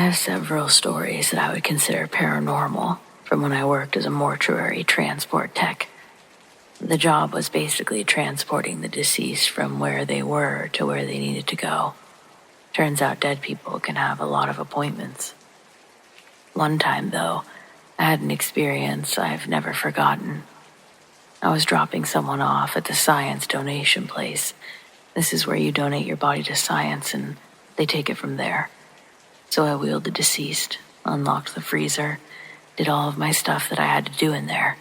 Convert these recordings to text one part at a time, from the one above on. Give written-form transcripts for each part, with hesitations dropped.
have several stories that I would consider paranormal from when I worked as a mortuary transport tech. The job was basically transporting the deceased from where they were to where they needed to go. Turns out dead people can have a lot of appointments. One time, though, I had an experience I've never forgotten. I was dropping someone off at the science donation place. This is where you donate your body to science and they take it from there. So I wheeled the deceased, unlocked the freezer, did all of my stuff that I had to do in there.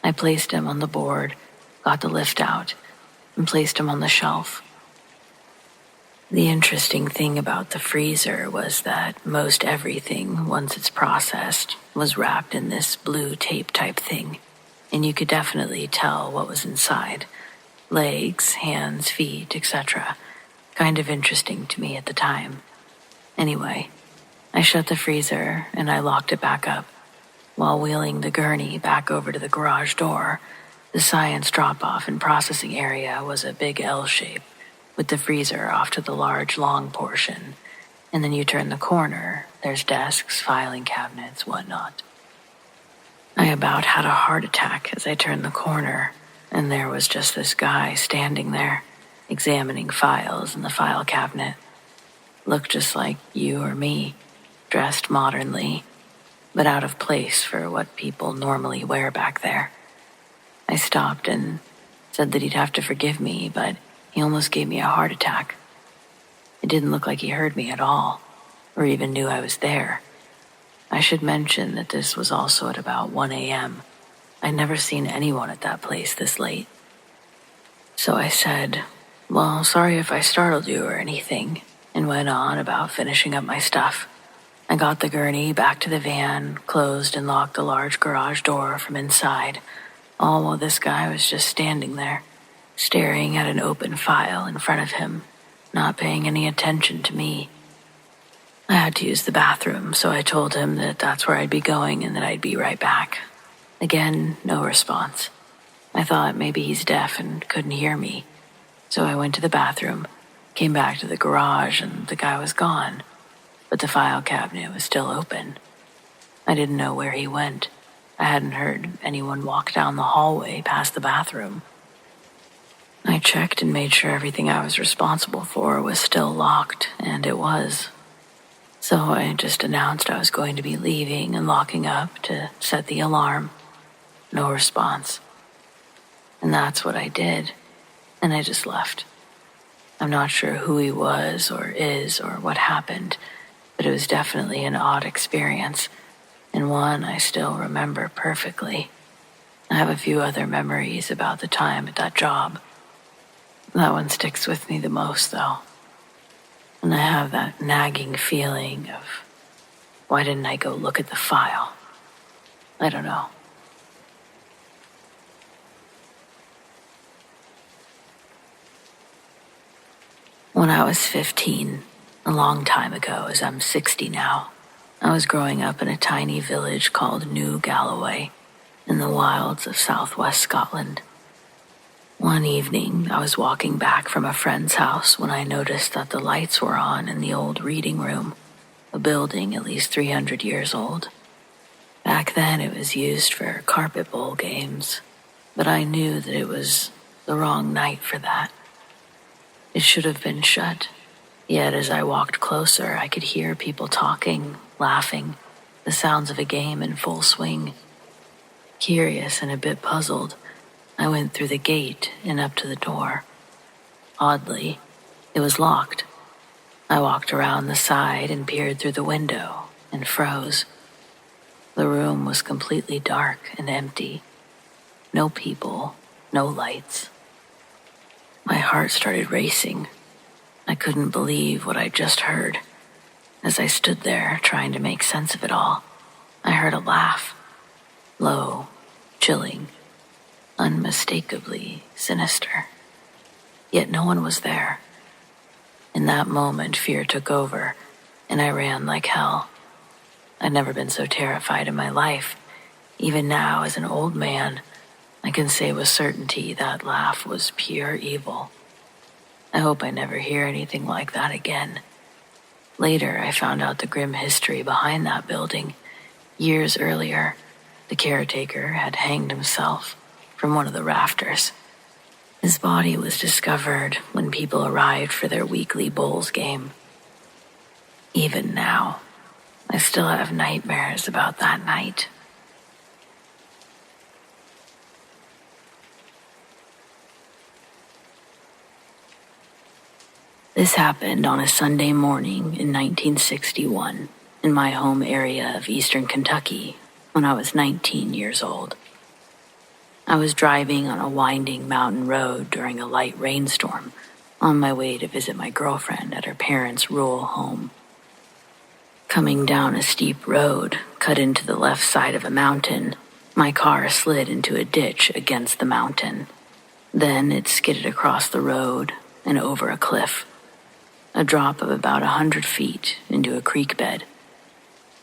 I placed him on the board, got the lift out, and placed him on the shelf. The interesting thing about the freezer was that most everything, once it's processed, was wrapped in this blue tape type thing, and you could definitely tell what was inside. Legs, hands, feet, etc. Kind of interesting to me at the time. Anyway, I shut the freezer and I locked it back up. While wheeling the gurney back over to the garage door, the science drop-off and processing area was a big L shape, with the freezer off to the large, long portion. And then you turn the corner, there's desks, filing cabinets, whatnot. I about had a heart attack as I turned the corner, and there was just this guy standing there, examining files in the file cabinet. Looked just like you or me, dressed modernly, but out of place for what people normally wear back there. I stopped and said that he'd have to forgive me, but he almost gave me a heart attack. It didn't look like he heard me at all, or even knew I was there. I should mention that this was also at about 1 a.m. I'd never seen anyone at that place this late. So I said, "Well, sorry if I startled you or anything," and went on about finishing up my stuff. I got the gurney back to the van, closed and locked the large garage door from inside, all while this guy was just standing there, staring at an open file in front of him, not paying any attention to me. I had to use the bathroom, so I told him that that's where I'd be going and that I'd be right back. Again, no response. I thought maybe he's deaf and couldn't hear me, so I went to the bathroom, came back to the garage, and the guy was gone. But the file cabinet was still open. I didn't know where he went. I hadn't heard anyone walk down the hallway past the bathroom. I checked and made sure everything I was responsible for was still locked, and it was. So I just announced I was going to be leaving and locking up to set the alarm. No response. And that's what I did, and I just left. I'm not sure who he was or is or what happened, but it was definitely an odd experience, and one I still remember perfectly. I have a few other memories about the time at that job. That one sticks with me the most, though. And I have that nagging feeling of, why didn't I go look at the file? I don't know. When I was 15, a long time ago, as I'm 60 now, I was growing up in a tiny village called New Galloway in the wilds of southwest Scotland. One evening, I was walking back from a friend's house when I noticed that the lights were on in the old reading room, a building at least 300 years old. Back then, it was used for carpet bowl games, but I knew that it was the wrong night for that. It should have been shut. Yet as I walked closer, I could hear people talking, laughing, the sounds of a game in full swing. Curious and a bit puzzled, I went through the gate and up to the door. Oddly, it was locked. I walked around the side and peered through the window and froze. The room was completely dark and empty. No people, no lights. My heart started racing. I couldn't believe what I'd just heard. As I stood there trying to make sense of it all, I heard a laugh. Low, chilling, unmistakably sinister. Yet no one was there. In that moment, fear took over, and I ran like hell. I'd never been so terrified in my life. Even now, as an old man, I can say with certainty that laugh was pure evil. I hope I never hear anything like that again. Later, I found out the grim history behind that building. Years earlier, the caretaker had hanged himself from one of the rafters. His body was discovered when people arrived for their weekly bowls game. Even now, I still have nightmares about that night. This happened on a Sunday morning in 1961 in my home area of eastern Kentucky when I was 19 years old. I was driving on a winding mountain road during a light rainstorm on my way to visit my girlfriend at her parents' rural home. Coming down a steep road cut into the left side of a mountain, my car slid into a ditch against the mountain. Then it skidded across the road and over a cliff, a drop of about 100 feet into a creek bed.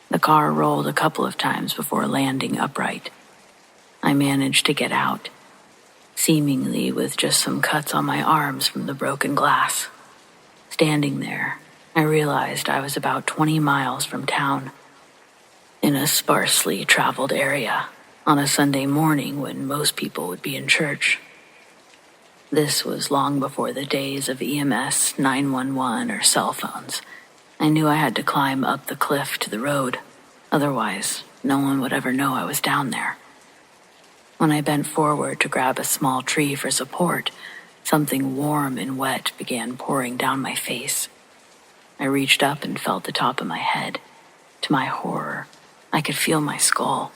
The car rolled a couple of times before landing upright. I managed to get out, seemingly with just some cuts on my arms from the broken glass. Standing there, I realized I was about 20 miles from town, in a sparsely traveled area, on a Sunday morning when most people would be in church. This was long before the days of EMS, 911, or cell phones. I knew I had to climb up the cliff to the road. Otherwise, no one would ever know I was down there. When I bent forward to grab a small tree for support, something warm and wet began pouring down my face. I reached up and felt the top of my head. To my horror, I could feel my skull.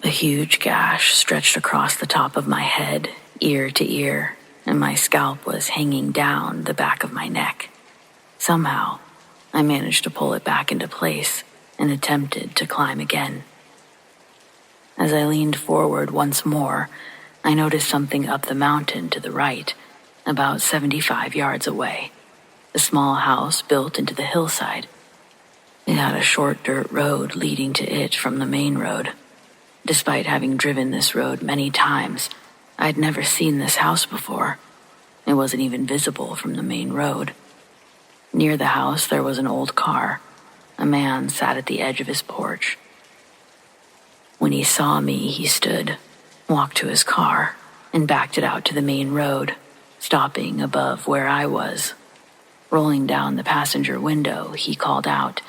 A huge gash stretched across the top of my head, ear to ear, and my scalp was hanging down the back of my neck. Somehow, I managed to pull it back into place and attempted to climb again. As I leaned forward once more, I noticed something up the mountain to the right, about 75 yards away. A small house built into the hillside. It had a short dirt road leading to it from the main road. Despite having driven this road many times, I'd never seen this house before. It wasn't even visible from the main road. Near the house, there was an old car. A man sat at the edge of his porch. When he saw me, he stood, walked to his car, and backed it out to the main road, stopping above where I was. Rolling down the passenger window, he called out,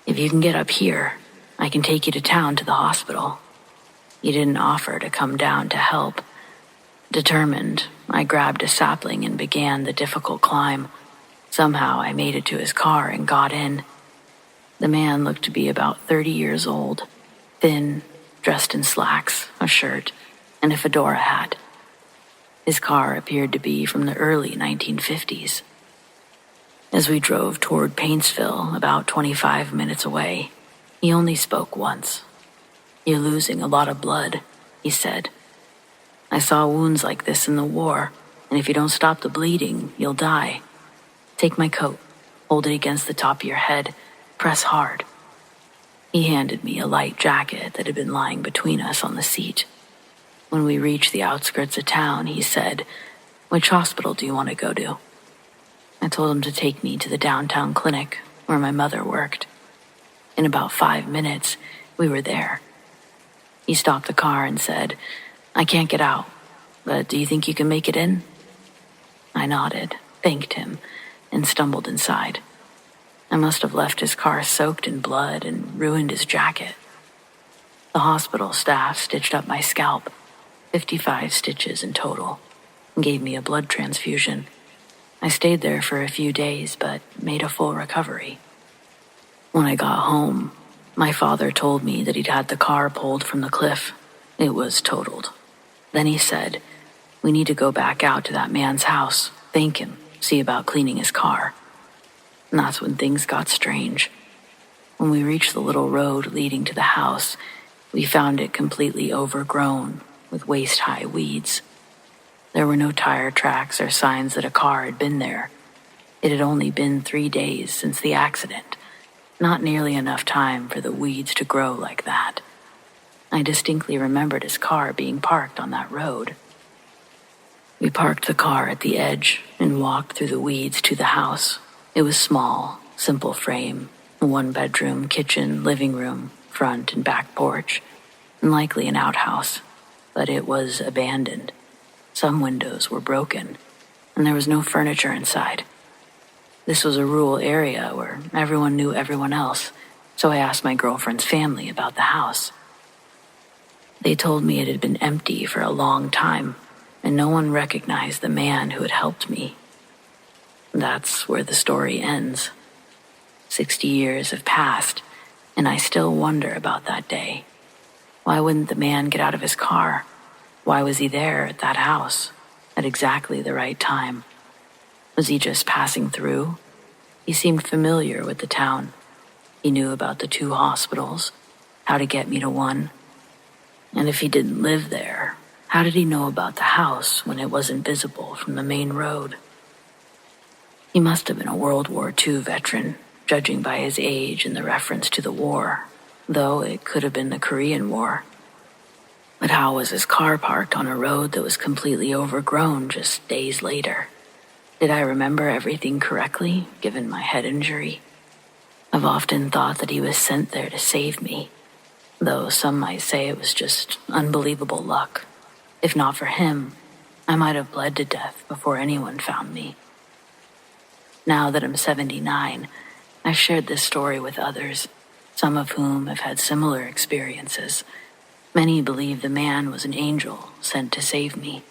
"If you can get up here, I can take you to town to the hospital." He didn't offer to come down to help. Determined, I grabbed a sapling and began the difficult climb. Somehow I made it to his car and got in. The man looked to be about 30 years old, thin, dressed in slacks, a shirt, and a fedora hat. His car appeared to be from the early 1950s. As we drove toward Paintsville, about 25 minutes away, he only spoke once. "You're losing a lot of blood," he said. "I saw wounds like this in the war, and if you don't stop the bleeding, you'll die. Take my coat, hold it against the top of your head, press hard." He handed me a light jacket that had been lying between us on the seat. When we reached the outskirts of town, he said, "Which hospital do you want to go to?" I told him to take me to the downtown clinic where my mother worked. In about 5 minutes, we were there. He stopped the car and said, "I can't get out, but do you think you can make it in?" I nodded, thanked him, and stumbled inside. I must have left his car soaked in blood and ruined his jacket. The hospital staff stitched up my scalp, 55 stitches in total, and gave me a blood transfusion. I stayed there for a few days, but made a full recovery. When I got home, my father told me that he'd had the car pulled from the cliff. It was totaled. Then he said, "We need to go back out to that man's house, thank him, see about cleaning his car." And that's when things got strange. When we reached the little road leading to the house, we found it completely overgrown with waist-high weeds. There were no tire tracks or signs that a car had been there. It had only been 3 days since the accident. Not nearly enough time for the weeds to grow like that. I distinctly remembered his car being parked on that road. We parked the car at the edge and walked through the weeds to the house. It was small, simple frame, a one-bedroom, kitchen, living room, front and back porch, and likely an outhouse, but it was abandoned. Some windows were broken, and there was no furniture inside. This was a rural area where everyone knew everyone else, so I asked my girlfriend's family about the house. They told me it had been empty for a long time, and no one recognized the man who had helped me. That's where the story ends. 60 years have passed, and I still wonder about that day. Why wouldn't the man get out of his car? Why was he there at that house at exactly the right time? Was he just passing through? He seemed familiar with the town. He knew about the 2 hospitals, how to get me to one. And if he didn't live there, how did he know about the house when it wasn't visible from the main road? He must have been a World War II veteran, judging by his age and the reference to the war, though it could have been the Korean War. But how was his car parked on a road that was completely overgrown just days later? Did I remember everything correctly, given my head injury? I've often thought that he was sent there to save me, though some might say it was just unbelievable luck. If not for him, I might have bled to death before anyone found me. Now that I'm 79, I've shared this story with others, some of whom have had similar experiences. Many believe the man was an angel sent to save me.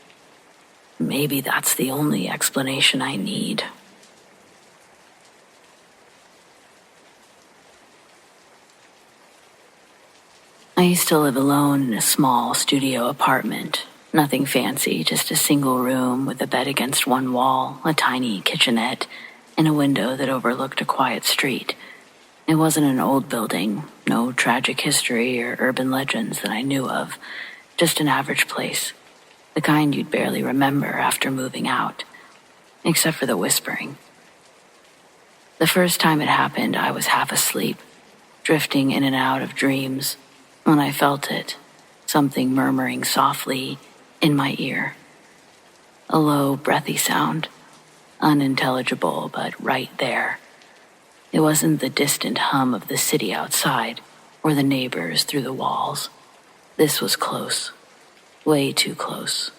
Maybe that's the only explanation I need. I used to live alone in a small studio apartment. Nothing fancy, just a single room with a bed against one wall, a tiny kitchenette, and a window that overlooked a quiet street. It wasn't an old building, no tragic history or urban legends that I knew of, just an average place, the kind you'd barely remember after moving out, except for the whispering. The first time it happened, I was half asleep, drifting in and out of dreams, when I felt it, something murmuring softly in my ear. A low, breathy sound, unintelligible but right there. It wasn't the distant hum of the city outside or the neighbors through the walls. This was close, way too close.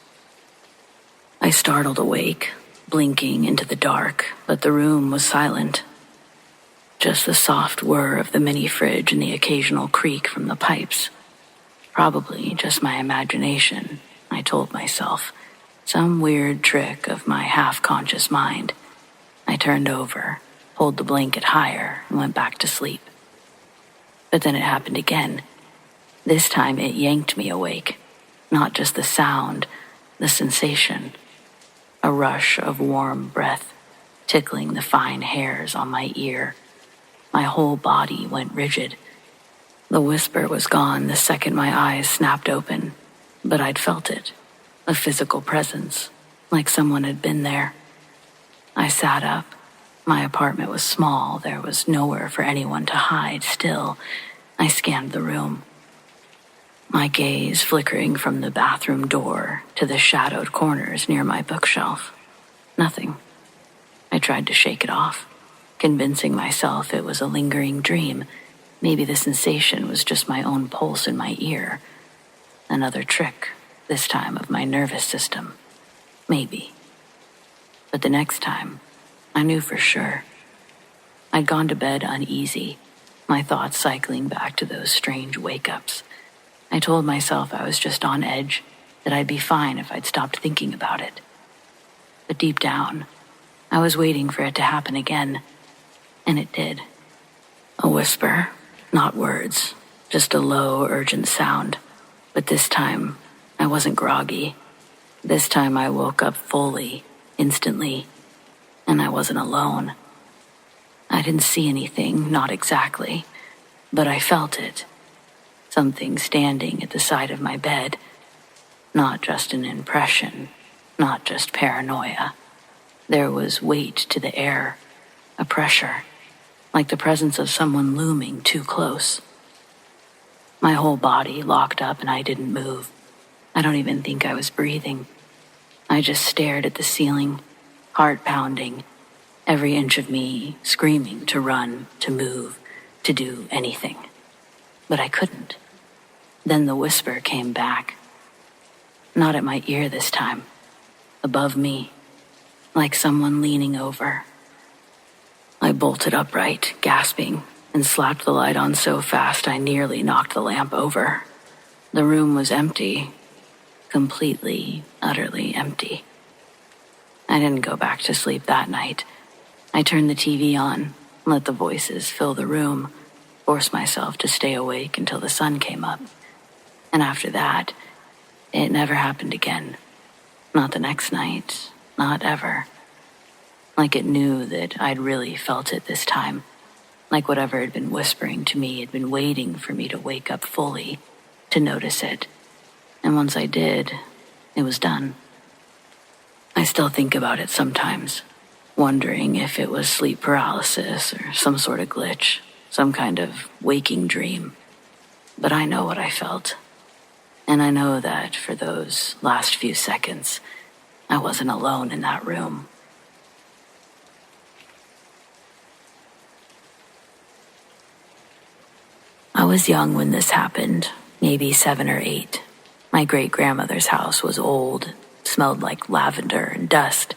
I startled awake, blinking into the dark, but the room was silent. Just the soft whir of the mini fridge and the occasional creak from the pipes. Probably just my imagination, I told myself. Some weird trick of my half-conscious mind. I turned over, pulled the blanket higher, and went back to sleep. But then it happened again. This time it yanked me awake. Not just the sound, the sensation. A rush of warm breath, tickling the fine hairs on my ear. My whole body went rigid. The whisper was gone the second my eyes snapped open, but I'd felt it. A physical presence, like someone had been there. I sat up. My apartment was small. There was nowhere for anyone to hide. Still, I scanned the room. My gaze flickering from the bathroom door to the shadowed corners near my bookshelf. Nothing. I tried to shake it off, convincing myself it was a lingering dream. Maybe the sensation was just my own pulse in my ear. Another trick, this time of my nervous system. Maybe. But the next time, I knew for sure. I'd gone to bed uneasy, my thoughts cycling back to those strange wake-ups. I told myself I was just on edge, that I'd be fine if I'd stopped thinking about it. But deep down, I was waiting for it to happen again, and it did. A whisper, not words, just a low, urgent sound. But this time, I wasn't groggy. This time I woke up fully, instantly, and I wasn't alone. I didn't see anything, not exactly, but I felt it. Something standing at the side of my bed. Not just an impression, not just paranoia. There was weight to the air, a pressure, like the presence of someone looming too close. My whole body locked up and I didn't move. I don't even think I was breathing. I just stared at the ceiling, heart pounding, every inch of me screaming to run, to move, to do anything. But I couldn't. Then the whisper came back. Not at my ear this time. Above me, like someone leaning over. I bolted upright, gasping, and slapped the light on so fast I nearly knocked the lamp over. The room was empty. Completely, utterly empty. I didn't go back to sleep that night. I turned the TV on, let the voices fill the room, forced myself to stay awake until the sun came up. And after that, it never happened again. Not the next night, not ever. Like it knew that I'd really felt it this time. Like whatever had been whispering to me had been waiting for me to wake up fully, to notice it. And once I did, it was done. I still think about it sometimes, wondering if it was sleep paralysis or some sort of glitch, some kind of waking dream. But I know what I felt. And I know that for those last few seconds, I wasn't alone in that room. I was young when this happened, maybe 7 or 8. My great-grandmother's house was old, smelled like lavender and dust,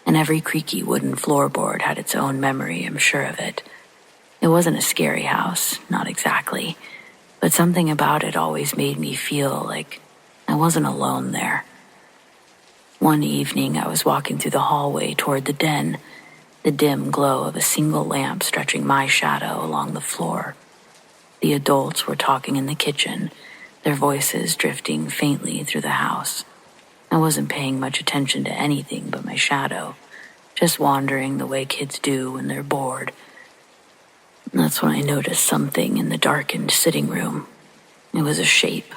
and every creaky wooden floorboard had its own memory, I'm sure of it. It wasn't a scary house, not exactly, but something about it always made me feel like I wasn't alone there. One evening, I was walking through the hallway toward the den, the dim glow of a single lamp stretching my shadow along the floor. The adults were talking in the kitchen, their voices drifting faintly through the house. I wasn't paying much attention to anything but my shadow, just wandering the way kids do when they're bored. And that's when I noticed something in the darkened sitting room. It was a shape.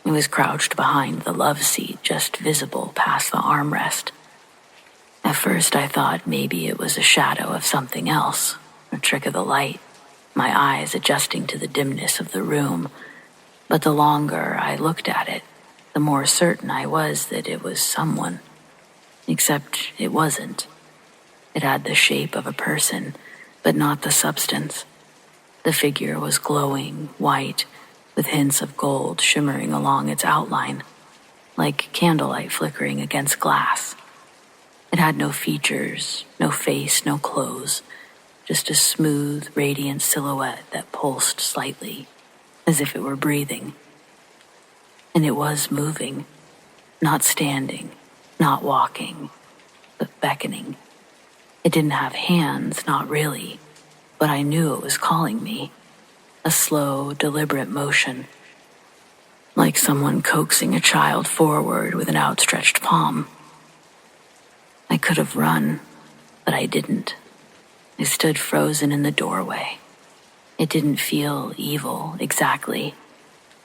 It was crouched behind the love seat, just visible past the armrest. At first I thought maybe it was a shadow of something else, a trick of the light, my eyes adjusting to the dimness of the room. But the longer I looked at it, the more certain I was that it was someone. Except it wasn't. It had the shape of a person, but not the substance. The figure was glowing, white, with hints of gold shimmering along its outline, like candlelight flickering against glass. It had no features, no face, no clothes, just a smooth, radiant silhouette that pulsed slightly, as if it were breathing. And it was moving, not standing, not walking, but beckoning. It didn't have hands, not really, but I knew it was calling me. A slow, deliberate motion, like someone coaxing a child forward with an outstretched palm. I could have run, but I didn't. I stood frozen in the doorway. It didn't feel evil exactly,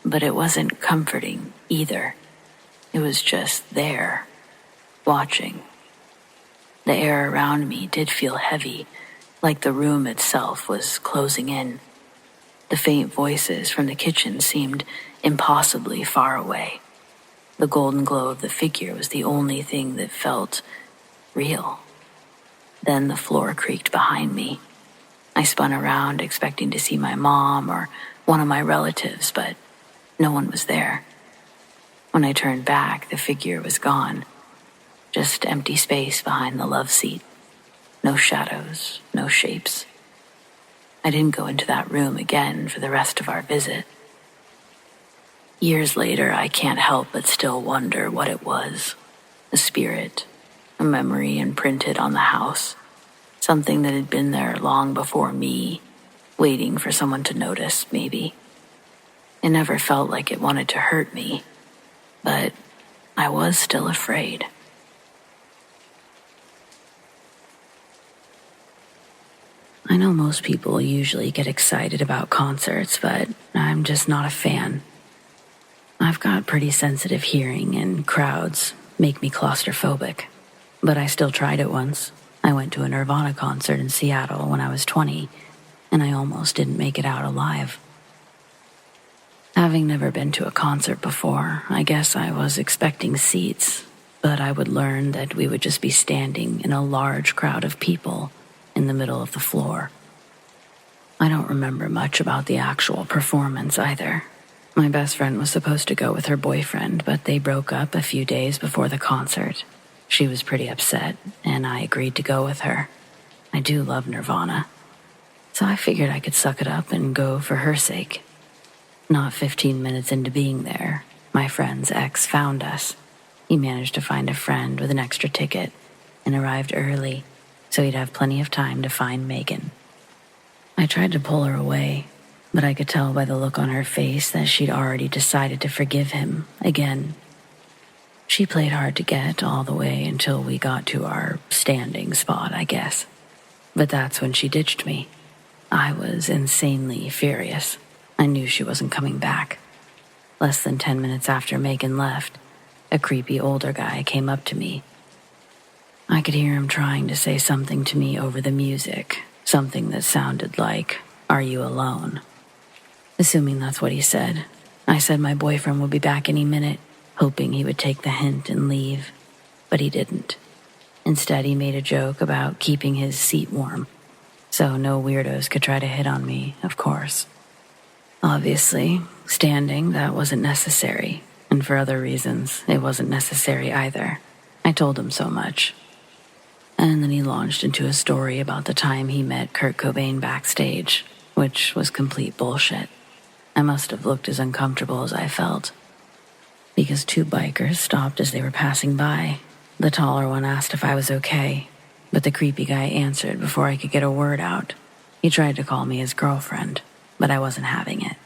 but it wasn't comforting either. It was just there, watching. The air around me did feel heavy, like the room itself was closing in. The faint voices from the kitchen seemed impossibly far away. The golden glow of the figure was the only thing that felt real. Then the floor creaked behind me. I spun around, expecting to see my mom or one of my relatives, but no one was there. When I turned back, the figure was gone. Just empty space behind the love seat. No shadows, no shapes. I didn't go into that room again for the rest of our visit. Years later, I can't help but still wonder what it was. A spirit, a memory imprinted on the house. Something that had been there long before me, waiting for someone to notice, maybe. It never felt like it wanted to hurt me, but I was still afraid. I know most people usually get excited about concerts, but I'm just not a fan. I've got pretty sensitive hearing, and crowds make me claustrophobic. But I still tried it once. I went to a Nirvana concert in Seattle when I was 20, and I almost didn't make it out alive. Having never been to a concert before, I guess I was expecting seats, but I would learn that we would just be standing in a large crowd of people in the middle of the floor. I don't remember much about the actual performance either. My best friend was supposed to go with her boyfriend, but they broke up a few days before the concert. She was pretty upset, and I agreed to go with her. I do love Nirvana, so I figured I could suck it up and go for her sake. Not 15 minutes into being there, my friend's ex found us. He managed to find a friend with an extra ticket and arrived early, so he'd have plenty of time to find Megan. I tried to pull her away, but I could tell by the look on her face that she'd already decided to forgive him again. She played hard to get all the way until we got to our standing spot, I guess. But that's when she ditched me. I was insanely furious. I knew she wasn't coming back. Less than 10 minutes after Megan left, a creepy older guy came up to me. I could hear him trying to say something to me over the music, something that sounded like, "Are you alone?" Assuming that's what he said, I said my boyfriend would be back any minute, hoping he would take the hint and leave. But he didn't. Instead, he made a joke about keeping his seat warm, so no weirdos could try to hit on me, of course. Obviously, standing, that wasn't necessary, and for other reasons, it wasn't necessary either. I told him so much. And then he launched into a story about the time he met Kurt Cobain backstage, which was complete bullshit. I must have looked as uncomfortable as I felt, because two bikers stopped as they were passing by. The taller one asked if I was okay, but the creepy guy answered before I could get a word out. He tried to call me his girlfriend, but I wasn't having it.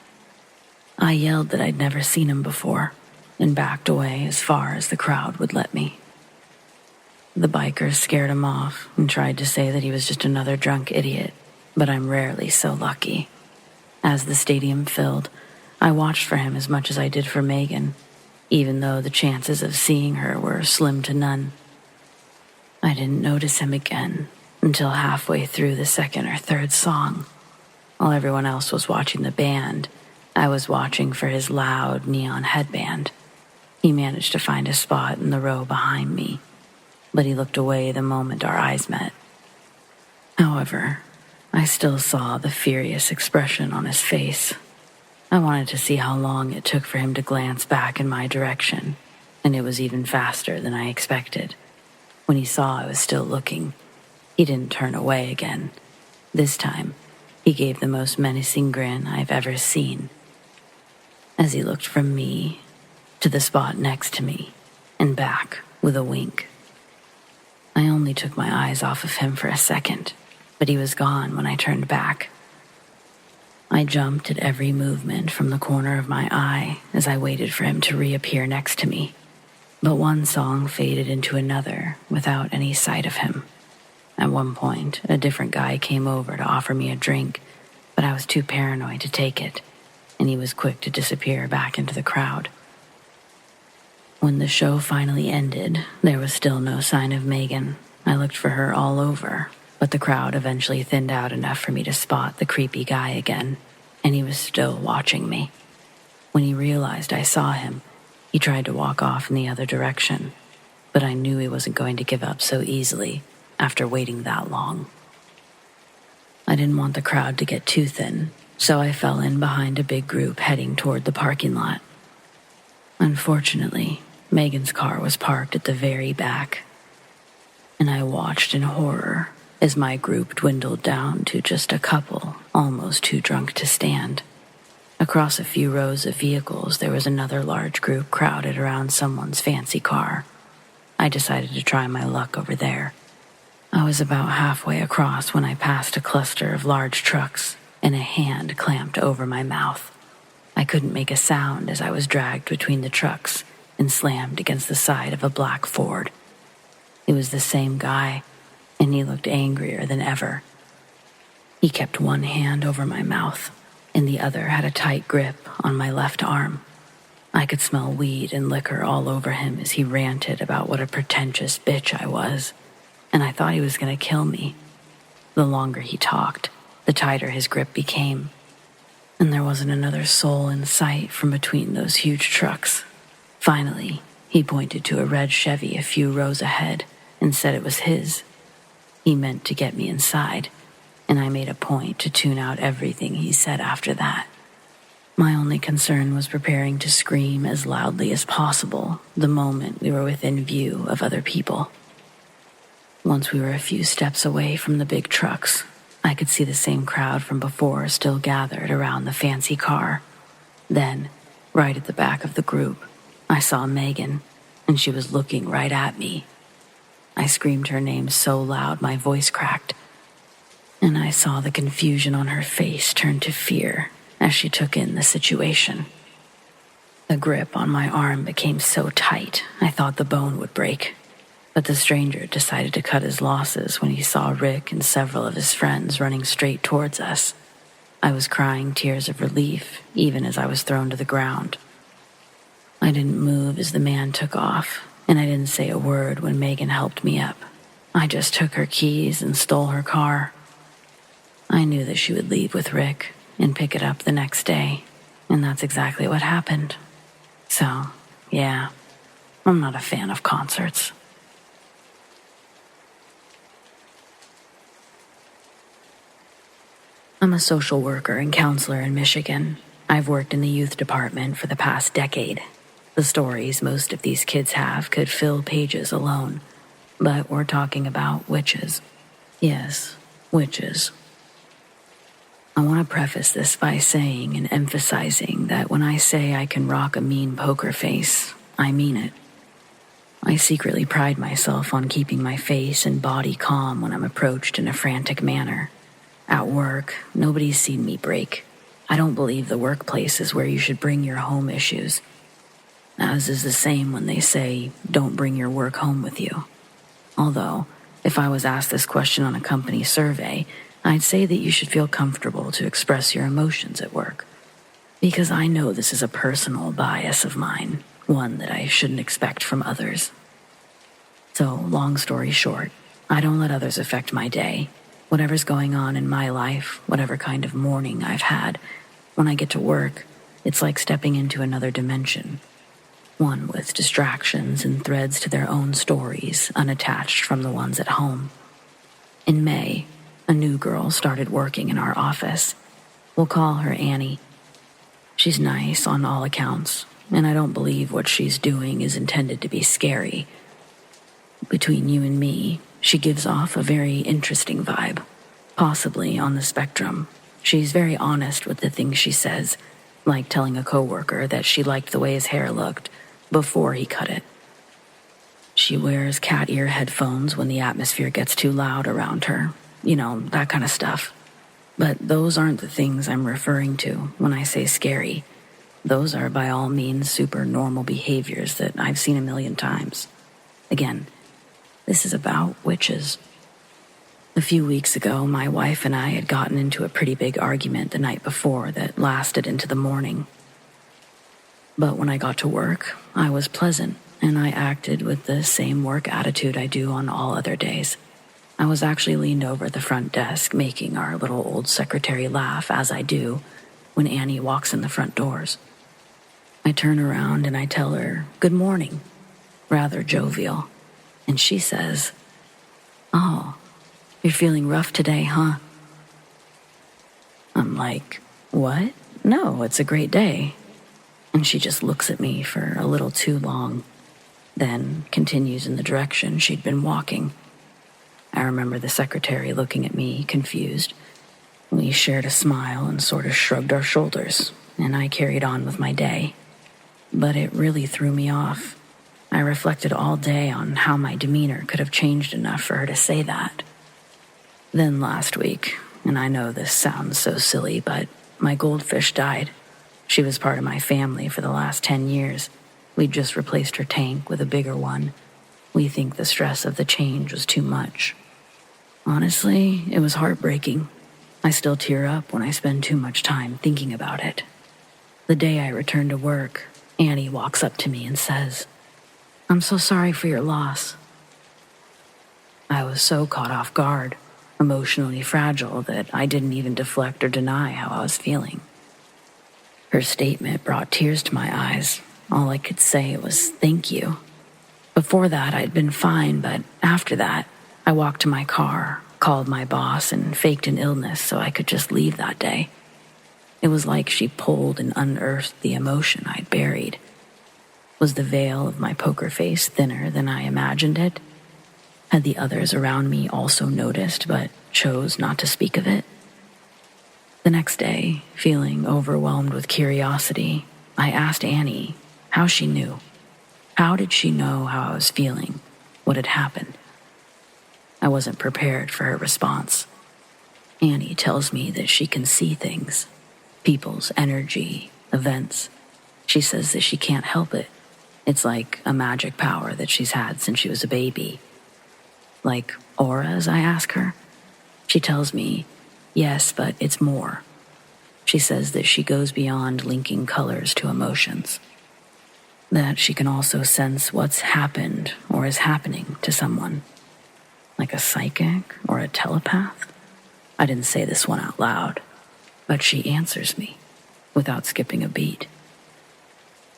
I yelled that I'd never seen him before, and backed away as far as the crowd would let me. The bikers scared him off and tried to say that he was just another drunk idiot, but I'm rarely so lucky. As the stadium filled, I watched for him as much as I did for Megan, even though the chances of seeing her were slim to none. I didn't notice him again until halfway through the second or third song. While everyone else was watching the band, I was watching for his loud neon headband. He managed to find a spot in the row behind me, but he looked away the moment our eyes met. However, I still saw the furious expression on his face. I wanted to see how long it took for him to glance back in my direction, and it was even faster than I expected. When he saw I was still looking, he didn't turn away again. This time, he gave the most menacing grin I've ever seen, as he looked from me to the spot next to me and back with a wink. I only took my eyes off of him for a second, but he was gone when I turned back. I jumped at every movement from the corner of my eye as I waited for him to reappear next to me. But one song faded into another without any sight of him. At one point, a different guy came over to offer me a drink, but I was too paranoid to take it, and he was quick to disappear back into the crowd. When the show finally ended, there was still no sign of Megan. I looked for her all over, but the crowd eventually thinned out enough for me to spot the creepy guy again, and he was still watching me. When he realized I saw him, he tried to walk off in the other direction, but I knew he wasn't going to give up so easily after waiting that long. I didn't want the crowd to get too thin, so I fell in behind a big group heading toward the parking lot. Unfortunately, Megan's car was parked at the very back, and I watched in horror as my group dwindled down to just a couple, almost too drunk to stand. Across a few rows of vehicles, there was another large group crowded around someone's fancy car. I decided to try my luck over there. I was about halfway across when I passed a cluster of large trucks, and a hand clamped over my mouth. I couldn't make a sound as I was dragged between the trucks and slammed against the side of a black Ford. It was the same guy, and he looked angrier than ever. He kept one hand over my mouth, and the other had a tight grip on my left arm. I could smell weed and liquor all over him as he ranted about what a pretentious bitch I was, and I thought he was going to kill me. The longer he talked, the tighter his grip became, and there wasn't another soul in sight from between those huge trucks. Finally, He pointed to a red Chevy a few rows ahead and said it was his. He meant to get me inside, and I made a point to tune out everything he said after that. My only concern was preparing to scream as loudly as possible the moment we were within view of other people. Once we were a few steps away from the big trucks, I could see the same crowd from before still gathered around the fancy car. Then, right at the back of the group, I saw Megan, and she was looking right at me. I screamed her name so loud my voice cracked, and I saw the confusion on her face turn to fear as she took in the situation. The grip on my arm became so tight I thought the bone would break, but the stranger decided to cut his losses when he saw Rick and several of his friends running straight towards us. I was crying tears of relief even as I was thrown to the ground. I didn't move as the man took off, and I didn't say a word when Megan helped me up. I just took her keys and stole her car. I knew that she would leave with Rick and pick it up the next day, and that's exactly what happened. So, yeah, I'm not a fan of concerts. I'm a social worker and counselor in Michigan. I've worked in the youth department for the past decade. The stories most of these kids have could fill pages alone, but we're talking about witches. Yes, witches. I want to preface this by saying and emphasizing that when I say I can rock a mean poker face, I mean it. I secretly pride myself on keeping my face and body calm when I'm approached in a frantic manner. At work, nobody's seen me break. I don't believe the workplace is where you should bring your home issues. As is the same when they say, don't bring your work home with you. Although, if I was asked this question on a company survey, I'd say that you should feel comfortable to express your emotions at work. Because I know this is a personal bias of mine, one that I shouldn't expect from others. So, long story short, I don't let others affect my day. Whatever's going on in my life, whatever kind of morning I've had, when I get to work, it's like stepping into another dimension. One with distractions and threads to their own stories, unattached from the ones at home. In May, a new girl started working in our office. We'll call her Annie. She's nice on all accounts, and I don't believe what she's doing is intended to be scary. Between you and me, she gives off a very interesting vibe, possibly on the spectrum. She's very honest with the things she says, like telling a coworker that she liked the way his hair looked before he cut it. She wears cat ear headphones when the atmosphere gets too loud around her. You know, that kind of stuff. But those aren't the things I'm referring to when I say scary. Those are by all means super normal behaviors that I've seen a million times. Again, this is about witches. A few weeks ago, my wife and I had gotten into a pretty big argument the night before that lasted into the morning. But when I got to work, I was pleasant, and I acted with the same work attitude I do on all other days. I was actually leaned over at the front desk, making our little old secretary laugh, as I do, when Annie walks in the front doors. I turn around and I tell her, "Good morning," rather jovial. And she says, "Oh, you're feeling rough today, huh?" I'm like, "What? No, it's a great day." And she just looks at me for a little too long, then continues in the direction she'd been walking. I remember the secretary looking at me, confused. We shared a smile and sort of shrugged our shoulders, and I carried on with my day. But it really threw me off. I reflected all day on how my demeanor could have changed enough for her to say that. Then last week, and I know this sounds so silly, but my goldfish died. She was part of my family for the last 10 years. We'd just replaced her tank with a bigger one. We think the stress of the change was too much. Honestly, it was heartbreaking. I still tear up when I spend too much time thinking about it. The day I return to work, Annie walks up to me and says, "I'm so sorry for your loss." I was so caught off guard, emotionally fragile, that I didn't even deflect or deny how I was feeling. Her statement brought tears to my eyes, all I could say was thank you. Before that, I'd been fine, but after that, I walked to my car, called my boss, and faked an illness so I could just leave that day. It was like she pulled and unearthed the emotion I'd buried. Was the veil of my poker face thinner than I imagined it? Had the others around me also noticed but chose not to speak of it? The next day, feeling overwhelmed with curiosity, I asked Annie how she knew. How did she know how I was feeling, what had happened? I wasn't prepared for her response. Annie tells me that she can see things, people's energy, events. She says that she can't help it. It's like a magic power that she's had since she was a baby. Like auras, I ask her. She tells me, yes, but it's more. She says that she goes beyond linking colors to emotions. That she can also sense what's happened or is happening to someone. Like a psychic or a telepath? I didn't say this one out loud, but she answers me without skipping a beat.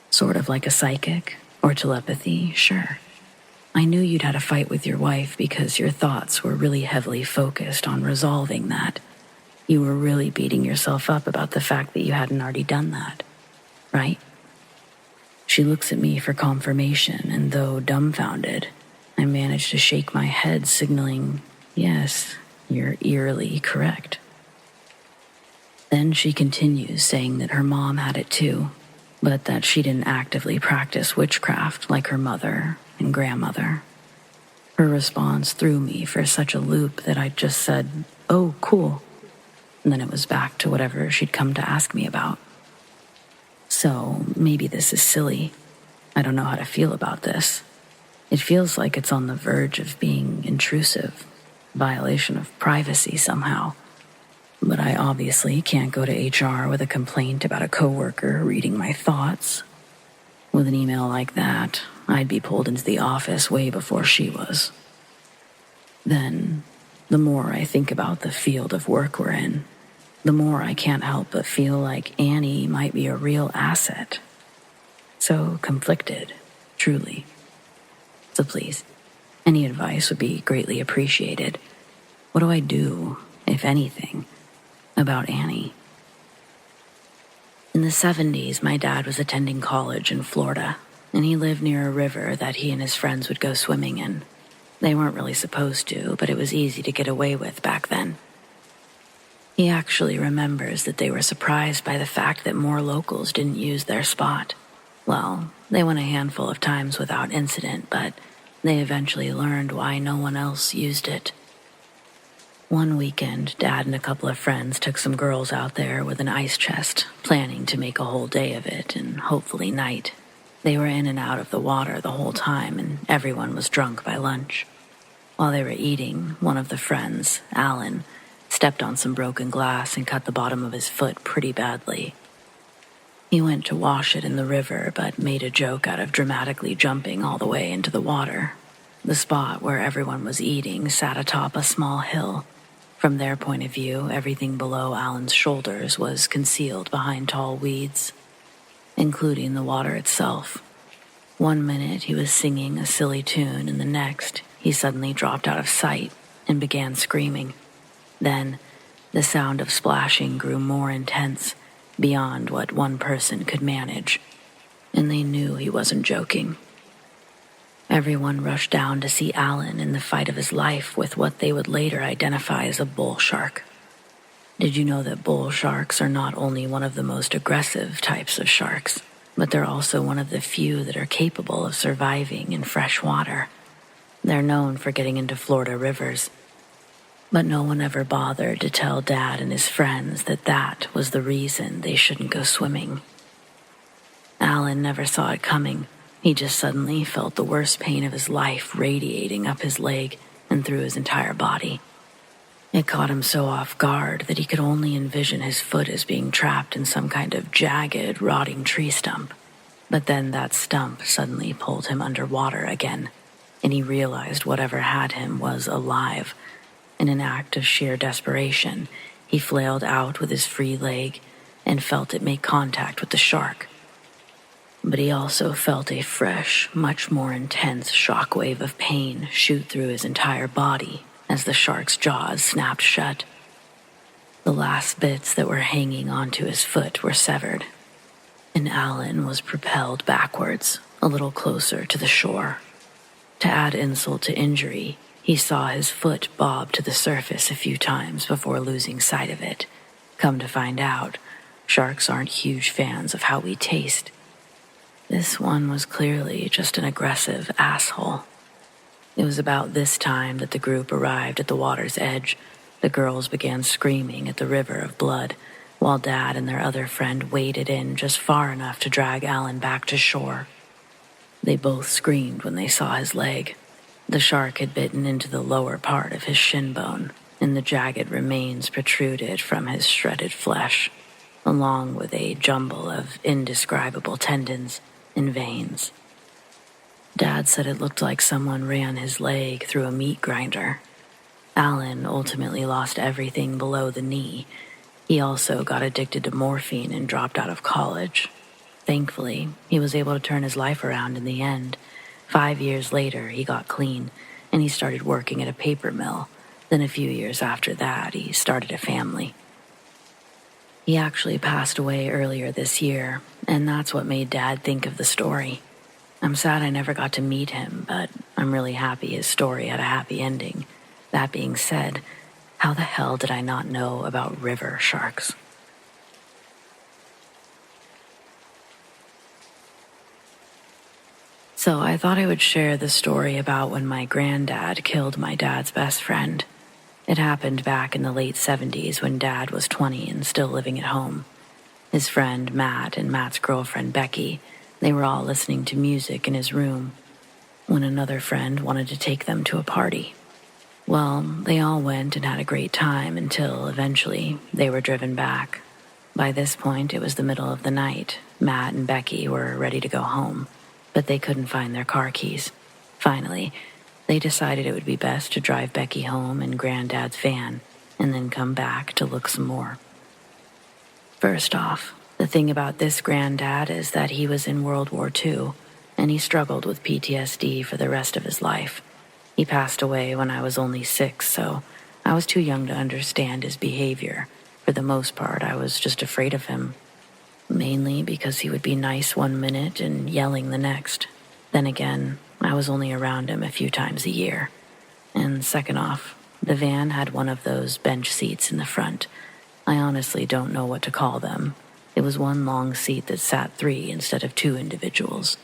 Sort of like a psychic or telepathy, sure. I knew you'd had a fight with your wife because your thoughts were really heavily focused on resolving that. You were really beating yourself up about the fact that you hadn't already done that, right? She looks at me for confirmation, and though dumbfounded, I manage to shake my head, signaling, yes, you're eerily correct. Then she continues, saying that her mom had it too, but that she didn't actively practice witchcraft like her mother and grandmother. Her response threw me for such a loop that I just said, oh, cool. And then it was back to whatever she'd come to ask me about. So maybe this is silly. I don't know how to feel about this. It feels like it's on the verge of being intrusive, violation of privacy somehow. But I obviously can't go to HR with a complaint about a coworker reading my thoughts. With an email like that, I'd be pulled into the office way before she was. Then, the more I think about the field of work we're in, the more I can't help but feel like Annie might be a real asset. So conflicted, truly. So please, any advice would be greatly appreciated. What do I do, if anything, about Annie? In the 70s, my dad was attending college in Florida, and he lived near a river that he and his friends would go swimming in. They weren't really supposed to, but it was easy to get away with back then. He actually remembers that they were surprised by the fact that more locals didn't use their spot. Well, they went a handful of times without incident, but they eventually learned why no one else used it. One weekend, Dad and a couple of friends took some girls out there with an ice chest, planning to make a whole day of it and hopefully night. They were in and out of the water the whole time, and everyone was drunk by lunch. While they were eating, one of the friends, Alan, stepped on some broken glass and cut the bottom of his foot pretty badly. He went to wash it in the river, but made a joke out of dramatically jumping all the way into the water. The spot where everyone was eating sat atop a small hill. From their point of view, everything below Alan's shoulders was concealed behind tall weeds, including the water itself. One minute he was singing a silly tune, and the next he suddenly dropped out of sight and began screaming. Then the sound of splashing grew more intense, beyond what one person could manage, and they knew he wasn't joking. Everyone rushed down to see Alan in the fight of his life with what they would later identify as a bull shark. Did you know that bull sharks are not only one of the most aggressive types of sharks, but they're also one of the few that are capable of surviving in fresh water? They're known for getting into Florida rivers. But no one ever bothered to tell Dad and his friends that that was the reason they shouldn't go swimming. Alan never saw it coming. He just suddenly felt the worst pain of his life radiating up his leg and through his entire body. It caught him so off guard that he could only envision his foot as being trapped in some kind of jagged, rotting tree stump. But then that stump suddenly pulled him underwater again, and he realized whatever had him was alive. In an act of sheer desperation, he flailed out with his free leg and felt it make contact with the shark. but he also felt a fresh, much more intense shockwave of pain shoot through his entire body as the shark's jaws snapped shut. The last bits that were hanging onto his foot were severed, and Alan was propelled backwards, a little closer to the shore. To add insult to injury, he saw his foot bob to the surface a few times before losing sight of it. Come to find out, sharks aren't huge fans of how we taste. This one was clearly just an aggressive asshole. It was about this time that the group arrived at the water's edge. The girls began screaming at the river of blood, while Dad and their other friend waded in just far enough to drag Alan back to shore. They both screamed when they saw his leg. The shark had bitten into the lower part of his shin bone, and the jagged remains protruded from his shredded flesh, along with a jumble of indescribable tendons and veins. Dad said it looked like someone ran his leg through a meat grinder. Alan ultimately lost everything below the knee. He also got addicted to morphine and dropped out of college. Thankfully, he was able to turn his life around in the end. 5 years later, he got clean, and he started working at a paper mill. Then a few years after that, he started a family. He actually passed away earlier this year, and that's what made Dad think of the story. I'm sad I never got to meet him, but I'm really happy his story had a happy ending. That being said, how the hell did I not know about river sharks? So I thought I would share the story about when my granddad killed my dad's best friend. It happened back in the late 70s when Dad was 20 and still living at home. His friend Matt and Matt's girlfriend Becky, they were all listening to music in his room when another friend wanted to take them to a party. Well, they all went and had a great time until eventually they were driven back. By this point, it was the middle of the night. Matt and Becky were ready to go home, but they couldn't find their car keys. Finally, they decided it would be best to drive Becky home in Granddad's van and then come back to look some more. First off, the thing about this Granddad is that he was in World War II, and he struggled with PTSD for the rest of his life. He passed away when I was only 6, so I was too young to understand his behavior. For the most part, I was just afraid of him, mainly because he would be nice one minute and yelling the next. Then again, I was only around him a few times a year. And second off, the van had one of those bench seats in the front. I honestly don't know what to call them. It was one long seat that sat 3 instead of 2 individuals.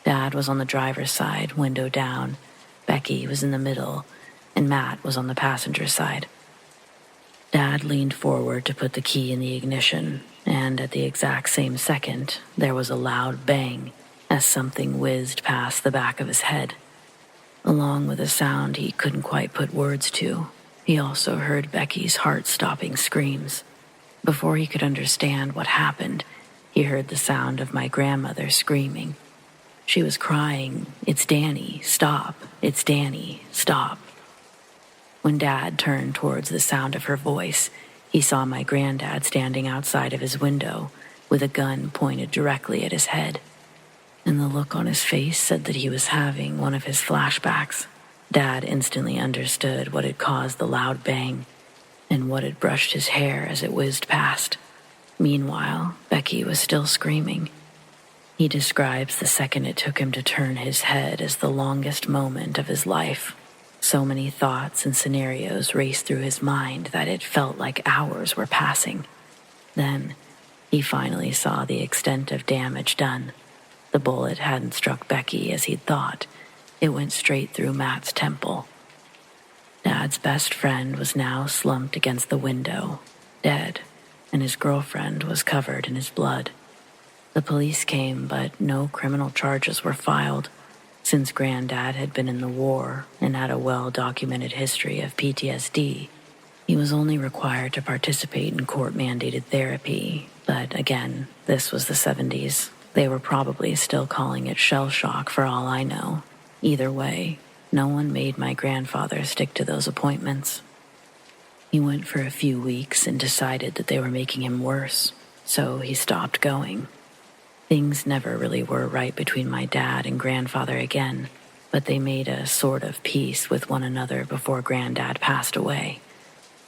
Dad was on the driver's side, window down. Becky was in the middle, and Matt was on the passenger side. Dad leaned forward to put the key in the ignition, and at the exact same second, there was a loud bang as something whizzed past the back of his head. Along with a sound he couldn't quite put words to, he also heard Becky's heart-stopping screams. Before he could understand what happened, he heard the sound of my grandmother screaming. She was crying, "It's Danny, stop! It's Danny, stop!" When Dad turned towards the sound of her voice, he saw my granddad standing outside of his window with a gun pointed directly at his head. And the look on his face said that he was having one of his flashbacks. Dad instantly understood what had caused the loud bang and what had brushed his hair as it whizzed past. Meanwhile, Becky was still screaming. He describes the second it took him to turn his head as the longest moment of his life. So many thoughts and scenarios raced through his mind that it felt like hours were passing. Then, he finally saw the extent of damage done. The bullet hadn't struck Becky as he'd thought. It went straight through Matt's temple. Dad's best friend was now slumped against the window, dead, and his girlfriend was covered in his blood. The police came, but no criminal charges were filed. Since Granddad had been in the war and had a well-documented history of PTSD, he was only required to participate in court-mandated therapy. But again, this was the 70s. They were probably still calling it shell shock for all I know. Either way, no one made my grandfather stick to those appointments. He went for a few weeks and decided that they were making him worse, so he stopped going. Things never really were right between my dad and grandfather again, but they made a sort of peace with one another before Granddad passed away.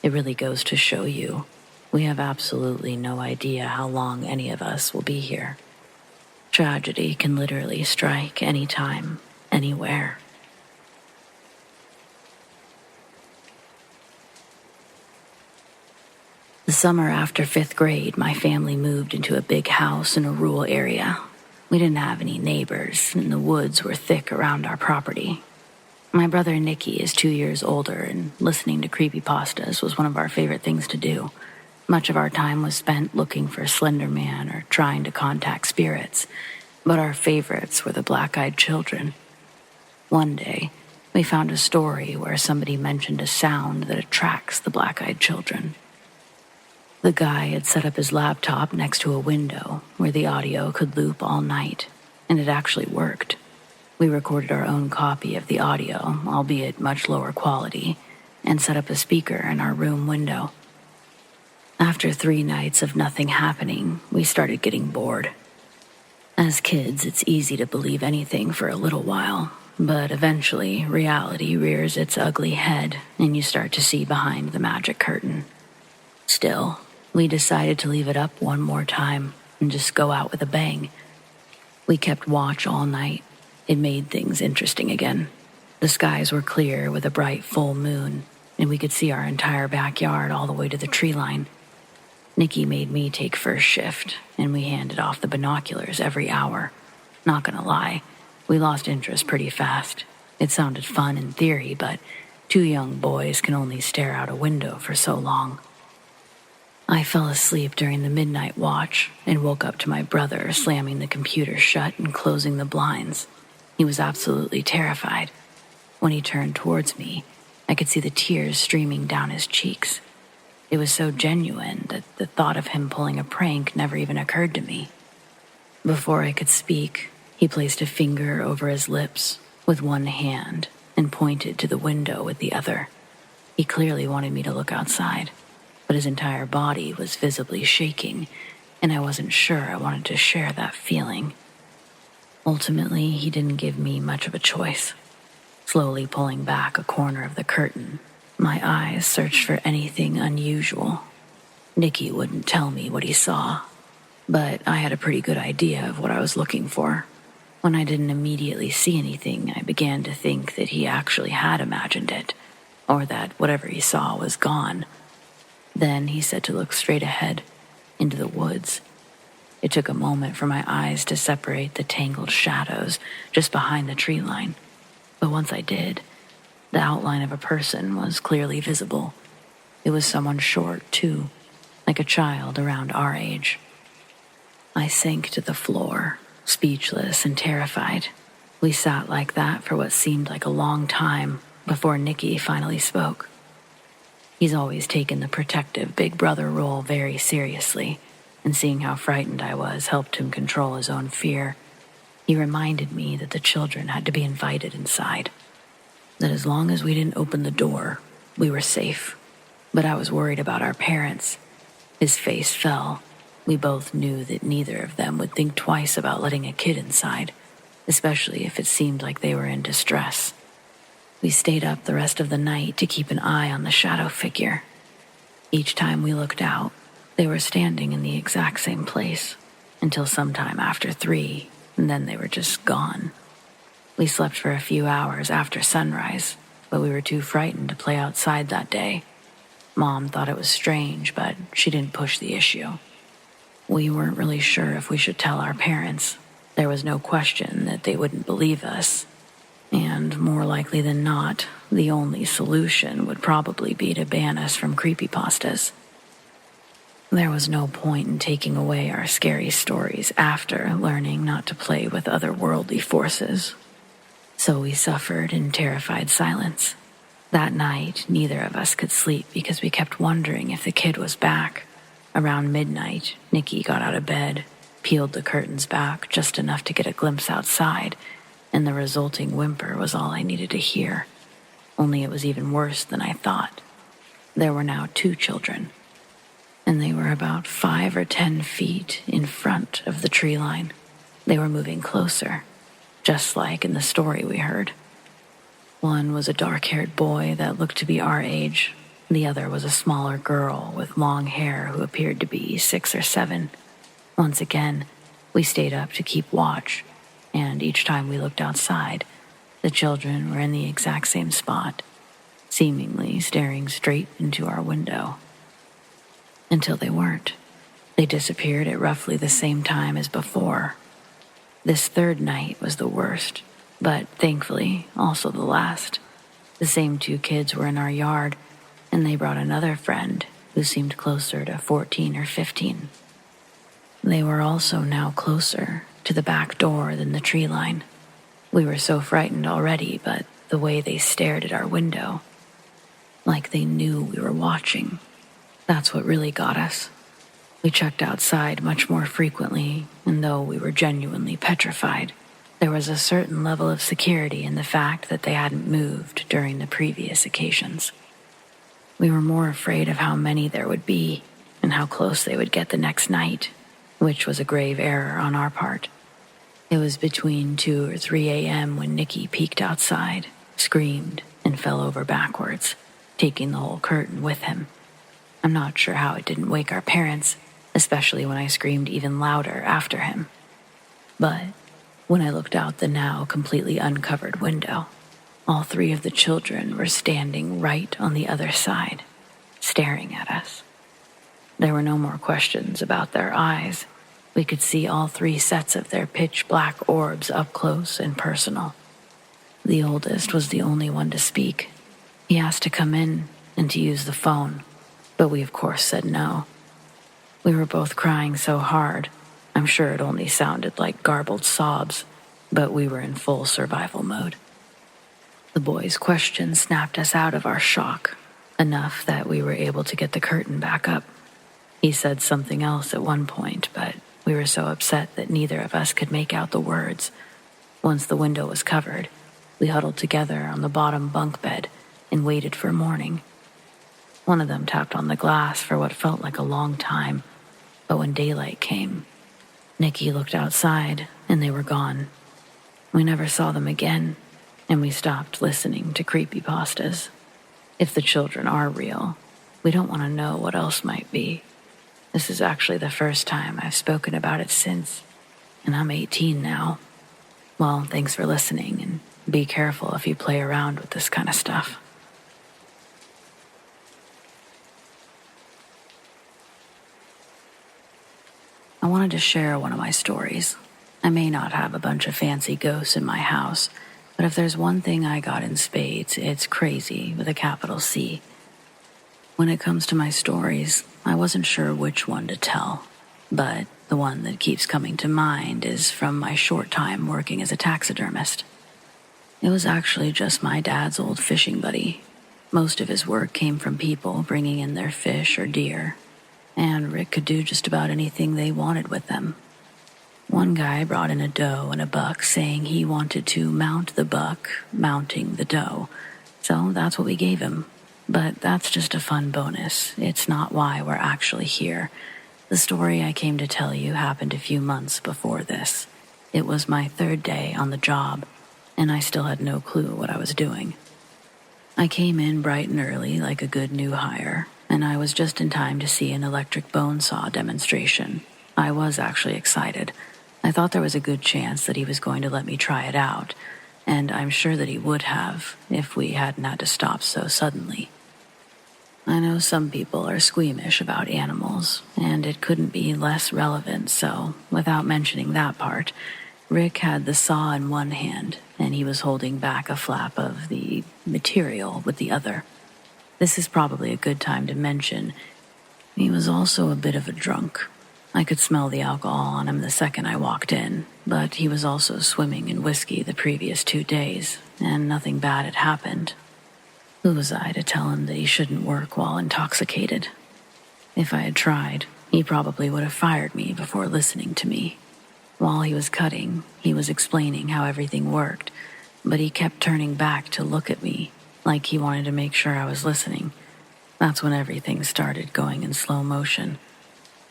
It really goes to show you, we have absolutely no idea how long any of us will be here. Tragedy can literally strike anytime, anywhere. The summer after 5th grade, my family moved into a big house in a rural area. We didn't have any neighbors, and the woods were thick around our property. My brother Nicky is 2 years older, and listening to creepypastas was one of our favorite things to do. Much of our time was spent looking for Slender Man or trying to contact spirits, but our favorites were the black-eyed children. One day, we found a story where somebody mentioned a sound that attracts the black-eyed children. The guy had set up his laptop next to a window where the audio could loop all night, and it actually worked. We recorded our own copy of the audio, albeit much lower quality, and set up a speaker in our room window. After 3 nights of nothing happening, we started getting bored. As kids, it's easy to believe anything for a little while, but eventually reality rears its ugly head and you start to see behind the magic curtain. Still, we decided to leave it up one more time and just go out with a bang. We kept watch all night. It made things interesting again. The skies were clear with a bright full moon, and we could see our entire backyard all the way to the tree line. Nicky made me take first shift, and we handed off the binoculars every hour. Not gonna lie, we lost interest pretty fast. It sounded fun in theory, but 2 young boys can only stare out a window for so long. I fell asleep during the midnight watch and woke up to my brother slamming the computer shut and closing the blinds. He was absolutely terrified. When he turned towards me, I could see the tears streaming down his cheeks. It was so genuine that the thought of him pulling a prank never even occurred to me. Before I could speak, he placed a finger over his lips with one hand and pointed to the window with the other. He clearly wanted me to look outside, but his entire body was visibly shaking, and I wasn't sure I wanted to share that feeling. Ultimately, he didn't give me much of a choice. Slowly pulling back a corner of the curtain, my eyes searched for anything unusual. Nicky wouldn't tell me what he saw, but I had a pretty good idea of what I was looking for. When I didn't immediately see anything, I began to think that he actually had imagined it, or that whatever he saw was gone. Then he said to look straight ahead, into the woods. It took a moment for my eyes to separate the tangled shadows just behind the tree line, but once I did, the outline of a person was clearly visible. It was someone short, too, like a child around our age. I sank to the floor, speechless and terrified. We sat like that for what seemed like a long time before Nicky finally spoke. He's always taken the protective big brother role very seriously, and seeing how frightened I was helped him control his own fear. He reminded me that the children had to be invited inside, that as long as we didn't open the door, we were safe. But I was worried about our parents. His face fell. We both knew that neither of them would think twice about letting a kid inside, especially if it seemed like they were in distress. We stayed up the rest of the night to keep an eye on the shadow figure. Each time we looked out, they were standing in the exact same place, until sometime after 3, and then they were just gone. We slept for a few hours after sunrise, but we were too frightened to play outside that day. Mom thought it was strange, but she didn't push the issue. We weren't really sure if we should tell our parents. There was no question that they wouldn't believe us. And more likely than not, the only solution would probably be to ban us from creepypastas. There was no point in taking away our scary stories after learning not to play with otherworldly forces. So we suffered in terrified silence. That night, neither of us could sleep because we kept wondering if the kid was back. Around midnight, Nicky got out of bed, peeled the curtains back just enough to get a glimpse outside, and the resulting whimper was all I needed to hear. Only it was even worse than I thought. There were now 2 children, and they were about 5 or 10 feet in front of the tree line. They were moving closer, just like in the story we heard. One was a dark-haired boy that looked to be our age. The other was a smaller girl with long hair who appeared to be 6 or 7. Once again, we stayed up to keep watch, and each time we looked outside, the children were in the exact same spot, seemingly staring straight into our window. Until they weren't. They disappeared at roughly the same time as before. This third night was the worst, but thankfully also the last. The same 2 kids were in our yard, and they brought another friend who seemed closer to 14 or 15. They were also now closer to the back door than the tree line. We were so frightened already, but the way they stared at our window, like they knew we were watching, that's what really got us. We checked outside much more frequently, and though we were genuinely petrified, there was a certain level of security in the fact that they hadn't moved during the previous occasions. We were more afraid of how many there would be and how close they would get the next night, which was a grave error on our part. It was between 2 or 3 a.m. when Nicky peeked outside, screamed, and fell over backwards, taking the whole curtain with him. I'm not sure how it didn't wake our parents, especially when I screamed even louder after him. But when I looked out the now completely uncovered window, all 3 of the children were standing right on the other side, staring at us. There were no more questions about their eyes. We could see all 3 sets of their pitch-black orbs up close and personal. The oldest was the only one to speak. He asked to come in and to use the phone, but we of course said no. We were both crying so hard, I'm sure it only sounded like garbled sobs, but we were in full survival mode. The boy's question snapped us out of our shock, enough that we were able to get the curtain back up. He said something else at one point, but we were so upset that neither of us could make out the words. Once the window was covered, we huddled together on the bottom bunk bed and waited for morning. One of them tapped on the glass for what felt like a long time, but when daylight came, Nicky looked outside and they were gone. We never saw them again, and we stopped listening to creepypastas. If the children are real, we don't want to know what else might be. This is actually the first time I've spoken about it since, and I'm 18 now. Well, thanks for listening, and be careful if you play around with this kind of stuff. I wanted to share one of my stories. I may not have a bunch of fancy ghosts in my house, but if there's one thing I got in spades, it's crazy with a capital C. When it comes to my stories, I wasn't sure which one to tell, but the one that keeps coming to mind is from my short time working as a taxidermist. It was actually just my dad's old fishing buddy. Most of his work came from people bringing in their fish or deer, and Rick could do just about anything they wanted with them. One guy brought in a doe and a buck, saying he wanted to mount the buck, mounting the doe, so that's what we gave him. But that's just a fun bonus. It's not why we're actually here. The story I came to tell you happened a few months before this. It was my 3rd day on the job, and I still had no clue what I was doing. I came in bright and early like a good new hire, and I was just in time to see an electric bone saw demonstration. I was actually excited. I thought there was a good chance that he was going to let me try it out, and I'm sure that he would have if we hadn't had to stop so suddenly. I know some people are squeamish about animals, and it couldn't be less relevant, so, without mentioning that part, Rick had the saw in one hand, and he was holding back a flap of the material with the other. This is probably a good time to mention he was also a bit of a drunk. I could smell the alcohol on him the second I walked in, but he was also swimming in whiskey the previous 2 days, and nothing bad had happened. Who was I to tell him that he shouldn't work while intoxicated? If I had tried, he probably would have fired me before listening to me. While he was cutting, he was explaining how everything worked, but he kept turning back to look at me, like he wanted to make sure I was listening. That's when everything started going in slow motion.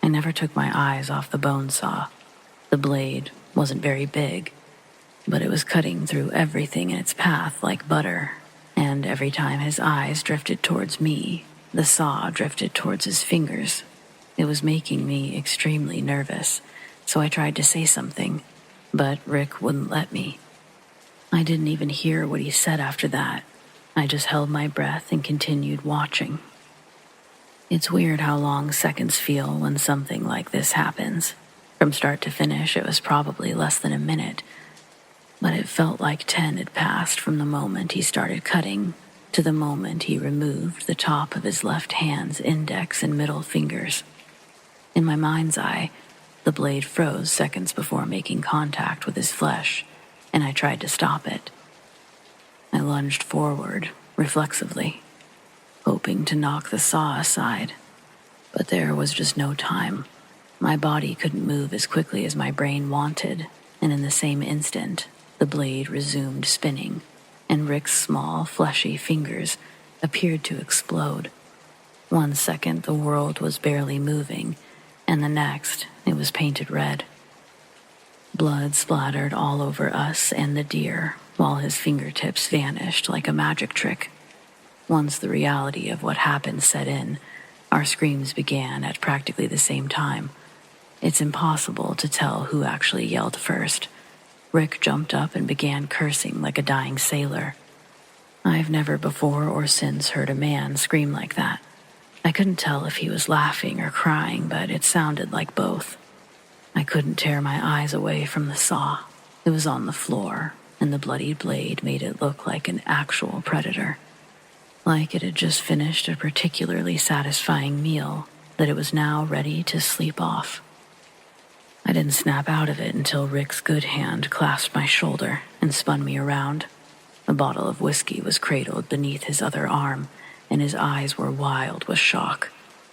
I never took my eyes off the bone saw. The blade wasn't very big, but it was cutting through everything in its path like butter, and every time his eyes drifted towards me, the saw drifted towards his fingers. It was making me extremely nervous, so I tried to say something, but Rick wouldn't let me. I didn't even hear what he said after that. I just held my breath and continued watching. It's weird how long seconds feel when something like this happens. From start to finish, it was probably less than a minute, but it felt like 10 had passed from the moment he started cutting to the moment he removed the top of his left hand's index and middle fingers. In my mind's eye, the blade froze seconds before making contact with his flesh, and I tried to stop it. I lunged forward, reflexively, hoping to knock the saw aside, but there was just no time. My body couldn't move as quickly as my brain wanted, and in the same instant, the blade resumed spinning, and Rick's small, fleshy fingers appeared to explode. 1 second, the world was barely moving, and the next, it was painted red. Blood splattered all over us and the deer, while his fingertips vanished like a magic trick. Once the reality of what happened set in, our screams began at practically the same time. It's impossible to tell who actually yelled first. Rick jumped up and began cursing like a dying sailor. I've never before or since heard a man scream like that. I couldn't tell if he was laughing or crying, but it sounded like both. I couldn't tear my eyes away from the saw. It was on the floor, and the bloodied blade made it look like an actual predator. Like it had just finished a particularly satisfying meal that it was now ready to sleep off. I didn't snap out of it until Rick's good hand clasped my shoulder and spun me around. A bottle of whiskey was cradled beneath his other arm, and his eyes were wild with shock,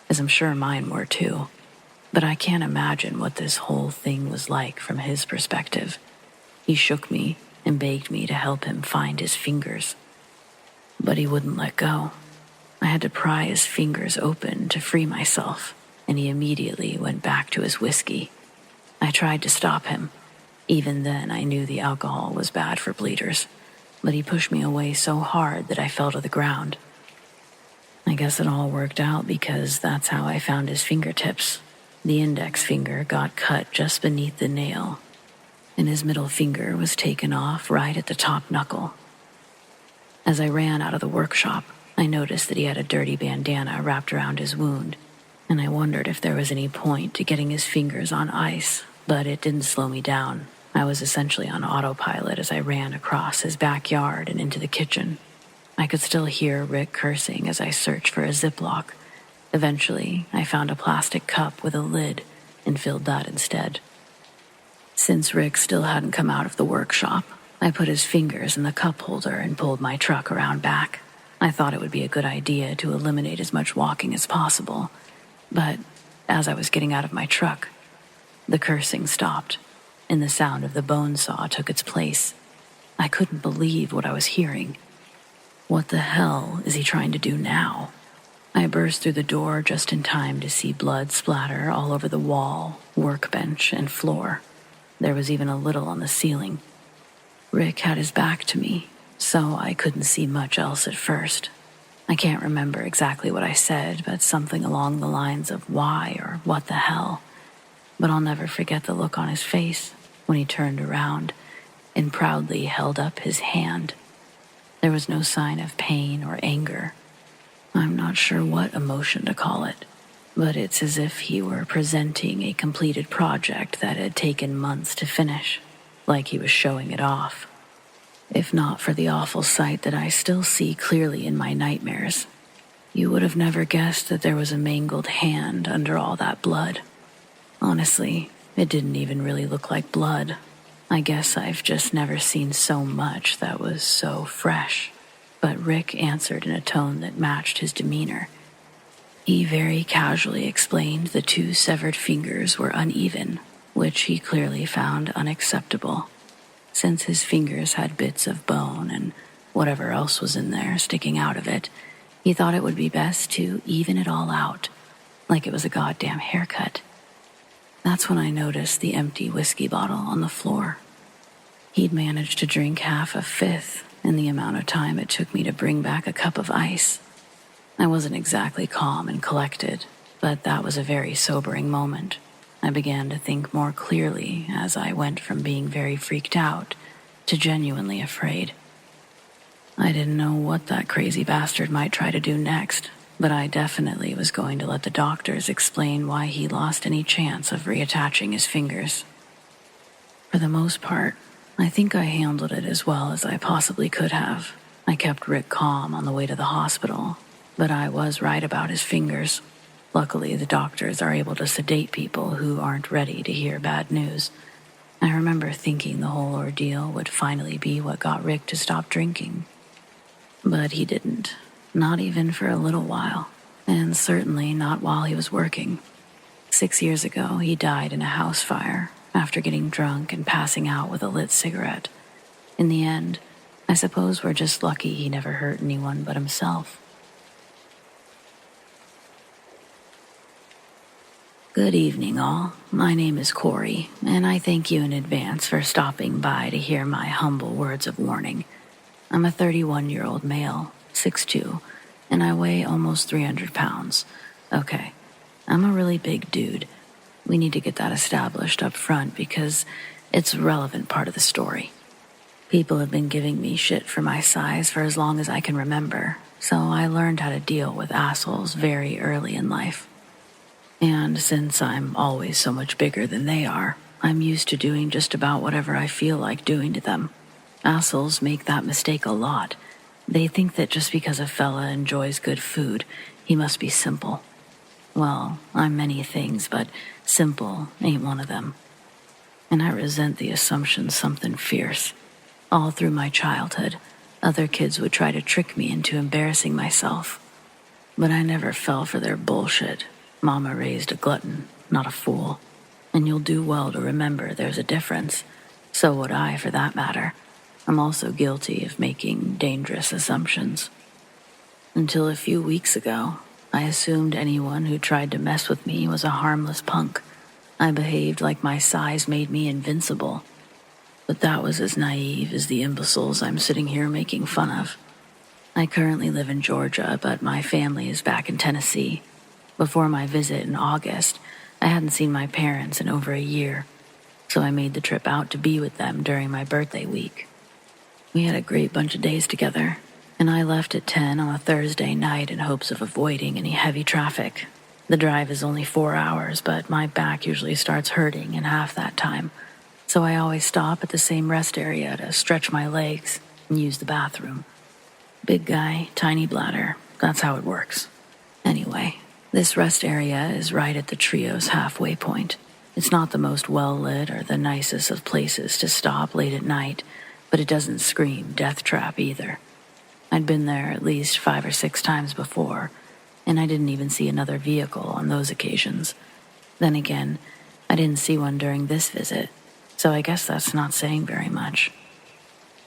as I'm sure mine were too. But I can't imagine what this whole thing was like from his perspective. He shook me and begged me to help him find his fingers. But he wouldn't let go. I had to pry his fingers open to free myself, and he immediately went back to his whiskey. I tried to stop him. Even then, I knew the alcohol was bad for bleeders, but he pushed me away so hard that I fell to the ground. I guess it all worked out because that's how I found his fingertips. The index finger got cut just beneath the nail, and his middle finger was taken off right at the top knuckle. As I ran out of the workshop, I noticed that he had a dirty bandana wrapped around his wound, and I wondered if there was any point to getting his fingers on ice, but it didn't slow me down. I was essentially on autopilot as I ran across his backyard and into the kitchen. I could still hear Rick cursing as I searched for a Ziploc. Eventually, I found a plastic cup with a lid and filled that instead. Since Rick still hadn't come out of the workshop, I put his fingers in the cup holder and pulled my truck around back. I thought it would be a good idea to eliminate as much walking as possible, but as I was getting out of my truck, the cursing stopped, and the sound of the bone saw took its place. I couldn't believe what I was hearing. What the hell is he trying to do now? I burst through the door just in time to see blood splatter all over the wall, workbench, and floor. There was even a little on the ceiling. Rick had his back to me, so I couldn't see much else at first. I can't remember exactly what I said, but something along the lines of why or what the hell. But I'll never forget the look on his face when he turned around and proudly held up his hand. There was no sign of pain or anger. I'm not sure what emotion to call it, but it's as if he were presenting a completed project that had taken months to finish, like he was showing it off. If not for the awful sight that I still see clearly in my nightmares, you would have never guessed that there was a mangled hand under all that blood. Honestly, it didn't even really look like blood. I guess I've just never seen so much that was so fresh. But Rick answered in a tone that matched his demeanor. He very casually explained the 2 severed fingers were uneven, which he clearly found unacceptable. Since his fingers had bits of bone and whatever else was in there sticking out of it, he thought it would be best to even it all out, like it was a goddamn haircut. That's when I noticed the empty whiskey bottle on the floor. He'd managed to drink half a fifth in the amount of time it took me to bring back a cup of ice. I wasn't exactly calm and collected, but that was a very sobering moment. I began to think more clearly as I went from being very freaked out to genuinely afraid. I didn't know what that crazy bastard might try to do next, but I definitely was going to let the doctors explain why he lost any chance of reattaching his fingers. For the most part, I think I handled it as well as I possibly could have. I kept Rick calm on the way to the hospital, but I was right about his fingers. Luckily, the doctors are able to sedate people who aren't ready to hear bad news. I remember thinking the whole ordeal would finally be what got Rick to stop drinking. But he didn't. Not even for a little while, and certainly not while he was working. 6 years ago, he died in a house fire after getting drunk and passing out with a lit cigarette. In the end, I suppose we're just lucky he never hurt anyone but himself. Good evening, all. My name is Corey, and I thank you in advance for stopping by to hear my humble words of warning. I'm a 31-year-old male, 6'2", and I weigh almost 300 pounds. Okay, I'm a really big dude. We need to get that established up front because it's a relevant part of the story. People have been giving me shit for my size for as long as I can remember, so I learned how to deal with assholes very early in life. And since I'm always so much bigger than they are, I'm used to doing just about whatever I feel like doing to them. Assholes make that mistake a lot. They think that just because a fella enjoys good food, he must be simple. Well, I'm many things, but simple ain't one of them. And I resent the assumption something fierce. All through my childhood, other kids would try to trick me into embarrassing myself. But I never fell for their bullshit. Mama raised a glutton, not a fool. And you'll do well to remember there's a difference. So would I, for that matter. I'm also guilty of making dangerous assumptions. Until a few weeks ago, I assumed anyone who tried to mess with me was a harmless punk. I behaved like my size made me invincible. But that was as naive as the imbeciles I'm sitting here making fun of. I currently live in Georgia, but my family is back in Tennessee. Before my visit in August, I hadn't seen my parents in over a year, so I made the trip out to be with them during my birthday week. We had a great bunch of days together, and I left at 10 on a Thursday night in hopes of avoiding any heavy traffic. The drive is only 4 hours, but my back usually starts hurting in half that time, so I always stop at the same rest area to stretch my legs and use the bathroom. Big guy, tiny bladder, that's how it works. Anyway, this rest area is right at the trio's halfway point. It's not the most well-lit or the nicest of places to stop late at night, but it doesn't scream death trap either. I'd been there at least 5 or 6 times before, and I didn't even see another vehicle on those occasions. Then again, I didn't see one during this visit, so I guess that's not saying very much.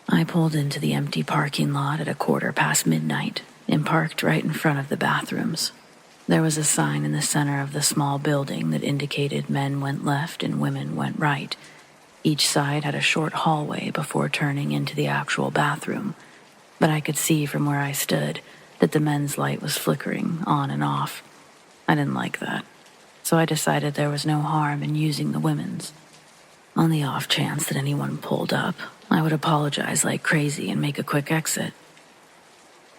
I pulled into the empty parking lot at midnight midnight and parked right in front of the bathrooms. There was a sign in the center of the small building that indicated men went left and women went right. Each side had a short hallway before turning into the actual bathroom, but I could see from where I stood that the men's light was flickering on and off. I didn't like that, so I decided there was no harm in using the women's. On the off chance that anyone pulled up, I would apologize like crazy and make a quick exit.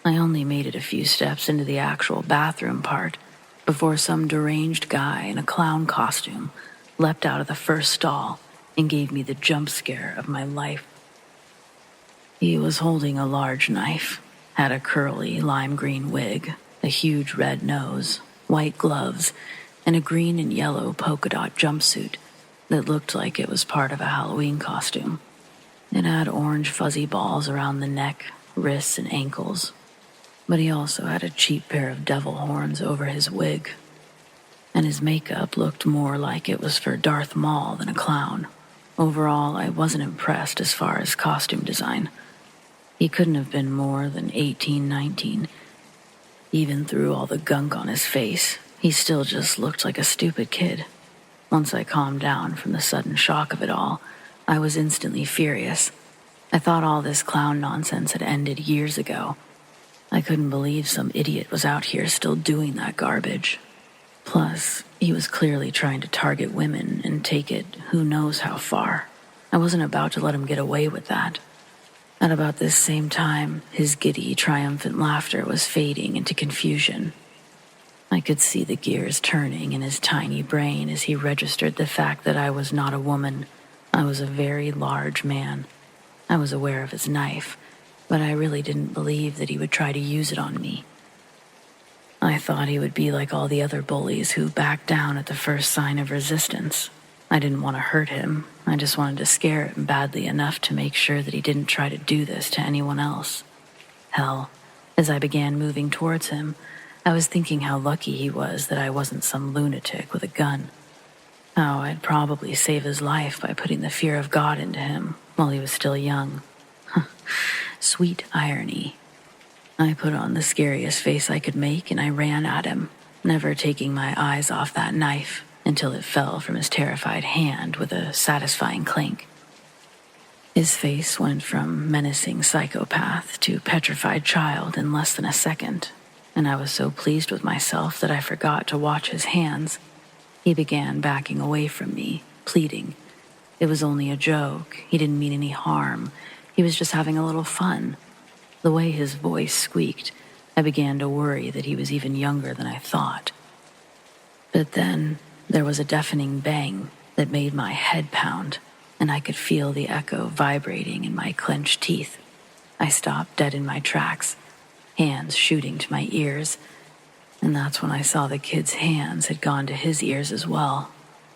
I only made it a few steps into the actual bathroom part before some deranged guy in a clown costume leapt out of the first stall and gave me the jump scare of my life. He was holding a large knife, had a curly lime green wig, a huge red nose, white gloves, and a green and yellow polka dot jumpsuit that looked like it was part of a Halloween costume. It had orange fuzzy balls around the neck, wrists, and ankles, but he also had a cheap pair of devil horns over his wig, and his makeup looked more like it was for Darth Maul than a clown. Overall, I wasn't impressed as far as costume design. He couldn't have been more than 18, 19. Even through all the gunk on his face, he still just looked like a stupid kid. Once I calmed down from the sudden shock of it all, I was instantly furious. I thought all this clown nonsense had ended years ago. I couldn't believe some idiot was out here still doing that garbage. Plus, he was clearly trying to target women and take it who knows how far. I wasn't about to let him get away with that. At about this same time, his giddy, triumphant laughter was fading into confusion. I could see the gears turning in his tiny brain as he registered the fact that I was not a woman. I was a very large man. I was aware of his knife, but I really didn't believe that he would try to use it on me. I thought he would be like all the other bullies who backed down at the first sign of resistance. I didn't want to hurt him. I just wanted to scare him badly enough to make sure that he didn't try to do this to anyone else. Hell, as I began moving towards him, I was thinking how lucky he was that I wasn't some lunatic with a gun. How I'd probably save his life by putting the fear of God into him while he was still young. Sweet irony. I put on the scariest face I could make and I ran at him, never taking my eyes off that knife until it fell from his terrified hand with a satisfying clink. His face went from menacing psychopath to petrified child in less than a second, and I was so pleased with myself that I forgot to watch his hands. He began backing away from me, pleading. It was only a joke. He didn't mean any harm. He was just having a little fun. The way his voice squeaked, I began to worry that he was even younger than I thought. But then there was a deafening bang that made my head pound, and I could feel the echo vibrating in my clenched teeth. I stopped dead in my tracks, hands shooting to my ears, and that's when I saw the kid's hands had gone to his ears as well.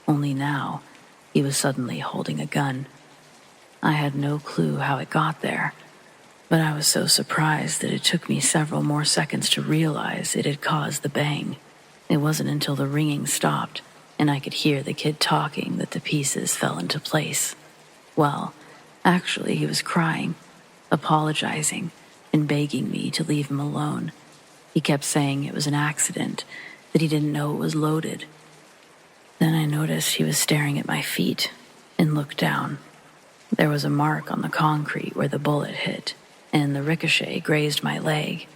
Only now, he was suddenly holding a gun. I had no clue how it got there, but I was so surprised that it took me several more seconds to realize it had caused the bang. It wasn't until the ringing stopped and I could hear the kid talking that the pieces fell into place. Well, actually, he was crying, apologizing, and begging me to leave him alone. He kept saying it was an accident, that he didn't know it was loaded. Then I noticed he was staring at my feet and looked down. There was a mark on the concrete where the bullet hit, and the ricochet grazed my leg.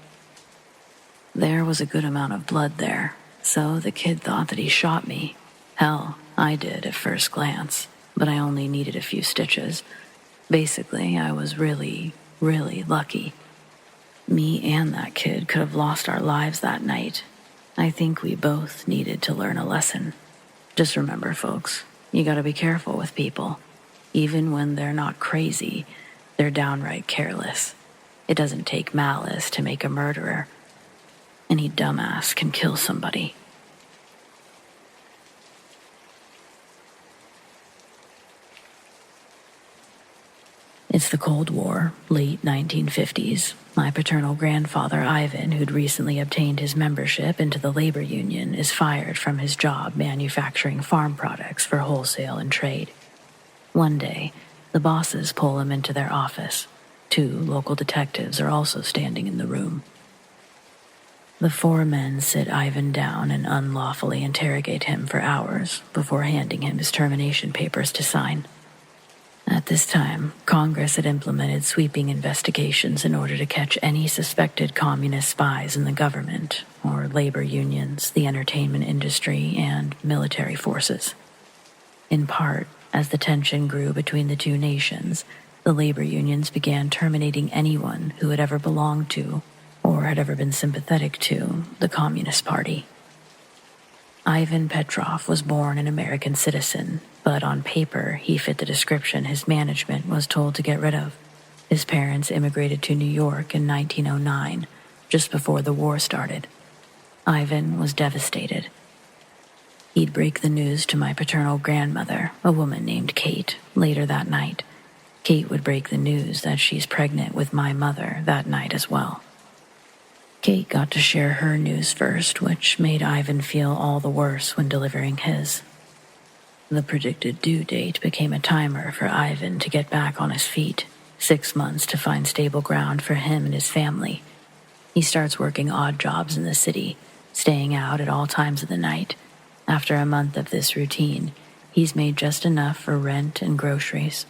There was a good amount of blood there, so the kid thought that he shot me. Hell, I did at first glance, but I only needed a few stitches. Basically, I was really, really lucky. Me and that kid could have lost our lives that night. I think we both needed to learn a lesson. Just remember, folks, you gotta be careful with people. Even when they're not crazy, they're downright careless. It doesn't take malice to make a murderer. Any dumbass can kill somebody. It's the Cold War, late 1950s. My paternal grandfather, Ivan, who'd recently obtained his membership into the labor union, is fired from his job manufacturing farm products for wholesale and trade. One day, the bosses pull him into their office. 2 local detectives are also standing in the room. The 4 men sit Ivan down and unlawfully interrogate him for hours before handing him his termination papers to sign. At this time, Congress had implemented sweeping investigations in order to catch any suspected communist spies in the government, or labor unions, the entertainment industry, and military forces. In part, as the tension grew between the 2 nations, the labor unions began terminating anyone who had ever belonged to, or had ever been sympathetic to, the Communist Party. Ivan Petrov was born an American citizen, but on paper he fit the description his management was told to get rid of. His parents immigrated to New York in 1909, just before the war started. Ivan was devastated. He'd break the news to my paternal grandmother, a woman named Kate, later that night. Kate would break the news that she's pregnant with my mother that night as well. Kate got to share her news first, which made Ivan feel all the worse when delivering his. The predicted due date became a timer for Ivan to get back on his feet, 6 months to find stable ground for him and his family. He starts working odd jobs in the city, staying out at all times of the night. After a month of this routine, he's made just enough for rent and groceries.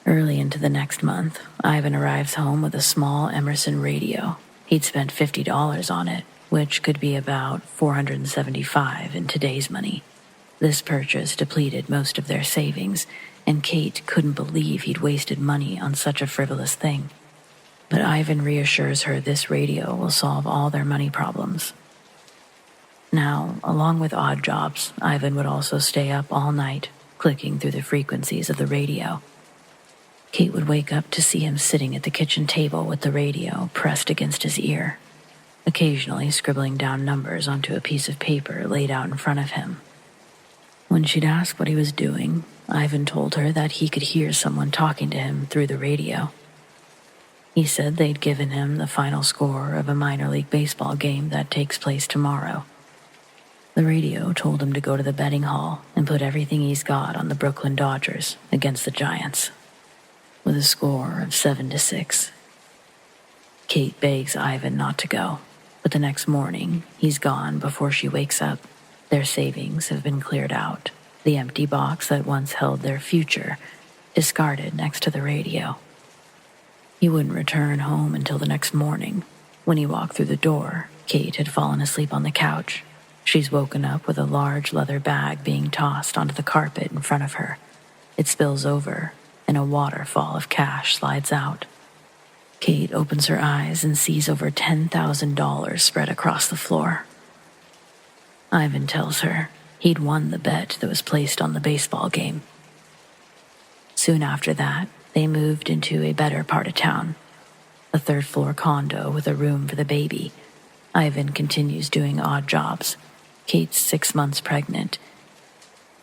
Early into the next month, Ivan arrives home with a small Emerson radio. He'd spent $50 on it, which could be about $475 in today's money. This purchase depleted most of their savings, and Kate couldn't believe he'd wasted money on such a frivolous thing. But Ivan reassures her this radio will solve all their money problems. Now, along with odd jobs, Ivan would also stay up all night, clicking through the frequencies of the radio. Kate would wake up to see him sitting at the kitchen table with the radio pressed against his ear, occasionally scribbling down numbers onto a piece of paper laid out in front of him. When she'd ask what he was doing, Ivan told her that he could hear someone talking to him through the radio. He said they'd given him the final score of a minor league baseball game that takes place tomorrow. The radio told him to go to the betting hall and put everything he's got on the Brooklyn Dodgers against the Giants, with a score of 7-6. Kate begs Ivan not to go, but the next morning, he's gone before she wakes up. Their savings have been cleared out, the empty box that once held their future discarded next to the radio. He wouldn't return home until the next morning. When he walked through the door, Kate had fallen asleep on the couch. She's woken up with a large leather bag being tossed onto the carpet in front of her. It spills over, and a waterfall of cash slides out. Kate opens her eyes and sees over $10,000 spread across the floor. Ivan tells her he'd won the bet that was placed on the baseball game. Soon after that, they moved into a better part of town, a third-floor condo with a room for the baby. Ivan continues doing odd jobs. Kate's 6 months pregnant.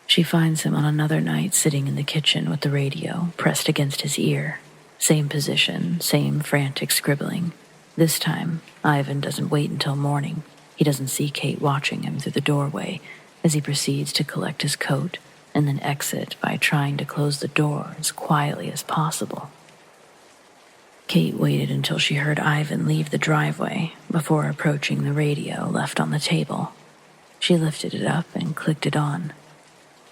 She finds him on another night sitting in the kitchen with the radio pressed against his ear. Same position, same frantic scribbling. This time, Ivan doesn't wait until morning. He doesn't see Kate watching him through the doorway as he proceeds to collect his coat and then exit by trying to close the door as quietly as possible. Kate waited until she heard Ivan leave the driveway before approaching the radio left on the table. She lifted it up and clicked it on.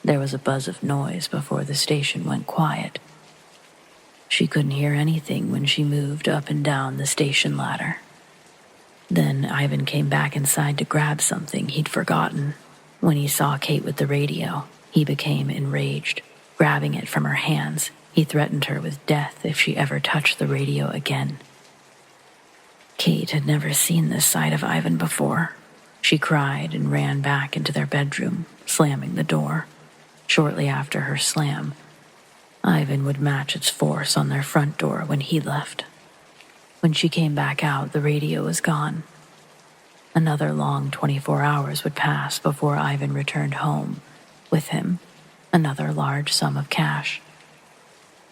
There was a buzz of noise before the station went quiet. She couldn't hear anything when she moved up and down the station ladder. Then Ivan came back inside to grab something he'd forgotten. When he saw Kate with the radio, he became enraged. Grabbing it from her hands, he threatened her with death if she ever touched the radio again. Kate had never seen this side of Ivan before. She cried and ran back into their bedroom, slamming the door. Shortly after her slam, Ivan would match its force on their front door when he left. When she came back out, the radio was gone. Another long 24 hours would pass before Ivan returned home. With him, another large sum of cash.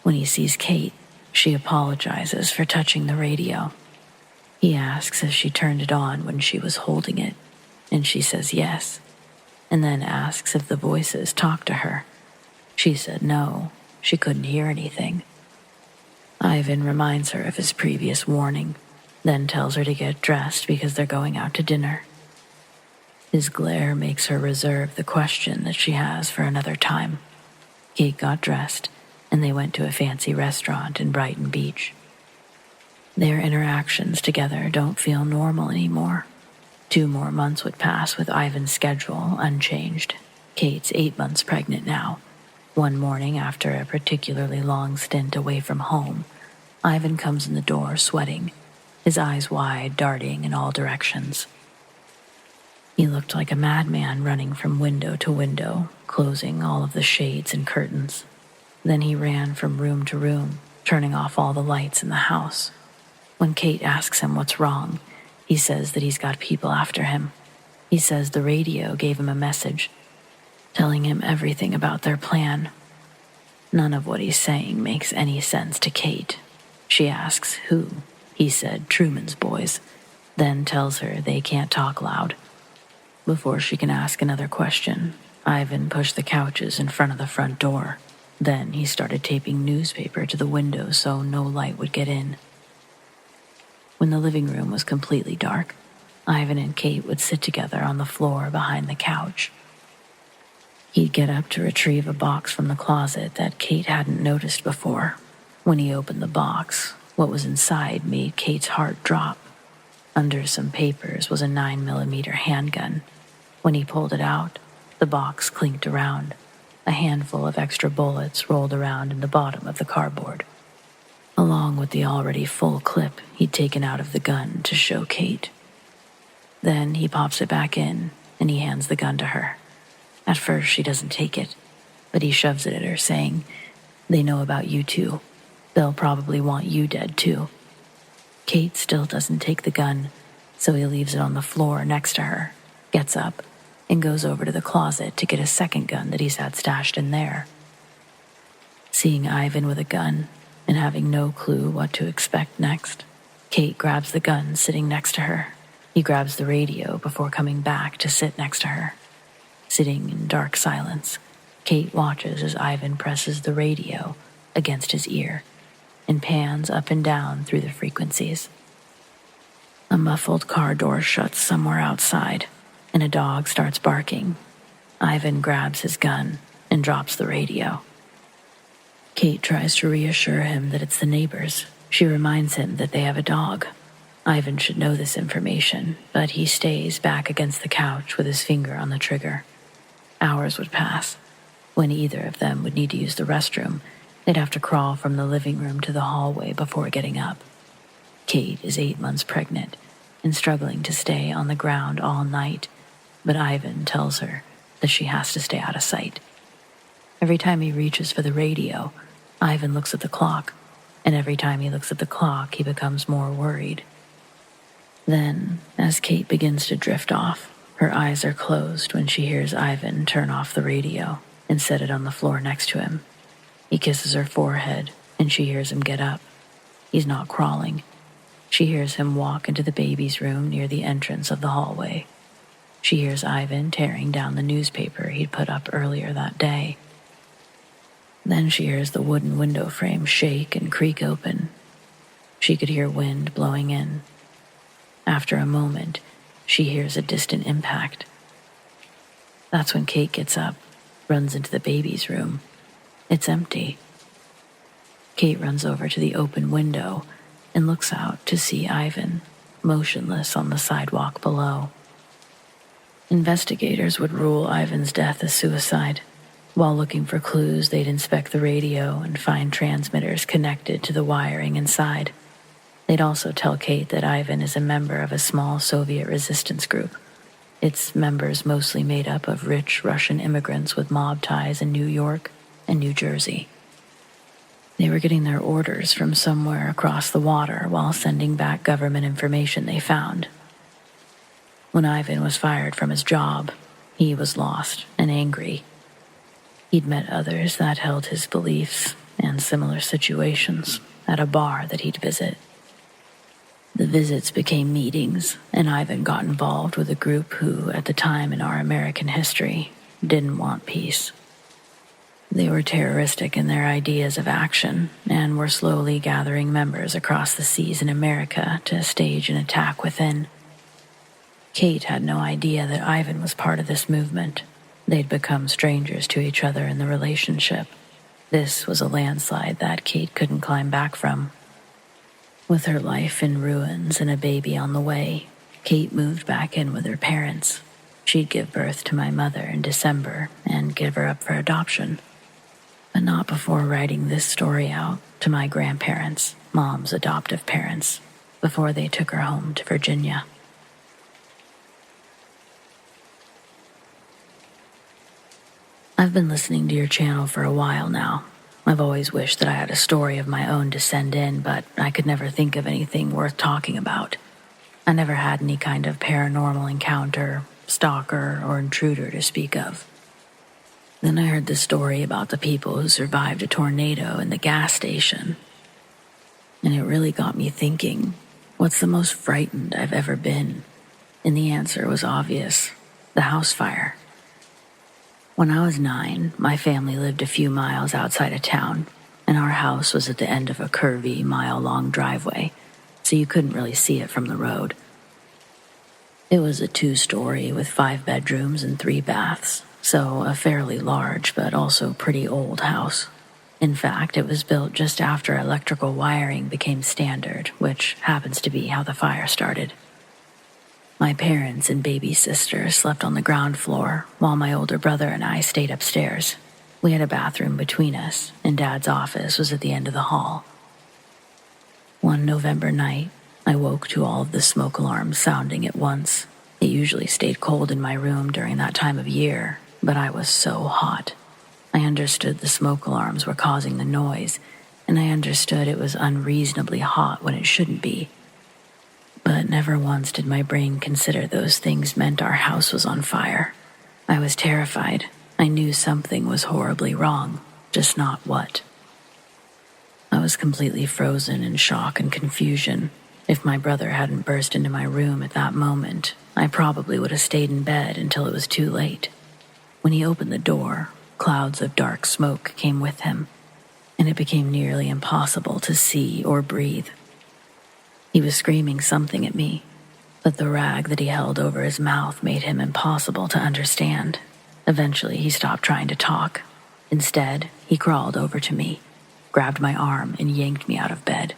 When he sees Kate, she apologizes for touching the radio. He asks if she turned it on when she was holding it, and she says yes, and then asks if the voices talked to her. She said no, she couldn't hear anything. Ivan reminds her of his previous warning, then tells her to get dressed because they're going out to dinner. His glare makes her reserve the question that she has for another time. Kate got dressed, and they went to a fancy restaurant in Brighton Beach. Their interactions together don't feel normal anymore. 2 more months would pass with Ivan's schedule unchanged. Kate's 8 months pregnant now. One morning, after a particularly long stint away from home, Ivan comes in the door sweating, his eyes wide, darting in all directions. He looked like a madman running from window to window, closing all of the shades and curtains. Then he ran from room to room, turning off all the lights in the house. When Kate asks him what's wrong, he says that he's got people after him. He says the radio gave him a message, telling him everything about their plan. None of what he's saying makes any sense to Kate. She asks who. He said Truman's boys, then tells her they can't talk loud. Before she can ask another question, Ivan pushed the couches in front of the front door. Then he started taping newspaper to the window so no light would get in. When the living room was completely dark, Ivan and Kate would sit together on the floor behind the couch. He'd get up to retrieve a box from the closet that Kate hadn't noticed before. When he opened the box, what was inside made Kate's heart drop. Under some papers was a 9mm handgun. When he pulled it out, the box clinked around. A handful of extra bullets rolled around in the bottom of the cardboard, along with the already full clip he'd taken out of the gun to show Kate. Then he pops it back in, and he hands the gun to her. At first, she doesn't take it, but he shoves it at her, saying, "They know about you too. They'll probably want you dead too." Kate still doesn't take the gun, so he leaves it on the floor next to her, gets up, and goes over to the closet to get a second gun that he's had stashed in there. Seeing Ivan with a gun and having no clue what to expect next, Kate grabs the gun sitting next to her. He grabs the radio before coming back to sit next to her. Sitting in dark silence, Kate watches as Ivan presses the radio against his ear and pans up and down through the frequencies. A muffled car door shuts somewhere outside, and a dog starts barking. Ivan grabs his gun and drops the radio. Kate tries to reassure him that it's the neighbors. She reminds him that they have a dog. Ivan should know this information, but he stays back against the couch with his finger on the trigger. Hours would pass. When either of them would need to use the restroom, they'd have to crawl from the living room to the hallway before getting up. Kate is 8 months pregnant and struggling to stay on the ground all night, but Ivan tells her that she has to stay out of sight. Every time he reaches for the radio, Ivan looks at the clock, and every time he looks at the clock, he becomes more worried. Then, as Kate begins to drift off, her eyes are closed when she hears Ivan turn off the radio and set it on the floor next to him. He kisses her forehead, and she hears him get up. He's not crawling. She hears him walk into the baby's room near the entrance of the hallway. She hears Ivan tearing down the newspaper he'd put up earlier that day. Then she hears the wooden window frame shake and creak open. She could hear wind blowing in. After a moment, she hears a distant impact. That's when Kate gets up, runs into the baby's room. It's empty. Kate runs over to the open window and looks out to see Ivan, motionless on the sidewalk below. Investigators would rule Ivan's death as suicide. While looking for clues, they'd inspect the radio and find transmitters connected to the wiring inside. They'd also tell Kate that Ivan is a member of a small Soviet resistance group. Its members mostly made up of rich Russian immigrants with mob ties in New York and New Jersey. They were getting their orders from somewhere across the water while sending back government information they found. When Ivan was fired from his job, he was lost and angry. He'd met others that held his beliefs and similar situations at a bar that he'd visit. The visits became meetings, and Ivan got involved with a group who, at the time in our American history, didn't want peace. They were terroristic in their ideas of action and were slowly gathering members across the seas in America to stage an attack within. Kate had no idea that Ivan was part of this movement. They'd become strangers to each other in the relationship. This was a landslide that Kate couldn't climb back from. With her life in ruins and a baby on the way, Kate moved back in with her parents. She'd give birth to my mother in December and give her up for adoption. But not before writing this story out to my grandparents, Mom's adoptive parents, before they took her home to Virginia. I've been listening to your channel for a while now. I've always wished that I had a story of my own to send in, but I could never think of anything worth talking about. I never had any kind of paranormal encounter, stalker, or intruder to speak of. Then I heard the story about the people who survived a tornado in the gas station. And it really got me thinking, what's the most frightened I've ever been? And the answer was obvious: the house fire. When I was 9, my family lived a few miles outside of town, and our house was at the end of a curvy, mile-long driveway, so you couldn't really see it from the road. It was a 2-story with 5 bedrooms and 3 baths, so a fairly large but also pretty old house. In fact, it was built just after electrical wiring became standard, which happens to be how the fire started. My parents and baby sister slept on the ground floor, while my older brother and I stayed upstairs. We had a bathroom between us, and Dad's office was at the end of the hall. One November night, I woke to all of the smoke alarms sounding at once. It usually stayed cold in my room during that time of year, but I was so hot. I understood the smoke alarms were causing the noise, and I understood it was unreasonably hot when it shouldn't be. But never once did my brain consider those things meant our house was on fire. I was terrified. I knew something was horribly wrong, just not what. I was completely frozen in shock and confusion. If my brother hadn't burst into my room at that moment, I probably would have stayed in bed until it was too late. When he opened the door, clouds of dark smoke came with him, and it became nearly impossible to see or breathe. He was screaming something at me, but the rag that he held over his mouth made him impossible to understand. Eventually, he stopped trying to talk. Instead, he crawled over to me, grabbed my arm, and yanked me out of bed.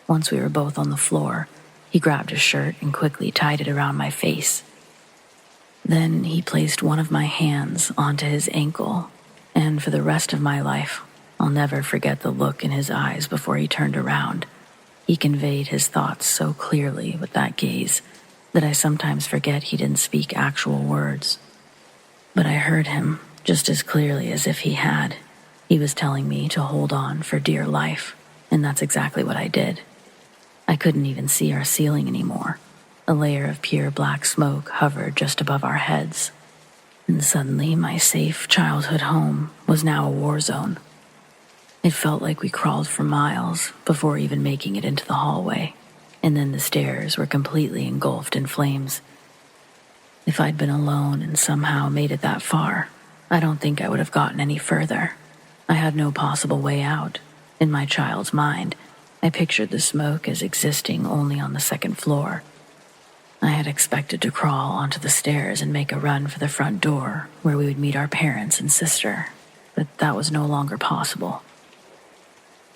Once we were both on the floor, he grabbed a shirt and quickly tied it around my face. Then he placed one of my hands onto his ankle, and for the rest of my life, I'll never forget the look in his eyes before he turned around. He conveyed his thoughts so clearly with that gaze that I sometimes forget he didn't speak actual words. But I heard him just as clearly as if he had. He was telling me to hold on for dear life, and that's exactly what I did. I couldn't even see our ceiling anymore. A layer of pure black smoke hovered just above our heads. And suddenly my safe childhood home was now a war zone. It felt like we crawled for miles before even making it into the hallway, and then the stairs were completely engulfed in flames. If I'd been alone and somehow made it that far, I don't think I would have gotten any further. I had no possible way out. In my child's mind, I pictured the smoke as existing only on the second floor. I had expected to crawl onto the stairs and make a run for the front door, where we would meet our parents and sister, but that was no longer possible.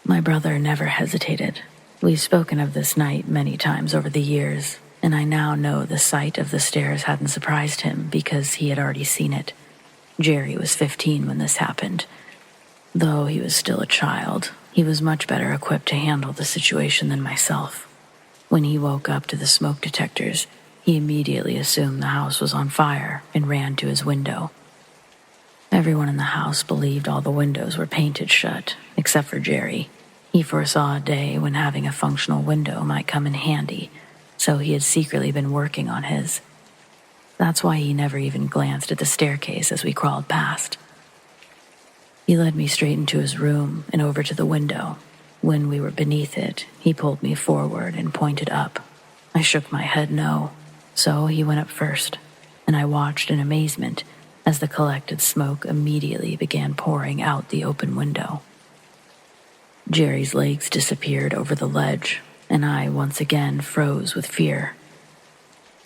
My brother never hesitated. We've spoken of this night many times over the years, and I now know the sight of the stairs hadn't surprised him because he had already seen it. Jerry was 15 when this happened. Though he was still a child, he was much better equipped to handle the situation than myself. When he woke up to the smoke detectors, he immediately assumed the house was on fire and ran to his window. Everyone in the house believed all the windows were painted shut, except for Jerry. He foresaw a day when having a functional window might come in handy, so he had secretly been working on his. That's why he never even glanced at the staircase as we crawled past. He led me straight into his room and over to the window. When we were beneath it, he pulled me forward and pointed up. I shook my head no, so he went up first, and I watched in amazement as the collected smoke immediately began pouring out the open window. Jerry's legs disappeared over the ledge, and I once again froze with fear.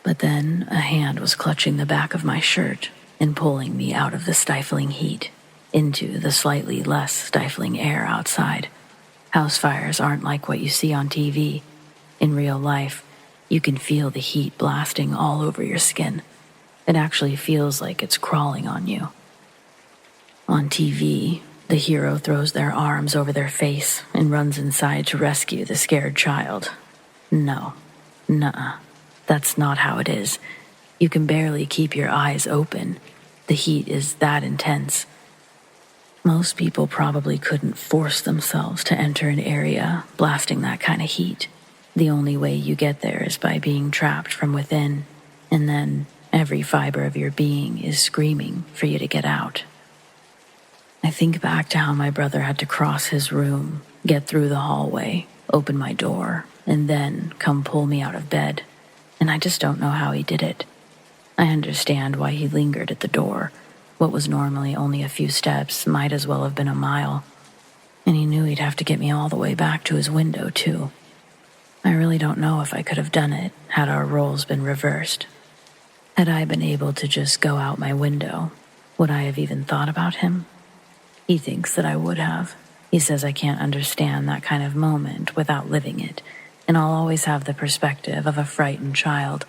But then a hand was clutching the back of my shirt and pulling me out of the stifling heat into the slightly less stifling air outside. House fires aren't like what you see on TV. In real life, you can feel the heat blasting all over your skin. It actually feels like it's crawling on you. On TV, the hero throws their arms over their face and runs inside to rescue the scared child. No, nuh-uh. That's not how it is. You can barely keep your eyes open. The heat is that intense. Most people probably couldn't force themselves to enter an area blasting that kind of heat. The only way you get there is by being trapped from within, and then every fiber of your being is screaming for you to get out. I think back to how my brother had to cross his room, get through the hallway, open my door, and then come pull me out of bed. And I just don't know how he did it. I understand why he lingered at the door. What was normally only a few steps might as well have been a mile. And he knew he'd have to get me all the way back to his window, too. I really don't know if I could have done it had our roles been reversed. Had I been able to just go out my window, Would I have even thought about him? He thinks that I would have. He says I can't understand that kind of moment without living it, and I'll always have the perspective of a frightened child,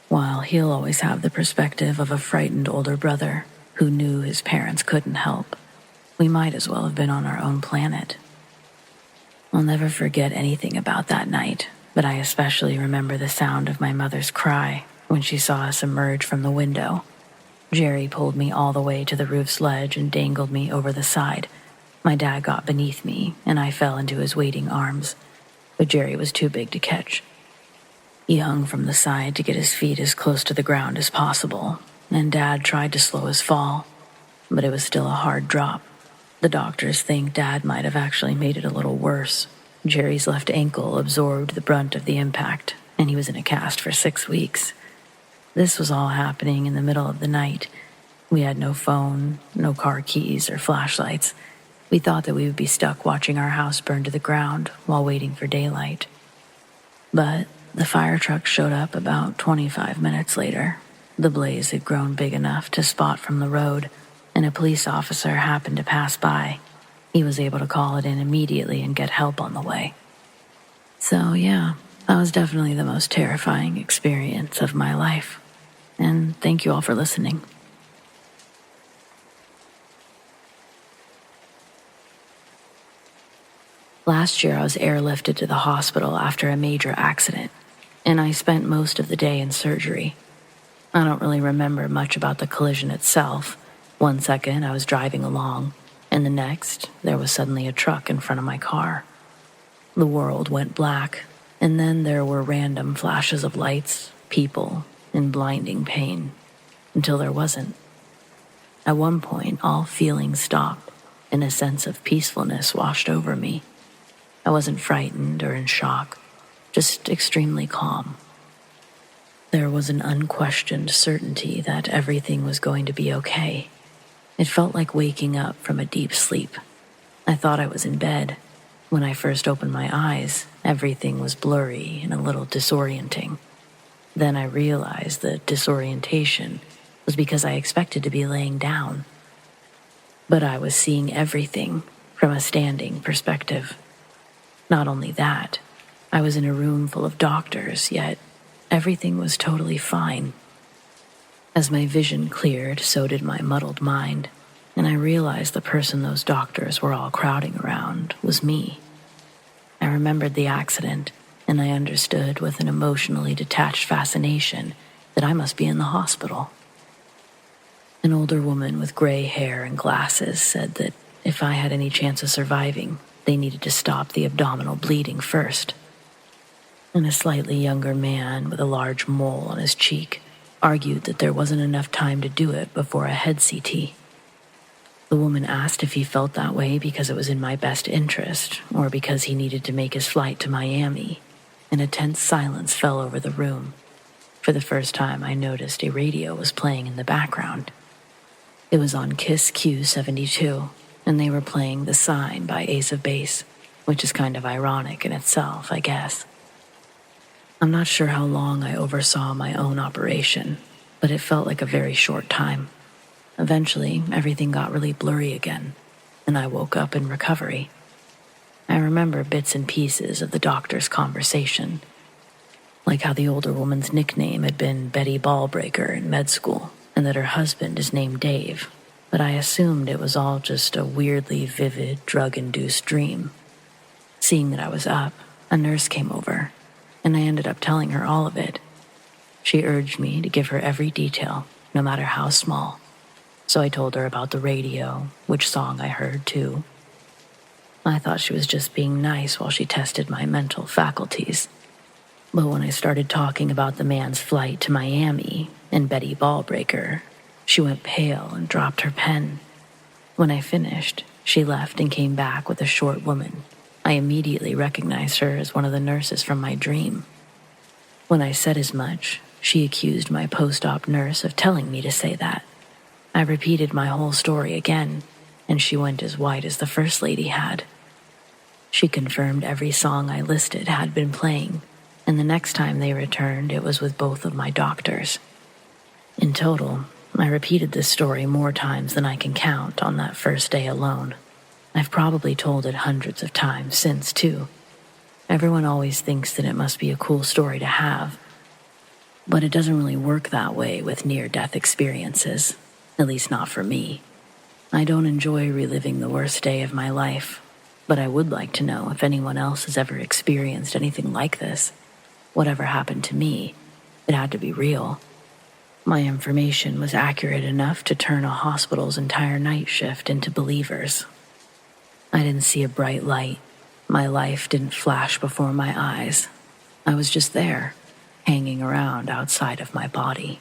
while he'll always have the perspective of a frightened older brother who knew his parents couldn't help. We might as well have been on our own planet. I'll never forget anything about that night, but I especially remember the sound of my mother's cry when she saw us emerge from the window. Jerry pulled me all the way to the roof's ledge and dangled me over the side. My dad got beneath me, and I fell into his waiting arms, but Jerry was too big to catch. He hung from the side to get his feet as close to the ground as possible, and Dad tried to slow his fall, but it was still a hard drop. The doctors think Dad might have actually made it a little worse. Jerry's left ankle absorbed the brunt of the impact, and he was in a cast for 6 weeks. This was all happening in the middle of the night. We had no phone, no car keys or flashlights. We thought that we would be stuck watching our house burn to the ground while waiting for daylight. But the fire truck showed up about 25 minutes later. The blaze had grown big enough to spot from the road, and a police officer happened to pass by. He was able to call it in immediately and get help on the way. So yeah, that was definitely the most terrifying experience of my life. And thank you all for listening. Last year I was airlifted to the hospital after a major accident, and I spent most of the day in surgery. I don't really remember much about the collision itself. One second I was driving along, and the next there was suddenly a truck in front of my car. The world went black, and then there were random flashes of lights, people, and blinding pain, until there wasn't. At one point, all feelings stopped, and a sense of peacefulness washed over me. I wasn't frightened or in shock, just extremely calm. There was an unquestioned certainty that everything was going to be okay. It felt like waking up from a deep sleep. I thought I was in bed. When I first opened my eyes, everything was blurry and a little disorienting. Then I realized the disorientation was because I expected to be laying down. But I was seeing everything from a standing perspective. Not only that, I was in a room full of doctors, yet everything was totally fine. As my vision cleared, so did my muddled mind, and I realized the person those doctors were all crowding around was me. I remembered the accident, and I understood with an emotionally detached fascination that I must be in the hospital. An older woman with gray hair and glasses said that if I had any chance of surviving, they needed to stop the abdominal bleeding first. And a slightly younger man with a large mole on his cheek argued that there wasn't enough time to do it before a head CT. The woman asked if he felt that way because it was in my best interest or because he needed to make his flight to Miami, and a tense silence fell over the room. For the first time, I noticed a radio was playing in the background. It was on KISS Q72, and they were playing The Sign by Ace of Base, which is kind of ironic in itself, I guess. I'm not sure how long I oversaw my own operation, but it felt like a very short time. Eventually, everything got really blurry again, and I woke up in recovery. I remember bits and pieces of the doctor's conversation, like how the older woman's nickname had been Betty Ballbreaker in med school, and that her husband is named Dave, but I assumed it was all just a weirdly vivid, drug-induced dream. Seeing that I was up, a nurse came over, and I ended up telling her all of it. She urged me to give her every detail, no matter how small. So I told her about the radio, which song I heard too. I thought she was just being nice while she tested my mental faculties. But when I started talking about the man's flight to Miami and Betty Ballbreaker, she went pale and dropped her pen. When I finished, she left and came back with a short woman. I immediately recognized her as one of the nurses from my dream. When I said as much, she accused my post-op nurse of telling me to say that. I repeated my whole story again, and she went as white as the First Lady had. She confirmed every song I listed had been playing, and the next time they returned, it was with both of my doctors. In total, I repeated this story more times than I can count on that first day alone. I've probably told it hundreds of times since, too. Everyone always thinks that it must be a cool story to have, but it doesn't really work that way with near-death experiences, at least not for me. I don't enjoy reliving the worst day of my life, but I would like to know if anyone else has ever experienced anything like this. Whatever happened to me, it had to be real. My information was accurate enough to turn a hospital's entire night shift into believers. I didn't see a bright light. My life didn't flash before my eyes. I was just there, hanging around outside of my body.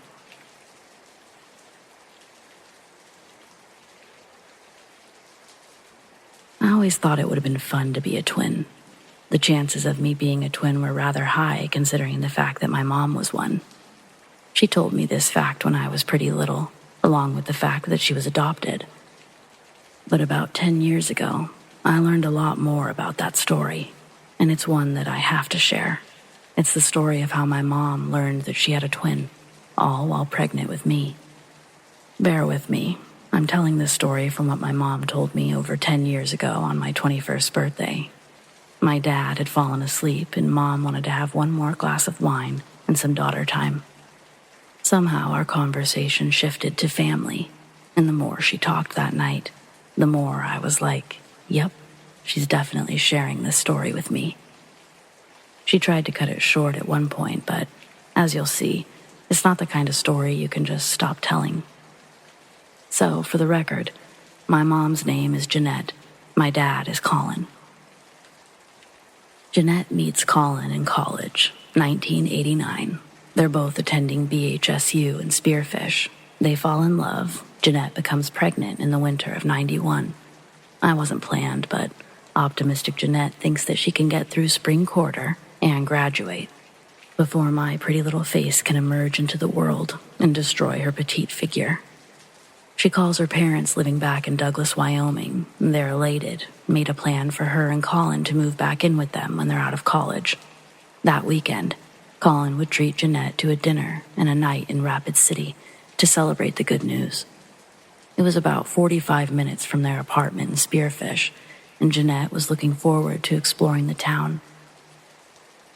I always thought it would have been fun to be a twin. The chances of me being a twin were rather high, considering the fact that my mom was one. She told me this fact when I was pretty little, along with the fact that she was adopted. But about 10 years ago, I learned a lot more about that story, and it's one that I have to share. It's the story of how my mom learned that she had a twin, all while pregnant with me. Bear with me. I'm telling this story from what my mom told me over 10 years ago on my 21st birthday. My dad had fallen asleep, and Mom wanted to have one more glass of wine and some daughter time. Somehow our conversation shifted to family, and the more she talked that night, the more I was like, yep, she's definitely sharing this story with me. She tried to cut it short at one point, but as you'll see, it's not the kind of story you can just stop telling. So, for the record, my mom's name is Jeanette. My dad is Colin. Jeanette meets Colin in college, 1989. They're both attending BHSU in Spearfish. They fall in love. Jeanette becomes pregnant in the winter of 91. I wasn't planned, but optimistic Jeanette thinks that she can get through spring quarter and graduate before my pretty little face can emerge into the world and destroy her petite figure. She calls her parents living back in Douglas, Wyoming. They're elated, made a plan for her and Colin to move back in with them when they're out of college. That weekend, Colin would treat Jeanette to a dinner and a night in Rapid City to celebrate the good news. It was about 45 minutes from their apartment in Spearfish, and Jeanette was looking forward to exploring the town.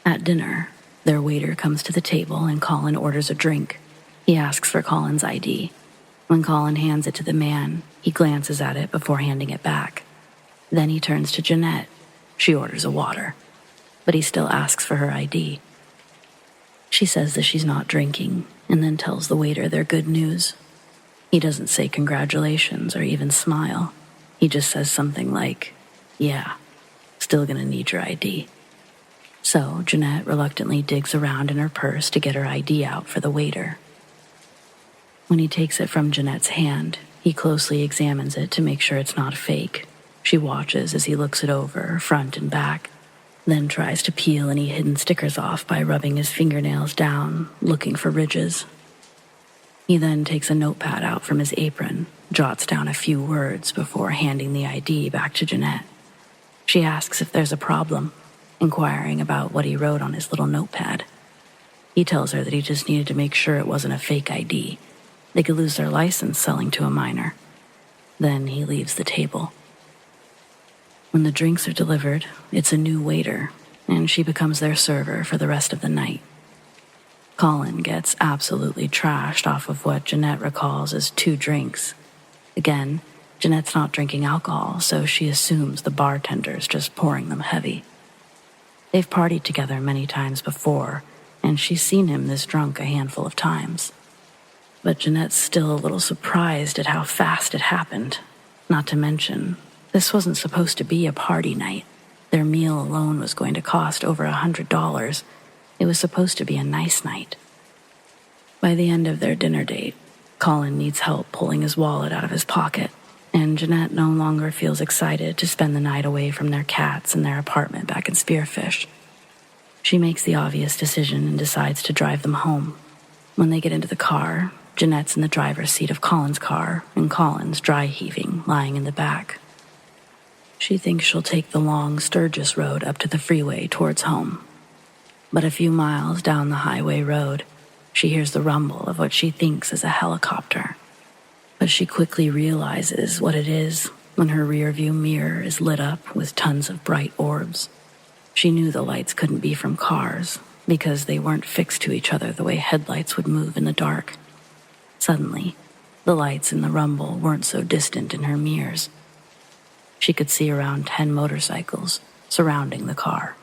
At dinner, their waiter comes to the table and Colin orders a drink. He asks for Colin's ID. When Colin hands it to the man, he glances at it before handing it back. Then he turns to Jeanette. She orders a water, but he still asks for her ID. She says that she's not drinking, and then tells the waiter their good news. He doesn't say congratulations or even smile. He just says something like, yeah, still gonna need your ID. So Jeanette reluctantly digs around in her purse to get her ID out for the waiter. When he takes it from Jeanette's hand, he closely examines it to make sure it's not fake. She watches as he looks it over, front and back, then tries to peel any hidden stickers off by rubbing his fingernails down, looking for ridges. He then takes a notepad out from his apron, jots down a few words before handing the ID back to Jeanette. She asks if there's a problem, inquiring about what he wrote on his little notepad. He tells her that he just needed to make sure it wasn't a fake ID. They could lose their license selling to a minor. Then he leaves the table. When the drinks are delivered, it's a new waiter, and she becomes their server for the rest of the night. Colin gets absolutely trashed off of what Jeanette recalls as 2 drinks. Again, Jeanette's not drinking alcohol, so she assumes the bartender's just pouring them heavy. They've partied together many times before, and she's seen him this drunk a handful of times. But Jeanette's still a little surprised at how fast it happened. Not to mention, this wasn't supposed to be a party night. Their meal alone was going to cost over $100. It was supposed to be a nice night. By the end of their dinner date, Colin needs help pulling his wallet out of his pocket, and Jeanette no longer feels excited to spend the night away from their cats in their apartment back in Spearfish. She makes the obvious decision and decides to drive them home. When they get into the car, Jeanette's in the driver's seat of Colin's car, and Colin's dry heaving, lying in the back. She thinks she'll take the long Sturgis road up to the freeway towards home. But a few miles down the highway road, she hears the rumble of what she thinks is a helicopter. but she quickly realizes what it is when her rearview mirror is lit up with tons of bright orbs. She knew the lights couldn't be from cars because they weren't fixed to each other the way headlights would move in the dark. Suddenly, the lights in the rumble weren't so distant in her mirrors. She could see around 10 motorcycles surrounding the car.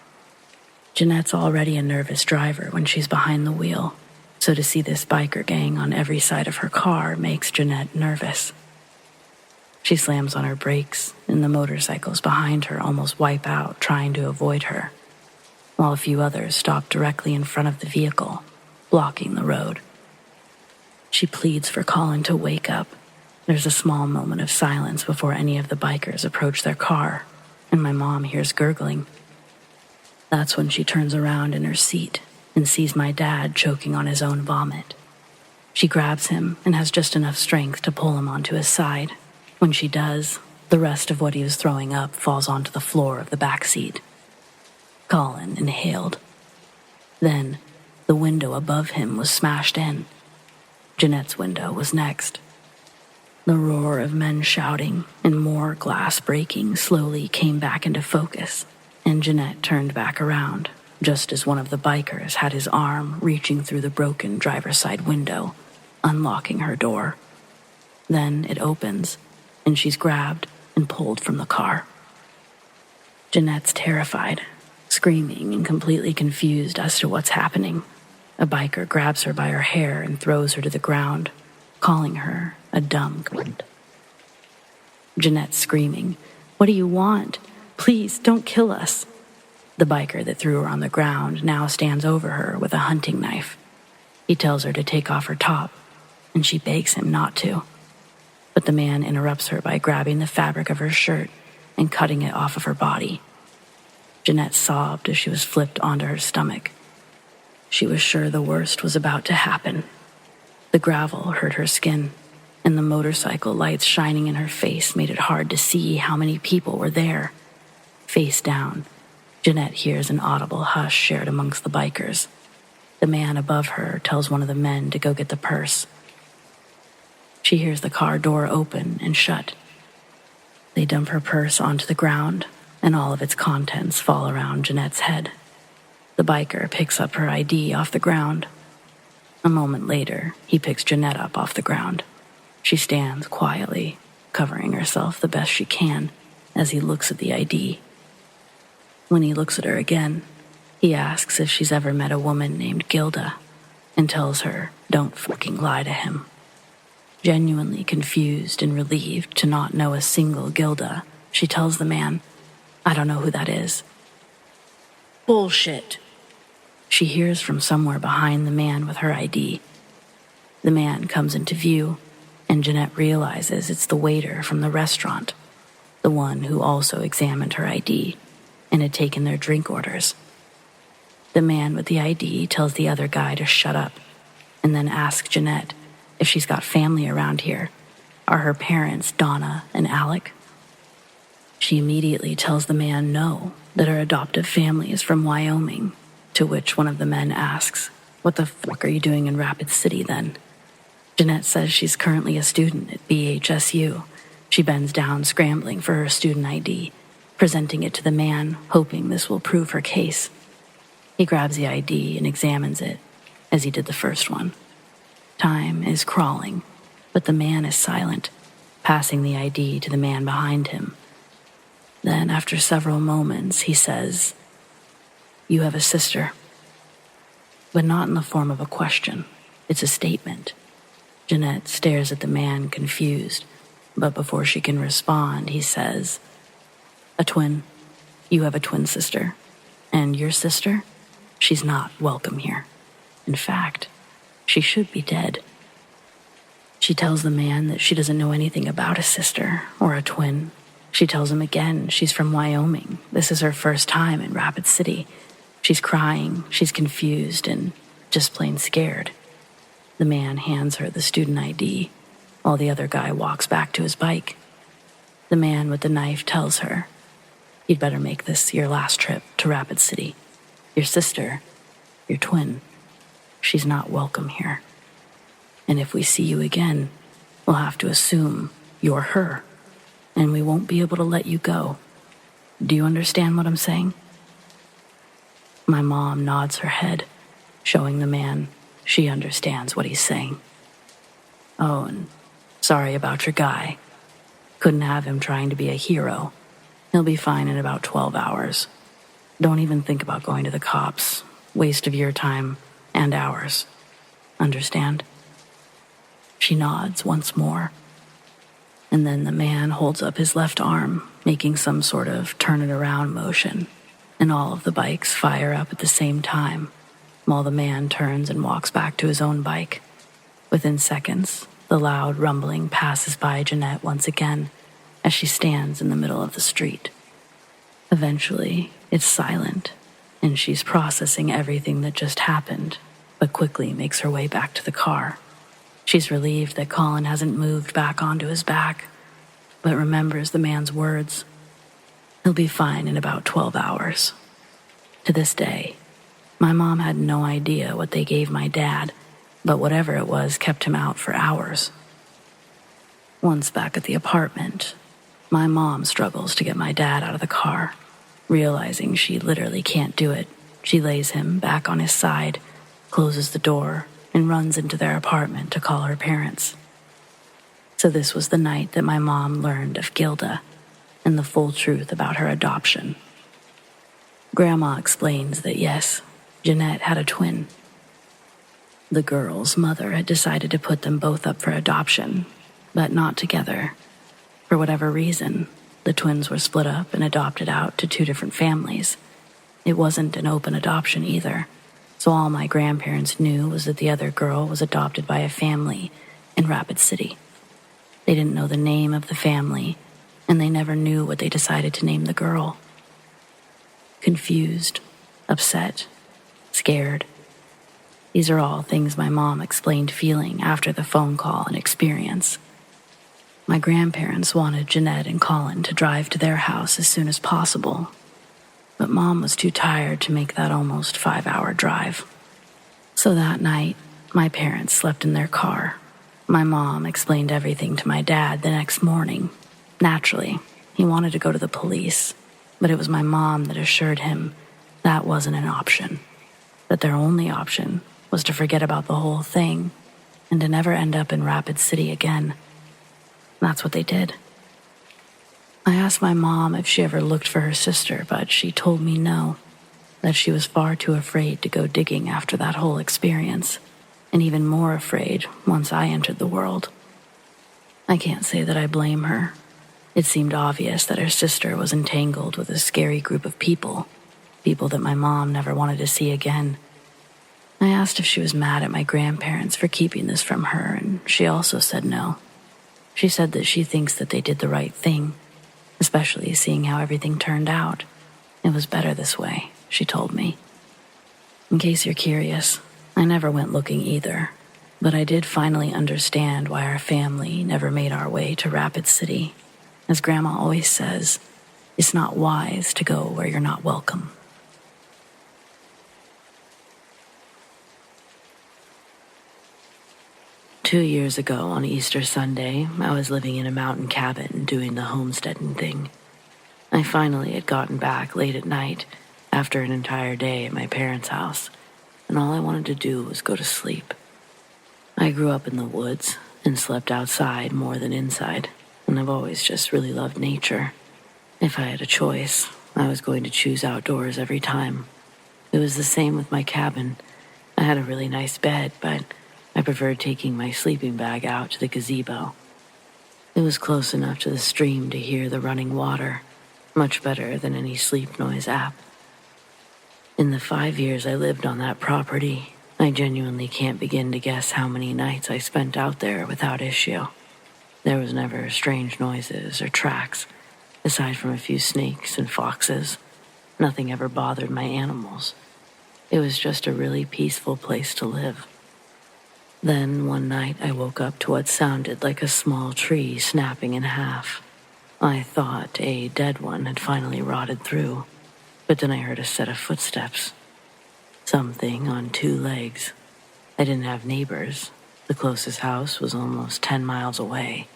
Jeanette's already a nervous driver when she's behind the wheel, so to see this biker gang on every side of her car makes Jeanette nervous. She slams on her brakes, and the motorcycles behind her almost wipe out trying to avoid her, while a few others stop directly in front of the vehicle, blocking the road. She pleads for Colin to wake up. There's a small moment of silence before any of the bikers approach their car, and my mom hears gurgling. That's when she turns around in her seat and sees my dad choking on his own vomit. She grabs him and has just enough strength to pull him onto his side. When she does, the rest of what he was throwing up falls onto the floor of the back seat. Colin inhaled. Then, the window above him was smashed in. Jeanette's window was next. The roar of men shouting and more glass breaking slowly came back into focus, and Jeanette turned back around, just as one of the bikers had his arm reaching through the broken driver's side window, unlocking her door. Then it opens, and she's grabbed and pulled from the car. Jeanette's terrified, screaming and completely confused as to what's happening. A biker grabs her by her hair and throws her to the ground, calling her a dumb cunt. Jeanette's screaming, "What do you want? Please, don't kill us." The biker that threw her on the ground now stands over her with a hunting knife. He tells her to take off her top, and she begs him not to. But the man interrupts her by grabbing the fabric of her shirt and cutting it off of her body. Jeanette sobbed as she was flipped onto her stomach. She was sure the worst was about to happen. The gravel hurt her skin, and the motorcycle lights shining in her face made it hard to see how many people were there. Face down, Jeanette hears an audible hush shared amongst the bikers. The man above her tells one of the men to go get the purse. She hears the car door open and shut. They dump her purse onto the ground, and all of its contents fall around Jeanette's head. The biker picks up her ID off the ground. A moment later, he picks Jeanette up off the ground. She stands quietly, covering herself the best she can, as he looks at the ID. When he looks at her again, he asks if she's ever met a woman named Gilda, and tells her, don't fucking lie to him. Genuinely confused and relieved to not know a single Gilda, she tells the man, "I don't know who that is." "Bullshit," she hears from somewhere behind the man with her ID. The man comes into view, and Jeanette realizes it's the waiter from the restaurant, the one who also examined her ID and had taken their drink orders. The man with the ID tells the other guy to shut up, and then asks Jeanette if she's got family around here. Are her parents Donna and Alec? She immediately tells the man no, that her adoptive family is from Wyoming, to which one of the men asks, "What the fuck are you doing in Rapid City then?" Jeanette says she's currently a student at BHSU. She bends down, scrambling for her student ID, presenting it to the man, hoping this will prove her case. He grabs the ID and examines it, as he did the first one. Time is crawling, but the man is silent, passing the ID to the man behind him. Then, after several moments, he says, "You have a sister." But not in the form of a question. It's a statement. Jeanette stares at the man, confused, but before she can respond, he says, "A twin. You have a twin sister. And your sister? She's not welcome here. In fact, she should be dead." She tells the man that she doesn't know anything about a sister or a twin. She tells him again she's from Wyoming. This is her first time in Rapid City. She's crying, she's confused, and just plain scared. The man hands her the student ID, while the other guy walks back to his bike. The man with the knife tells her, "You'd better make this your last trip to Rapid City. Your sister, your twin, she's not welcome here. And if we see you again, we'll have to assume you're her, and we won't be able to let you go. Do you understand what I'm saying?" My mom nods her head, showing the man she understands what he's saying. "Oh, and sorry about your guy. Couldn't have him trying to be a hero. He'll be fine in about 12 hours. Don't even think about going to the cops. Waste of your time and ours. Understand?" She nods once more, and then the man holds up his left arm, making some sort of turn-it-around motion, and all of the bikes fire up at the same time, while the man turns and walks back to his own bike. Within seconds, the loud rumbling passes by Jeanette once again as she stands in the middle of the street. Eventually, it's silent, and she's processing everything that just happened, but quickly makes her way back to the car. She's relieved that Colin hasn't moved back onto his back, but remembers the man's words. He'll be fine in about 12 hours. To this day, my mom had no idea what they gave my dad, but whatever it was kept him out for hours. Once back at the apartment, my mom struggles to get my dad out of the car. Realizing she literally can't do it, she lays him back on his side, closes the door, and runs into their apartment to call her parents. So this was the night that my mom learned of Gilda and the full truth about her adoption. Grandma explains that yes, Jeanette had a twin. The girl's mother had decided to put them both up for adoption, but not together. For whatever reason, the twins were split up and adopted out to 2 different families. It wasn't an open adoption either, so all my grandparents knew was that the other girl was adopted by a family in Rapid City. They didn't know the name of the family, and they never knew what they decided to name the girl. Confused, upset, scared. These are all things my mom explained feeling after the phone call and experience. My grandparents wanted Jeanette and Colin to drive to their house as soon as possible, but Mom was too tired to make that almost 5-hour drive. So that night, my parents slept in their car. My mom explained everything to my dad the next morning. Naturally, he wanted to go to the police, but it was my mom that assured him that wasn't an option, that their only option was to forget about the whole thing and to never end up in Rapid City again. That's what they did. I asked my mom if she ever looked for her sister, but she told me no, that she was far too afraid to go digging after that whole experience, and even more afraid once I entered the world. I can't say that I blame her. It seemed obvious that her sister was entangled with a scary group of people that my mom never wanted to see again. I asked if she was mad at my grandparents for keeping this from her, and she also said no. She said that she thinks that they did the right thing, especially seeing how everything turned out. It was better this way, she told me. In case you're curious, I never went looking either, but I did finally understand why our family never made our way to Rapid City. As Grandma always says, it's not wise to go where you're not welcome. Two years ago on Easter Sunday, I was living in a mountain cabin doing the homesteading thing. I finally had gotten back late at night after an entire day at my parents' house, and all I wanted to do was go to sleep. I grew up in the woods and slept outside more than inside, and I've always just really loved nature. If I had a choice, I was going to choose outdoors every time. It was the same with my cabin. I had a really nice bed, but I preferred taking my sleeping bag out to the gazebo. It was close enough to the stream to hear the running water, much better than any sleep noise app. In the 5 years I lived on that property, I genuinely can't begin to guess how many nights I spent out there without issue. There was never strange noises or tracks, aside from a few snakes and foxes. Nothing ever bothered my animals. It was just a really peaceful place to live. Then one night I woke up to what sounded like a small tree snapping in half. I thought a dead one had finally rotted through, but then I heard a set of footsteps. Something on 2 legs. I didn't have neighbors, The closest house was almost 10 miles away.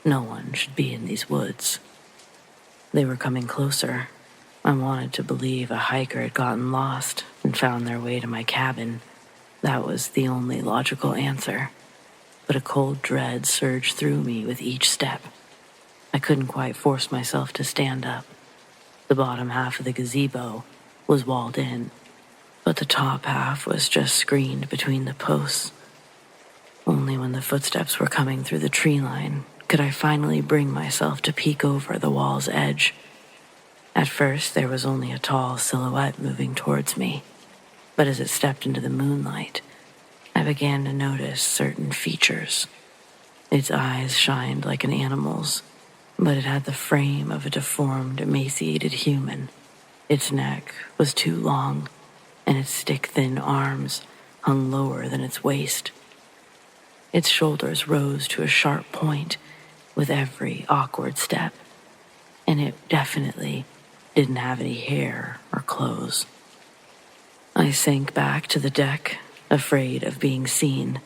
No one should be in these woods. They were coming closer. I wanted to believe a hiker had gotten lost and found their way to my cabin. That was the only logical answer. But a cold dread surged through me with each step. I couldn't quite force myself to stand up. The bottom half of the gazebo was walled in, but the top half was just screened between the posts. Only when the footsteps were coming through the tree line could I finally bring myself to peek over the wall's edge. At first, there was only a tall silhouette moving towards me, but as it stepped into the moonlight, I began to notice certain features. Its eyes shined like an animal's, but it had the frame of a deformed, emaciated human. Its neck was too long, and its stick-thin arms hung lower than its waist. Its shoulders rose to a sharp point with every awkward step, and it definitely didn't have any hair or clothes. I sank back to the deck, afraid of being seen,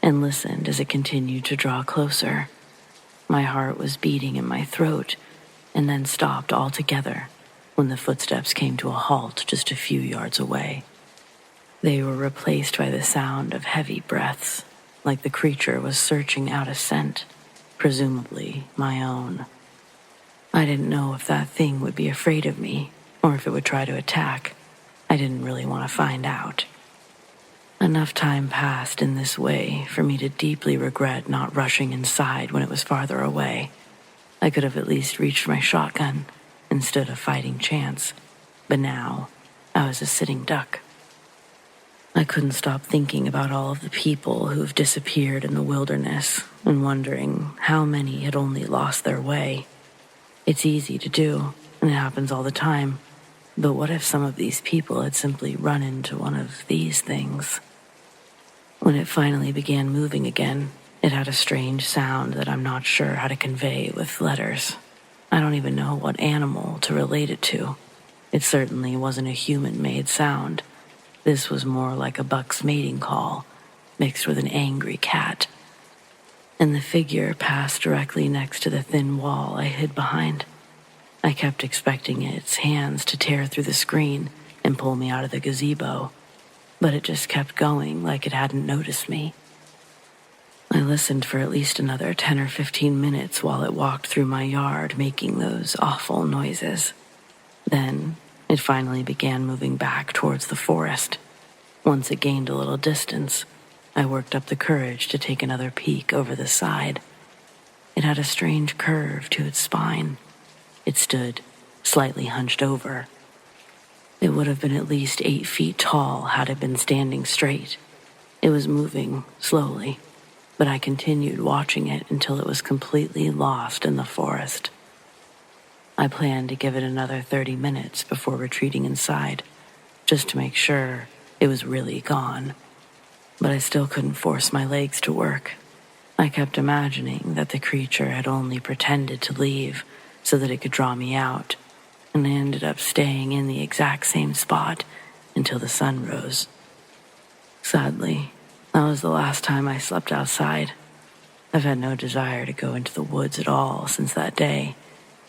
and listened as it continued to draw closer. My heart was beating in my throat, and then stopped altogether when the footsteps came to a halt just a few yards away. They were replaced by the sound of heavy breaths, like the creature was searching out a scent, presumably my own. I didn't know if that thing would be afraid of me, or if it would try to attack. I didn't really want to find out. Enough time passed in this way for me to deeply regret not rushing inside when it was farther away. I could have at least reached my shotgun and stood a fighting chance, but now I was a sitting duck. I couldn't stop thinking about all of the people who've disappeared in the wilderness and wondering how many had only lost their way. It's easy to do, and it happens all the time, but what if some of these people had simply run into one of these things? When it finally began moving again, it had a strange sound that I'm not sure how to convey with letters. I don't even know what animal to relate it to. It certainly wasn't a human-made sound. This was more like a buck's mating call, mixed with an angry cat. And the figure passed directly next to the thin wall I hid behind. I kept expecting its hands to tear through the screen and pull me out of the gazebo, but it just kept going like it hadn't noticed me. I listened for at least another 10 or 15 minutes while it walked through my yard, making those awful noises. Then it finally began moving back towards the forest. Once it gained a little distance, I worked up the courage to take another peek over the side. It had a strange curve to its spine. It stood slightly hunched over. It would have been at least 8 feet tall had it been standing straight. It was moving slowly, but I continued watching it until it was completely lost in the forest. I planned to give it another 30 minutes before retreating inside, just to make sure it was really gone. But I still couldn't force my legs to work. I kept imagining that the creature had only pretended to leave so that it could draw me out, and I ended up staying in the exact same spot until the sun rose. Sadly, that was the last time I slept outside. I've had no desire to go into the woods at all since that day,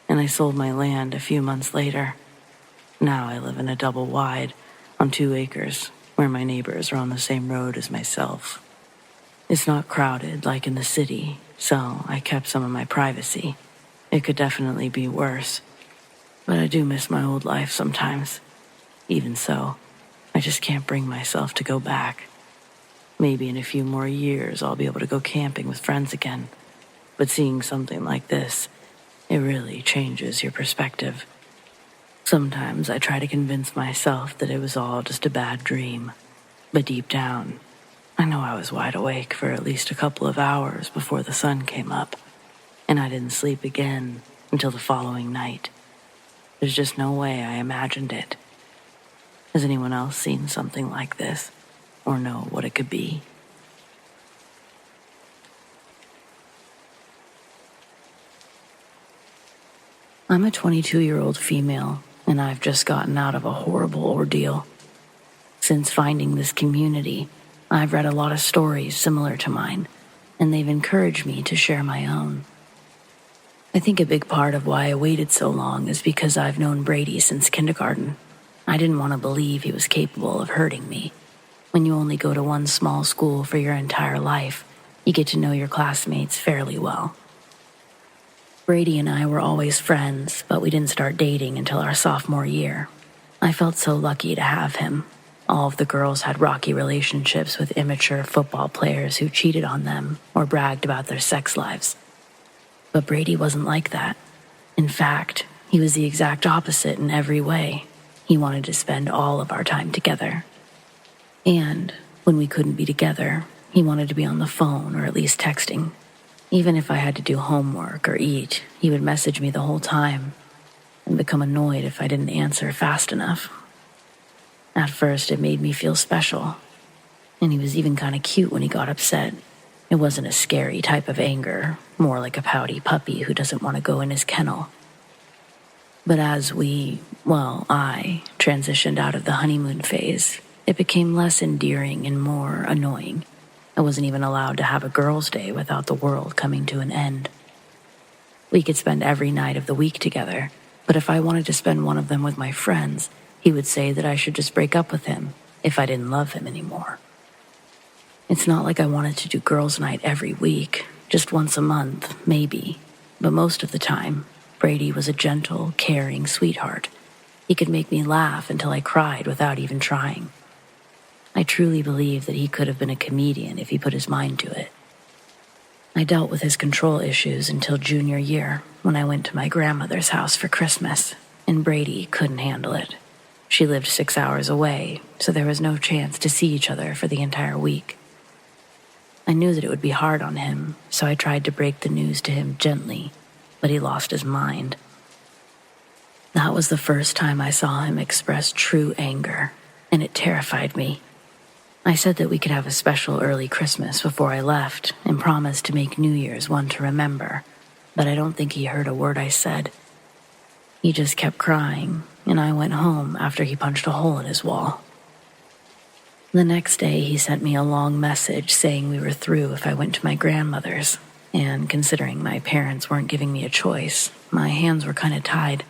and I sold my land a few months later. Now I live in a double wide on 2 acres, where my neighbors are on the same road as myself. It's not crowded like in the city, so I kept some of my privacy. It could definitely be worse, but I do miss my old life sometimes. Even so, I just can't bring myself to go back. Maybe in a few more years I'll be able to go camping with friends again, but seeing something like this, it really changes your perspective. Sometimes I try to convince myself that it was all just a bad dream, but deep down, I know I was wide awake for at least a couple of hours before the sun came up, and I didn't sleep again until the following night. There's just no way I imagined it. Has anyone else seen something like this, or know what it could be? I'm a 22-year-old female, and I've just gotten out of a horrible ordeal. Since finding this community, I've read a lot of stories similar to mine, and they've encouraged me to share my own. I think a big part of why I waited so long is because I've known Brady since kindergarten. I didn't want to believe he was capable of hurting me. When you only go to one small school for your entire life, you get to know your classmates fairly well. Brady and I were always friends, but we didn't start dating until our sophomore year. I felt so lucky to have him. All of the girls had rocky relationships with immature football players who cheated on them or bragged about their sex lives. But Brady wasn't like that. In fact, he was the exact opposite in every way. He wanted to spend all of our time together. And when we couldn't be together, he wanted to be on the phone or at least texting. Even if I had to do homework or eat, he would message me the whole time and become annoyed if I didn't answer fast enough. At first, it made me feel special, and he was even kind of cute when he got upset. It wasn't a scary type of anger, more like a pouty puppy who doesn't want to go in his kennel. But as I transitioned out of the honeymoon phase, it became less endearing and more annoying. I wasn't even allowed to have a girls' day without the world coming to an end. We could spend every night of the week together, but if I wanted to spend one of them with my friends, he would say that I should just break up with him if I didn't love him anymore. It's not like I wanted to do girls' night every week, just once a month, maybe. But most of the time, Brady was a gentle, caring sweetheart. He could make me laugh until I cried without even trying. I truly believe that he could have been a comedian if he put his mind to it. I dealt with his control issues until junior year, when I went to my grandmother's house for Christmas, and Brady couldn't handle it. She lived 6 hours away, so there was no chance to see each other for the entire week. I knew that it would be hard on him, so I tried to break the news to him gently, but he lost his mind. That was the first time I saw him express true anger, and it terrified me. I said that we could have a special early Christmas before I left and promised to make New Year's one to remember, but I don't think he heard a word I said. He just kept crying, and I went home after he punched a hole in his wall. The next day, he sent me a long message saying we were through if I went to my grandmother's, and considering my parents weren't giving me a choice, my hands were kind of tied.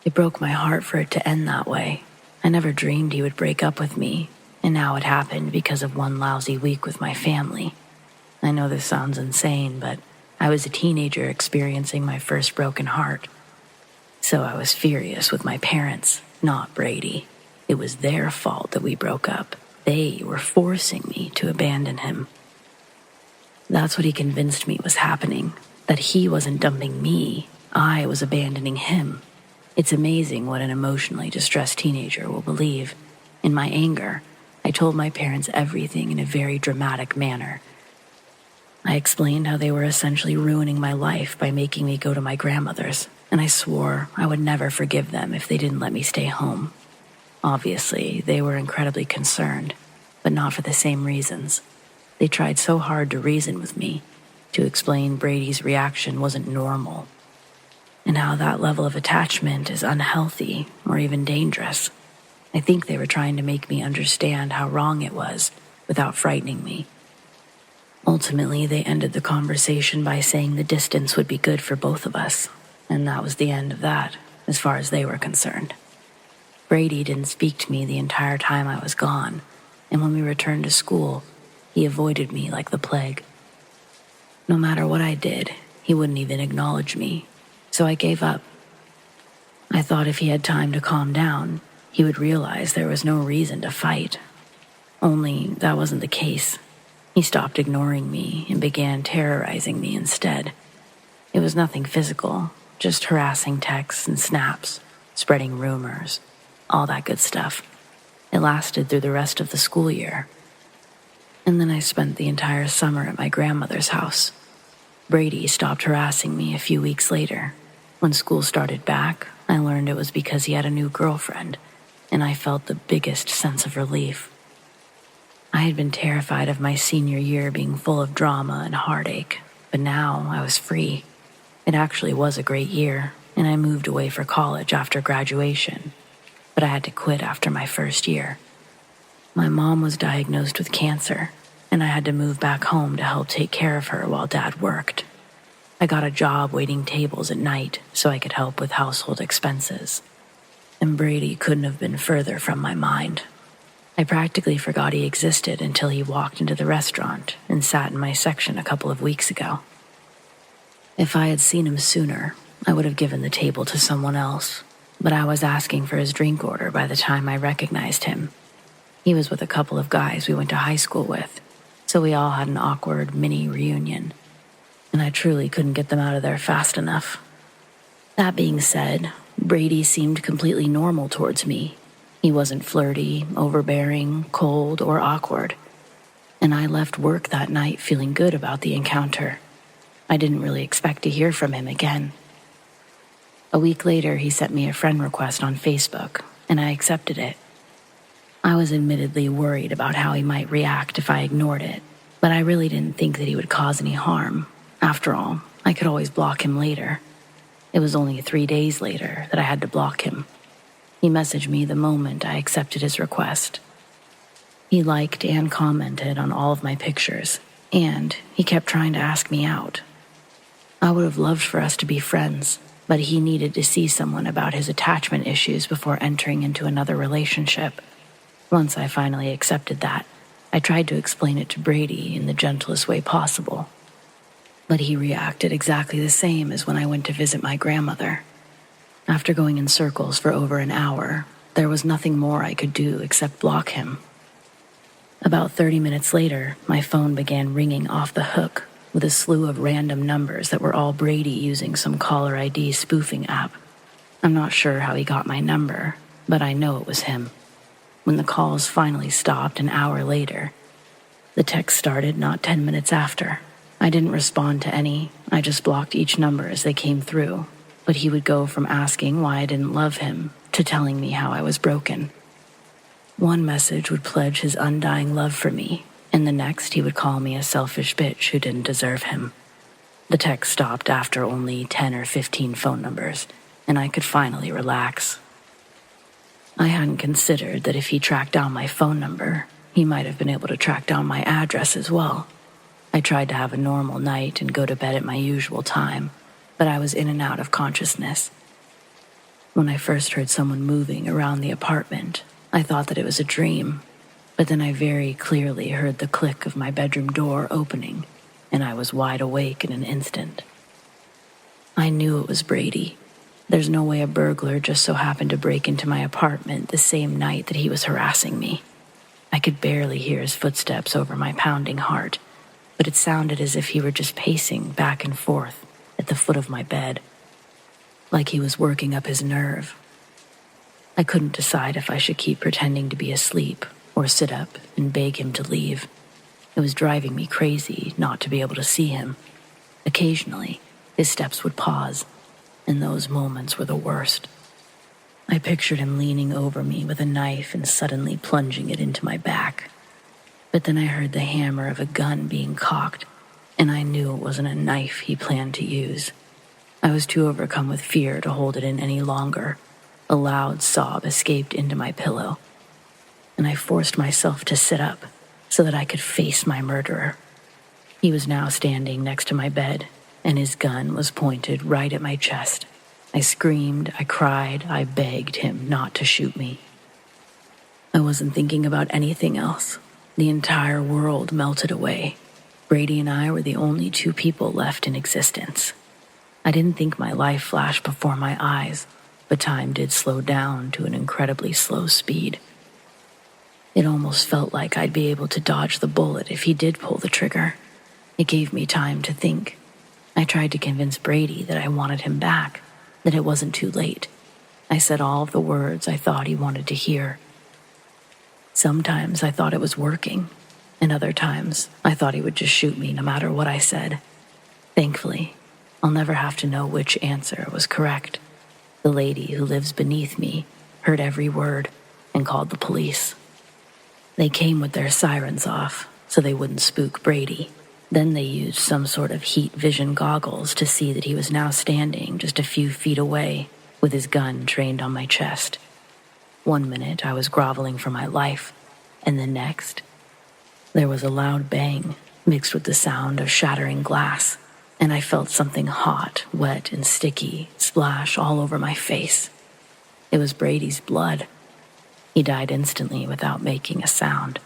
It broke my heart for it to end that way. I never dreamed he would break up with me, and now it happened because of one lousy week with my family. I know this sounds insane, but I was a teenager experiencing my first broken heart. So I was furious with my parents, not Brady. It was their fault that we broke up. They were forcing me to abandon him. That's what he convinced me was happening, that he wasn't dumping me, I was abandoning him. It's amazing what an emotionally distressed teenager will believe. In my anger, I told my parents everything in a very dramatic manner. I explained how they were essentially ruining my life by making me go to my grandmother's, and I swore I would never forgive them if they didn't let me stay home. Obviously, they were incredibly concerned, but not for the same reasons. They tried so hard to reason with me, to explain Brady's reaction wasn't normal, and how that level of attachment is unhealthy or even dangerous. I think they were trying to make me understand how wrong it was without frightening me. Ultimately, they ended the conversation by saying the distance would be good for both of us, and that was the end of that, as far as they were concerned. Brady didn't speak to me the entire time I was gone, and when we returned to school, he avoided me like the plague. No matter what I did, he wouldn't even acknowledge me, so I gave up. I thought if he had time to calm down, he would realize there was no reason to fight. Only that wasn't the case. He stopped ignoring me and began terrorizing me instead. It was nothing physical, just harassing texts and snaps, spreading rumors, all that good stuff. It lasted through the rest of the school year. And then I spent the entire summer at my grandmother's house. Brady stopped harassing me a few weeks later. When school started back, I learned it was because he had a new girlfriend, and I felt the biggest sense of relief. I had been terrified of my senior year being full of drama and heartache, but now I was free. It actually was a great year, and I moved away for college after graduation, but I had to quit after my first year. My mom was diagnosed with cancer, and I had to move back home to help take care of her while Dad worked. I got a job waiting tables at night so I could help with household expenses. And Brady couldn't have been further from my mind. I practically forgot he existed until he walked into the restaurant and sat in my section a couple of weeks ago. If I had seen him sooner, I would have given the table to someone else, but I was asking for his drink order by the time I recognized him. He was with a couple of guys we went to high school with, so we all had an awkward mini reunion, and I truly couldn't get them out of there fast enough. That being said, Brady seemed completely normal towards me. He wasn't flirty, overbearing, cold, or awkward, and I left work that night feeling good about the encounter. I didn't really expect to hear from him again. A week later, he sent me a friend request on Facebook, and I accepted it. I was admittedly worried about how he might react if I ignored it, but I really didn't think that he would cause any harm. After all, I could always block him later. It was only 3 days later that I had to block him. He messaged me the moment I accepted his request. He liked and commented on all of my pictures, and he kept trying to ask me out. I would have loved for us to be friends, but he needed to see someone about his attachment issues before entering into another relationship. Once I finally accepted that, I tried to explain it to Brady in the gentlest way possible. But he reacted exactly the same as when I went to visit my grandmother. After going in circles for over an hour, there was nothing more I could do except block him. About 30 minutes later, my phone began ringing off the hook with a slew of random numbers that were all Brady using some caller ID spoofing app. I'm not sure how he got my number, but I know it was him. When the calls finally stopped an hour later, the text started not 10 minutes after. I didn't respond to any, I just blocked each number as they came through, but he would go from asking why I didn't love him to telling me how I was broken. One message would pledge his undying love for me, and the next he would call me a selfish bitch who didn't deserve him. The text stopped after only 10 or 15 phone numbers, and I could finally relax. I hadn't considered that if he tracked down my phone number, he might have been able to track down my address as well. I tried to have a normal night and go to bed at my usual time, but I was in and out of consciousness. When I first heard someone moving around the apartment, I thought that it was a dream, but then I very clearly heard the click of my bedroom door opening, and I was wide awake in an instant. I knew it was Brady. There's no way a burglar just so happened to break into my apartment the same night that he was harassing me. I could barely hear his footsteps over my pounding heart, but it sounded as if he were just pacing back and forth at the foot of my bed, like he was working up his nerve. I couldn't decide if I should keep pretending to be asleep or sit up and beg him to leave. It was driving me crazy not to be able to see him. Occasionally, his steps would pause, and those moments were the worst. I pictured him leaning over me with a knife and suddenly plunging it into my back. But then I heard the hammer of a gun being cocked, and I knew it wasn't a knife he planned to use. I was too overcome with fear to hold it in any longer. A loud sob escaped into my pillow, and I forced myself to sit up so that I could face my murderer. He was now standing next to my bed, and his gun was pointed right at my chest. I screamed, I cried, I begged him not to shoot me. I wasn't thinking about anything else. The entire world melted away. Brady and I were the only two people left in existence. I didn't think my life flashed before my eyes, but time did slow down to an incredibly slow speed. It almost felt like I'd be able to dodge the bullet if he did pull the trigger. It gave me time to think. I tried to convince Brady that I wanted him back, that it wasn't too late. I said all of the words I thought he wanted to hear. Sometimes I thought it was working, and other times I thought he would just shoot me no matter what I said. Thankfully, I'll never have to know which answer was correct. The lady who lives beneath me heard every word and called the police. They came with their sirens off so they wouldn't spook Brady. Then they used some sort of heat vision goggles to see that he was now standing just a few feet away with his gun trained on my chest. 1 minute I was groveling for my life, and the next. There was a loud bang, mixed with the sound of shattering glass, and I felt something hot, wet, and sticky splash all over my face. It was Brady's blood. He died instantly without making a sound.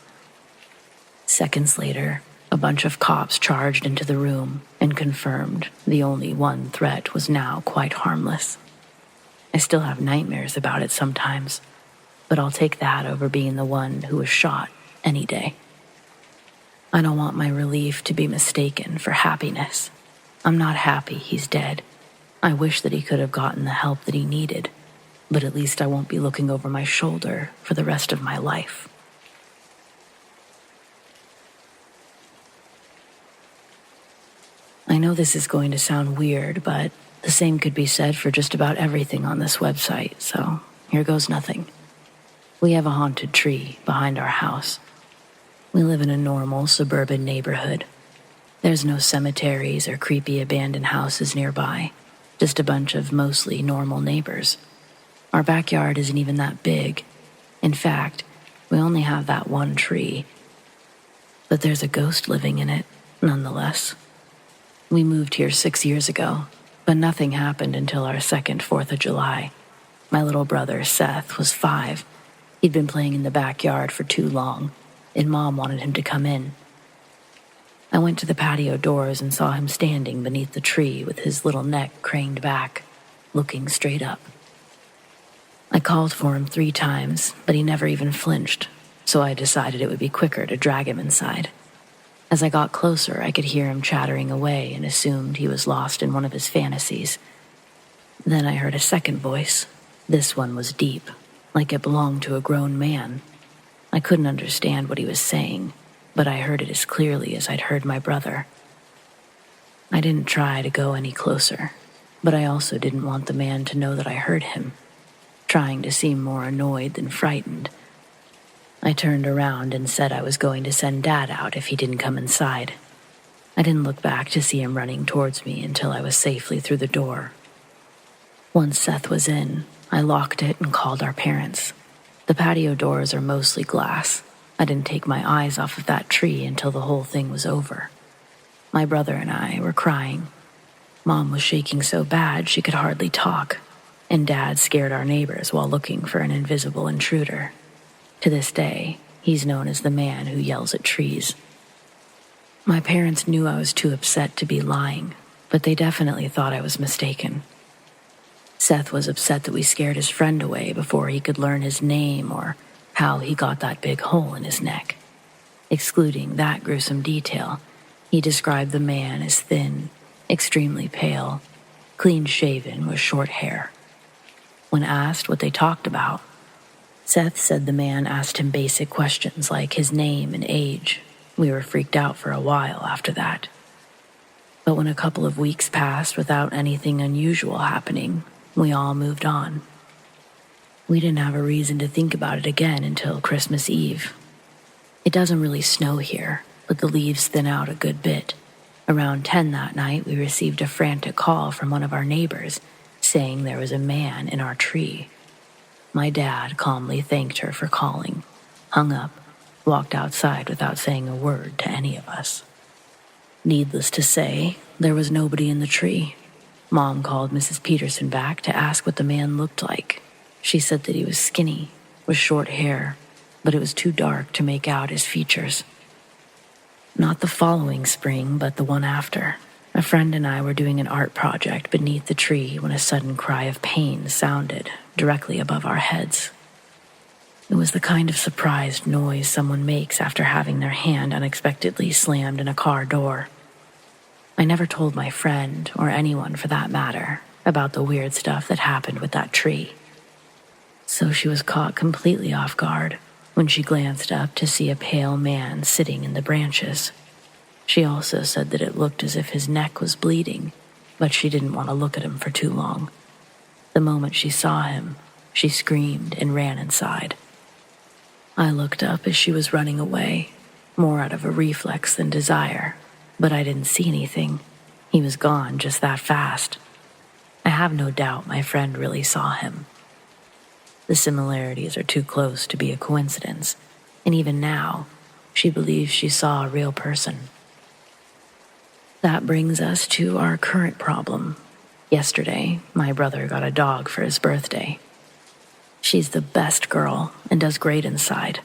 Seconds later, a bunch of cops charged into the room and confirmed the only one threat was now quite harmless. I still have nightmares about it sometimes, but I'll take that over being the one who was shot any day. I don't want my relief to be mistaken for happiness. I'm not happy he's dead. I wish that he could have gotten the help that he needed, but at least I won't be looking over my shoulder for the rest of my life. I know this is going to sound weird, but the same could be said for just about everything on this website, so here goes nothing. We have a haunted tree behind our house. We live in a normal suburban neighborhood. There's no cemeteries or creepy abandoned houses nearby, just a bunch of mostly normal neighbors. Our backyard isn't even that big. In fact, we only have that one tree. But there's a ghost living in it, nonetheless. We moved here 6 years ago, but nothing happened until our second 4th of July. My little brother, Seth, was 5. He'd been playing in the backyard for too long, and Mom wanted him to come in. I went to the patio doors and saw him standing beneath the tree with his little neck craned back, looking straight up. I called for him 3 times, but he never even flinched, so I decided it would be quicker to drag him inside. As I got closer, I could hear him chattering away and assumed he was lost in one of his fantasies. Then I heard a second voice. This one was deep, like it belonged to a grown man. I couldn't understand what he was saying, but I heard it as clearly as I'd heard my brother. I didn't try to go any closer, but I also didn't want the man to know that I heard him, trying to seem more annoyed than frightened. I turned around and said I was going to send Dad out if he didn't come inside. I didn't look back to see him running towards me until I was safely through the door. Once Seth was in, I locked it and called our parents. The patio doors are mostly glass. I didn't take my eyes off of that tree until the whole thing was over. My brother and I were crying. Mom was shaking so bad she could hardly talk, and Dad scared our neighbors while looking for an invisible intruder. To this day, he's known as the man who yells at trees. My parents knew I was too upset to be lying, but they definitely thought I was mistaken. Seth was upset that we scared his friend away before he could learn his name or how he got that big hole in his neck. Excluding that gruesome detail, he described the man as thin, extremely pale, clean-shaven with short hair. When asked what they talked about, Seth said the man asked him basic questions like his name and age. We were freaked out for a while after that. But when a couple of weeks passed without anything unusual happening, we all moved on. We didn't have a reason to think about it again until Christmas Eve. It doesn't really snow here, but the leaves thin out a good bit. Around 10 that night, we received a frantic call from one of our neighbors saying there was a man in our tree. My dad calmly thanked her for calling, hung up, walked outside without saying a word to any of us. Needless to say, there was nobody in the tree. Mom called Mrs. Peterson back to ask what the man looked like. She said that he was skinny, with short hair, but it was too dark to make out his features. Not the following spring, but the one after. A friend and I were doing an art project beneath the tree when a sudden cry of pain sounded directly above our heads. It was the kind of surprised noise someone makes after having their hand unexpectedly slammed in a car door. I never told my friend, or anyone for that matter, about the weird stuff that happened with that tree. So she was caught completely off guard when she glanced up to see a pale man sitting in the branches. She also said that it looked as if his neck was bleeding, but she didn't want to look at him for too long. The moment she saw him, she screamed and ran inside. I looked up as she was running away, more out of a reflex than desire, but I didn't see anything. He was gone just that fast. I have no doubt my friend really saw him. The similarities are too close to be a coincidence, and even now, she believes she saw a real person. That brings us to our current problem. Yesterday, my brother got a dog for his birthday. She's the best girl and does great inside,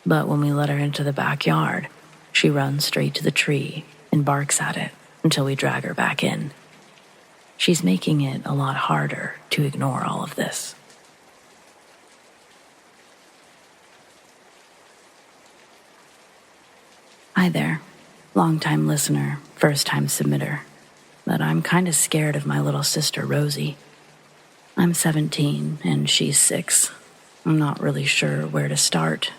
but when we let her into the backyard, she runs straight to the tree and barks at it until we drag her back in. She's making it a lot harder to ignore all of this. Hi there, long-time listener, first-time submitter, but I'm kind of scared of my little sister Rosie. I'm 17 and she's 6. I'm not really sure where to start.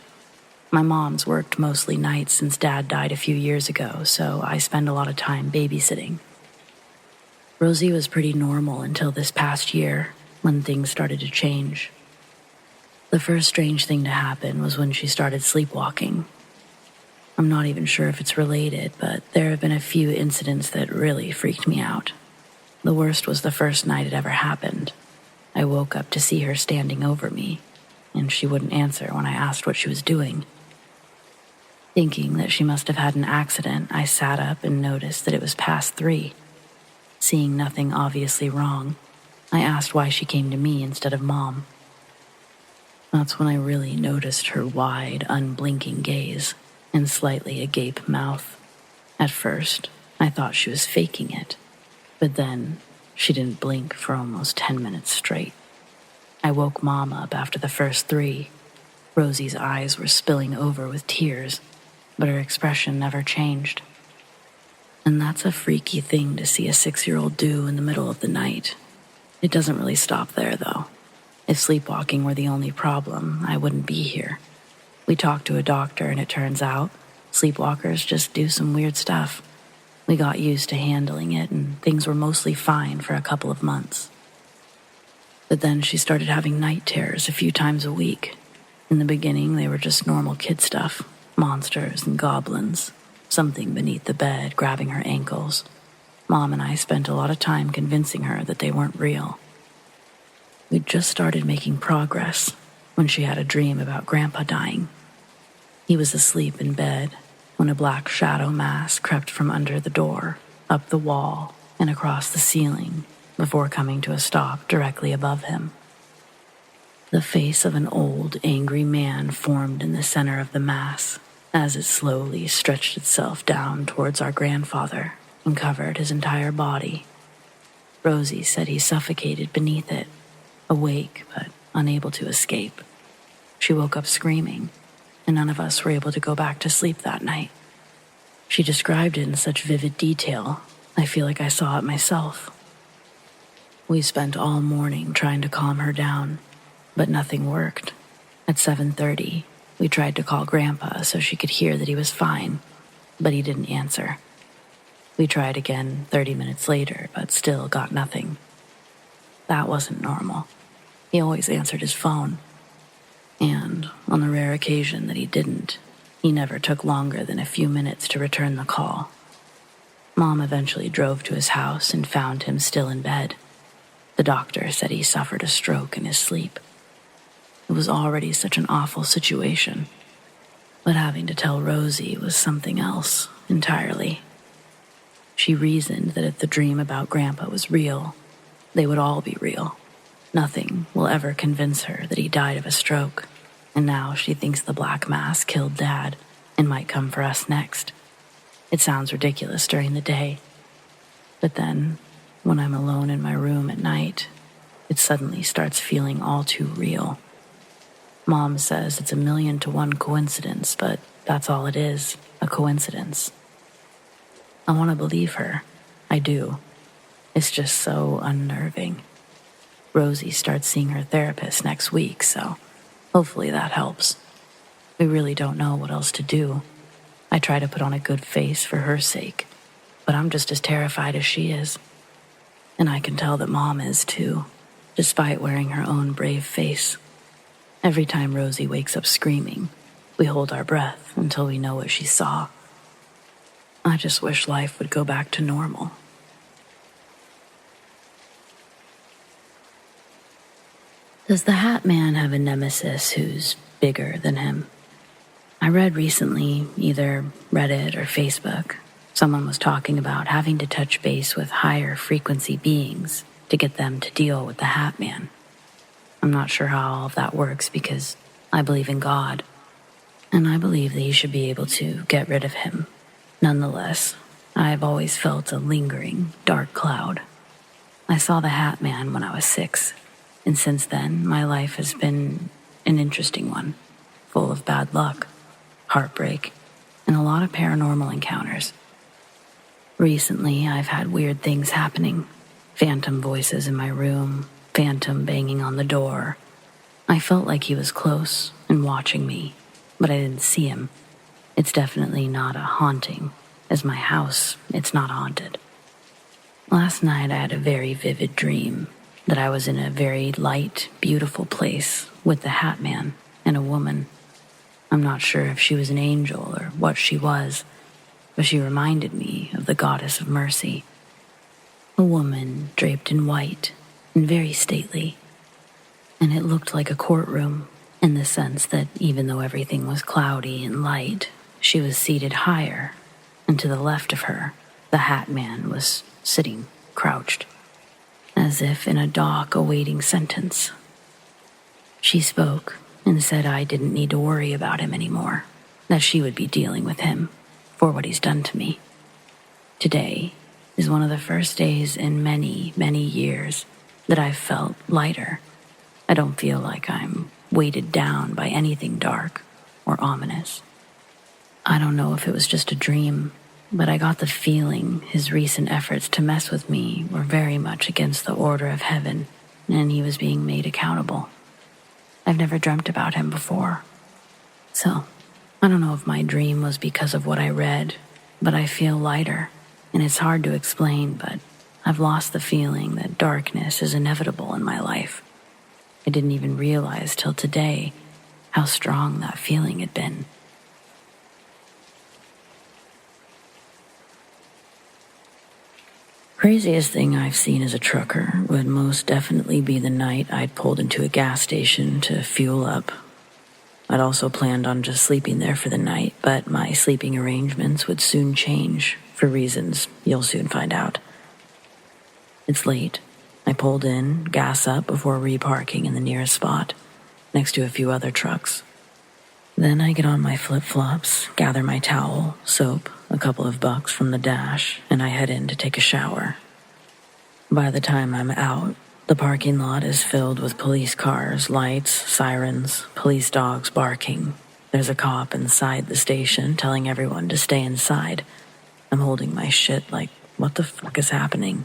My mom's worked mostly nights since Dad died a few years ago, so I spend a lot of time babysitting. Rosie was pretty normal until this past year, when things started to change. The first strange thing to happen was when she started sleepwalking. I'm not even sure if it's related, but there have been a few incidents that really freaked me out. The worst was the first night it ever happened. I woke up to see her standing over me, and she wouldn't answer when I asked what she was doing. Thinking that she must have had an accident, I sat up and noticed that it was past 3. Seeing nothing obviously wrong, I asked why she came to me instead of Mom. That's when I really noticed her wide, unblinking gaze and slightly agape mouth. At first, I thought she was faking it, but then she didn't blink for almost 10 minutes straight. I woke Mom up after the first 3. Rosie's eyes were spilling over with tears, but her expression never changed. And that's a freaky thing to see a 6-year-old do in the middle of the night. It doesn't really stop there, though. If sleepwalking were the only problem, I wouldn't be here. We talked to a doctor, and it turns out sleepwalkers just do some weird stuff. We got used to handling it, and things were mostly fine for a couple of months. But then she started having night terrors a few times a week. In the beginning, they were just normal kid stuff, monsters and goblins, something beneath the bed grabbing her ankles. Mom and I spent a lot of time convincing her that they weren't real. We'd just started making progress when she had a dream about Grandpa dying. He was asleep in bed when a black shadow mass crept from under the door, up the wall, and across the ceiling before coming to a stop directly above him. The face of an old, angry man formed in the center of the mass as it slowly stretched itself down towards our grandfather and covered his entire body. Rosie said he suffocated beneath it, awake but unable to escape. She woke up screaming, and none of us were able to go back to sleep that night. She described it in such vivid detail, I feel like I saw it myself. We spent all morning trying to calm her down, but nothing worked. At 7:30, we tried to call Grandpa so she could hear that he was fine, but he didn't answer. We tried again 30 minutes later, but still got nothing. That wasn't normal. He always answered his phone. And on the rare occasion that he didn't, he never took longer than a few minutes to return the call. Mom eventually drove to his house and found him still in bed. The doctor said he suffered a stroke in his sleep. It was already such an awful situation, but having to tell Rosie was something else entirely. She reasoned that if the dream about Grandpa was real, they would all be real. Nothing will ever convince her that he died of a stroke, and now she thinks the black mass killed Dad and might come for us next. It sounds ridiculous during the day, but then, when I'm alone in my room at night, it suddenly starts feeling all too real. Mom says it's a 1,000,000 to 1 coincidence, but that's all it is, a coincidence. I want to believe her. I do. It's just so unnerving. Rosie starts seeing her therapist next week, so hopefully that helps. We really don't know what else to do. I try to put on a good face for her sake, but I'm just as terrified as she is. And I can tell that Mom is too, despite wearing her own brave face. Every time Rosie wakes up screaming, we hold our breath until we know what she saw. I just wish life would go back to normal. Does the Hat Man have a nemesis who's bigger than him? I read recently, either Reddit or Facebook, someone was talking about having to touch base with higher frequency beings to get them to deal with the Hat Man. I'm not sure how all of that works because I believe in God, and I believe that you should be able to get rid of him. Nonetheless, I've always felt a lingering, dark cloud. I saw the Hat Man when I was 6, and since then, my life has been an interesting one, full of bad luck, heartbreak, and a lot of paranormal encounters. Recently, I've had weird things happening. Phantom voices in my room, phantom banging on the door. I felt like he was close and watching me, but I didn't see him. It's definitely not a haunting. As my house, it's not haunted. Last night, I had a very vivid dream that I was in a very light, beautiful place with the Hat Man and a woman. I'm not sure if she was an angel or what she was, but she reminded me of the goddess of mercy. A woman draped in white and very stately, and it looked like a courtroom in the sense that even though everything was cloudy and light, she was seated higher, and to the left of her, the Hat Man was sitting crouched, as if in a dock awaiting sentence. She spoke and said I didn't need to worry about him anymore, that she would be dealing with him for what he's done to me. Today is one of the first days in many, many years that I've felt lighter. I don't feel like I'm weighted down by anything dark or ominous. I don't know if it was just a dream, but I got the feeling his recent efforts to mess with me were very much against the order of heaven, and he was being made accountable. I've never dreamt about him before. So, I don't know if my dream was because of what I read, but I feel lighter, and it's hard to explain, but I've lost the feeling that darkness is inevitable in my life. I didn't even realize till today how strong that feeling had been. Craziest thing I've seen as a trucker would most definitely be the night I'd pulled into a gas station to fuel up. I'd also planned on just sleeping there for the night, but my sleeping arrangements would soon change for reasons you'll soon find out. It's late. I pulled in, gas up before reparking in the nearest spot, next to a few other trucks. Then I get on my flip-flops, gather my towel, soap, a couple of bucks from the dash, and I head in to take a shower. By the time I'm out, the parking lot is filled with police cars, lights, sirens, police dogs barking. There's a cop inside the station telling everyone to stay inside. I'm holding my shit like, what the fuck is happening?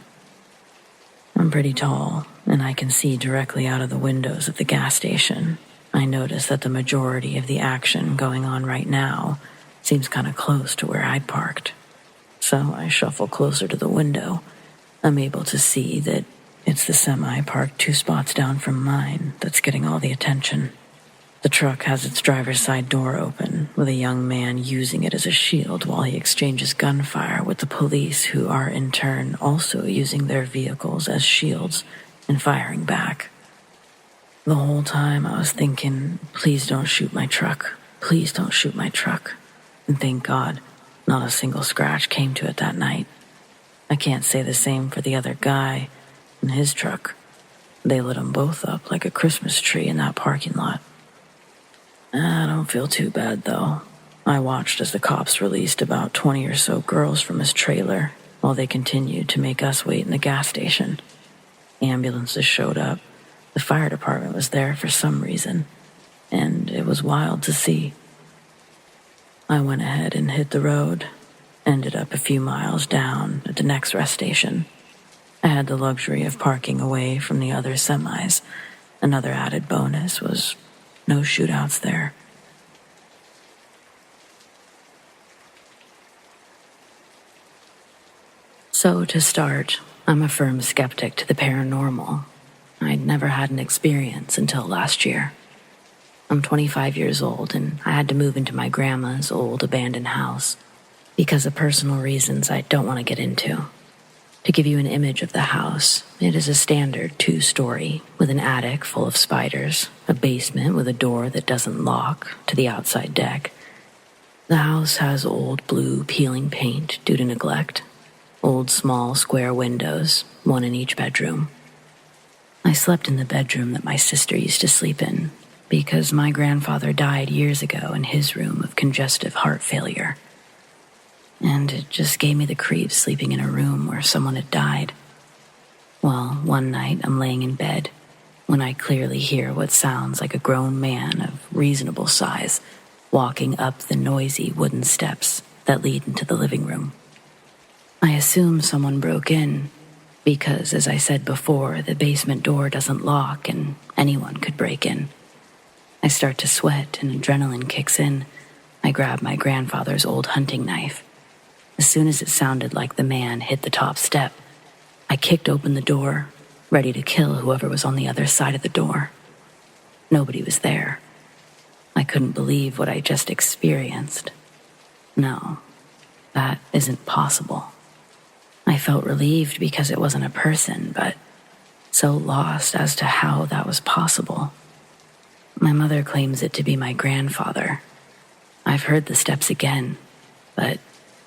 I'm pretty tall, and I can see directly out of the windows of the gas station. I notice that the majority of the action going on right now seems kind of close to where I'd parked. So I shuffle closer to the window. I'm able to see that it's the semi parked 2 spots down from mine that's getting all the attention. The truck has its driver's side door open, with a young man using it as a shield while he exchanges gunfire with the police, who are in turn also using their vehicles as shields and firing back. The whole time I was thinking, please don't shoot my truck. Please don't shoot my truck. And thank God, not a single scratch came to it that night. I can't say the same for the other guy and his truck. They lit them both up like a Christmas tree in that parking lot. I don't feel too bad, though. I watched as the cops released about 20 or so girls from his trailer while they continued to make us wait in the gas station. Ambulances showed up. The fire department was there for some reason, and it was wild to see. I went ahead and hit the road, ended up a few miles down at the next rest station. I had the luxury of parking away from the other semis. Another added bonus was no shootouts there. So to start, I'm a firm skeptic to the paranormal. I'd never had an experience until last year. I'm 25 years old, and I had to move into my grandma's old abandoned house because of personal reasons I don't want to get into. To give you an image of the house, it is a standard 2-story with an attic full of spiders, a basement with a door that doesn't lock to the outside deck, The house has old blue peeling paint due to neglect, old small square windows, one in each bedroom. I slept in the bedroom that my sister used to sleep in because my grandfather died years ago in his room of congestive heart failure. And it just gave me the creeps sleeping in a room where someone had died. Well, one night I'm laying in bed when I clearly hear what sounds like a grown man of reasonable size walking up the noisy wooden steps that lead into the living room. I assume someone broke in because, as I said before, the basement door doesn't lock and anyone could break in. I start to sweat and adrenaline kicks in. I grab my grandfather's old hunting knife. As soon as it sounded like the man hit the top step, I kicked open the door, ready to kill whoever was on the other side of the door. Nobody was there. I couldn't believe what I just experienced. No, that isn't possible. I felt relieved because it wasn't a person, but so lost as to how that was possible. My mother claims it to be my grandfather. I've heard the steps again, but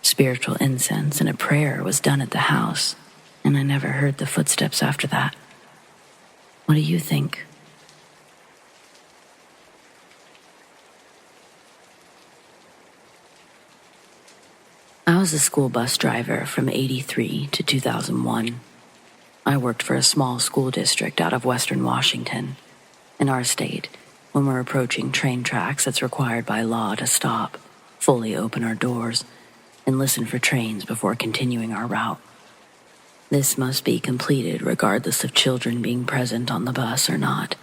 spiritual incense and a prayer was done at the house, and I never heard the footsteps after that. What do you think? I was a school bus driver from '83 to 2001. I worked for a small school district out of Western Washington. In our state, when we're approaching train tracks, it's required by law to stop, fully open our doors, and listen for trains before continuing our route. This must be completed regardless of children being present on the bus or not.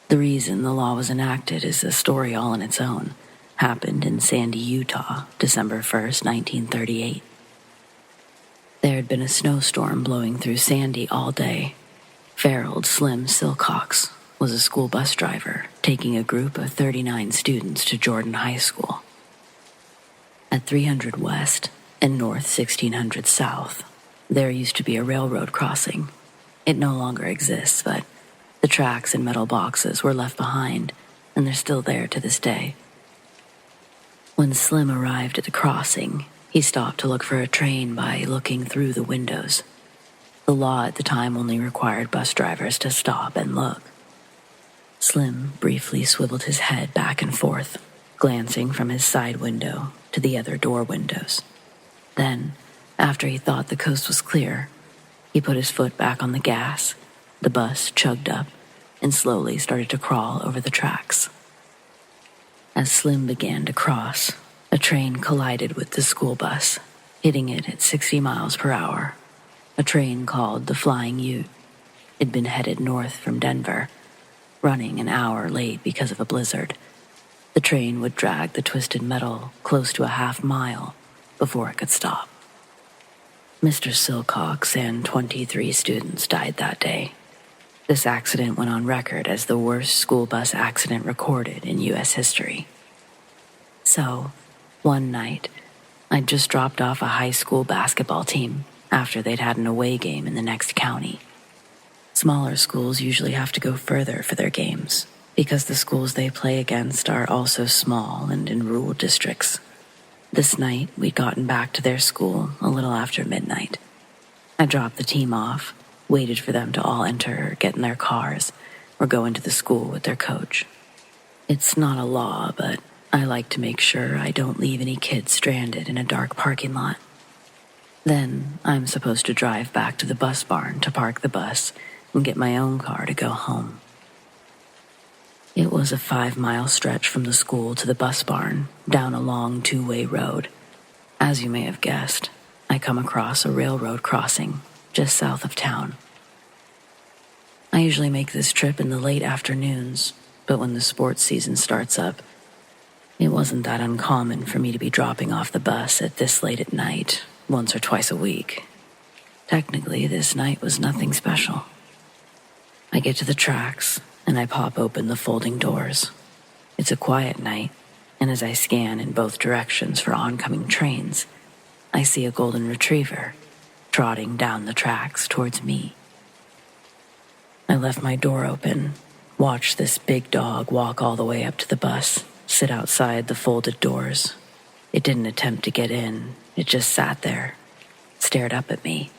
The reason the law was enacted is a story all on its own. Happened in Sandy, Utah, December 1st, 1938. There had been a snowstorm blowing through Sandy all day. Farrelled Slim Silcox was a school bus driver taking a group of 39 students to Jordan High School. At 300 West and North 1600 South, there used to be a railroad crossing. It no longer exists, but the tracks and metal boxes were left behind, and they're still there to this day. When Slim arrived at the crossing, he stopped to look for a train by looking through the windows. The law at the time only required bus drivers to stop and look. Slim briefly swiveled his head back and forth, glancing from his side window to the other door windows. Then, after he thought the coast was clear, he put his foot back on the gas. The bus chugged up and slowly started to crawl over the tracks. As Slim began to cross, a train collided with the school bus, hitting it at 60 miles per hour. A train called the Flying Ute. It'd been headed north from Denver, running an hour late because of a blizzard. The train would drag the twisted metal close to a half-mile before it could stop. Mr. Silcox and 23 students died that day. This accident went on record as the worst school bus accident recorded in U.S. history. So, one night, I'd just dropped off a high school basketball team after they'd had an away game in the next county. Smaller schools usually have to go further for their games because the schools they play against are also small and in rural districts. This night, we'd gotten back to their school a little after midnight. I dropped the team off, waited for them to all enter or get in their cars, or go into the school with their coach. It's not a law, but I like to make sure I don't leave any kids stranded in a dark parking lot. Then I'm supposed to drive back to the bus barn to park the bus and get my own car to go home. It was a 5-mile stretch from the school to the bus barn, down a long 2-way road. As you may have guessed, I come across a railroad crossing just south of town. I usually make this trip in the late afternoons, but when the sports season starts up, it wasn't that uncommon for me to be dropping off the bus at this late at night, once or twice a week. Technically, this night was nothing special. I get to the tracks, and I pop open the folding doors. It's a quiet night, and as I scan in both directions for oncoming trains, I see a golden retriever trotting down the tracks towards me. I left my door open, watched this big dog walk all the way up to the bus, sit outside the folded doors. It didn't attempt to get in. It just sat there, stared up at me.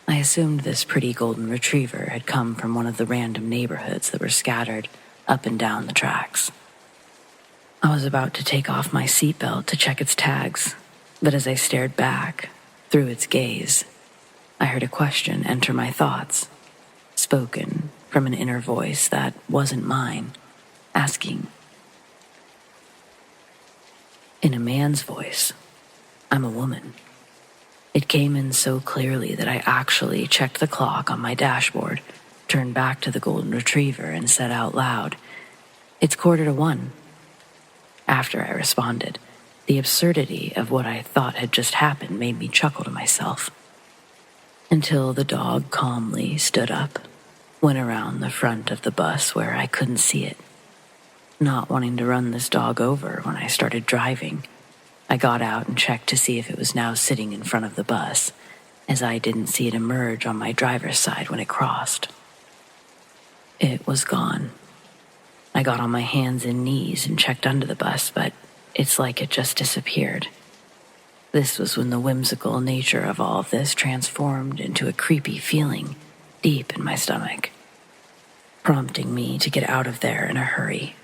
I assumed this pretty golden retriever had come from one of the random neighborhoods that were scattered up and down the tracks. I was about to take off my seatbelt to check its tags, but as I stared back, through its gaze, I heard a question enter my thoughts, spoken from an inner voice that wasn't mine, asking. In a man's voice, I'm a woman. It came in so clearly that I actually checked the clock on my dashboard, turned back to the golden retriever, and said out loud, "It's 1:45. After I responded, the absurdity of what I thought had just happened made me chuckle to myself. Until the dog calmly stood up, went around the front of the bus where I couldn't see it. Not wanting to run this dog over when I started driving, I got out and checked to see if it was now sitting in front of the bus, as I didn't see it emerge on my driver's side when it crossed. It was gone. I got on my hands and knees and checked under the bus, but it's like it just disappeared. This was when the whimsical nature of all of this transformed into a creepy feeling deep in my stomach, prompting me to get out of there in a hurry.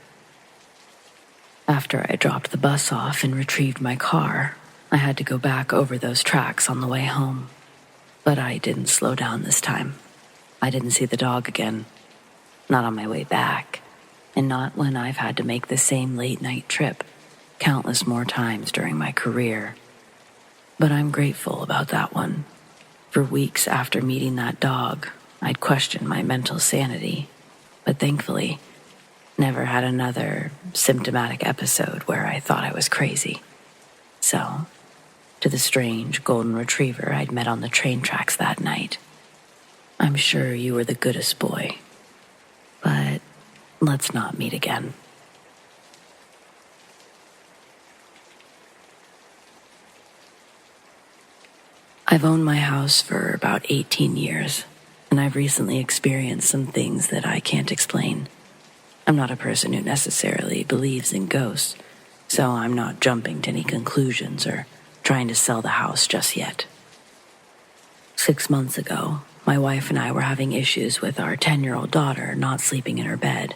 After I dropped the bus off and retrieved my car, I had to go back over those tracks on the way home. But I didn't slow down this time. I didn't see the dog again. Not on my way back, and not when I've had to make the same late-night trip countless more times during my career. But I'm grateful about that one. For weeks after meeting that dog, I'd questioned my mental sanity, but thankfully, never had another symptomatic episode where I thought I was crazy. So, to the strange golden retriever I'd met on the train tracks that night, I'm sure you were the goodest boy, but let's not meet again. I've owned my house for about 18 years, and I've recently experienced some things that I can't explain. I'm not a person who necessarily believes in ghosts, so I'm not jumping to any conclusions or trying to sell the house just yet. 6 months ago, my wife and I were having issues with our 10-year-old daughter not sleeping in her bed.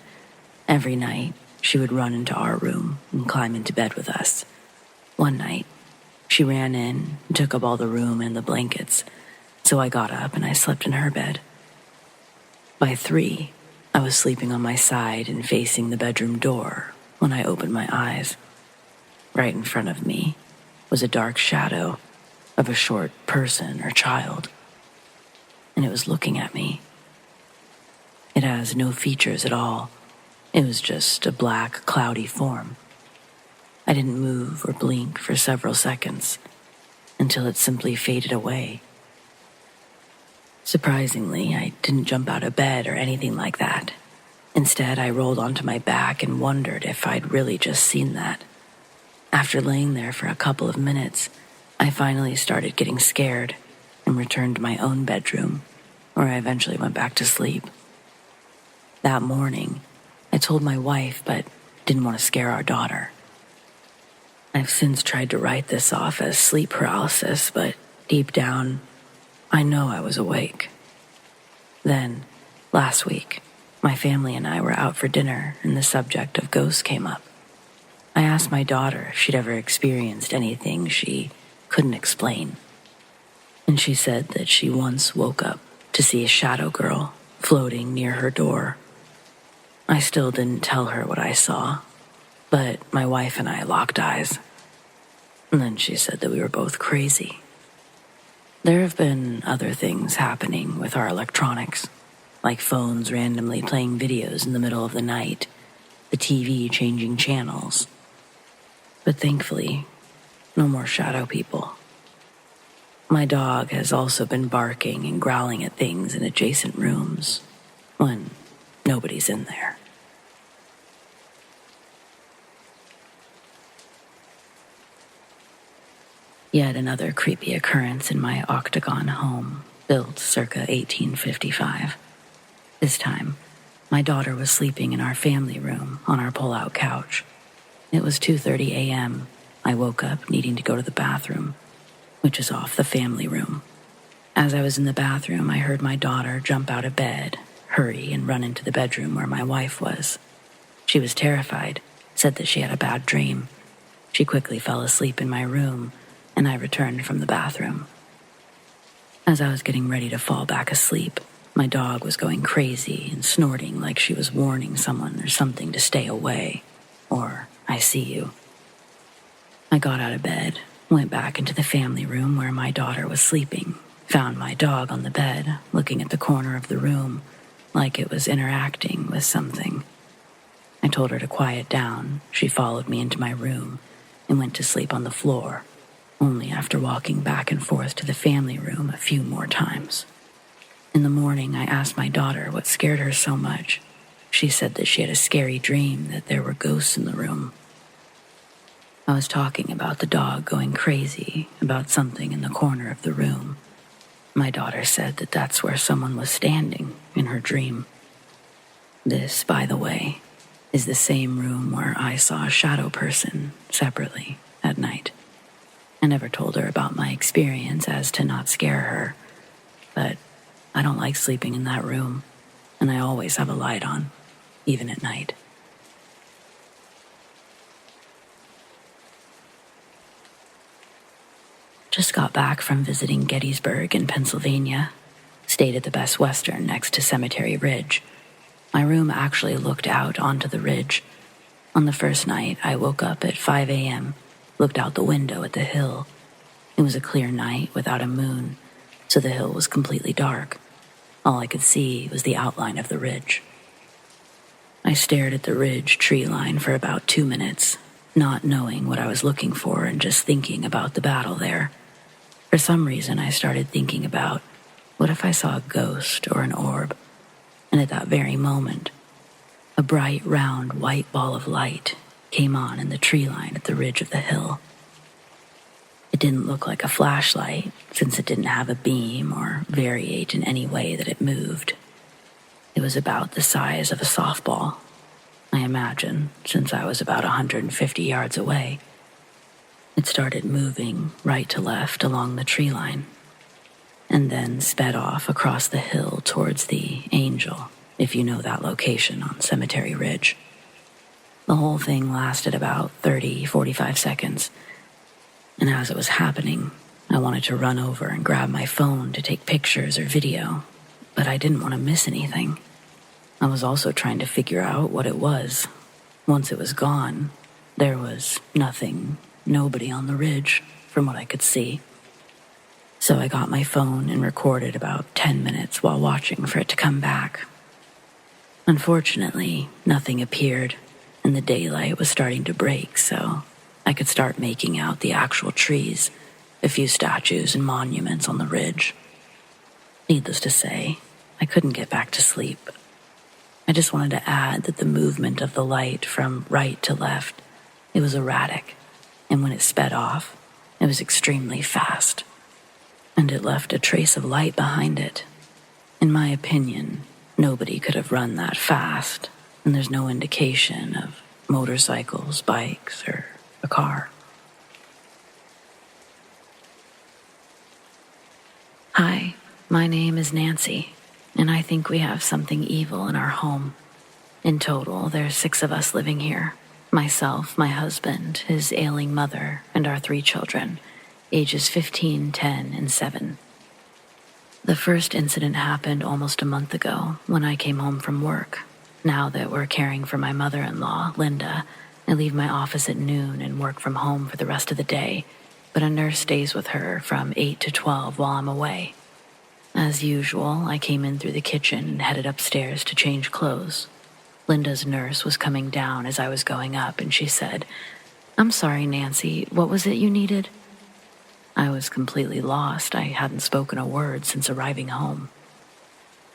Every night, she would run into our room and climb into bed with us. One night, she ran in and took up all the room and the blankets, so I got up and I slept in her bed. By 3, I was sleeping on my side and facing the bedroom door when I opened my eyes. Right in front of me was a dark shadow of a short person or child, and it was looking at me. It has no features at all. It was just a black, cloudy form. I didn't move or blink for several seconds until it simply faded away. Surprisingly, I didn't jump out of bed or anything like that. Instead, I rolled onto my back and wondered if I'd really just seen that. After laying there for a couple of minutes, I finally started getting scared and returned to my own bedroom, where I eventually went back to sleep. That morning, I told my wife, but didn't want to scare our daughter. I've since tried to write this off as sleep paralysis, but deep down, I know I was awake. Then, last week, my family and I were out for dinner and the subject of ghosts came up. I asked my daughter if she'd ever experienced anything she couldn't explain, and she said that she once woke up to see a shadow girl floating near her door. I still didn't tell her what I saw, but my wife and I locked eyes. And then she said that we were both crazy. There have been other things happening with our electronics, like phones randomly playing videos in the middle of the night, the TV changing channels. But thankfully, no more shadow people. My dog has also been barking and growling at things in adjacent rooms when nobody's in there. Yet another creepy occurrence in my octagon home, built circa 1855. This time, my daughter was sleeping in our family room on our pull-out couch. It was 2:30 a.m. I woke up needing to go to the bathroom, which is off the family room. As I was in the bathroom, I heard my daughter jump out of bed, hurry, and run into the bedroom where my wife was. She was terrified, said that she had a bad dream. She quickly fell asleep in my room, and I returned from the bathroom. As I was getting ready to fall back asleep, my dog was going crazy and snorting like she was warning someone or something to stay away, or I see you. I got out of bed, went back into the family room where my daughter was sleeping, found my dog on the bed, looking at the corner of the room, like it was interacting with something. I told her to quiet down. She followed me into my room and went to sleep on the floor, only after walking back and forth to the family room a few more times. In the morning, I asked my daughter what scared her so much. She said that she had a scary dream that there were ghosts in the room. I was talking about the dog going crazy, about something in the corner of the room. My daughter said that that's where someone was standing in her dream. This, by the way, is the same room where I saw a shadow person separately at night. I never told her about my experience as to not scare her, but I don't like sleeping in that room, and I always have a light on, even at night. Just got back from visiting Gettysburg in Pennsylvania. Stayed at the Best Western next to Cemetery Ridge. My room actually looked out onto the ridge. On the first night, I woke up at 5 a.m., looked out the window at the hill. It was a clear night without a moon, so the hill was completely dark. All I could see was the outline of the ridge. I stared at the ridge tree line for about 2 minutes, not knowing what I was looking for and just thinking about the battle there. For some reason, I started thinking about, what if I saw a ghost or an orb? And at that very moment, a bright, round, white ball of light came on in the tree line at the ridge of the hill. It didn't look like a flashlight, since it didn't have a beam or variate in any way that it moved. It was about the size of a softball, I imagine, since I was about 150 yards away. It started moving right to left along the tree line, and then sped off across the hill towards the Angel, if you know that location on Cemetery Ridge. The whole thing lasted about 45 seconds, and as it was happening, I wanted to run over and grab my phone to take pictures or video, but I didn't want to miss anything. I was also trying to figure out what it was. Once it was gone, there was nothing, nobody on the ridge, from what I could see. So I got my phone and recorded about 10 minutes while watching for it to come back. Unfortunately, nothing appeared, and the daylight was starting to break, so I could start making out the actual trees, a few statues and monuments on the ridge. Needless to say, I couldn't get back to sleep. I just wanted to add that the movement of the light from right to left, it was erratic, and when it sped off, it was extremely fast, and it left a trace of light behind it. In my opinion, nobody could have run that fast, and there's no indication of motorcycles, bikes, or a car. Hi, my name is Nancy, and I think we have something evil in our home. In total, there's 6 of us living here. Myself, my husband, his ailing mother, and our 3 children, ages 15, 10, and 7. The first incident happened almost a month ago when I came home from work. Now that we're caring for my mother-in-law, Linda, I leave my office at noon and work from home for the rest of the day, but a nurse stays with her from 8 to 12 while I'm away. As usual, I came in through the kitchen and headed upstairs to change clothes. Linda's nurse was coming down as I was going up, and she said, "I'm sorry, Nancy, what was it you needed?" I was completely lost. I hadn't spoken a word since arriving home.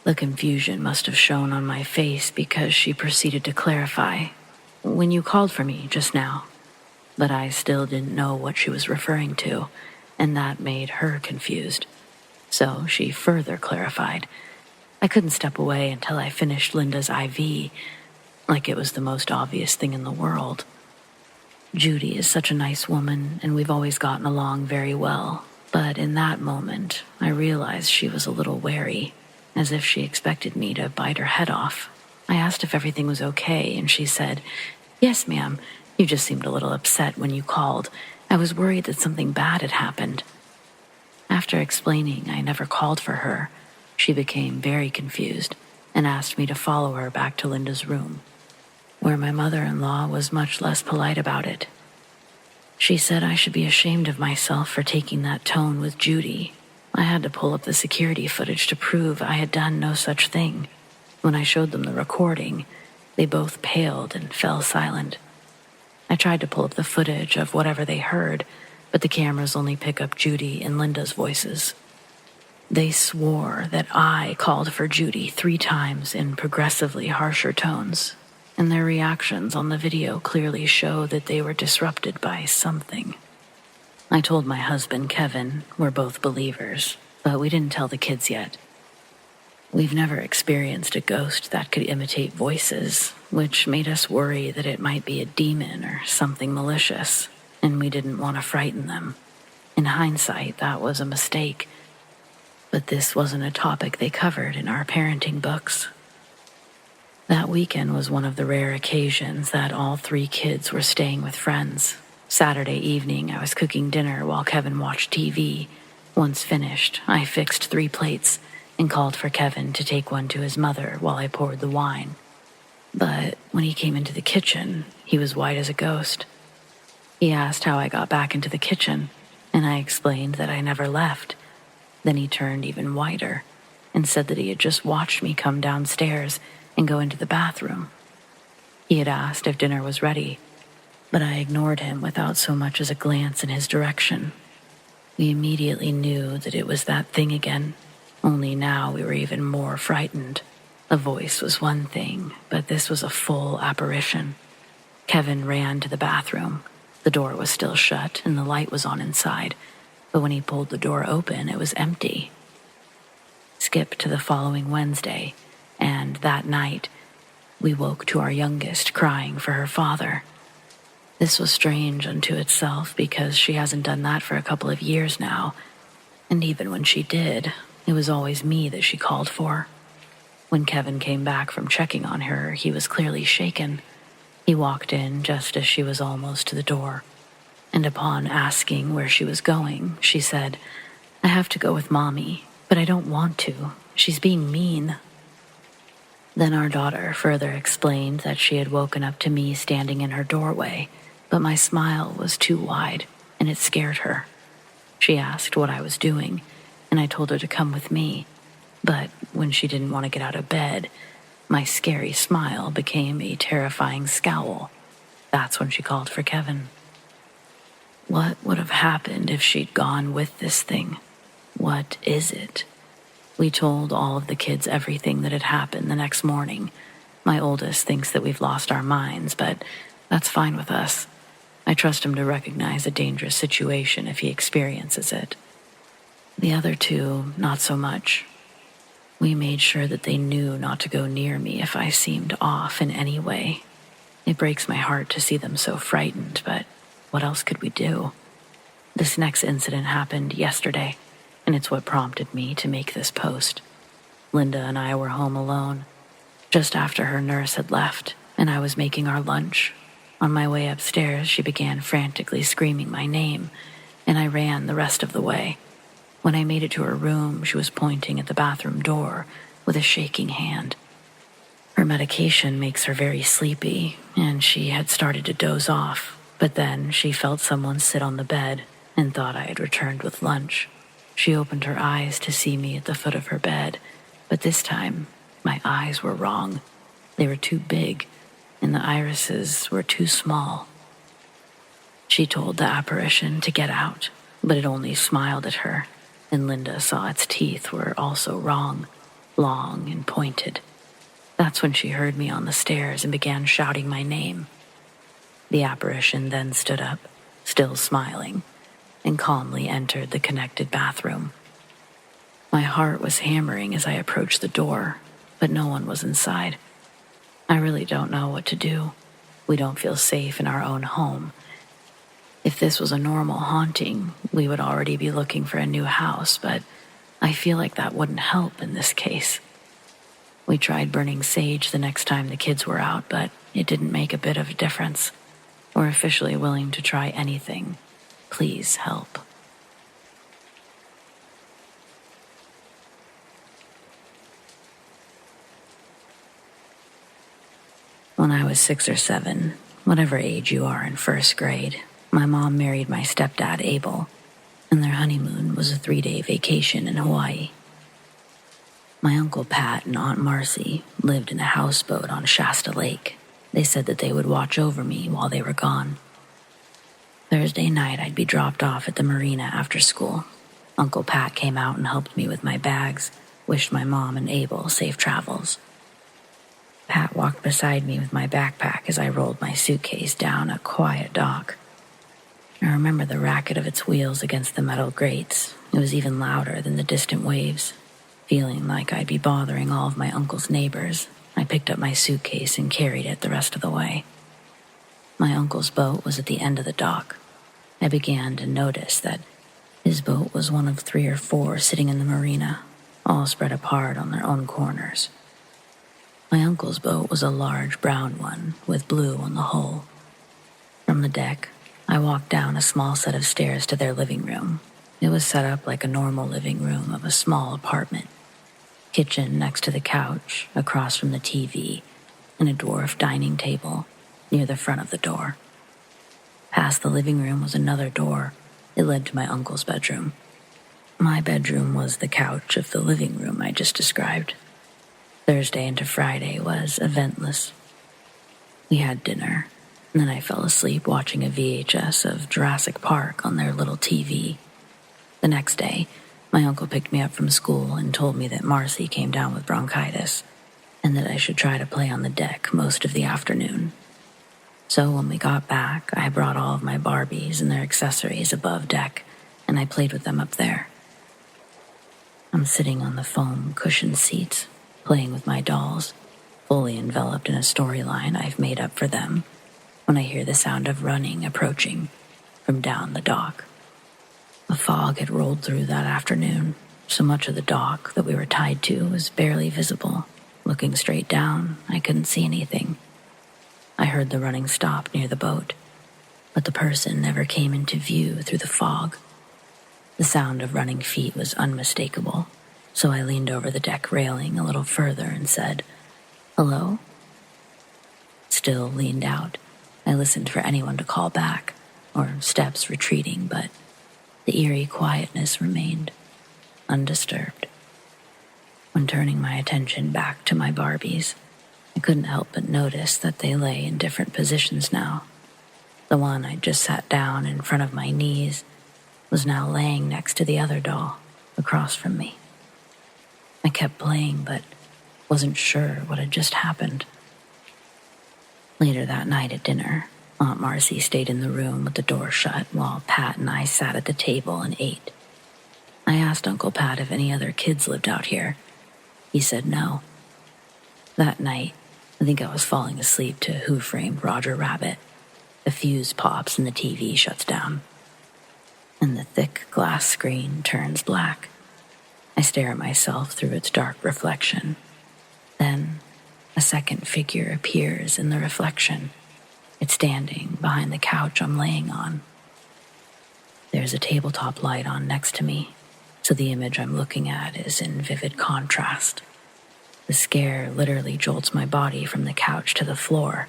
The confusion must have shown on my face because she proceeded to clarify, "When you called for me just now." But I still didn't know what she was referring to, and that made her confused. So she further clarified. I couldn't step away until I finished Linda's IV, like it was the most obvious thing in the world. Judy is such a nice woman, and we've always gotten along very well. But in that moment, I realized she was a little wary, as if she expected me to bite her head off. I asked if everything was okay, and she said, "Yes, ma'am. You just seemed a little upset when you called. I was worried that something bad had happened." After explaining I never called for her, she became very confused and asked me to follow her back to Linda's room, where my mother-in-law was much less polite about it. She said I should be ashamed of myself for taking that tone with Judy. I had to pull up the security footage to prove I had done no such thing. When I showed them the recording, they both paled and fell silent. I tried to pull up the footage of whatever they heard, but the cameras only pick up Judy and Linda's voices. They swore that I called for Judy 3 times in progressively harsher tones, and their reactions on the video clearly show that they were disrupted by something. I told my husband, Kevin, we're both believers, but we didn't tell the kids yet. We've never experienced a ghost that could imitate voices, which made us worry that it might be a demon or something malicious, and we didn't want to frighten them. In hindsight, that was a mistake, but this wasn't a topic they covered in our parenting books. That weekend was one of the rare occasions that all 3 kids were staying with friends. Saturday evening, I was cooking dinner while Kevin watched TV. Once finished, I fixed 3 plates and called for Kevin to take one to his mother while I poured the wine. But when he came into the kitchen, he was white as a ghost. He asked how I got back into the kitchen, and I explained that I never left. Then he turned even whiter and said that he had just watched me come downstairs and go into the bathroom. He had asked if dinner was ready, but I ignored him without so much as a glance in his direction. We immediately knew that it was that thing again, only now we were even more frightened. A voice was one thing, but this was a full apparition. Kevin ran to the bathroom. The door was still shut and the light was on inside, but when he pulled the door open, it was empty. Skip to the following Wednesday, and that night, we woke to our youngest crying for her father. This was strange unto itself because she hasn't done that for a couple of years now, and even when she did, it was always me that she called for. When Kevin came back from checking on her, he was clearly shaken. He walked in just as she was almost to the door, and upon asking where she was going, she said, "I have to go with Mommy, but I don't want to. She's being mean." Then our daughter further explained that she had woken up to me standing in her doorway, but my smile was too wide, and it scared her. She asked what I was doing, and I told her to come with me. But when she didn't want to get out of bed, my scary smile became a terrifying scowl. That's when she called for Kevin. What would have happened if she'd gone with this thing? What is it? We told all of the kids everything that had happened the next morning. My oldest thinks that we've lost our minds, but that's fine with us. I trust him to recognize a dangerous situation if he experiences it. The other 2, not so much. We made sure that they knew not to go near me if I seemed off in any way. It breaks my heart to see them so frightened, but what else could we do? This next incident happened yesterday, and it's what prompted me to make this post. Linda and I were home alone, just after her nurse had left, and I was making our lunch. On my way upstairs, she began frantically screaming my name, and I ran the rest of the way. When I made it to her room, she was pointing at the bathroom door with a shaking hand. Her medication makes her very sleepy, and she had started to doze off, but then she felt someone sit on the bed and thought I had returned with lunch. She opened her eyes to see me at the foot of her bed, but this time, my eyes were wrong. They were too big, and the irises were too small. She told the apparition to get out, but it only smiled at her, and Linda saw its teeth were also wrong, long and pointed. That's when she heard me on the stairs and began shouting my name. The apparition then stood up, still smiling, and calmly entered the connected bathroom. My heart was hammering as I approached the door, but no one was inside. I really don't know what to do. We don't feel safe in our own home, If this was a normal haunting, we would already be looking for a new house, but I feel like that wouldn't help in this case. We tried burning sage the next time the kids were out, but it didn't make a bit of a difference. We're officially willing to try anything. Please help. When I was 6 or 7, whatever age you are in first grade, my mom married my stepdad, Abel, and their honeymoon was a 3-day vacation in Hawaii. My Uncle Pat and Aunt Marcy lived in a houseboat on Shasta Lake. They said that they would watch over me while they were gone. Thursday night, I'd be dropped off at the marina after school. Uncle Pat came out and helped me with my bags, wished my mom and Abel safe travels. Pat walked beside me with my backpack as I rolled my suitcase down a quiet dock. I remember the racket of its wheels against the metal grates. It was even louder than the distant waves. Feeling like I'd be bothering all of my uncle's neighbors, I picked up my suitcase and carried it the rest of the way. My uncle's boat was at the end of the dock. I began to notice that his boat was one of 3 or 4 sitting in the marina, all spread apart on their own corners. My uncle's boat was a large brown one with blue on the hull. From the deck, I walked down a small set of stairs to their living room. It was set up like a normal living room of a small apartment. Kitchen next to the couch, across from the TV, and a dwarf dining table near the front of the door. Past the living room was another door. It led to my uncle's bedroom. My bedroom was the couch of the living room I just described. Thursday into Friday was eventless. We had dinner, and then I fell asleep watching a VHS of Jurassic Park on their little TV. The next day, my uncle picked me up from school and told me that Marcy came down with bronchitis and that I should try to play on the deck most of the afternoon. So when we got back, I brought all of my Barbies and their accessories above deck, and I played with them up there. I'm sitting on the foam cushioned seats, playing with my dolls, fully enveloped in a storyline I've made up for them, when I hear the sound of running approaching from down the dock. A fog had rolled through that afternoon. So much of the dock that we were tied to was barely visible. Looking straight down, I couldn't see anything. I heard the running stop near the boat, but the person never came into view through the fog. The sound of running feet was unmistakable, so I leaned over the deck railing a little further and said, "Hello?" Still leaned out. I listened for anyone to call back, or steps retreating, but the eerie quietness remained, undisturbed. When turning my attention back to my Barbies, I couldn't help but notice that they lay in different positions now. The one I'd just sat down in front of my knees was now laying next to the other doll, across from me. I kept playing, but wasn't sure what had just happened. Later that night at dinner, Aunt Marcy stayed in the room with the door shut while Pat and I sat at the table and ate. I asked Uncle Pat if any other kids lived out here. He said no. That night, I think I was falling asleep to Who Framed Roger Rabbit. The fuse pops and the TV shuts down, and the thick glass screen turns black. I stare at myself through its dark reflection. Then, a second figure appears in the reflection. It's standing behind the couch I'm laying on. There's a tabletop light on next to me, so the image I'm looking at is in vivid contrast. The scare literally jolts my body from the couch to the floor.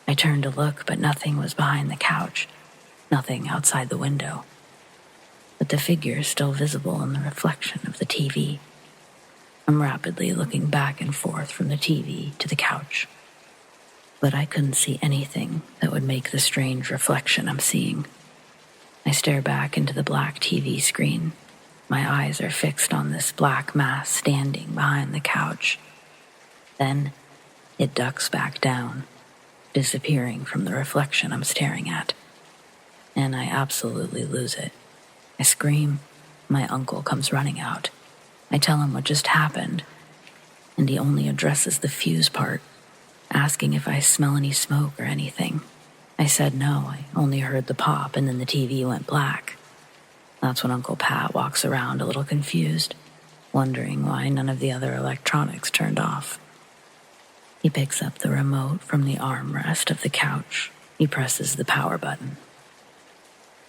I turn to look, but nothing was behind the couch, nothing outside the window. But the figure is still visible in the reflection of the TV. I'm rapidly looking back and forth from the TV to the couch, but I couldn't see anything that would make the strange reflection I'm seeing. I stare back into the black TV screen. My eyes are fixed on this black mass standing behind the couch. Then it ducks back down, disappearing from the reflection I'm staring at. And I absolutely lose it. I scream. My uncle comes running out. I tell him what just happened, and he only addresses the fuse part, asking if I smell any smoke or anything. I said no, I only heard the pop and then the TV went black. That's when Uncle Pat walks around a little confused, wondering why none of the other electronics turned off. He picks up the remote from the armrest of the couch. He presses the power button.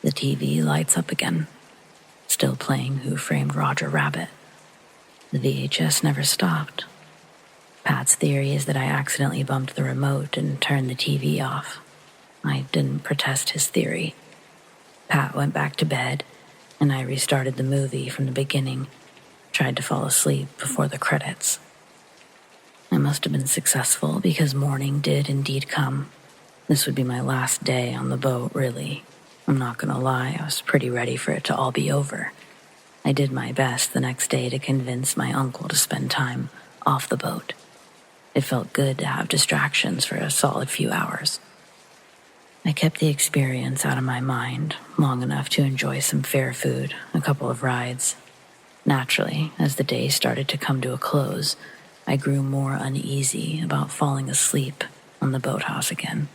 The TV lights up again, still playing Who Framed Roger Rabbit. The VHS never stopped. Pat's theory is that I accidentally bumped the remote and turned the TV off. I didn't protest his theory. Pat went back to bed, and I restarted the movie from the beginning, tried to fall asleep before the credits. I must have been successful because morning did indeed come. This would be my last day on the boat, really. I'm not gonna lie, I was pretty ready for it to all be over. I did my best the next day to convince my uncle to spend time off the boat. It felt good to have distractions for a solid few hours. I kept the experience out of my mind long enough to enjoy some fair food, a couple of rides. Naturally, as the day started to come to a close, I grew more uneasy about falling asleep on the boathouse again.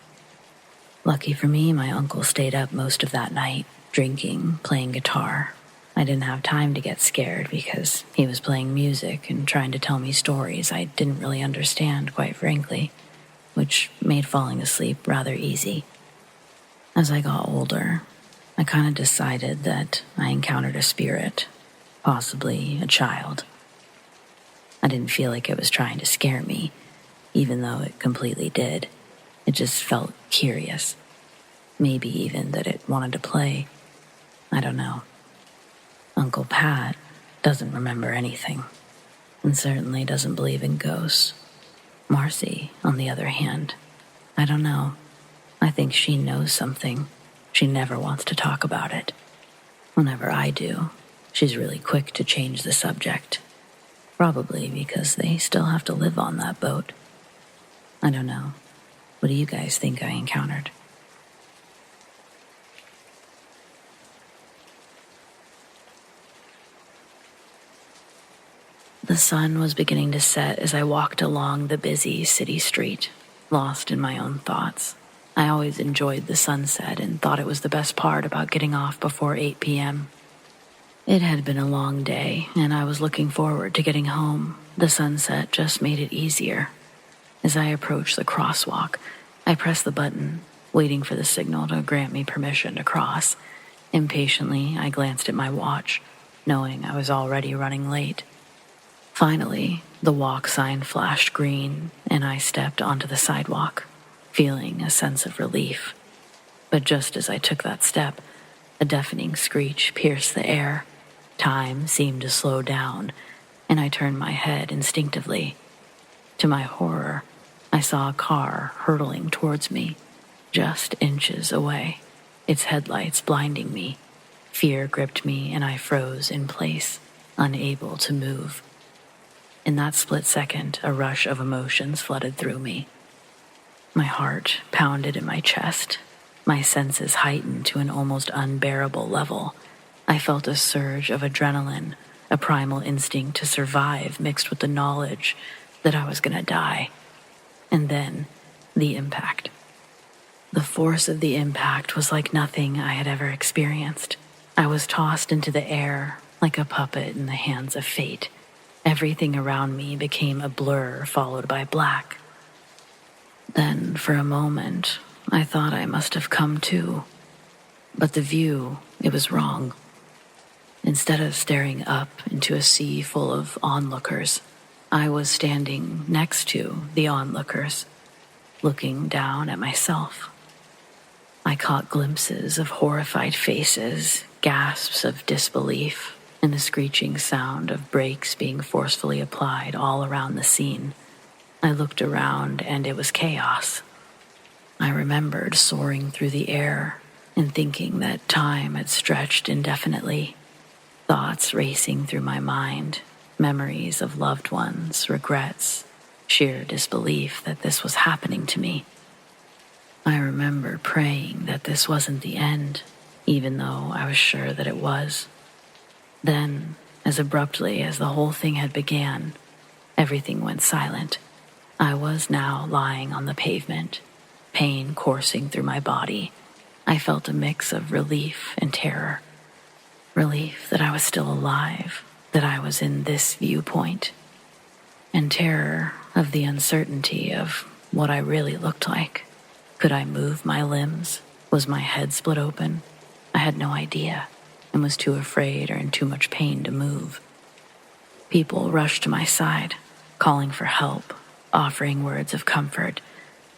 Lucky for me, my uncle stayed up most of that night, drinking, playing guitar. I didn't have time to get scared because he was playing music and trying to tell me stories I didn't really understand, quite frankly, which made falling asleep rather easy. As I got older, I kind of decided that I encountered a spirit, possibly a child. I didn't feel like it was trying to scare me, even though it completely did. It just felt curious. Maybe even that it wanted to play. I don't know. Uncle Pat doesn't remember anything, and certainly doesn't believe in ghosts. Marcy, on the other hand, I don't know. I think she knows something. She never wants to talk about it. Whenever I do, she's really quick to change the subject. Probably because they still have to live on that boat. I don't know. What do you guys think I encountered? The sun was beginning to set as I walked along the busy city street, lost in my own thoughts. I always enjoyed the sunset and thought it was the best part about getting off before 8 p.m. It had been a long day, and I was looking forward to getting home. The sunset just made it easier. As I approached the crosswalk, I pressed the button, waiting for the signal to grant me permission to cross. Impatiently, I glanced at my watch, knowing I was already running late. Finally, the walk sign flashed green, and I stepped onto the sidewalk, feeling a sense of relief. But just as I took that step, a deafening screech pierced the air. Time seemed to slow down, and I turned my head instinctively. To my horror, I saw a car hurtling towards me, just inches away, its headlights blinding me. Fear gripped me, and I froze in place, unable to move. In that split second, a rush of emotions flooded through me. My heart pounded in my chest, my senses heightened to an almost unbearable level. I felt a surge of adrenaline, a primal instinct to survive mixed with the knowledge that I was going to die. And then, the impact. The force of the impact was like nothing I had ever experienced. I was tossed into the air like a puppet in the hands of fate. Everything around me became a blur followed by black. Then, for a moment, I thought I must have come to. But the view, it was wrong. Instead of staring up into a sea full of onlookers, I was standing next to the onlookers, looking down at myself. I caught glimpses of horrified faces, gasps of disbelief, and the screeching sound of brakes being forcefully applied all around the scene. I looked around, and it was chaos. I remembered soaring through the air and thinking that time had stretched indefinitely. Thoughts racing through my mind, memories of loved ones, regrets, sheer disbelief that this was happening to me. I remember praying that this wasn't the end, even though I was sure that it was. Then, as abruptly as the whole thing had began, everything went silent. I was now lying on the pavement, pain coursing through my body, I felt a mix of relief and terror. Relief that I was still alive, that I was in this viewpoint, and terror of the uncertainty of what I really looked like. Could I move my limbs? Was my head split open? I had no idea and was too afraid or in too much pain to move. People rushed to my side, calling for help, offering words of comfort.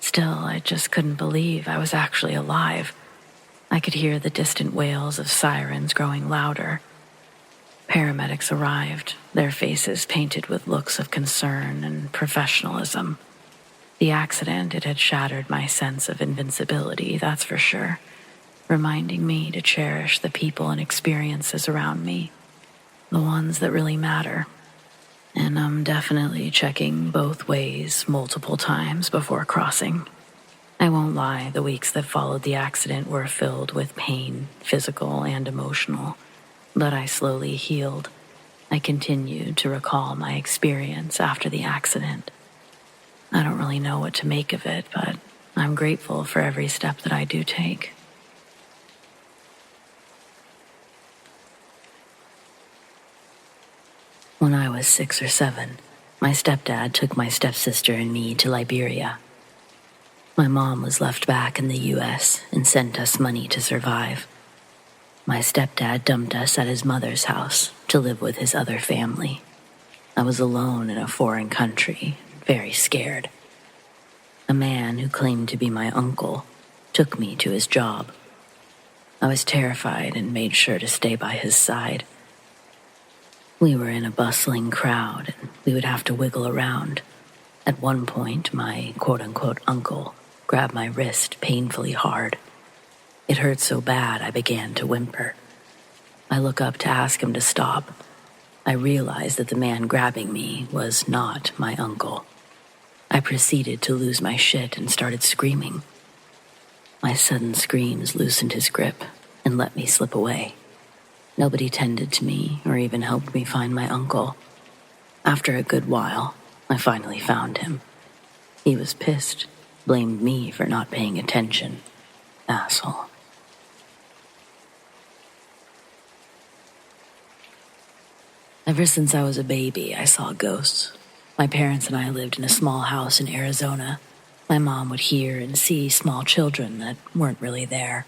Still, I just couldn't believe I was actually alive. I could hear the distant wails of sirens growing louder. Paramedics arrived, their faces painted with looks of concern and professionalism. The accident, it had shattered my sense of invincibility, that's for sure, reminding me to cherish the people and experiences around me, the ones that really matter. And I'm definitely checking both ways multiple times before crossing. I won't lie, the weeks that followed the accident were filled with pain, physical and emotional, but I slowly healed. I continued to recall my experience after the accident. I don't really know what to make of it, but I'm grateful for every step that I do take. When I was 6 or 7, my stepdad took my stepsister and me to Liberia. My mom was left back in the U.S. and sent us money to survive. My stepdad dumped us at his mother's house to live with his other family. I was alone in a foreign country, very scared. A man who claimed to be my uncle took me to his job. I was terrified and made sure to stay by his side. We were in a bustling crowd, and we would have to wiggle around. At one point, my quote-unquote uncle grabbed my wrist painfully hard. It hurt so bad I began to whimper. I look up to ask him to stop. I realized that the man grabbing me was not my uncle. I proceeded to lose my shit and started screaming. My sudden screams loosened his grip and let me slip away. Nobody tended to me or even helped me find my uncle. After a good while, I finally found him. He was pissed, blamed me for not paying attention. Asshole. Ever since I was a baby, I saw ghosts. My parents and I lived in a small house in Arizona. My mom would hear and see small children that weren't really there.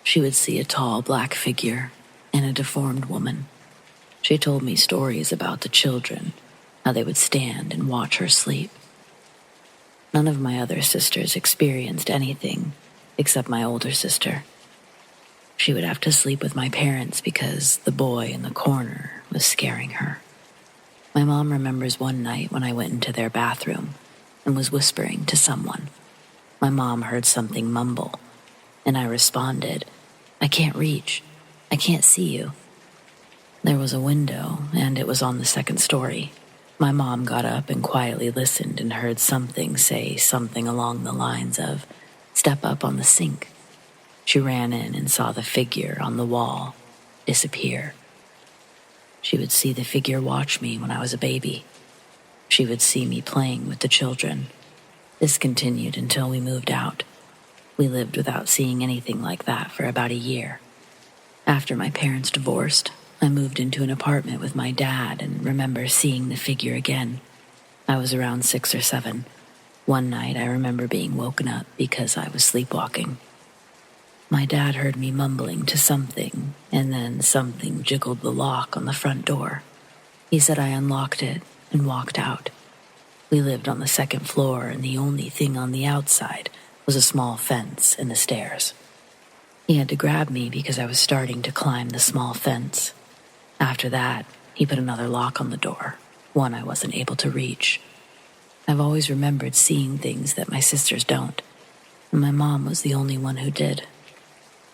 She would see a tall black figure and a deformed woman. She told me stories about the children, how they would stand and watch her sleep. None of my other sisters experienced anything except my older sister. She would have to sleep with my parents because the boy in the corner was scaring her. My mom remembers one night when I went into their bathroom and was whispering to someone. My mom heard something mumble, and I responded, "I can't reach. I can't see you." There was a window, and it was on the second story. My mom got up and quietly listened and heard something say something along the lines of, "Step up on the sink." She ran in and saw the figure on the wall disappear. She would see the figure watch me when I was a baby. She would see me playing with the children. This continued until we moved out. We lived without seeing anything like that for about a year. After my parents divorced, I moved into an apartment with my dad and remember seeing the figure again. I was around 6 or 7. One night I remember being woken up because I was sleepwalking. My dad heard me mumbling to something, and then something jiggled the lock on the front door. He said I unlocked it and walked out. We lived on the second floor, and the only thing on the outside was a small fence and the stairs. He had to grab me because I was starting to climb the small fence. After that, he put another lock on the door, one I wasn't able to reach. I've always remembered seeing things that my sisters don't, and my mom was the only one who did.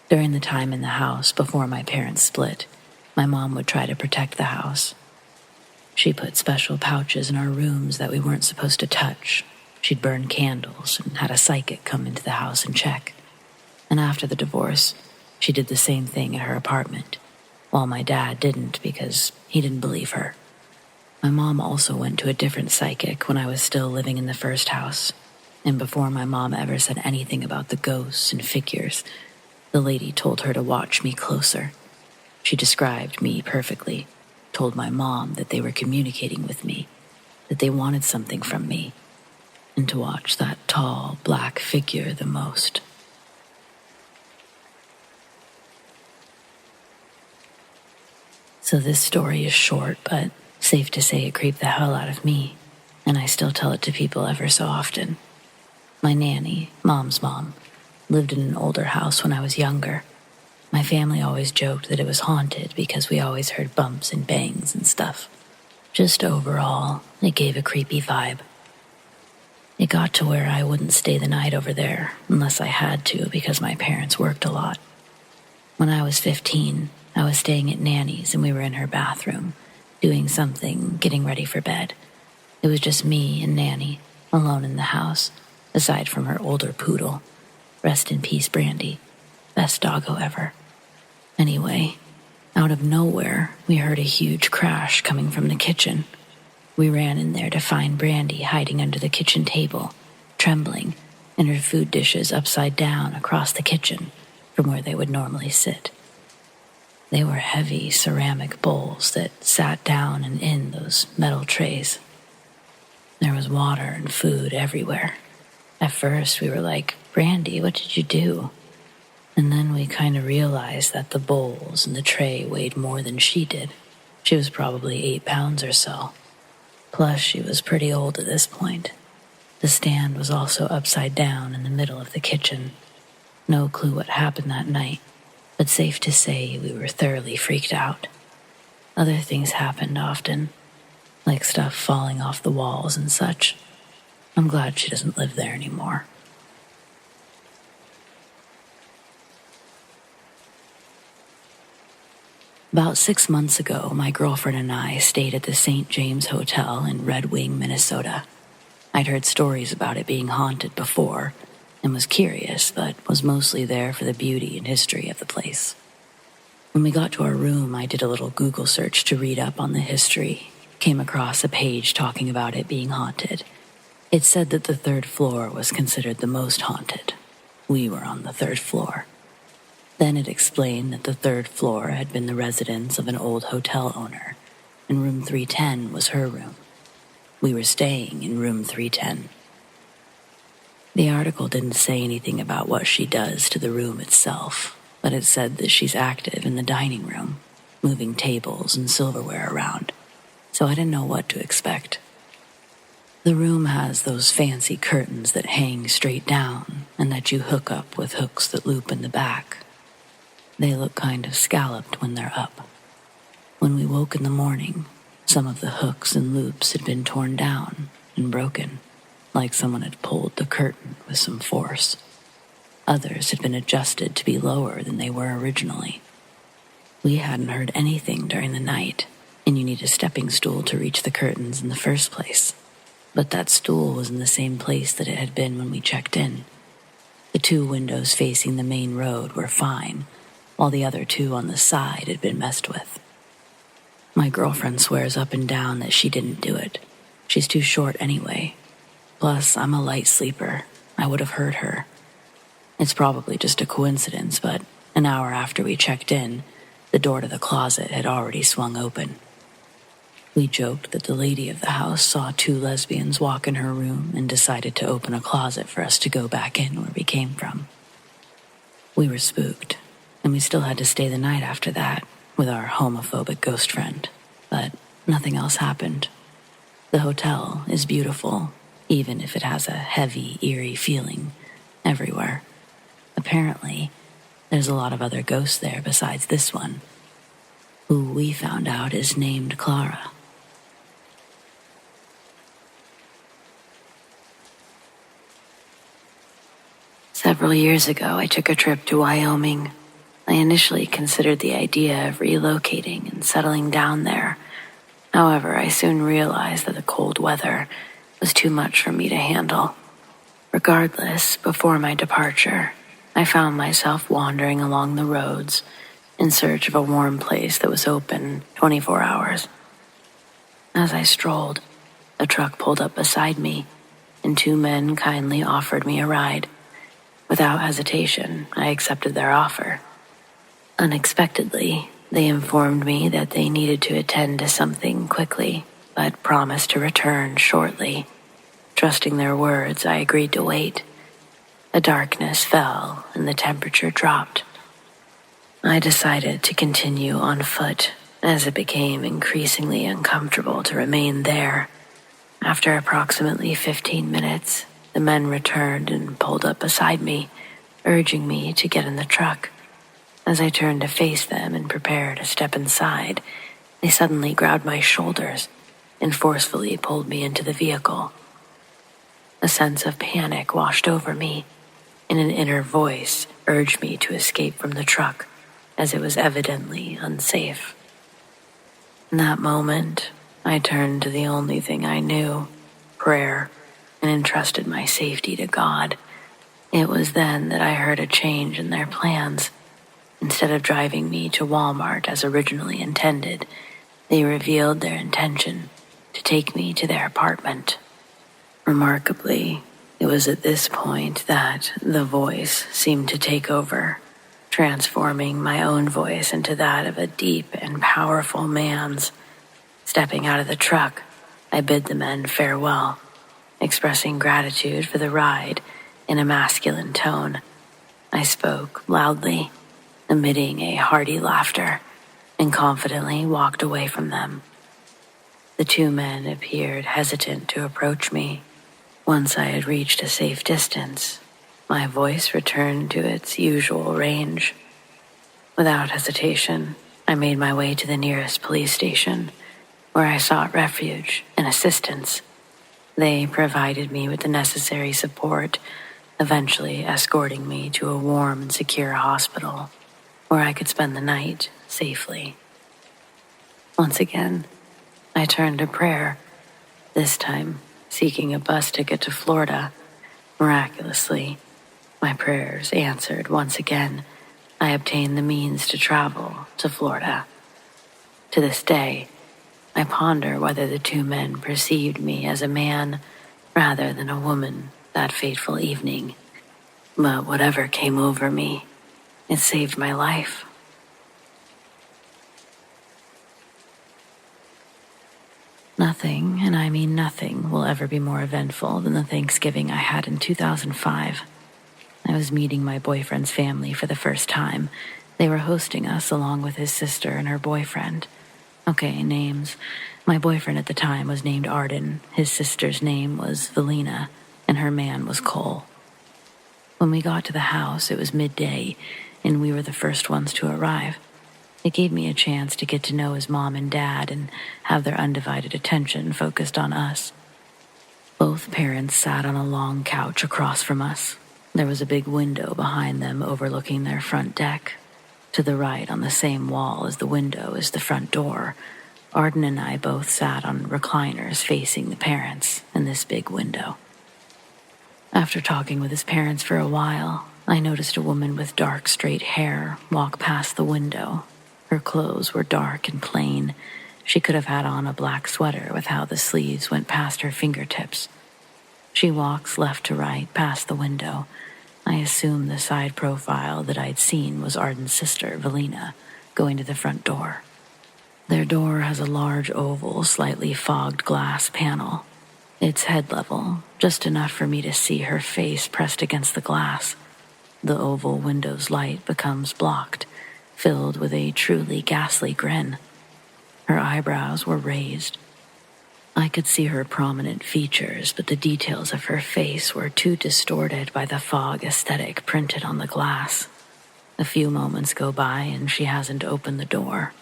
During the time in the house before my parents split, my mom would try to protect the house. She put special pouches in our rooms that we weren't supposed to touch. She'd burn candles and had a psychic come into the house and check. And after the divorce, she did the same thing at her apartment, while my dad didn't because he didn't believe her. My mom also went to a different psychic when I was still living in the first house, and before my mom ever said anything about the ghosts and figures, the lady told her to watch me closer. She described me perfectly, told my mom that they were communicating with me, that they wanted something from me, and to watch that tall, black figure the most. So this story is short, but safe to say it creeped the hell out of me, and I still tell it to people ever so often. My nanny, Mom's mom, lived in an older house when I was younger. My family always joked that it was haunted because we always heard bumps and bangs and stuff. Just overall, it gave a creepy vibe. It got to where I wouldn't stay the night over there unless I had to because my parents worked a lot. When I was 15, I was staying at Nanny's and we were in her bathroom, doing something, getting ready for bed. It was just me and Nanny, alone in the house, aside from her older poodle. Rest in peace, Brandy. Best doggo ever. Anyway, out of nowhere, we heard a huge crash coming from the kitchen. We ran in there to find Brandy hiding under the kitchen table, trembling, and her food dishes upside down across the kitchen from where they would normally sit. They were heavy ceramic bowls that sat down and in those metal trays. There was water and food everywhere. At first, we were like, "Brandy, what did you do?" And then we kind of realized that the bowls and the tray weighed more than she did. She was probably 8 pounds or so. Plus, she was pretty old at this point. The stand was also upside down in the middle of the kitchen. No clue what happened that night, but safe to say we were thoroughly freaked out. Other things happened often, like stuff falling off the walls and such. I'm glad she doesn't live there anymore. About 6 months ago, my girlfriend and I stayed at the St. James Hotel in Red Wing, Minnesota. I'd heard stories about it being haunted before and was curious, but was mostly there for the beauty and history of the place. When we got to our room, I did a little Google search to read up on the history, came across a page talking about it being haunted. It said that the 3rd floor was considered the most haunted. We were on the 3rd floor. Then it explained that the 3rd floor had been the residence of an old hotel owner, and room 310 was her room. We were staying in room 310. The article didn't say anything about what she does to the room itself, but it said that she's active in the dining room, moving tables and silverware around, so I didn't know what to expect. The room has those fancy curtains that hang straight down and that you hook up with hooks that loop in the back. They look kind of scalloped when they're up. When we woke in the morning, some of the hooks and loops had been torn down and broken, like someone had pulled the curtain with some force. Others had been adjusted to be lower than they were originally. We hadn't heard anything during the night, and you need a stepping stool to reach the curtains in the first place. But that stool was in the same place that it had been when we checked in. The 2 windows facing the main road were fine, while the other 2 on the side had been messed with. My girlfriend swears up and down that she didn't do it. She's too short anyway. Plus, I'm a light sleeper. I would have heard her. It's probably just a coincidence, but an hour after we checked in, the door to the closet had already swung open. We joked that the lady of the house saw 2 lesbians walk in her room and decided to open a closet for us to go back in where we came from. We were spooked, and we still had to stay the night after that with our homophobic ghost friend, but nothing else happened. The hotel is beautiful, even if it has a heavy, eerie feeling everywhere. Apparently, there's a lot of other ghosts there besides this one, who we found out is named Clara. Several years ago, I took a trip to Wyoming. I initially considered the idea of relocating and settling down there. However, I soon realized that the cold weather was too much for me to handle. Regardless, before my departure, I found myself wandering along the roads in search of a warm place that was open 24 hours. As I strolled, a truck pulled up beside me, and 2 men kindly offered me a ride. Without hesitation, I accepted their offer. Unexpectedly, they informed me that they needed to attend to something quickly, but promised to return shortly. Trusting their words, I agreed to wait. The darkness fell and the temperature dropped. I decided to continue on foot as it became increasingly uncomfortable to remain there. After approximately 15 minutes, the men returned and pulled up beside me, urging me to get in the truck. As I turned to face them and prepare to step inside, they suddenly grabbed my shoulders and forcefully pulled me into the vehicle. A sense of panic washed over me, and an inner voice urged me to escape from the truck, as it was evidently unsafe. In that moment, I turned to the only thing I knew, prayer, and entrusted my safety to God. It was then that I heard a change in their plans. Instead of driving me to Walmart as originally intended, they revealed their intention to take me to their apartment. Remarkably, it was at this point that the voice seemed to take over, transforming my own voice into that of a deep and powerful man's. Stepping out of the truck, I bid the men farewell, expressing gratitude for the ride in a masculine tone. I spoke loudly, emitting a hearty laughter, and confidently walked away from them. The 2 men appeared hesitant to approach me. Once I had reached a safe distance, my voice returned to its usual range. Without hesitation, I made my way to the nearest police station, where I sought refuge and assistance. They provided me with the necessary support, eventually escorting me to a warm and secure hospital, where I could spend the night safely. Once again, I turned to prayer, this time seeking a bus ticket to Florida. Miraculously, my prayers answered once again. I obtained the means to travel to Florida. To this day, I ponder whether the 2 men perceived me as a man rather than a woman that fateful evening. But whatever came over me, it saved my life. Nothing, and I mean nothing, will ever be more eventful than the Thanksgiving I had in 2005. I was meeting my boyfriend's family for the first time. They were hosting us along with his sister and her boyfriend. Okay, names. My boyfriend at the time was named Arden, his sister's name was Valina, and her man was Cole. When we got to the house, it was midday, and we were the first ones to arrive. It gave me a chance to get to know his mom and dad and have their undivided attention focused on us. Both parents sat on a long couch across from us. There was a big window behind them overlooking their front deck. To the right, on the same wall as the window, is the front door. Arden and I both sat on recliners facing the parents in this big window. After talking with his parents for a while, I noticed a woman with dark, straight hair walk past the window. Her clothes were dark and plain. She could have had on a black sweater with how the sleeves went past her fingertips. She walks left to right past the window. I assumed the side profile that I'd seen was Arden's sister, Valina, going to the front door. Their door has a large oval, slightly fogged glass panel. It's head level, just enough for me to see her face pressed against the glass. The oval window's light becomes blocked, filled with a truly ghastly grin. Her eyebrows were raised. I could see her prominent features, but the details of her face were too distorted by the fog aesthetic printed on the glass. A few moments go by and she hasn't opened the door.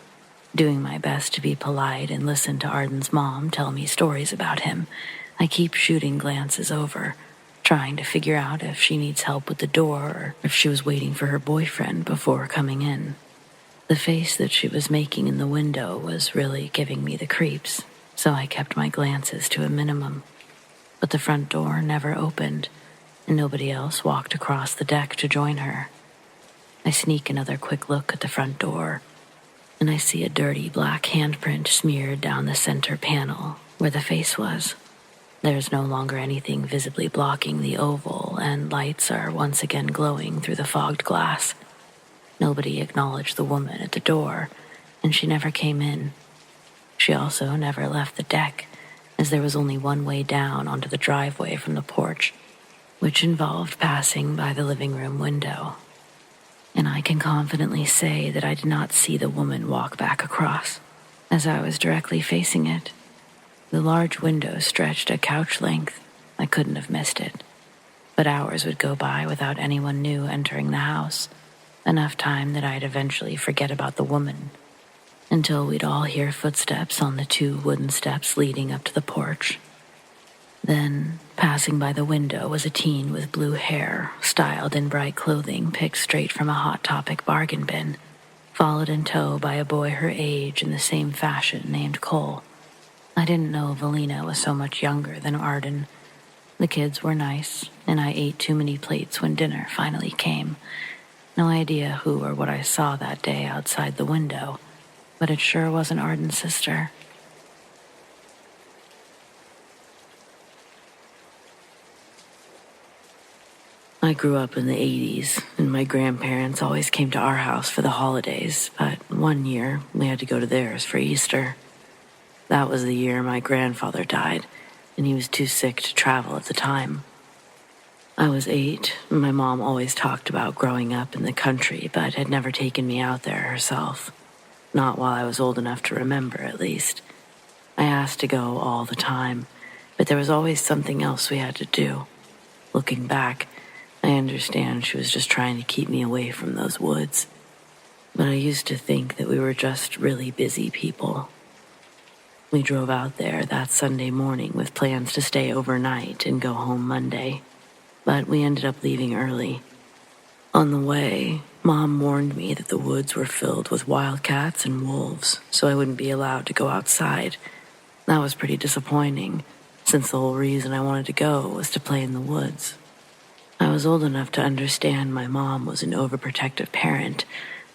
Doing my best to be polite and listen to Arden's mom tell me stories about him, I keep shooting glances over, trying to figure out if she needs help with the door or if she was waiting for her boyfriend before coming in. The face that she was making in the window was really giving me the creeps, so I kept my glances to a minimum. But the front door never opened, and nobody else walked across the deck to join her. I sneak another quick look at the front door, and I see a dirty black handprint smeared down the center panel where the face was. There's no longer anything visibly blocking the oval, and lights are once again glowing through the fogged glass. Nobody acknowledged the woman at the door, and she never came in. She also never left the deck, as there was only one way down onto the driveway from the porch, which involved passing by the living room window. And I can confidently say that I did not see the woman walk back across, as I was directly facing it. The large window stretched at couch length. I couldn't have missed it. But hours would go by without anyone new entering the house, enough time that I'd eventually forget about the woman, until we'd all hear footsteps on the 2 wooden steps leading up to the porch. Then, passing by the window was a teen with blue hair, styled in bright clothing picked straight from a Hot Topic bargain bin, followed in tow by a boy her age in the same fashion named Cole. I didn't know Valina was so much younger than Arden. The kids were nice, and I ate too many plates when dinner finally came. No idea who or what I saw that day outside the window, but it sure wasn't Arden's sister. I grew up in the 80s, and my grandparents always came to our house for the holidays, but one year we had to go to theirs for Easter. That was the year my grandfather died, and he was too sick to travel at the time. I was 8, and my mom always talked about growing up in the country, but had never taken me out there herself. Not while I was old enough to remember, at least. I asked to go all the time, but there was always something else we had to do. Looking back, I understand she was just trying to keep me away from those woods. But I used to think that we were just really busy people. We drove out there that Sunday morning with plans to stay overnight and go home Monday, but we ended up leaving early. On the way, Mom warned me that the woods were filled with wildcats and wolves, so I wouldn't be allowed to go outside. That was pretty disappointing, since the whole reason I wanted to go was to play in the woods. I was old enough to understand my mom was an overprotective parent,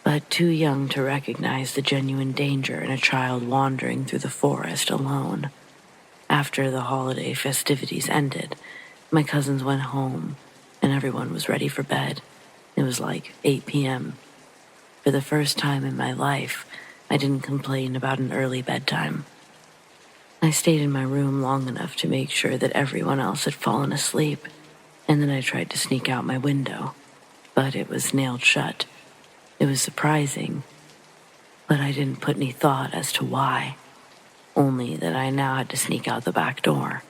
but too young to recognize the genuine danger in a child wandering through the forest alone. After the holiday festivities ended, my cousins went home, and everyone was ready for bed. It was like 8 p.m. For the first time in my life, I didn't complain about an early bedtime. I stayed in my room long enough to make sure that everyone else had fallen asleep, and then I tried to sneak out my window, but it was nailed shut. It was surprising, but I didn't put any thought as to why, only that I now had to sneak out the back door.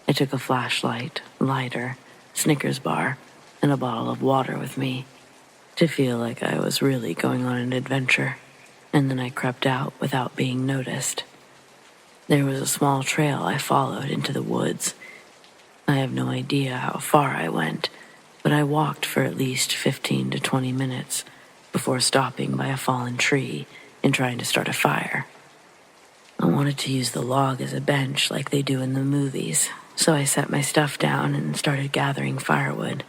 I took a flashlight, lighter, Snickers bar, and a bottle of water with me to feel like I was really going on an adventure, and then I crept out without being noticed. There was a small trail I followed into the woods. I have no idea how far I went, but I walked for at least 15 to 20 minutes before stopping by a fallen tree and trying to start a fire. I wanted to use the log as a bench like they do in the movies, so I set my stuff down and started gathering firewood.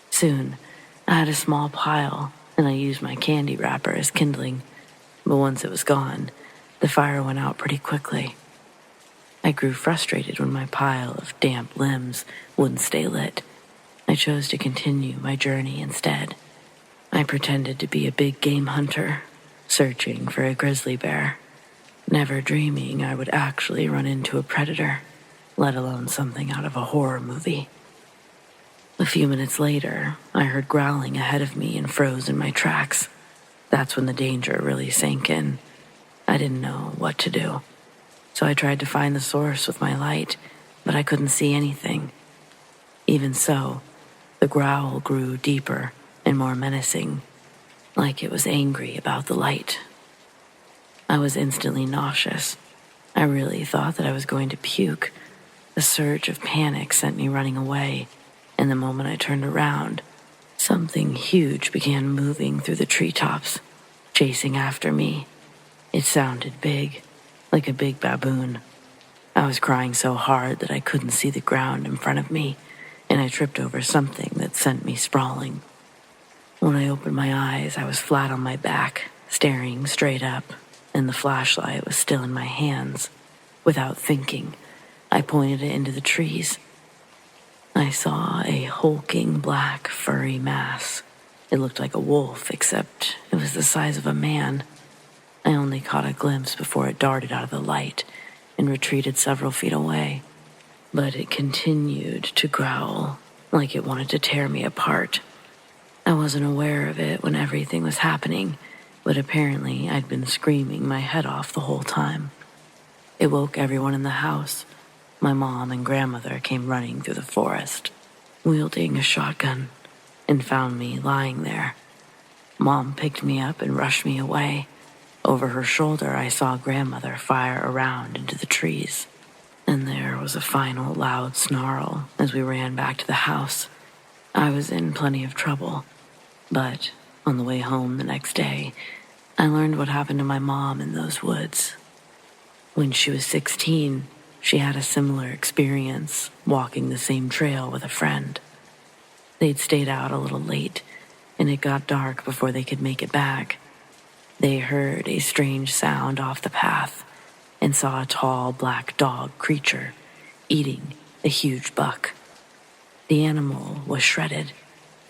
Soon, I had a small pile, and I used my candy wrapper as kindling, but once it was gone, the fire went out pretty quickly. I grew frustrated when my pile of damp limbs wouldn't stay lit. I chose to continue my journey instead. I pretended to be a big game hunter, searching for a grizzly bear, never dreaming I would actually run into a predator, let alone something out of a horror movie. A few minutes later, I heard growling ahead of me and froze in my tracks. That's when the danger really sank in. I didn't know what to do, so I tried to find the source with my light, but I couldn't see anything. Even so, the growl grew deeper and more menacing, like it was angry about the light. I was instantly nauseous. I really thought that I was going to puke. A surge of panic sent me running away, and the moment I turned around, something huge began moving through the treetops, chasing after me. It sounded big, like a big baboon. I was crying so hard that I couldn't see the ground in front of me, and I tripped over something that sent me sprawling. When I opened my eyes, I was flat on my back, staring straight up, and the flashlight was still in my hands. Without thinking, I pointed it into the trees. I saw a hulking black furry mass. It looked like a wolf, except it was the size of a man. I only caught a glimpse before it darted out of the light and retreated several feet away. But it continued to growl, like it wanted to tear me apart. I wasn't aware of it when everything was happening, but apparently I'd been screaming my head off the whole time. It woke everyone in the house. My mom and grandmother came running through the forest, wielding a shotgun, and found me lying there. Mom picked me up and rushed me away. Over her shoulder, I saw grandmother fire around into the trees. And there was a final loud snarl as we ran back to the house. I was in plenty of trouble, but on the way home the next day, I learned what happened to my mom in those woods. When she was 16, she had a similar experience walking the same trail with a friend. They'd stayed out a little late, and it got dark before they could make it back. They heard a strange sound off the path and saw a tall black dog creature eating a huge buck. The animal was shredded,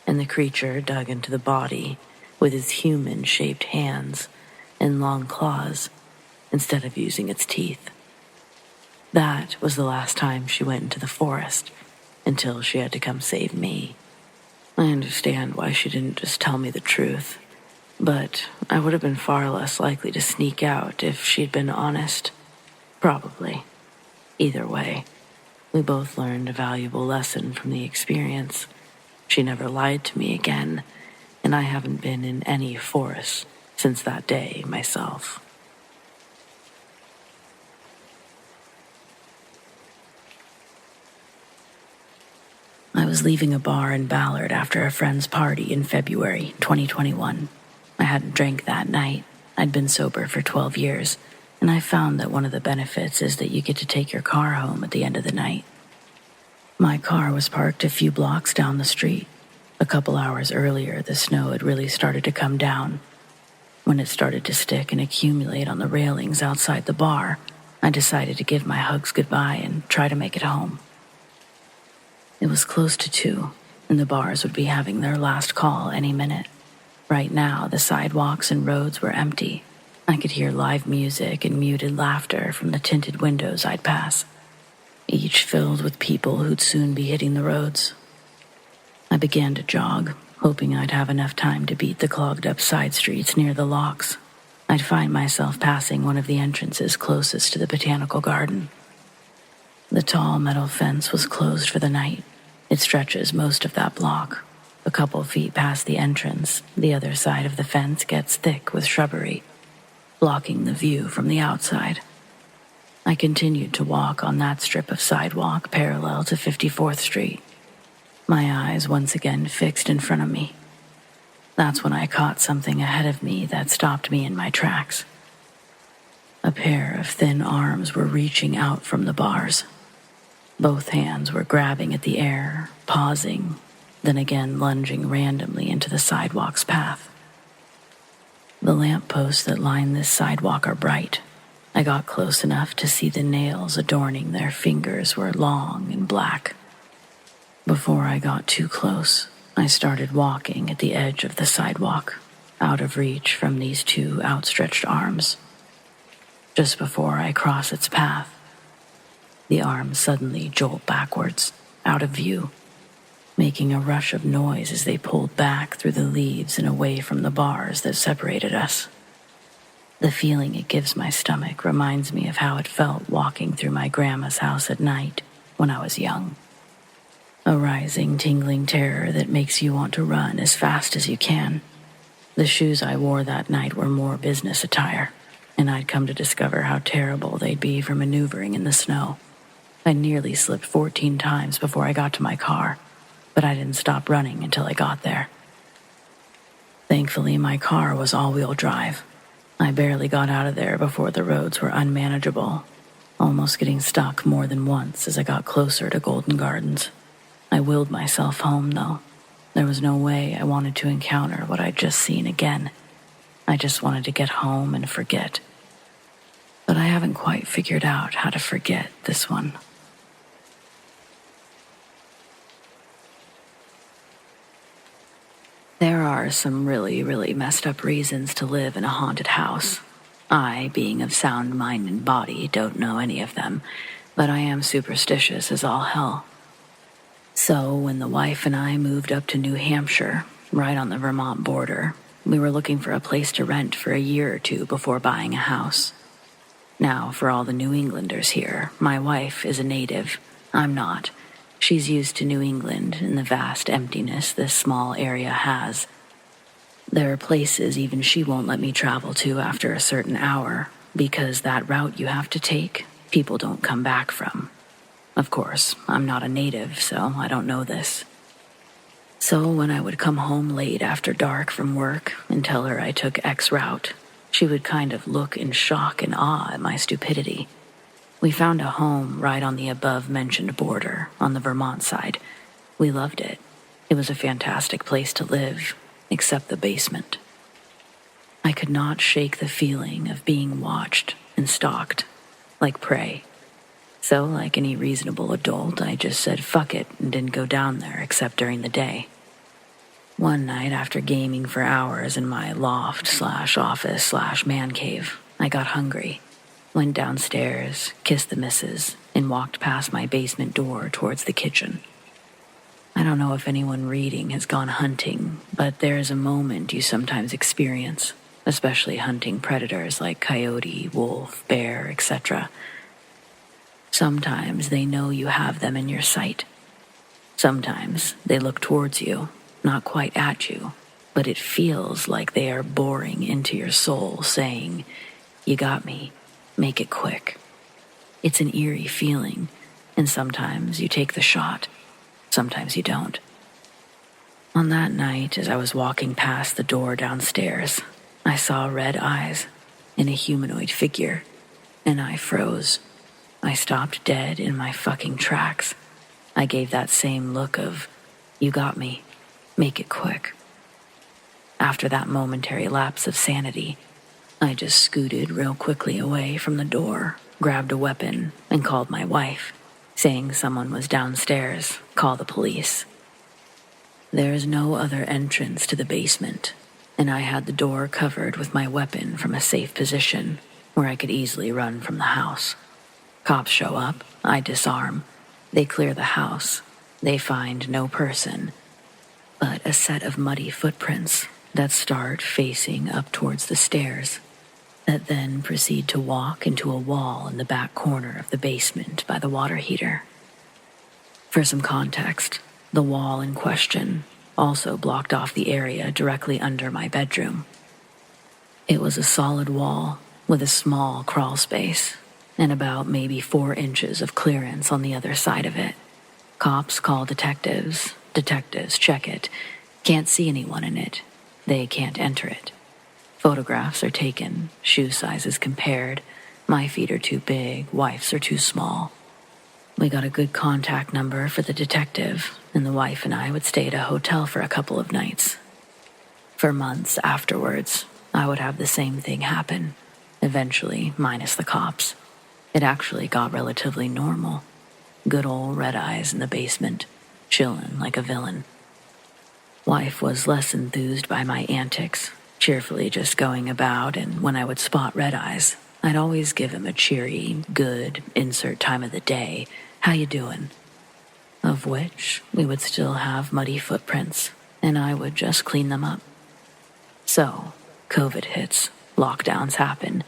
and the creature dug into the body with its human-shaped hands and long claws instead of using its teeth. That was the last time she went into the forest until she had to come save me. I understand why she didn't just tell me the truth, but I would have been far less likely to sneak out if she'd been honest. Probably. Either way, we both learned a valuable lesson from the experience. She never lied to me again, and I haven't been in any forest since that day myself. I was leaving a bar in Ballard after a friend's party in February 2021. I hadn't drank that night. I'd been sober for 12 years, and I found that one of the benefits is that you get to take your car home at the end of the night. My car was parked a few blocks down the street. A couple hours earlier, the snow had really started to come down. When it started to stick and accumulate on the railings outside the bar, I decided to give my hugs goodbye and try to make it home. It was close to 2, and the bars would be having their last call any minute. Right now, the sidewalks and roads were empty. I could hear live music and muted laughter from the tinted windows I'd pass, each filled with people who'd soon be hitting the roads. I began to jog, hoping I'd have enough time to beat the clogged-up side streets near the locks. I'd find myself passing one of the entrances closest to the botanical garden. The tall metal fence was closed for the night. It stretches most of that block. A couple feet past the entrance, the other side of the fence gets thick with shrubbery, blocking the view from the outside. I continued to walk on that strip of sidewalk parallel to 54th Street, my eyes once again fixed in front of me. That's when I caught something ahead of me that stopped me in my tracks. A pair of thin arms were reaching out from the bars. Both hands were grabbing at the air, pausing, then again lunging randomly into the sidewalk's path. The lampposts that line this sidewalk are bright. I got close enough to see the nails adorning their fingers were long and black. Before I got too close, I started walking at the edge of the sidewalk, out of reach from these 2 outstretched arms. Just before I cross its path, the arms suddenly jolt backwards, out of view, making a rush of noise as they pulled back through the leaves and away from the bars that separated us. The feeling it gives my stomach reminds me of how it felt walking through my grandma's house at night when I was young. A rising, tingling terror that makes you want to run as fast as you can. The shoes I wore that night were more business attire, and I'd come to discover how terrible they'd be for maneuvering in the snow. I nearly slipped 14 times before I got to my car, but I didn't stop running until I got there. Thankfully, my car was all-wheel drive. I barely got out of there before the roads were unmanageable, almost getting stuck more than once as I got closer to Golden Gardens. I willed myself home, though. There was no way I wanted to encounter what I'd just seen again. I just wanted to get home and forget. But I haven't quite figured out how to forget this one. There are some really, really messed up reasons to live in a haunted house. I, being of sound mind and body, don't know any of them, but I am superstitious as all hell. So when the wife and I moved up to New Hampshire, right on the Vermont border, we were looking for a place to rent for a year or two before buying a house. Now, for all the New Englanders here, my wife is a native. I'm not. She's used to New England and the vast emptiness this small area has. There are places even she won't let me travel to after a certain hour, because that route you have to take, people don't come back from. Of course, I'm not a native, so I don't know this. So when I would come home late after dark from work and tell her I took X route, she would kind of look in shock and awe at my stupidity. We found a home right on the above-mentioned border, on the Vermont side. We loved it. It was a fantastic place to live, except the basement. I could not shake the feeling of being watched and stalked, like prey. So, like any reasonable adult, I just said fuck it and didn't go down there except during the day. One night, after gaming for hours in my loft/office/man cave, I got hungry. Went downstairs, kissed the missus, and walked past my basement door towards the kitchen. I don't know if anyone reading has gone hunting, but there is a moment you sometimes experience, especially hunting predators like coyote, wolf, bear, etc. Sometimes they know you have them in your sight. Sometimes they look towards you, not quite at you, but it feels like they are boring into your soul, saying, "You got me. Make it quick." It's an eerie feeling, and sometimes you take the shot, sometimes you don't. On that night, as I was walking past the door downstairs, I saw red eyes and a humanoid figure, and I froze. I stopped dead in my fucking tracks. I gave that same look of, "You got me. Make it quick." After that momentary lapse of sanity, I just scooted real quickly away from the door, grabbed a weapon, and called my wife, saying someone was downstairs, call the police. There is no other entrance to the basement, and I had the door covered with my weapon from a safe position where I could easily run from the house. Cops show up, I disarm. They clear the house. They find no person, but a set of muddy footprints that start facing up towards the stairs, that then proceed to walk into a wall in the back corner of the basement by the water heater. For some context, the wall in question also blocked off the area directly under my bedroom. It was a solid wall with a small crawl space and about maybe 4 inches of clearance on the other side of it. Cops call detectives. Detectives check it. Can't see anyone in it. They can't enter it. Photographs are taken, shoe sizes compared. My feet are too big, wife's are too small. We got a good contact number for the detective, and the wife and I would stay at a hotel for a couple of nights. For months afterwards, I would have the same thing happen, eventually minus the cops. It actually got relatively normal. Good old red eyes in the basement, chillin' like a villain. Wife was less enthused by my antics, cheerfully just going about, and when I would spot red eyes, I'd always give him a cheery, good, insert time of the day, "How you doing?" Of which we would still have muddy footprints, and I would just clean them up. So, COVID hits, lockdowns happen,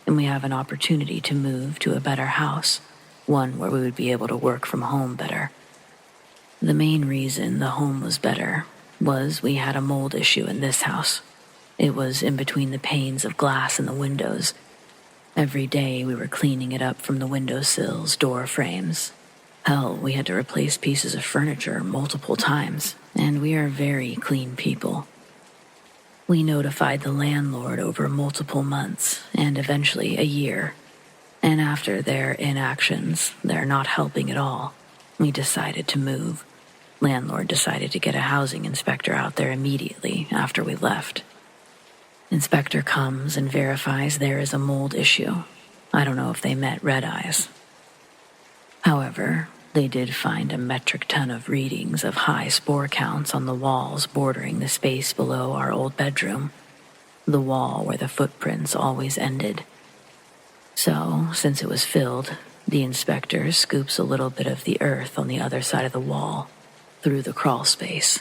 and we have an opportunity to move to a better house, one where we would be able to work from home better. The main reason the home was better was we had a mold issue in this house. It was in between the panes of glass in the windows. Every day we were cleaning it up from the windowsills, door frames. Hell, we had to replace pieces of furniture multiple times, and we are very clean people. We notified the landlord over multiple months, and eventually a year. And after their inactions, they're not helping at all, we decided to move. Landlord decided to get a housing inspector out there immediately after we left. Inspector comes and verifies there is a mold issue. I don't know if they met red eyes. However, They did find a metric ton of readings of high spore counts on the walls bordering the space below our old bedroom, the wall where the footprints always ended. So, since it was filled, the inspector scoops a little bit of the earth on the other side of the wall, through the crawl space.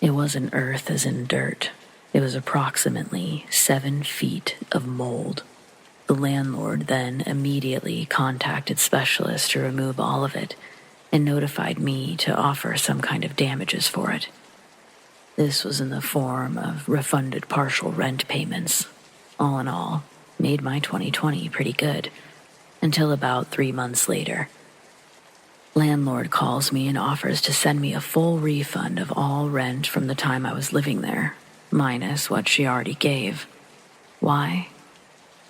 It wasn't earth as in dirt. It was approximately 7 feet of mold. The landlord then immediately contacted specialists to remove all of it and notified me to offer some kind of damages for it. This was in the form of refunded partial rent payments. All in all, made my 2020 pretty good, until about 3 months later. Landlord calls me and offers to send me a full refund of all rent from the time I was living there, minus what she already gave. Why?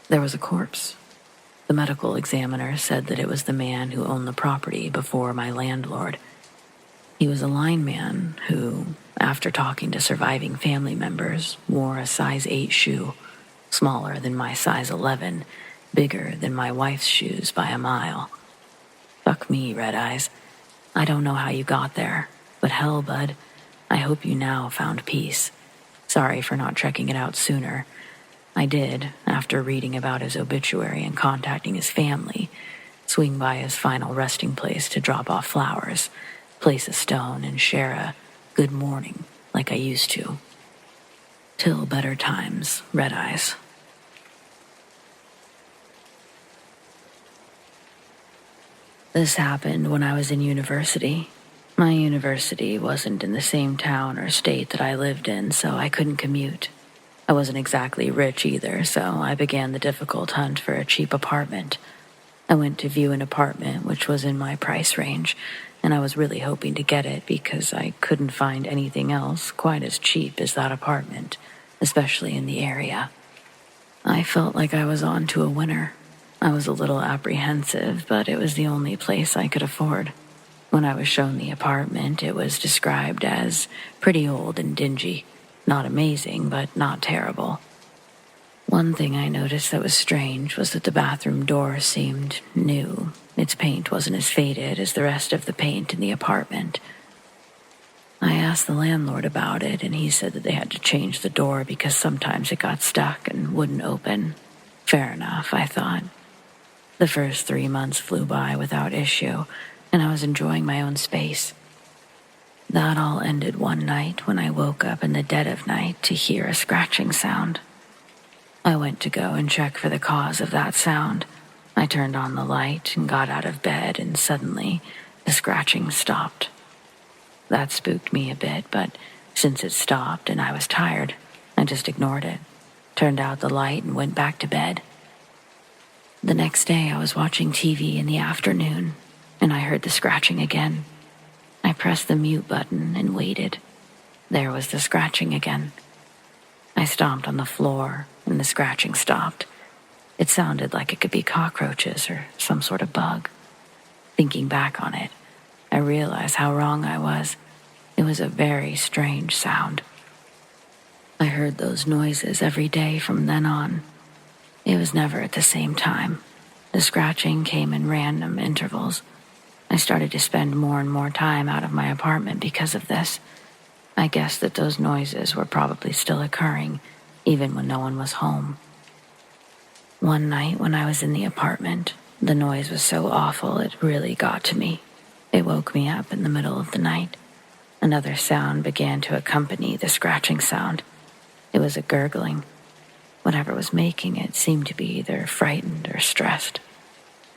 There was a corpse. The medical examiner said that it was the man who owned the property before my landlord. He was a lineman who, after talking to surviving family members, wore a size 8 shoe, smaller than my size 11, bigger than my wife's shoes by a mile. Fuck me, Red Eyes. I don't know how you got there, but hell, bud, I hope you now found peace. Sorry for not checking it out sooner. I did, after reading about his obituary and contacting his family, swing by his final resting place to drop off flowers, place a stone, and share a good morning like I used to. Till better times, Red Eyes. This happened when I was in university. My university wasn't in the same town or state that I lived in, so I couldn't commute. I wasn't exactly rich either, so I began the difficult hunt for a cheap apartment. I went to view an apartment which was in my price range, and I was really hoping to get it because I couldn't find anything else quite as cheap as that apartment, especially in the area. I felt like I was on to a winner. I was a little apprehensive, but it was the only place I could afford. When I was shown the apartment, it was described as pretty old and dingy. Not amazing, but not terrible. One thing I noticed that was strange was that the bathroom door seemed new. Its paint wasn't as faded as the rest of the paint in the apartment. I asked the landlord about it, and he said that they had to change the door because sometimes it got stuck and wouldn't open. Fair enough, I thought. The first 3 months flew by without issue, and I was enjoying my own space. That all ended one night when I woke up in the dead of night to hear a scratching sound. I went to go and check for the cause of that sound. I turned on the light and got out of bed, and suddenly the scratching stopped. That spooked me a bit, but since it stopped and I was tired, I just ignored it, turned out the light, and went back to bed. The next day I was watching TV in the afternoon, and I heard the scratching again. I pressed the mute button and waited. There was the scratching again. I stomped on the floor, and the scratching stopped. It sounded like it could be cockroaches or some sort of bug. Thinking back on it, I realized how wrong I was. It was a very strange sound. I heard those noises every day from then on. It was never at the same time. The scratching came in random intervals. I started to spend more and more time out of my apartment because of this. I guessed that those noises were probably still occurring, even when no one was home. One night when I was in the apartment, the noise was so awful it really got to me. It woke me up in the middle of the night. Another sound began to accompany the scratching sound. It was a gurgling. Whatever was making it seemed to be either frightened or stressed.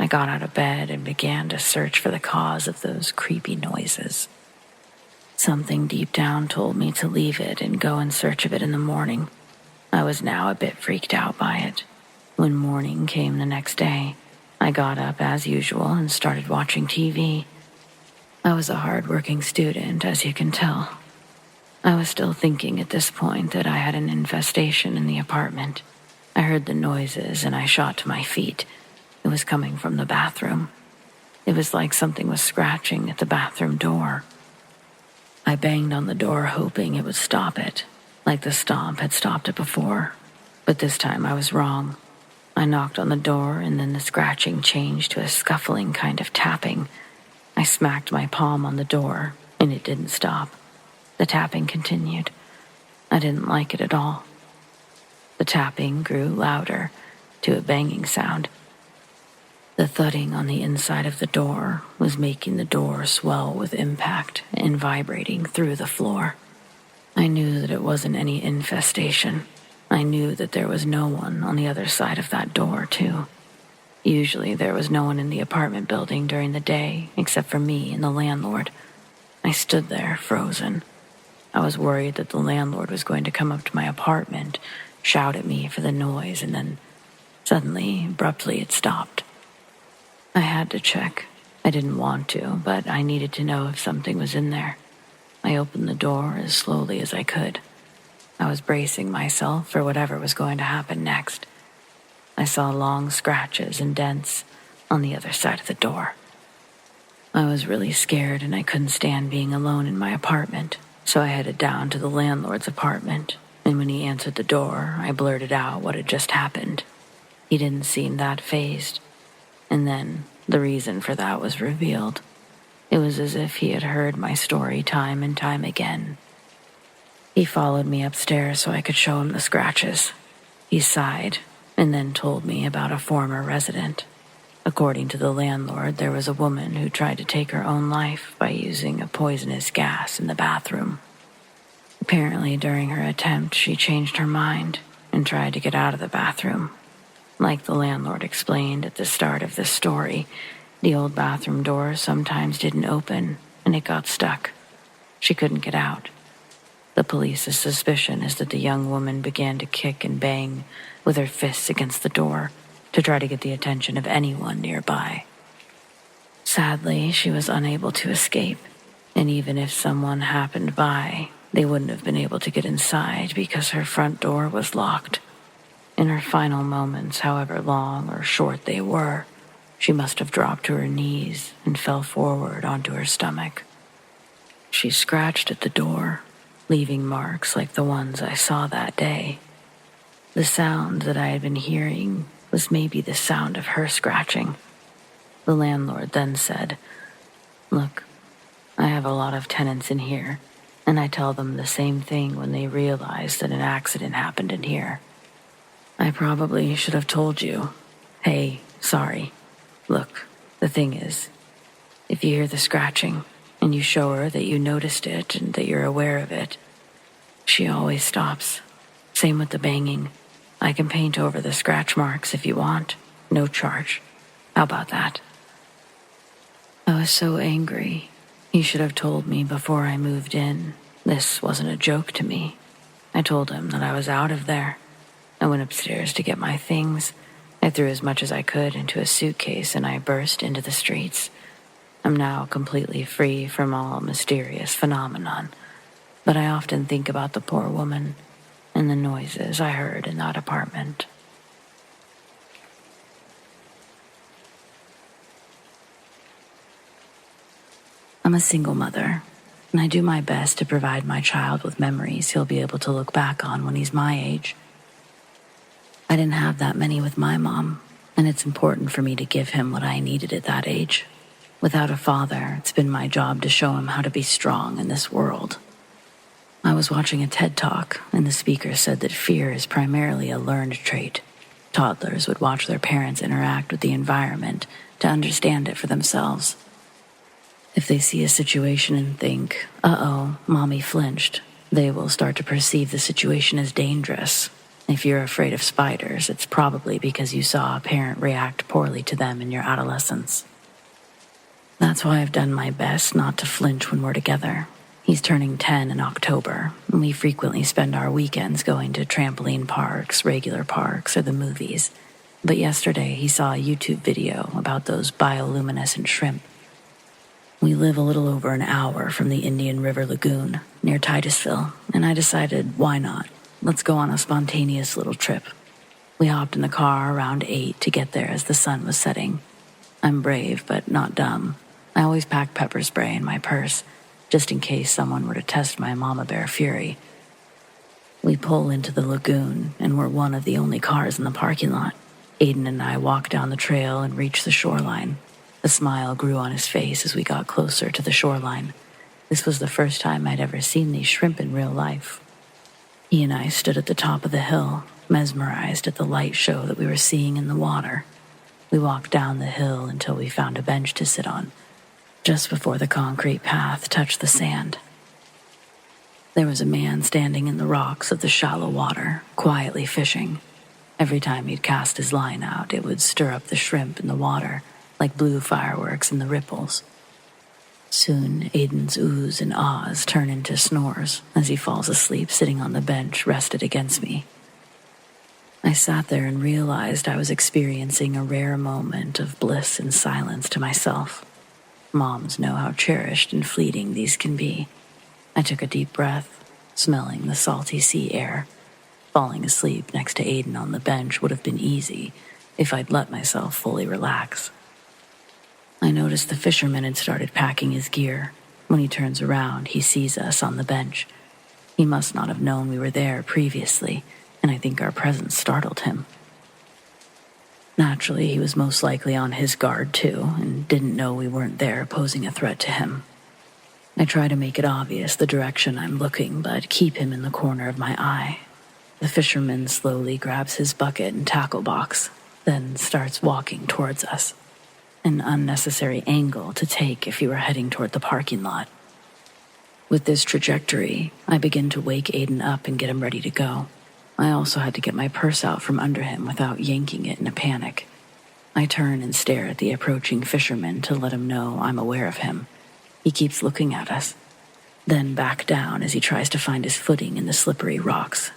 I got out of bed and began to search for the cause of those creepy noises. Something deep down told me to leave it and go in search of it in the morning. I was now a bit freaked out by it. When morning came the next day, I got up as usual and started watching TV. I was a hard-working student, as you can tell. I was still thinking at this point that I had an infestation in the apartment. I heard the noises and I shot to my feet. It was coming from the bathroom. It was like something was scratching at the bathroom door. I banged on the door hoping it would stop it, like the stomp had stopped it before. But this time I was wrong. I knocked on the door and then the scratching changed to a scuffling kind of tapping. I smacked my palm on the door, and it didn't stop. The tapping continued. I didn't like it at all. The tapping grew louder, to a banging sound. The thudding on the inside of the door was making the door swell with impact and vibrating through the floor. I knew that it wasn't any infestation. I knew that there was no one on the other side of that door, too. Usually there was no one in the apartment building during the day except for me and the landlord. I stood there, frozen. I was worried that the landlord was going to come up to my apartment, shout at me for the noise, and then suddenly, abruptly, it stopped. I had to check. I didn't want to, but I needed to know if something was in there. I opened the door as slowly as I could. I was bracing myself for whatever was going to happen next. I saw long scratches and dents on the other side of the door. I was really scared and I couldn't stand being alone in my apartment, so I headed down to the landlord's apartment, and when he answered the door, I blurted out what had just happened. He didn't seem that fazed, and then the reason for that was revealed. It was as if he had heard my story time and time again. He followed me upstairs so I could show him the scratches. He sighed and then told me about a former resident. According to the landlord, there was a woman who tried to take her own life by using a poisonous gas in the bathroom. Apparently, during her attempt, she changed her mind and tried to get out of the bathroom. Like the landlord explained at the start of this story, the old bathroom door sometimes didn't open and it got stuck. She couldn't get out. The police's suspicion is that the young woman began to kick and bang with her fists against the door to try to get the attention of anyone nearby. Sadly, she was unable to escape, and even if someone happened by, they wouldn't have been able to get inside because her front door was locked. In her final moments, however long or short they were, she must have dropped to her knees and fell forward onto her stomach. She scratched at the door, leaving marks like the ones I saw that day. The sound that I had been hearing was maybe the sound of her scratching. The landlord then said, "Look, I have a lot of tenants in here, and I tell them the same thing when they realize that an accident happened in here. I probably should have told you, hey, sorry. Look, the thing is, if you hear the scratching and you show her that you noticed it and that you're aware of it, she always stops. Same with the banging. I can paint over the scratch marks if you want. No charge. How about that?" I was so angry. He should have told me before I moved in. This wasn't a joke to me. I told him that I was out of there. I went upstairs to get my things. I threw as much as I could into a suitcase and I burst into the streets. I'm now completely free from all mysterious phenomenon, but I often think about the poor woman and the noises I heard in that apartment. I'm a single mother, and I do my best to provide my child with memories he'll be able to look back on when he's my age. I didn't have that many with my mom, and it's important for me to give him what I needed at that age. Without a father, it's been my job to show him how to be strong in this world. I was watching a TED Talk, and the speaker said that fear is primarily a learned trait. Toddlers would watch their parents interact with the environment to understand it for themselves. If they see a situation and think, "Uh-oh, mommy flinched," they will start to perceive the situation as dangerous. If you're afraid of spiders, it's probably because you saw a parent react poorly to them in your adolescence. That's why I've done my best not to flinch when we're together. He's turning 10 in October, and we frequently spend our weekends going to trampoline parks, regular parks, or the movies. But yesterday he saw a YouTube video about those bioluminescent shrimp. We live a little over an hour from the Indian River Lagoon, near Titusville, and I decided, why not? Let's go on a spontaneous little trip. We hopped in the car around 8 to get there as the sun was setting. I'm brave, but not dumb. I always pack pepper spray in my purse, just in case someone were to test my mama bear fury. We pull into the lagoon, and we're one of the only cars in the parking lot. Aiden and I walk down the trail and reach the shoreline. A smile grew on his face as we got closer to the shoreline. This was the first time I'd ever seen these shrimp in real life. He and I stood at the top of the hill, mesmerized at the light show that we were seeing in the water. We walked down the hill until we found a bench to sit on, just before the concrete path touched the sand. There was a man standing in the rocks of the shallow water, quietly fishing. Every time he'd cast his line out, it would stir up the shrimp in the water, like blue fireworks in the ripples. Soon, Aiden's oohs and ahs turn into snores as he falls asleep sitting on the bench rested against me. I sat there and realized I was experiencing a rare moment of bliss and silence to myself. Moms know how cherished and fleeting these can be. I took a deep breath, smelling the salty sea air. Falling asleep next to Aiden on the bench would have been easy if I'd let myself fully relax. I noticed the fisherman had started packing his gear. When he turns around, he sees us on the bench. He must not have known we were there previously, and I think our presence startled him. Naturally, he was most likely on his guard too, and didn't know we weren't there posing a threat to him. I try to make it obvious the direction I'm looking, but keep him in the corner of my eye. The fisherman slowly grabs his bucket and tackle box, then starts walking towards us. An unnecessary angle to take if he were heading toward the parking lot. With this trajectory, I begin to wake Aiden up and get him ready to go. I also had to get my purse out from under him without yanking it in a panic. I turn and stare at the approaching fisherman to let him know I'm aware of him. He keeps looking at us, then back down as he tries to find his footing in the slippery rocks.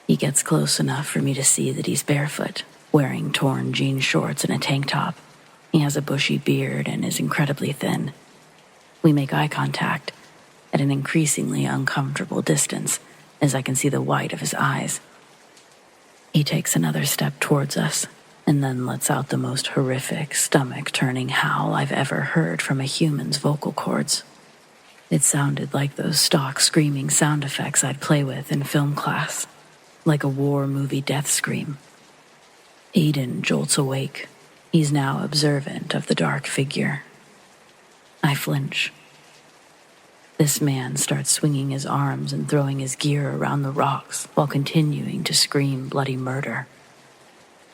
He gets close enough for me to see that he's barefoot, wearing torn jean shorts and a tank top. He has a bushy beard and is incredibly thin. We make eye contact at an increasingly uncomfortable distance as I can see the white of his eyes. He takes another step towards us and then lets out the most horrific, stomach-turning howl I've ever heard from a human's vocal cords. It sounded like those stock screaming sound effects I'd play with in film class, like a war movie death scream. Aiden jolts awake. He's now observant of the dark figure. I flinch. This man starts swinging his arms and throwing his gear around the rocks while continuing to scream bloody murder.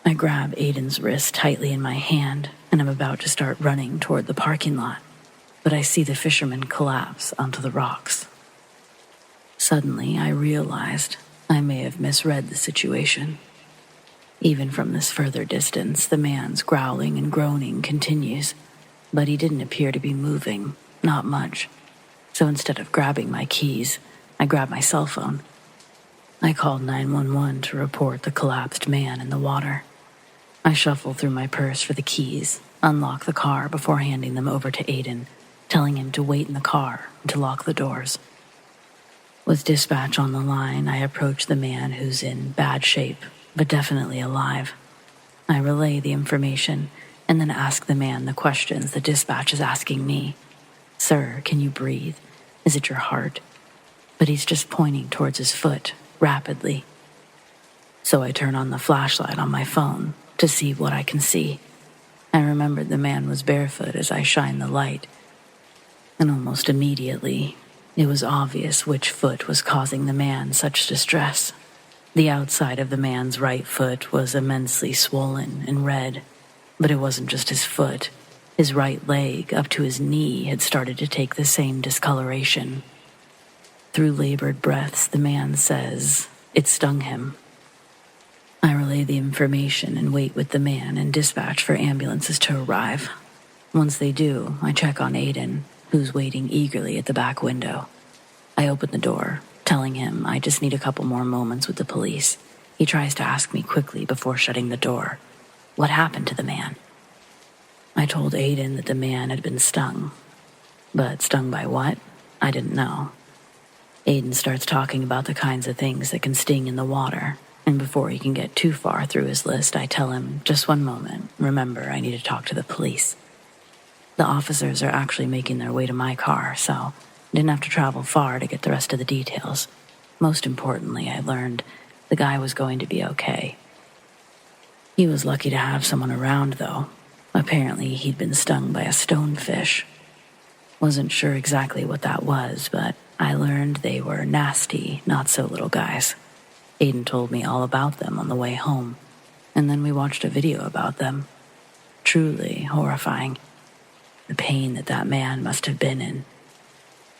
I grab Aiden's wrist tightly in my hand and I'm about to start running toward the parking lot, but I see the fisherman collapse onto the rocks. Suddenly, I realized I may have misread the situation. Even from this further distance, the man's growling and groaning continues, but he didn't appear to be moving, not much. So instead of grabbing my keys, I grabbed my cell phone. I called 911 to report the collapsed man in the water. I shuffle through my purse for the keys, unlock the car before handing them over to Aiden, telling him to wait in the car and to lock the doors. With dispatch on the line, I approach the man who's in bad shape, but definitely alive. I relay the information and then ask the man the questions the dispatch is asking me. Sir, can you breathe? Is it your heart? But he's just pointing towards his foot, rapidly. So I turn on the flashlight on my phone to see what I can see. I remembered the man was barefoot as I shined the light. And almost immediately, it was obvious which foot was causing the man such distress. The outside of the man's right foot was immensely swollen and red, but it wasn't just his foot. His right leg up to his knee had started to take the same discoloration. Through labored breaths, the man says it stung him. I relay the information and wait with the man and dispatch for ambulances to arrive. Once they do, I check on Aiden, who's waiting eagerly at the back window. I open the door, telling him I just need a couple more moments with the police. He tries to ask me quickly before shutting the door, what happened to the man? I told Aiden that the man had been stung. But stung by what? I didn't know. Aiden starts talking about the kinds of things that can sting in the water, and before he can get too far through his list, I tell him, just one moment, remember, I need to talk to the police. The officers are actually making their way to my car, so I didn't have to travel far to get the rest of the details. Most importantly, I learned the guy was going to be okay. He was lucky to have someone around, though. Apparently, he'd been stung by a stonefish. Wasn't sure exactly what that was, but I learned they were nasty, not-so-little guys. Aiden told me all about them on the way home, and then we watched a video about them. Truly horrifying. The pain that man must have been in.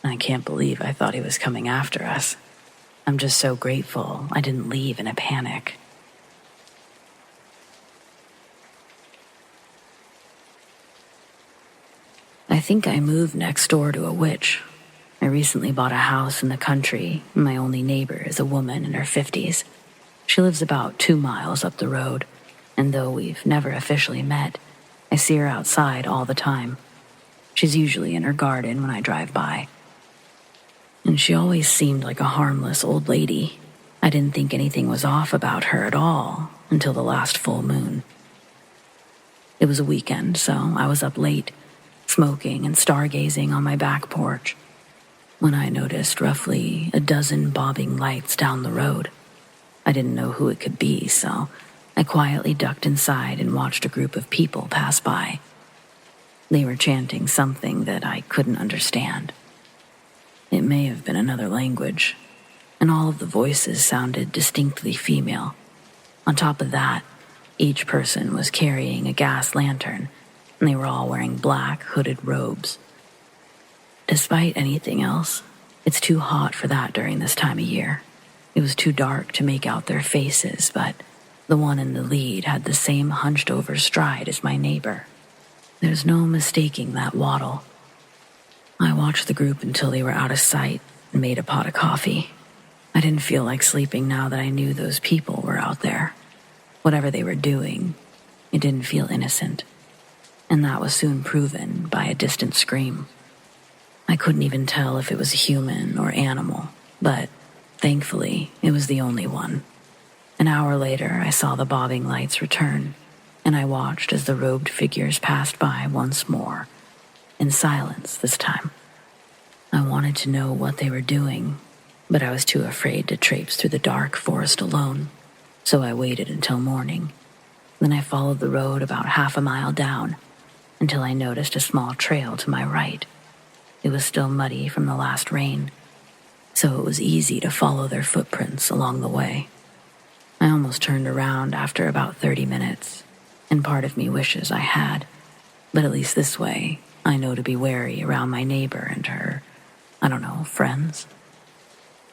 I can't believe I thought he was coming after us. I'm just so grateful I didn't leave in a panic. I think I moved next door to a witch. I recently bought a house in the country, and my only neighbor is a woman in her 50s. She lives about 2 miles up the road, and though we've never officially met, I see her outside all the time. She's usually in her garden when I drive by. And she always seemed like a harmless old lady. I didn't think anything was off about her at all until the last full moon. It was a weekend, so I was up late, smoking and stargazing on my back porch, when I noticed roughly a dozen bobbing lights down the road. I didn't know who it could be, so I quietly ducked inside and watched a group of people pass by. They were chanting something that I couldn't understand. It may have been another language, and all of the voices sounded distinctly female. On top of that, each person was carrying a gas lantern, and they were all wearing black hooded robes. Despite anything else, it's too hot for that during this time of year. It was too dark to make out their faces, but the one in the lead had the same hunched-over stride as my neighbor. There's no mistaking that waddle. I watched the group until they were out of sight and made a pot of coffee. I didn't feel like sleeping now that I knew those people were out there. Whatever they were doing, it didn't feel innocent. And that was soon proven by a distant scream. I couldn't even tell if it was human or animal, but thankfully, it was the only one. An hour later, I saw the bobbing lights return, and I watched as the robed figures passed by once more, in silence this time. I wanted to know what they were doing, but I was too afraid to traipse through the dark forest alone, so I waited until morning. Then I followed the road about half a mile down, until I noticed a small trail to my right. It was still muddy from the last rain, so it was easy to follow their footprints along the way. I almost turned around after about 30 minutes, and part of me wishes I had, but at least this way, I know to be wary around my neighbor and her, friends.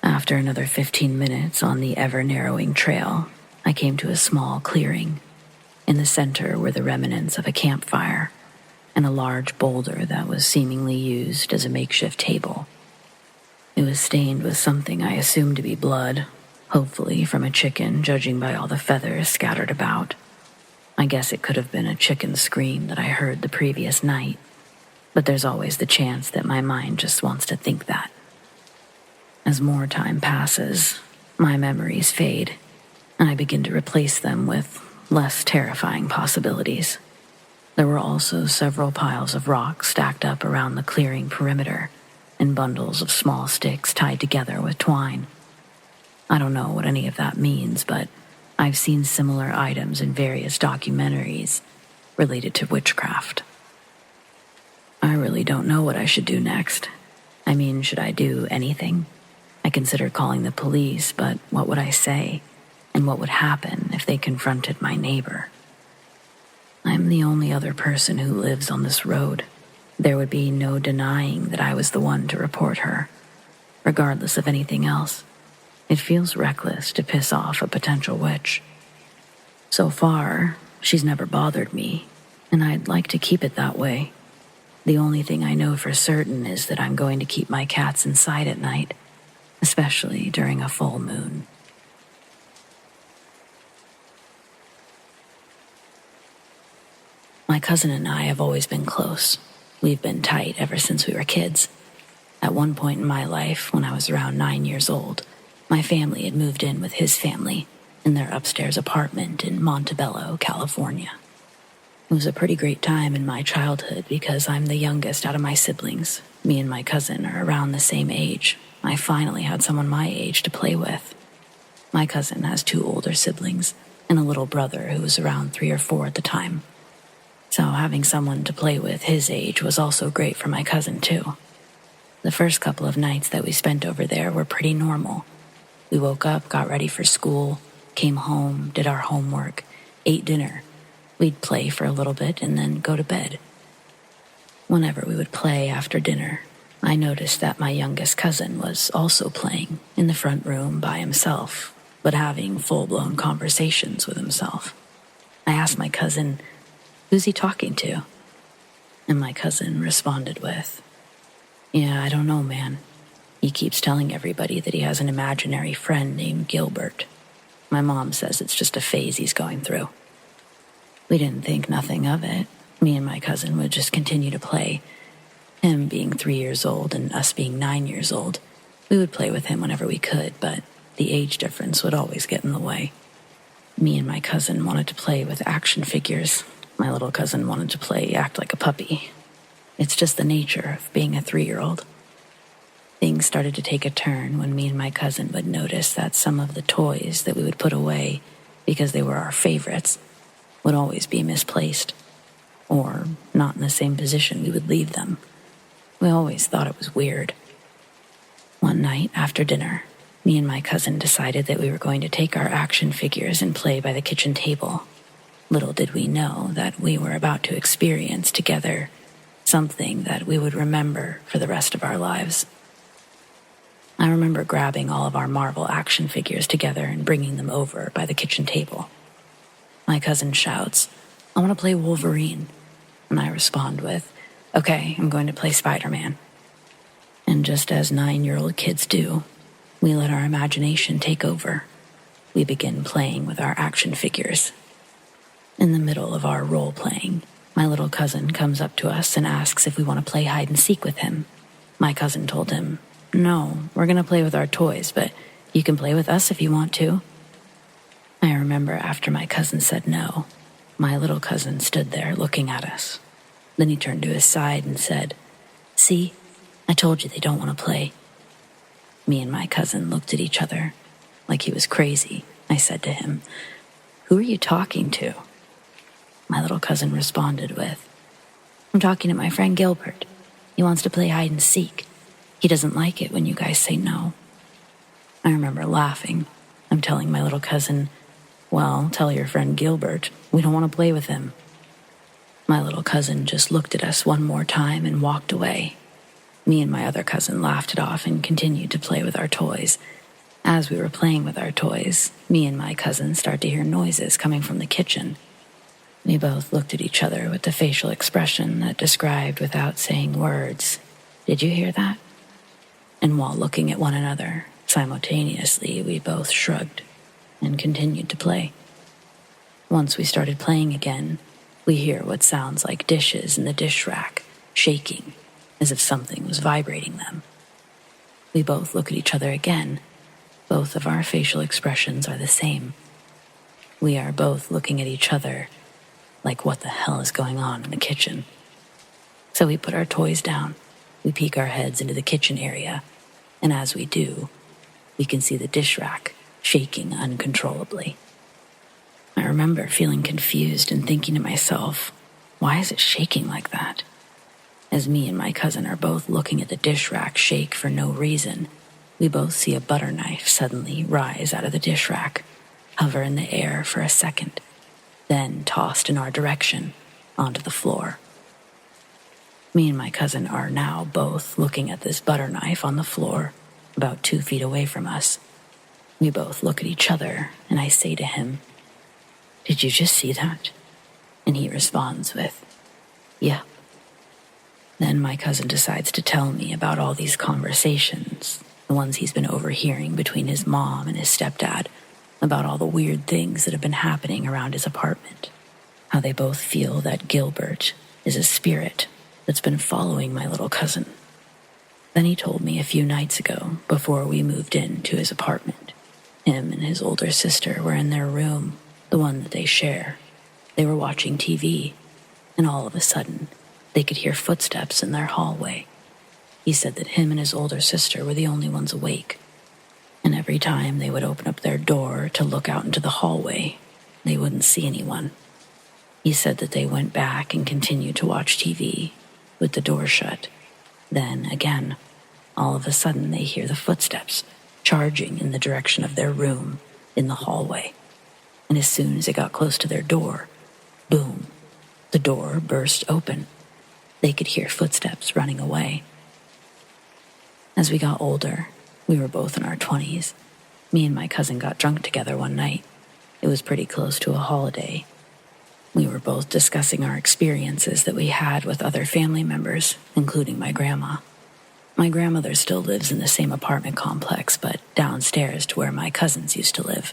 After another 15 minutes on the ever-narrowing trail, I came to a small clearing. In the center were the remnants of a campfire, and a large boulder that was seemingly used as a makeshift table. It was stained with something I assumed to be blood, hopefully from a chicken, judging by all the feathers scattered about. I guess it could have been a chicken scream that I heard the previous night, but there's always the chance that my mind just wants to think that. As more time passes, my memories fade, and I begin to replace them with less terrifying possibilities. There were also several piles of rocks stacked up around the clearing perimeter, and bundles of small sticks tied together with twine. I don't know what any of that means, but I've seen similar items in various documentaries related to witchcraft. I really don't know what I should do next. Should I do anything? I considered calling the police, but what would I say? And what would happen if they confronted my neighbor? I'm the only other person who lives on this road. There would be no denying that I was the one to report her. Regardless of anything else, it feels reckless to piss off a potential witch. So far, she's never bothered me, and I'd like to keep it that way. The only thing I know for certain is that I'm going to keep my cats inside at night, especially during a full moon. My cousin and I have always been close. We've been tight ever since we were kids. At one point in my life, when I was around 9 years old, my family had moved in with his family in their upstairs apartment in Montebello, California. It was a pretty great time in my childhood because I'm the youngest out of my siblings. Me and my cousin are around the same age. I finally had someone my age to play with. My cousin has 2 older siblings and a little brother who was around 3 or 4 at the time. So having someone to play with his age was also great for my cousin, too. The first couple of nights that we spent over there were pretty normal. We woke up, got ready for school, came home, did our homework, ate dinner. We'd play for a little bit and then go to bed. Whenever we would play after dinner, I noticed that my youngest cousin was also playing in the front room by himself, but having full-blown conversations with himself. I asked my cousin, "Who's he talking to?" And my cousin responded with, "Yeah, I don't know, man. He keeps telling everybody that he has an imaginary friend named Gilbert. My mom says it's just a phase he's going through." We didn't think nothing of it. Me and my cousin would just continue to play. Him being 3 years old and us being 9 years old, we would play with him whenever we could, but the age difference would always get in the way. Me and my cousin wanted to play with action figures. My little cousin wanted to play act like a puppy. It's just the nature of being a 3-year-old. Things started to take a turn when me and my cousin would notice that some of the toys that we would put away because they were our favorites would always be misplaced, or not in the same position we would leave them. We always thought it was weird. One night after dinner, me and my cousin decided that we were going to take our action figures and play by the kitchen table. Little did we know that we were about to experience together something that we would remember for the rest of our lives. I remember grabbing all of our Marvel action figures together and bringing them over by the kitchen table. My cousin shouts, "I want to play Wolverine." And I respond with, "Okay, I'm going to play Spider-Man." And just as 9-year-old kids do, we let our imagination take over. We begin playing with our action figures. In the middle of our role-playing, my little cousin comes up to us and asks if we want to play hide-and-seek with him. My cousin told him, "No, we're going to play with our toys, but you can play with us if you want to." I remember after my cousin said no, my little cousin stood there looking at us. Then he turned to his side and said, "See, I told you they don't want to play." Me and my cousin looked at each other. Like he was crazy, I said to him, "Who are you talking to?" My little cousin responded with, "I'm talking to my friend Gilbert. He wants to play hide and seek. He doesn't like it when you guys say no." I remember laughing. I'm telling my little cousin, "Well, tell your friend Gilbert we don't want to play with him." My little cousin just looked at us one more time and walked away. Me and my other cousin laughed it off and continued to play with our toys. As we were playing with our toys, me and my cousin started to hear noises coming from the kitchen. We both looked at each other with the facial expression that described without saying words, "Did you hear that?" And while looking at one another, simultaneously we both shrugged and continued to play. Once we started playing again, we hear what sounds like dishes in the dish rack shaking, as if something was vibrating them. We both look at each other again. Both of our facial expressions are the same. We are both looking at each other like, what the hell is going on in the kitchen? So we put our toys down. We peek our heads into the kitchen area, and as we do, we can see the dish rack shaking uncontrollably. I remember feeling confused and thinking to myself, why is it shaking like that? As me and my cousin are both looking at the dish rack shake for no reason, we both see a butter knife suddenly rise out of the dish rack, hover in the air for a second, then tossed in our direction onto the floor. Me and my cousin are now both looking at this butter knife on the floor, about 2 feet away from us. We both look at each other, and I say to him, "Did you just see that?" And he responds with, "Yep." Then my cousin decides to tell me about all these conversations, the ones he's been overhearing between his mom and his stepdad, about all the weird things that have been happening around his apartment, how they both feel that Gilbert is a spirit that's been following my little cousin. Then he told me a few nights ago, before we moved into his apartment, him and his older sister were in their room, the one that they share. They were watching TV, and all of a sudden, they could hear footsteps in their hallway. He said that him and his older sister were the only ones awake, and every time they would open up their door to look out into the hallway, they wouldn't see anyone. He said that they went back and continued to watch TV with the door shut. Then, again, all of a sudden they hear the footsteps charging in the direction of their room in the hallway. And as soon as it got close to their door, boom, the door burst open. They could hear footsteps running away. As we got older, we were both in our 20s. Me and my cousin got drunk together one night. It was pretty close to a holiday. We were both discussing our experiences that we had with other family members, including my grandma. My grandmother still lives in the same apartment complex, but downstairs to where my cousins used to live.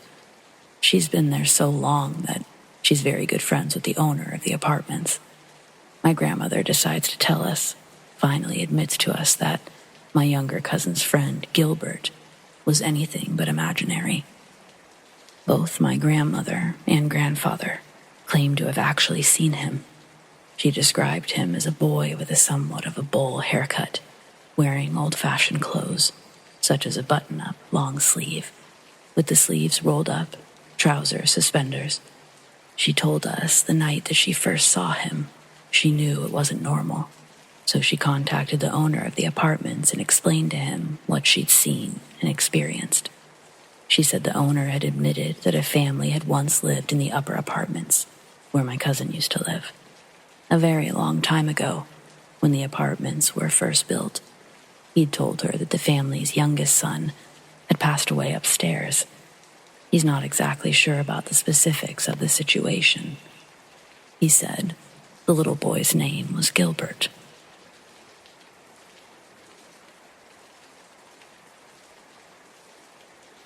She's been there so long that she's very good friends with the owner of the apartments. My grandmother decides to tell us, finally admits to us that my younger cousin's friend, Gilbert, was anything but imaginary. Both my grandmother and grandfather claimed to have actually seen him. She described him as a boy with a somewhat of a bowl haircut, wearing old-fashioned clothes, such as a button-up long sleeve, with the sleeves rolled up, trousers, suspenders. She told us the night that she first saw him, she knew it wasn't normal, so she contacted the owner of the apartments and explained to him what she'd seen and experienced. She said the owner had admitted that a family had once lived in the upper apartments, where my cousin used to live, a very long time ago, when the apartments were first built. He'd told her that the family's youngest son had passed away upstairs. He's not exactly sure about the specifics of the situation. He said the little boy's name was Gilbert.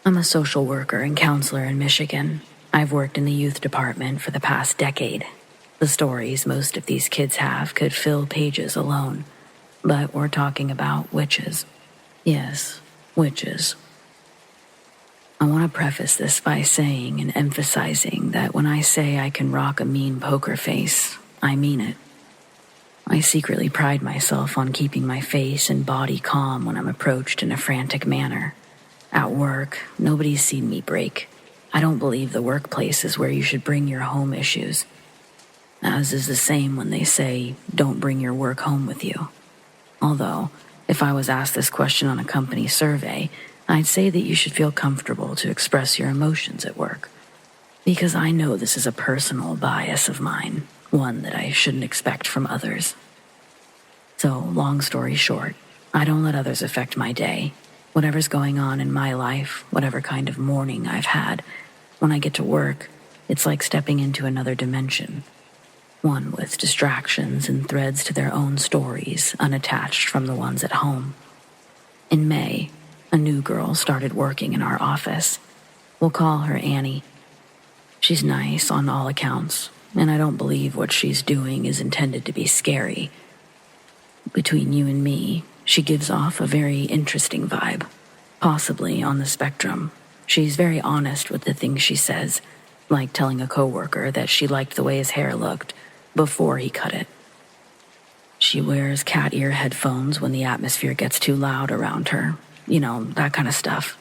I'm a social worker and counselor in Michigan. I've worked in the youth department for the past decade. The stories most of these kids have could fill pages alone, but we're talking about witches. Yes, witches. I want to preface this by saying and emphasizing that when I say I can rock a mean poker face, I mean it. I secretly pride myself on keeping my face and body calm when I'm approached in a frantic manner. At work, nobody's seen me break. I don't believe the workplace is where you should bring your home issues. As is the same when they say, don't bring your work home with you. Although, if I was asked this question on a company survey, I'd say that you should feel comfortable to express your emotions at work. Because I know this is a personal bias of mine, one that I shouldn't expect from others. So, long story short, I don't let others affect my day. Whatever's going on in my life, whatever kind of morning I've had, when I get to work, it's like stepping into another dimension. One with distractions and threads to their own stories, unattached from the ones at home. In May, a new girl started working in our office. We'll call her Annie. She's nice on all accounts, and I don't believe what she's doing is intended to be scary. Between you and me, she gives off a very interesting vibe, possibly on the spectrum. She's very honest with the things she says, like telling a coworker that she liked the way his hair looked before he cut it. She wears cat ear headphones when the atmosphere gets too loud around her. You know, that kind of stuff.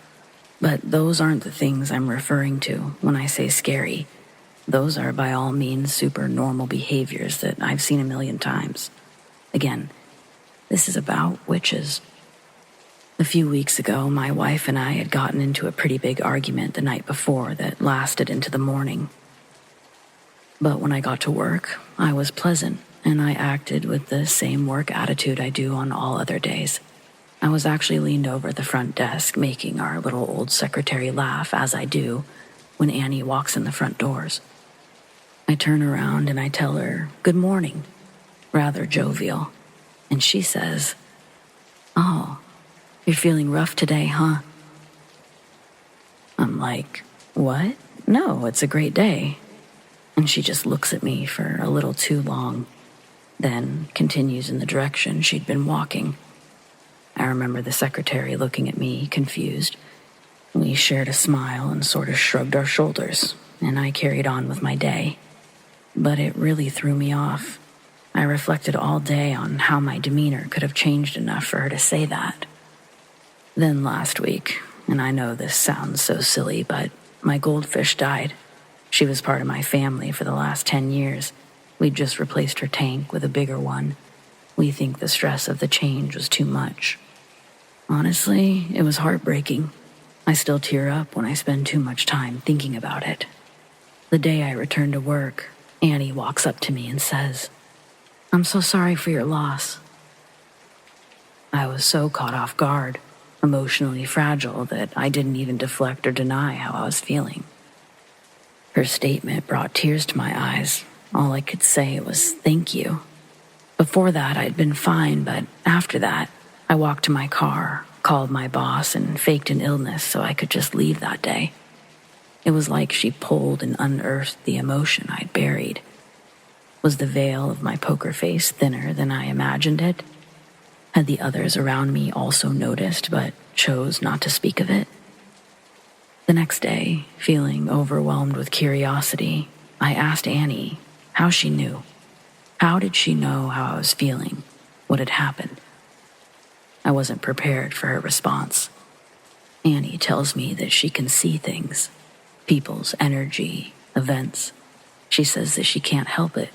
But those aren't the things I'm referring to when I say scary. Those are by all means super normal behaviors that I've seen a million times. Again, this is about witches. A few weeks ago, my wife and I had gotten into a pretty big argument the night before that lasted into the morning. But when I got to work, I was pleasant, and I acted with the same work attitude I do on all other days. I was actually leaned over at the front desk, making our little old secretary laugh, as I do, when Annie walks in the front doors. I turn around and I tell her, "Good morning," rather jovial, and she says, "Oh, you're feeling rough today, huh?" I'm like, "What? No, it's a great day." And she just looks at me for a little too long, then continues in the direction she'd been walking. I remember the secretary looking at me, confused. We shared a smile and sort of shrugged our shoulders, and I carried on with my day. But it really threw me off. I reflected all day on how my demeanor could have changed enough for her to say that. Then last week, and I know this sounds so silly, but my goldfish died. She was part of my family for the last 10 years. We'd just replaced her tank with a bigger one. We think the stress of the change was too much. Honestly, it was heartbreaking. I still tear up when I spend too much time thinking about it. The day I return to work, Annie walks up to me and says, "I'm so sorry for your loss." I was so caught off guard, emotionally fragile, that I didn't even deflect or deny how I was feeling. Her statement brought tears to my eyes. All I could say was, "Thank you." Before that, I'd been fine, but after that, I walked to my car, called my boss, and faked an illness so I could just leave that day. It was like she pulled and unearthed the emotion I'd buried. Was the veil of my poker face thinner than I imagined it? Had the others around me also noticed but chose not to speak of it? The next day, feeling overwhelmed with curiosity, I asked Annie how she knew. How did she know how I was feeling? What had happened? I wasn't prepared for her response. Annie tells me that she can see things, people's energy, events. She says that she can't help it.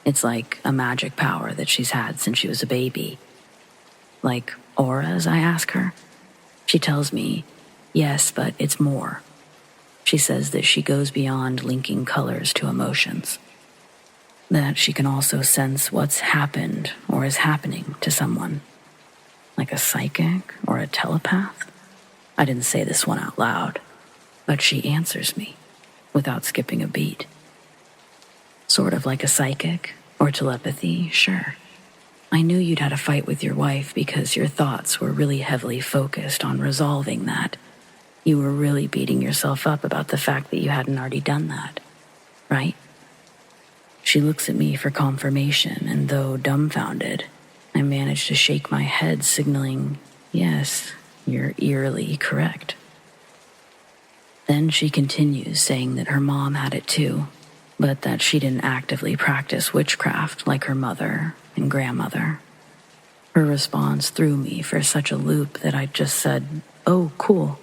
It's like a magic power that she's had since she was a baby. Like auras, I ask her. She tells me, yes, but it's more. She says that she goes beyond linking colors to emotions. That she can also sense what's happened or is happening to someone. Like a psychic or a telepath? I didn't say this one out loud, but she answers me without skipping a beat. Sort of like a psychic or telepathy, sure. I knew you'd had a fight with your wife because your thoughts were really heavily focused on resolving that. You were really beating yourself up about the fact that you hadn't already done that, right? She looks at me for confirmation, and though dumbfounded, I manage to shake my head, signaling, yes, you're eerily correct. Then she continues, saying that her mom had it too, but that she didn't actively practice witchcraft like her mother and grandmother. Her response threw me for such a loop that I just said, "Oh, cool."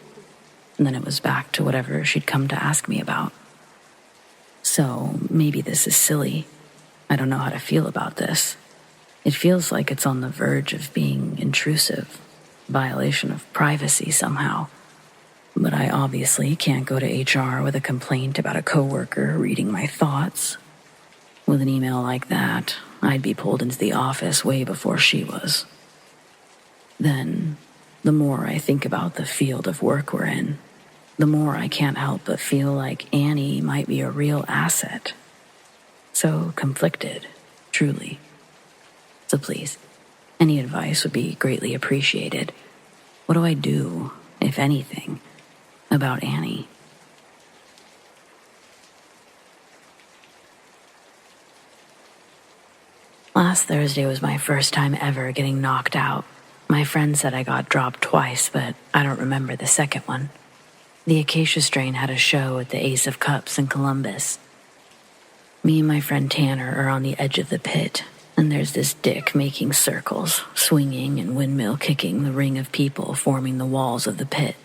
And then it was back to whatever she'd come to ask me about. So maybe this is silly. I don't know how to feel about this. It feels like it's on the verge of being intrusive, violation of privacy somehow. But I obviously can't go to HR with a complaint about a coworker reading my thoughts. With an email like that, I'd be pulled into the office way before she was. Then, the more I think about the field of work we're in, the more I can't help but feel like Annie might be a real asset. So conflicted, truly. So please, any advice would be greatly appreciated. What do I do, if anything, about Annie? Last Thursday was my first time ever getting knocked out. My friend said I got dropped twice, but I don't remember the second one. The Acacia Strain had a show at the Ace of Cups in Columbus. Me and my friend Tanner are on the edge of the pit, and there's this dick making circles, swinging and windmill kicking the ring of people forming the walls of the pit.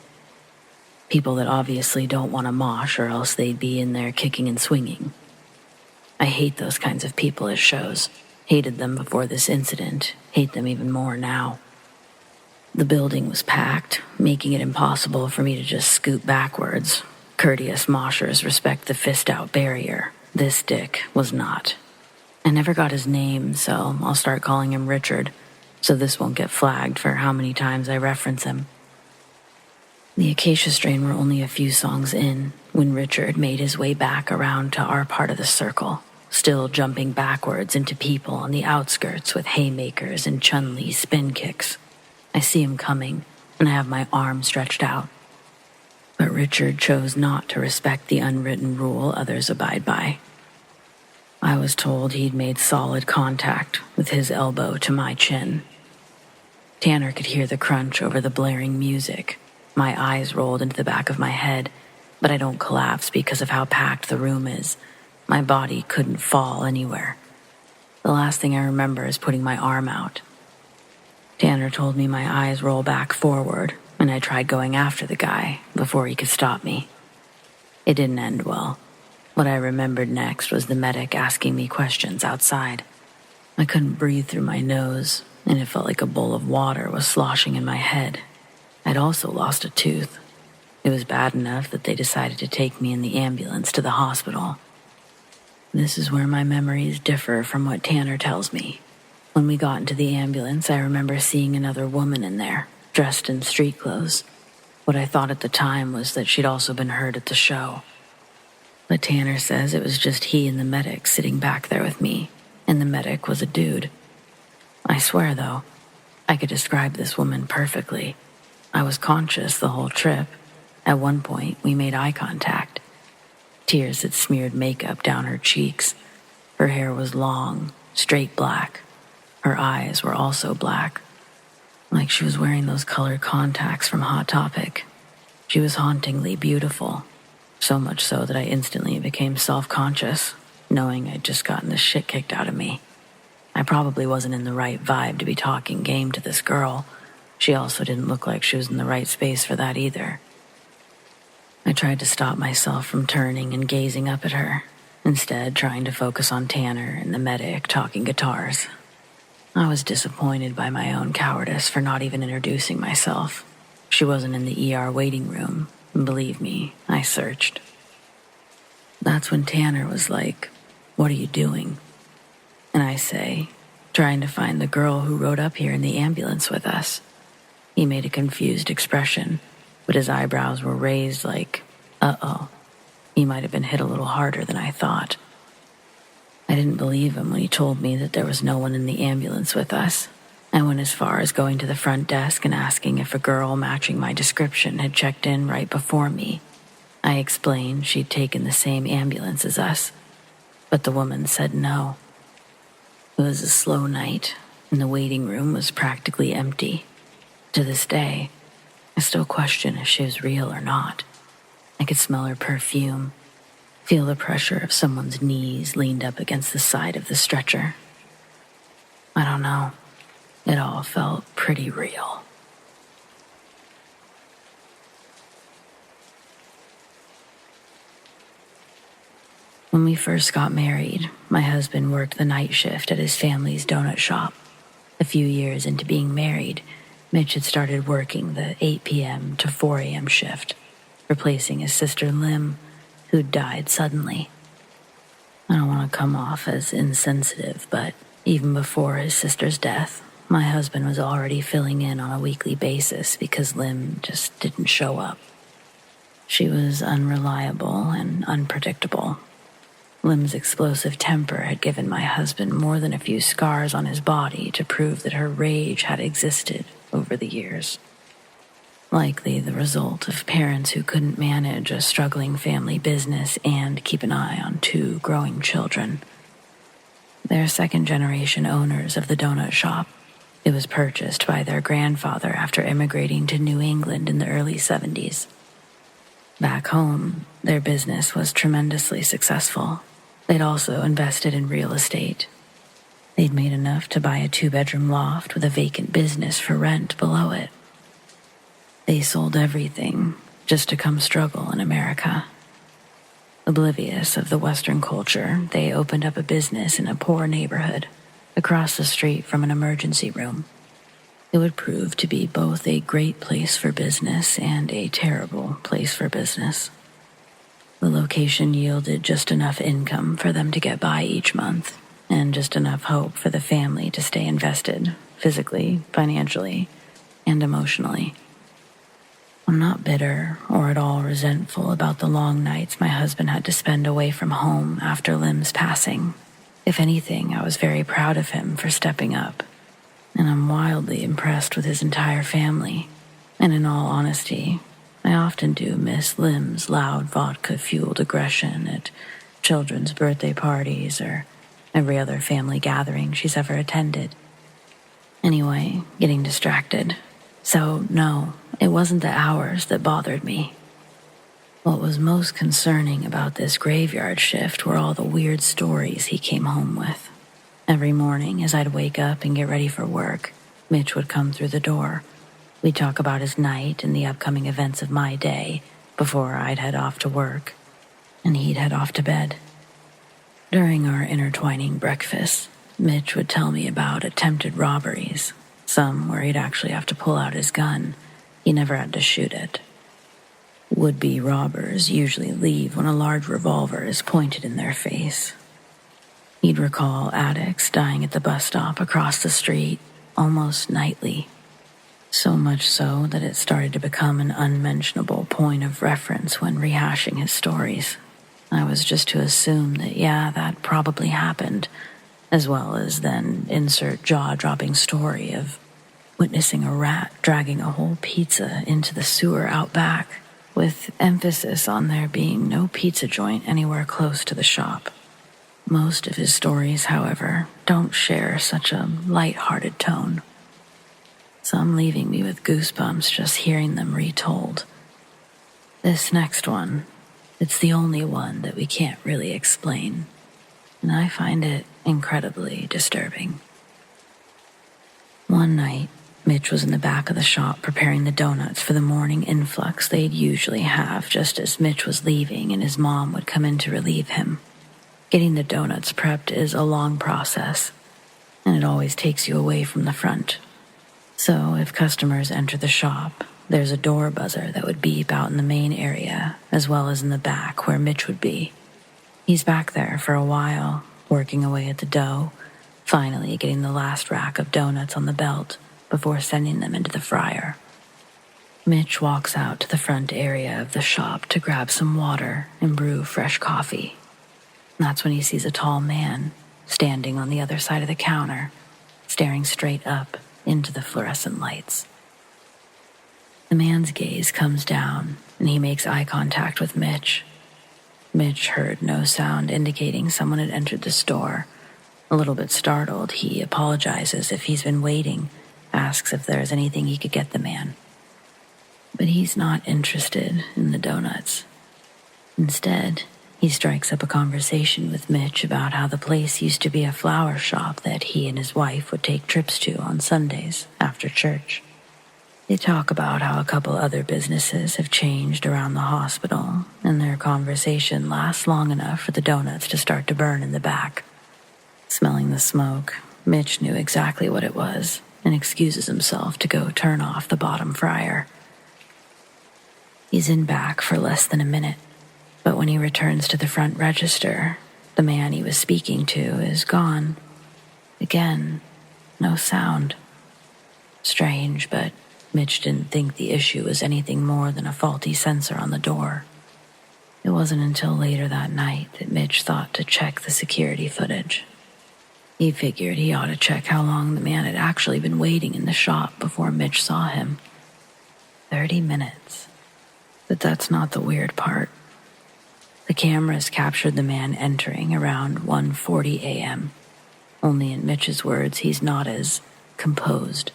People that obviously don't want to mosh or else they'd be in there kicking and swinging. I hate those kinds of people at shows. Hated them before this incident, hate them even more now. The building was packed, making it impossible for me to just scoot backwards. Courteous moshers respect the fist-out barrier. This dick was not. I never got his name, so I'll start calling him Richard, so this won't get flagged for how many times I reference him. The Acacia Strain were only a few songs in when Richard made his way back around to our part of the circle, still jumping backwards into people on the outskirts with haymakers and Chun-Li spin kicks. I see him coming, and I have my arm stretched out. But Richard chose not to respect the unwritten rule others abide by. I was told he'd made solid contact with his elbow to my chin. Tanner could hear the crunch over the blaring music. My eyes rolled into the back of my head, but I don't collapse because of how packed the room is. My body couldn't fall anywhere. The last thing I remember is putting my arm out. Tanner told me my eyes roll back forward, and I tried going after the guy before he could stop me. It didn't end well. What I remembered next was the medic asking me questions outside. I couldn't breathe through my nose, and it felt like a bowl of water was sloshing in my head. I'd also lost a tooth. It was bad enough that they decided to take me in the ambulance to the hospital. This is where my memories differ from what Tanner tells me. When we got into the ambulance, I remember seeing another woman in there, dressed in street clothes. What I thought at the time was that she'd also been hurt at the show. But Tanner says it was just he and the medic sitting back there with me, and the medic was a dude. I swear, though, I could describe this woman perfectly. I was conscious the whole trip. At one point, we made eye contact. Tears had smeared makeup down her cheeks. Her hair was long, straight black. Her eyes were also black, like she was wearing those colored contacts from Hot Topic. She was hauntingly beautiful, so much so that I instantly became self-conscious, knowing I'd just gotten the shit kicked out of me. I probably wasn't in the right vibe to be talking game to this girl. She also didn't look like she was in the right space for that either. I tried to stop myself from turning and gazing up at her, instead trying to focus on Tanner and the medic talking guitars. I was disappointed by my own cowardice for not even introducing myself. She wasn't in the ER waiting room, and believe me, I searched. That's when Tanner was like, "What are you doing?" And I say, "Trying to find the girl who rode up here in the ambulance with us." He made a confused expression, but his eyebrows were raised like, uh-oh. He might have been hit a little harder than I thought. I didn't believe him when he told me that there was no one in the ambulance with us. I went as far as going to the front desk and asking if a girl matching my description had checked in right before me. I explained she'd taken the same ambulance as us, but the woman said no. It was a slow night, and the waiting room was practically empty. To this day, I still question if she was real or not. I could smell her perfume, feel the pressure of someone's knees leaned up against the side of the stretcher. I don't know. It all felt pretty real. When we first got married, my husband worked the night shift at his family's donut shop. A few years into being married, Mitch had started working the 8 p.m. to 4 a.m. shift, replacing his sister Lim, who'd died suddenly. I don't want to come off as insensitive, but even before his sister's death, my husband was already filling in on a weekly basis because Lim just didn't show up. She was unreliable and unpredictable. Lim's explosive temper had given my husband more than a few scars on his body to prove that her rage had existed over the years. Likely the result of parents who couldn't manage a struggling family business and keep an eye on 2 growing children. They're second-generation owners of the donut shop. It was purchased by their grandfather after immigrating to New England in the early 70s. Back home, their business was tremendously successful. They'd also invested in real estate. They'd made enough to buy a 2-bedroom loft with a vacant business for rent below it. They sold everything just to come struggle in America. Oblivious of the Western culture, they opened up a business in a poor neighborhood, across the street from an emergency room. It would prove to be both a great place for business and a terrible place for business. The location yielded just enough income for them to get by each month, and just enough hope for the family to stay invested, physically, financially, and emotionally. I'm not bitter or at all resentful about the long nights my husband had to spend away from home after Lim's passing. If anything, I was very proud of him for stepping up, and I'm wildly impressed with his entire family. And in all honesty, I often do miss Lim's loud vodka-fueled aggression at children's birthday parties or every other family gathering she's ever attended. Anyway, getting distracted. So, no, it wasn't the hours that bothered me. What was most concerning about this graveyard shift were all the weird stories he came home with. Every morning, as I'd wake up and get ready for work, Mitch would come through the door. We'd talk about his night and the upcoming events of my day before I'd head off to work. and he'd head off to bed. During our intertwining breakfasts, Mitch would tell me about attempted robberies, some where he'd actually have to pull out his gun. He never had to shoot it. Would-be robbers usually leave when a large revolver is pointed in their face. He'd recall addicts dying at the bus stop across the street almost nightly, so much so that it started to become an unmentionable point of reference when rehashing his stories. I was just to assume that, yeah, that probably happened, as well as then insert jaw-dropping story of witnessing a rat dragging a whole pizza into the sewer out back, with emphasis on there being no pizza joint anywhere close to the shop. Most of his stories, however, don't share such a light-hearted tone. Some leaving me with goosebumps just hearing them retold. This next one, it's the only one that we can't really explain, and I find it incredibly disturbing. One night, Mitch was in the back of the shop preparing the donuts for the morning influx they'd usually have just as Mitch was leaving and his mom would come in to relieve him. Getting the donuts prepped is a long process, and it always takes you away from the front. So if customers enter the shop, there's a door buzzer that would beep out in the main area as well as in the back where Mitch would be. He's back there for a while, working away at the dough, finally getting the last rack of donuts on the belt before sending them into the fryer. Mitch walks out to the front area of the shop to grab some water and brew fresh coffee. That's when he sees a tall man standing on the other side of the counter, staring straight up into the fluorescent lights. The man's gaze comes down, and he makes eye contact with Mitch. Mitch heard no sound indicating someone had entered the store. A little bit startled, he apologizes if he's been waiting, asks if there's anything he could get the man. But he's not interested in the donuts. Instead, he strikes up a conversation with Mitch about how the place used to be a flower shop that he and his wife would take trips to on Sundays after church. They talk about how a couple other businesses have changed around the hospital, and their conversation lasts long enough for the donuts to start to burn in the back. Smelling the smoke, Mitch knew exactly what it was and excuses himself to go turn off the bottom fryer. He's in back for less than a minute, but when he returns to the front register, the man he was speaking to is gone. Again, no sound. Strange, but Mitch didn't think the issue was anything more than a faulty sensor on the door. It wasn't until later that night that Mitch thought to check the security footage. He figured he ought to check how long the man had actually been waiting in the shop before Mitch saw him. 30 minutes. But that's not the weird part. The cameras captured the man entering around 1:40 a.m. Only in Mitch's words, he's not as composed.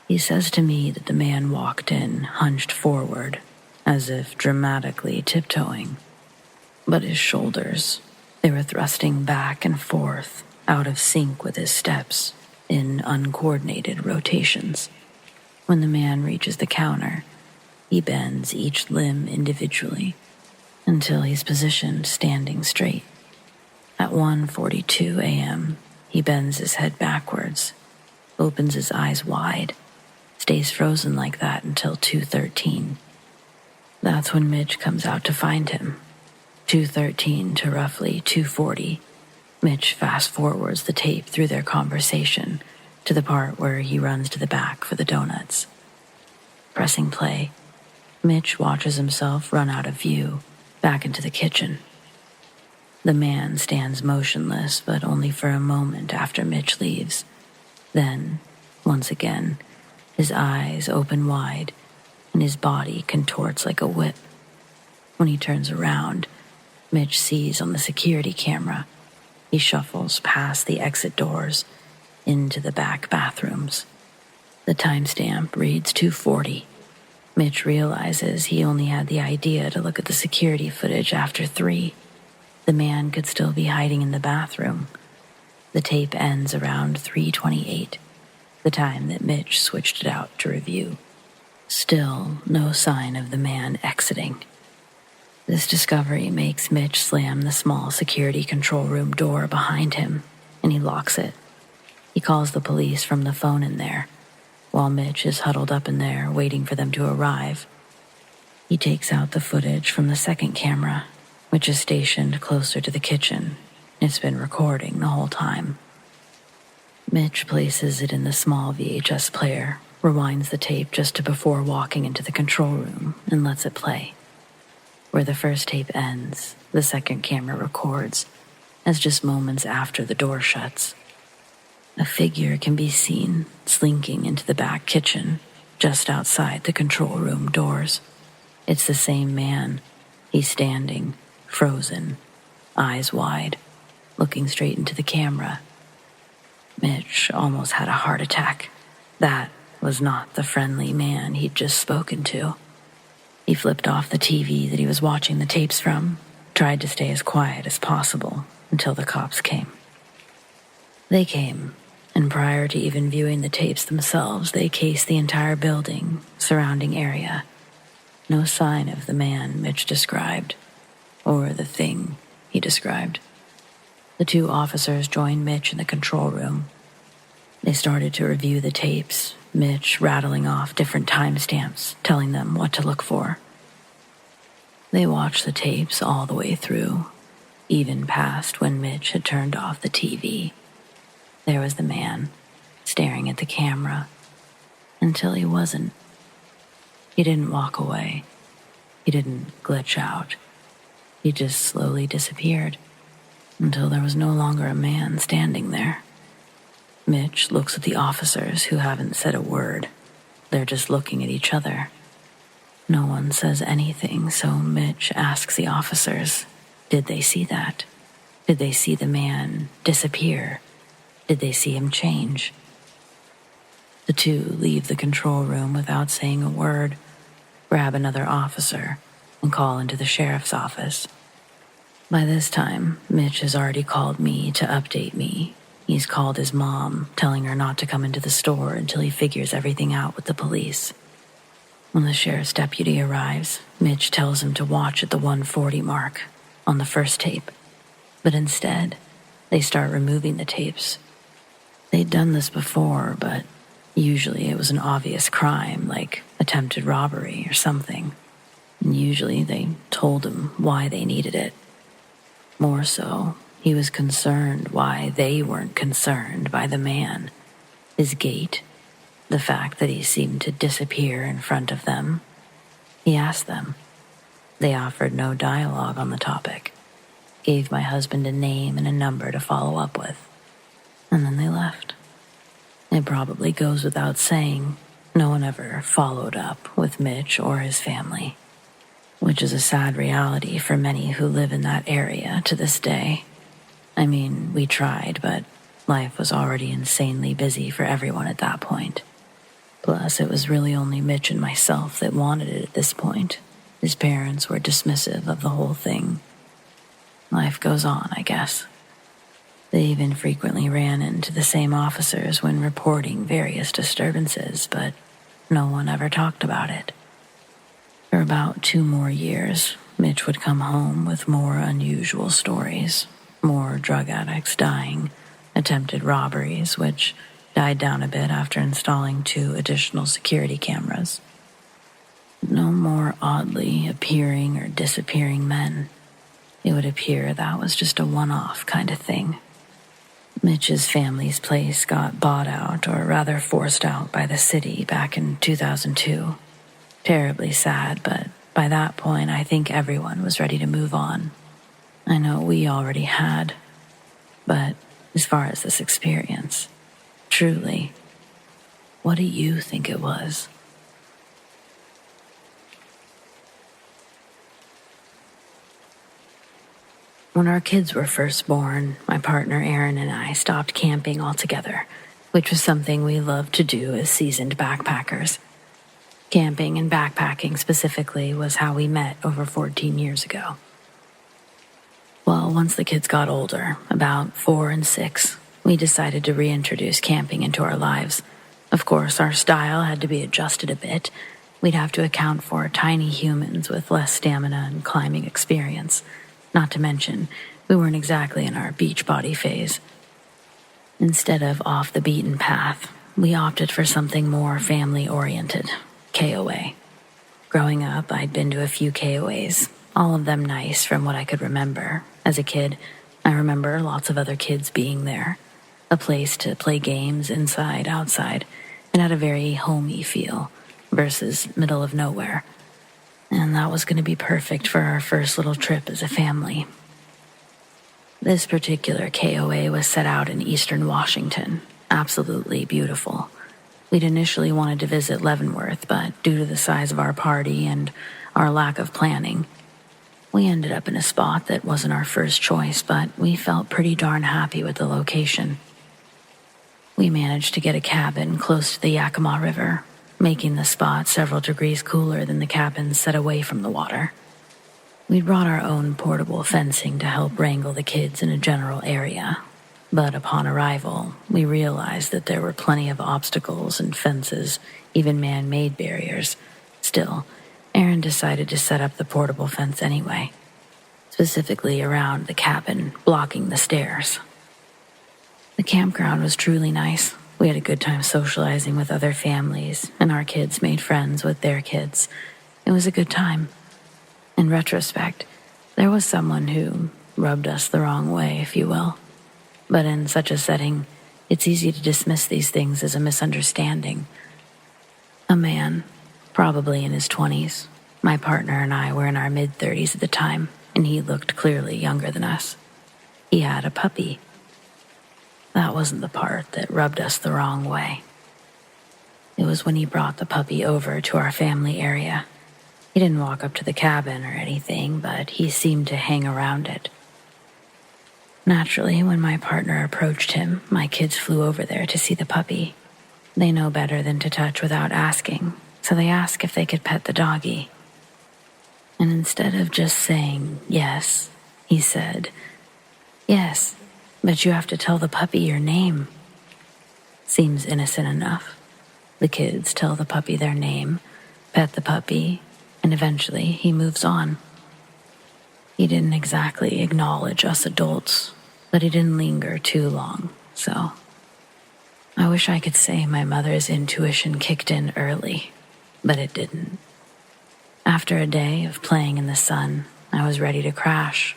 He says to me that the man walked in hunched forward, as if dramatically tiptoeing. But his shoulders, they were thrusting back and forth, out of sync with his steps, in uncoordinated rotations. When the man reaches the counter, he bends each limb individually until he's positioned standing straight. At 1:42 a.m., he bends his head backwards, opens his eyes wide, stays frozen like that until 2:13. That's when Mitch comes out to find him. 2:13 to roughly 2:40. Mitch fast-forwards the tape through their conversation to the part where he runs to the back for the donuts. Pressing play, Mitch watches himself run out of view, back into the kitchen. The man stands motionless, but only for a moment after Mitch leaves. Then, once again, his eyes open wide, and his body contorts like a whip. When he turns around, Mitch sees on the security camera. He shuffles past the exit doors into the back bathrooms. The timestamp reads 2:40. Mitch realizes he only had the idea to look at the security footage after 3. The man could still be hiding in the bathroom. The tape ends around 3:28, the time that Mitch switched it out to review. Still no sign of the man exiting. This discovery makes Mitch slam the small security control room door behind him, and he locks it. He calls the police from the phone in there, while Mitch is huddled up in there waiting for them to arrive. He takes out the footage from the second camera, which is stationed closer to the kitchen. It's been recording the whole time. Mitch places it in the small VHS player, rewinds the tape just to before walking into the control room, and lets it play. Where the first tape ends, the second camera records, as just moments after the door shuts. A figure can be seen slinking into the back kitchen, just outside the control room doors. It's the same man. He's standing, frozen, eyes wide, looking straight into the camera. Mitch almost had a heart attack. That was not the friendly man he'd just spoken to. He flipped off the TV that he was watching the tapes from, tried to stay as quiet as possible until the cops came. They came, and prior to even viewing the tapes themselves, they cased the entire building, surrounding area. No sign of the man Mitch described, or the thing he described. The two officers joined Mitch in the control room. They started to review the tapes, Mitch rattling off different timestamps, telling them what to look for. They watched the tapes all the way through, even past when Mitch had turned off the TV. There was the man, staring at the camera, until he wasn't. He didn't walk away. He didn't glitch out. He just slowly disappeared, until there was no longer a man standing there. Mitch looks at the officers who haven't said a word. They're just looking at each other. No one says anything, so Mitch asks the officers, did they see that? Did they see the man disappear? Did they see him change? The two leave the control room without saying a word, grab another officer, and call into the sheriff's office. By this time, Mitch has already called me to update me. He's called his mom, telling her not to come into the store until he figures everything out with the police. When the sheriff's deputy arrives, Mitch tells him to watch at the 140 mark on the first tape. But instead, they start removing the tapes. They'd done this before, but usually it was an obvious crime, like attempted robbery or something. And usually they told him why they needed it. More so, he was concerned why they weren't concerned by the man, his gait, the fact that he seemed to disappear in front of them. He asked them. They offered no dialogue on the topic, gave my husband a name and a number to follow up with, and then they left. It probably goes without saying, no one ever followed up with Mitch or his family, which is a sad reality for many who live in that area to this day. I mean, we tried, but life was already insanely busy for everyone at that point. Plus, it was really only Mitch and myself that wanted it at this point. His parents were dismissive of the whole thing. Life goes on, I guess. They even frequently ran into the same officers when reporting various disturbances, but no one ever talked about it. For about 2 more years, Mitch would come home with more unusual stories, more drug addicts dying, attempted robberies, which died down a bit after installing 2 additional security cameras. No more oddly appearing or disappearing men. It would appear that was just a one-off kind of thing. Mitch's family's place got bought out, or rather forced out, by the city back in 2002. Terribly sad, but by that point I think everyone was ready to move on. I know we already had, but as far as this experience, truly, what do you think it was? When our kids were first born, my partner Aaron and I stopped camping altogether, which was something we loved to do as seasoned backpackers. Camping and backpacking specifically was how we met over 14 years ago. Well, once the kids got older, about 4 and 6, we decided to reintroduce camping into our lives. Of course, our style had to be adjusted a bit. we'd have to account for tiny humans with less stamina and climbing experience. Not to mention, we weren't exactly in our Beachbody phase. Instead of off the beaten path, we opted for something more family-oriented, KOA. Growing up, I'd been to a few KOAs, all of them nice from what I could remember. As a kid, I remember lots of other kids being there. A place to play games inside, outside. It had a very homey feel versus middle of nowhere. And that was going to be perfect for our first little trip as a family. This particular KOA was set out in eastern Washington. Absolutely beautiful. We'd initially wanted to visit Leavenworth, but due to the size of our party and our lack of planning, we ended up in a spot that wasn't our first choice, but we felt pretty darn happy with the location. We managed to get a cabin close to the Yakima River, making the spot several degrees cooler than the cabins set away from the water. We'd brought our own portable fencing to help wrangle the kids in a general area, but upon arrival, we realized that there were plenty of obstacles and fences, even man-made barriers. Still, Aaron decided to set up the portable fence anyway, specifically around the cabin, blocking the stairs. The campground was truly nice. We had a good time socializing with other families, and our kids made friends with their kids. It was a good time. In retrospect, there was someone who rubbed us the wrong way, if you will. But in such a setting, it's easy to dismiss these things as a misunderstanding. A man, probably in his 20s. My partner and I were in our mid-30s at the time, and he looked clearly younger than us. He had a puppy. That wasn't the part that rubbed us the wrong way. It was when he brought the puppy over to our family area. He didn't walk up to the cabin or anything, but he seemed to hang around it. Naturally, when my partner approached him, my kids flew over there to see the puppy. They know better than to touch without asking, so they asked if they could pet the doggy. And instead of just saying yes, he said, "Yes, but you have to tell the puppy your name." Seems innocent enough. The kids tell the puppy their name, pet the puppy, and eventually he moves on. He didn't exactly acknowledge us adults, but he didn't linger too long, so I wish I could say my mother's intuition kicked in early, but it didn't. After a day of playing in the sun, I was ready to crash.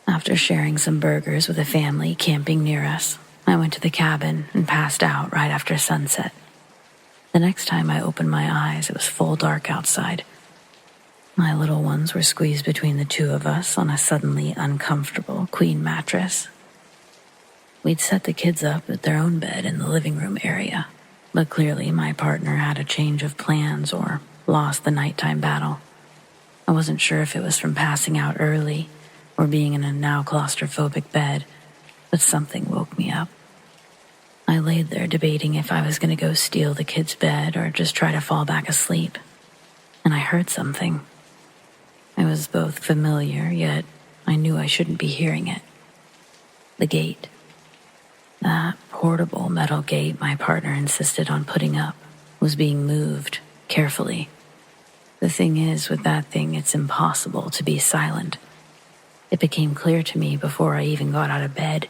After sharing some burgers with a family camping near us, I went to the cabin and passed out right after sunset. The next time I opened my eyes, it was full dark outside. My little ones were squeezed between the two of us on a suddenly uncomfortable queen mattress. We'd set the kids up at their own bed in the living room area, but clearly my partner had a change of plans or lost the nighttime battle. I wasn't sure if it was from passing out early or being in a now claustrophobic bed, but something woke me up. I laid there debating if I was going to go steal the kids' bed or just try to fall back asleep, and I heard something. It was both familiar, yet I knew I shouldn't be hearing it. The gate. That portable metal gate my partner insisted on putting up was being moved carefully. The thing is, with that thing, it's impossible to be silent. It became clear to me before I even got out of bed.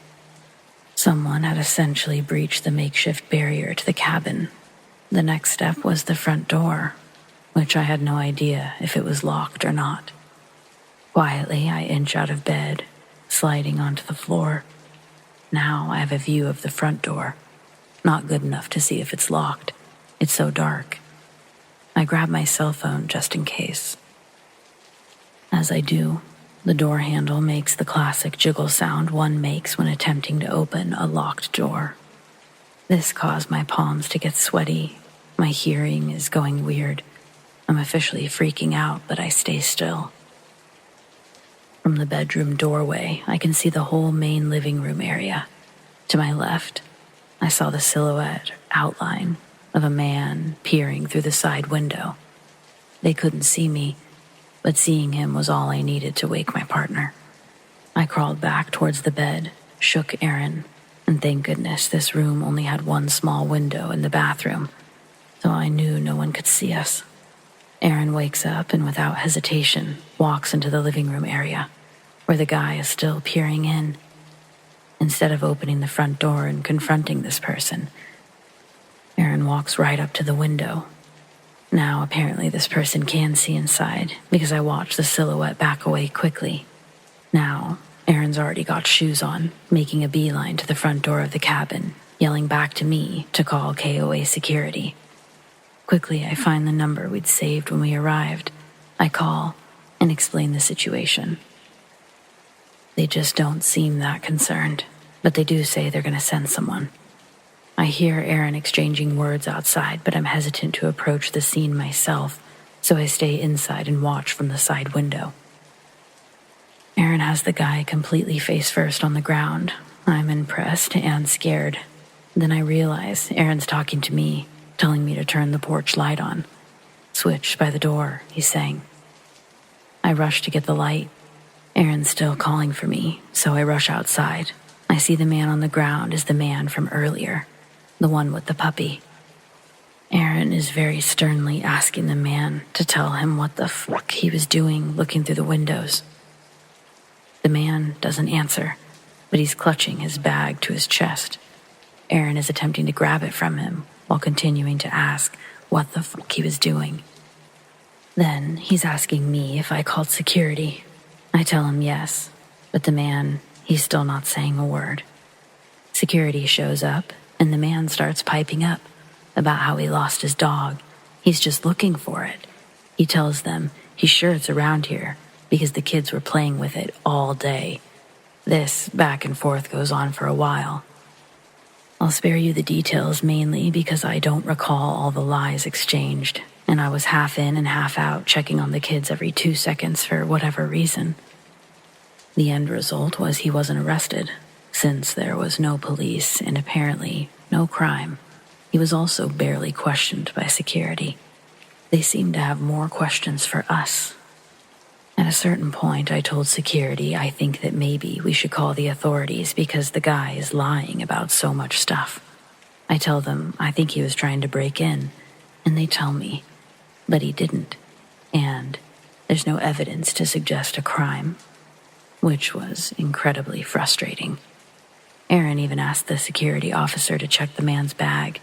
Someone had essentially breached the makeshift barrier to the cabin. The next step was the front door, which I had no idea if it was locked or not. Quietly, I inch out of bed, sliding onto the floor. Now I have a view of the front door. Not good enough to see if it's locked. It's so dark. I grab my cell phone just in case. As I do, the door handle makes the classic jiggle sound one makes when attempting to open a locked door. This caused my palms to get sweaty. My hearing is going weird. I'm officially freaking out, but I stay still. From the bedroom doorway, I can see the whole main living room area. To my left, I saw the silhouette outline of a man peering through the side window. They couldn't see me, but seeing him was all I needed to wake my partner. I crawled back towards the bed, shook Aaron, and thank goodness this room only had one small window in the bathroom, so I knew no one could see us. Aaron wakes up and without hesitation walks into the living room area, where the guy is still peering in. Instead of opening the front door and confronting this person, Aaron walks right up to the window. Now, apparently this person can see inside because I watch the silhouette back away quickly. Now, Aaron's already got shoes on, making a beeline to the front door of the cabin, yelling back to me to call KOA security. Quickly, I find the number we'd saved when we arrived. I call and explain the situation. They just don't seem that concerned, but they do say they're going to send someone. I hear Aaron exchanging words outside, but I'm hesitant to approach the scene myself, so I stay inside and watch from the side window. Aaron has the guy completely face first on the ground. I'm impressed and scared. Then I realize Aaron's talking to me, telling me to turn the porch light on. Switch by the door, he's saying. I rush to get the light. Aaron's still calling for me, so I rush outside. I see the man on the ground is the man from earlier, the one with the puppy. Aaron is very sternly asking the man to tell him what the fuck he was doing looking through the windows. The man doesn't answer, but he's clutching his bag to his chest. Aaron is attempting to grab it from him while continuing to ask what the fuck he was doing. Then he's asking me if I called security. I tell him yes, but the man, he's still not saying a word. Security shows up, and the man starts piping up about how he lost his dog. He's just looking for it. He tells them he's sure it's around here because the kids were playing with it all day. This back and forth goes on for a while. I'll spare you the details mainly because I don't recall all the lies exchanged, and I was half in and half out checking on the kids every 2 seconds for whatever reason. The end result was he wasn't arrested, since there was no police and apparently no crime. He was also barely questioned by security. They seemed to have more questions for us. At a certain point, I told security I think that maybe we should call the authorities because the guy is lying about so much stuff. I tell them I think he was trying to break in, and they tell me, but he didn't, and there's no evidence to suggest a crime, which was incredibly frustrating. Aaron even asked the security officer to check the man's bag.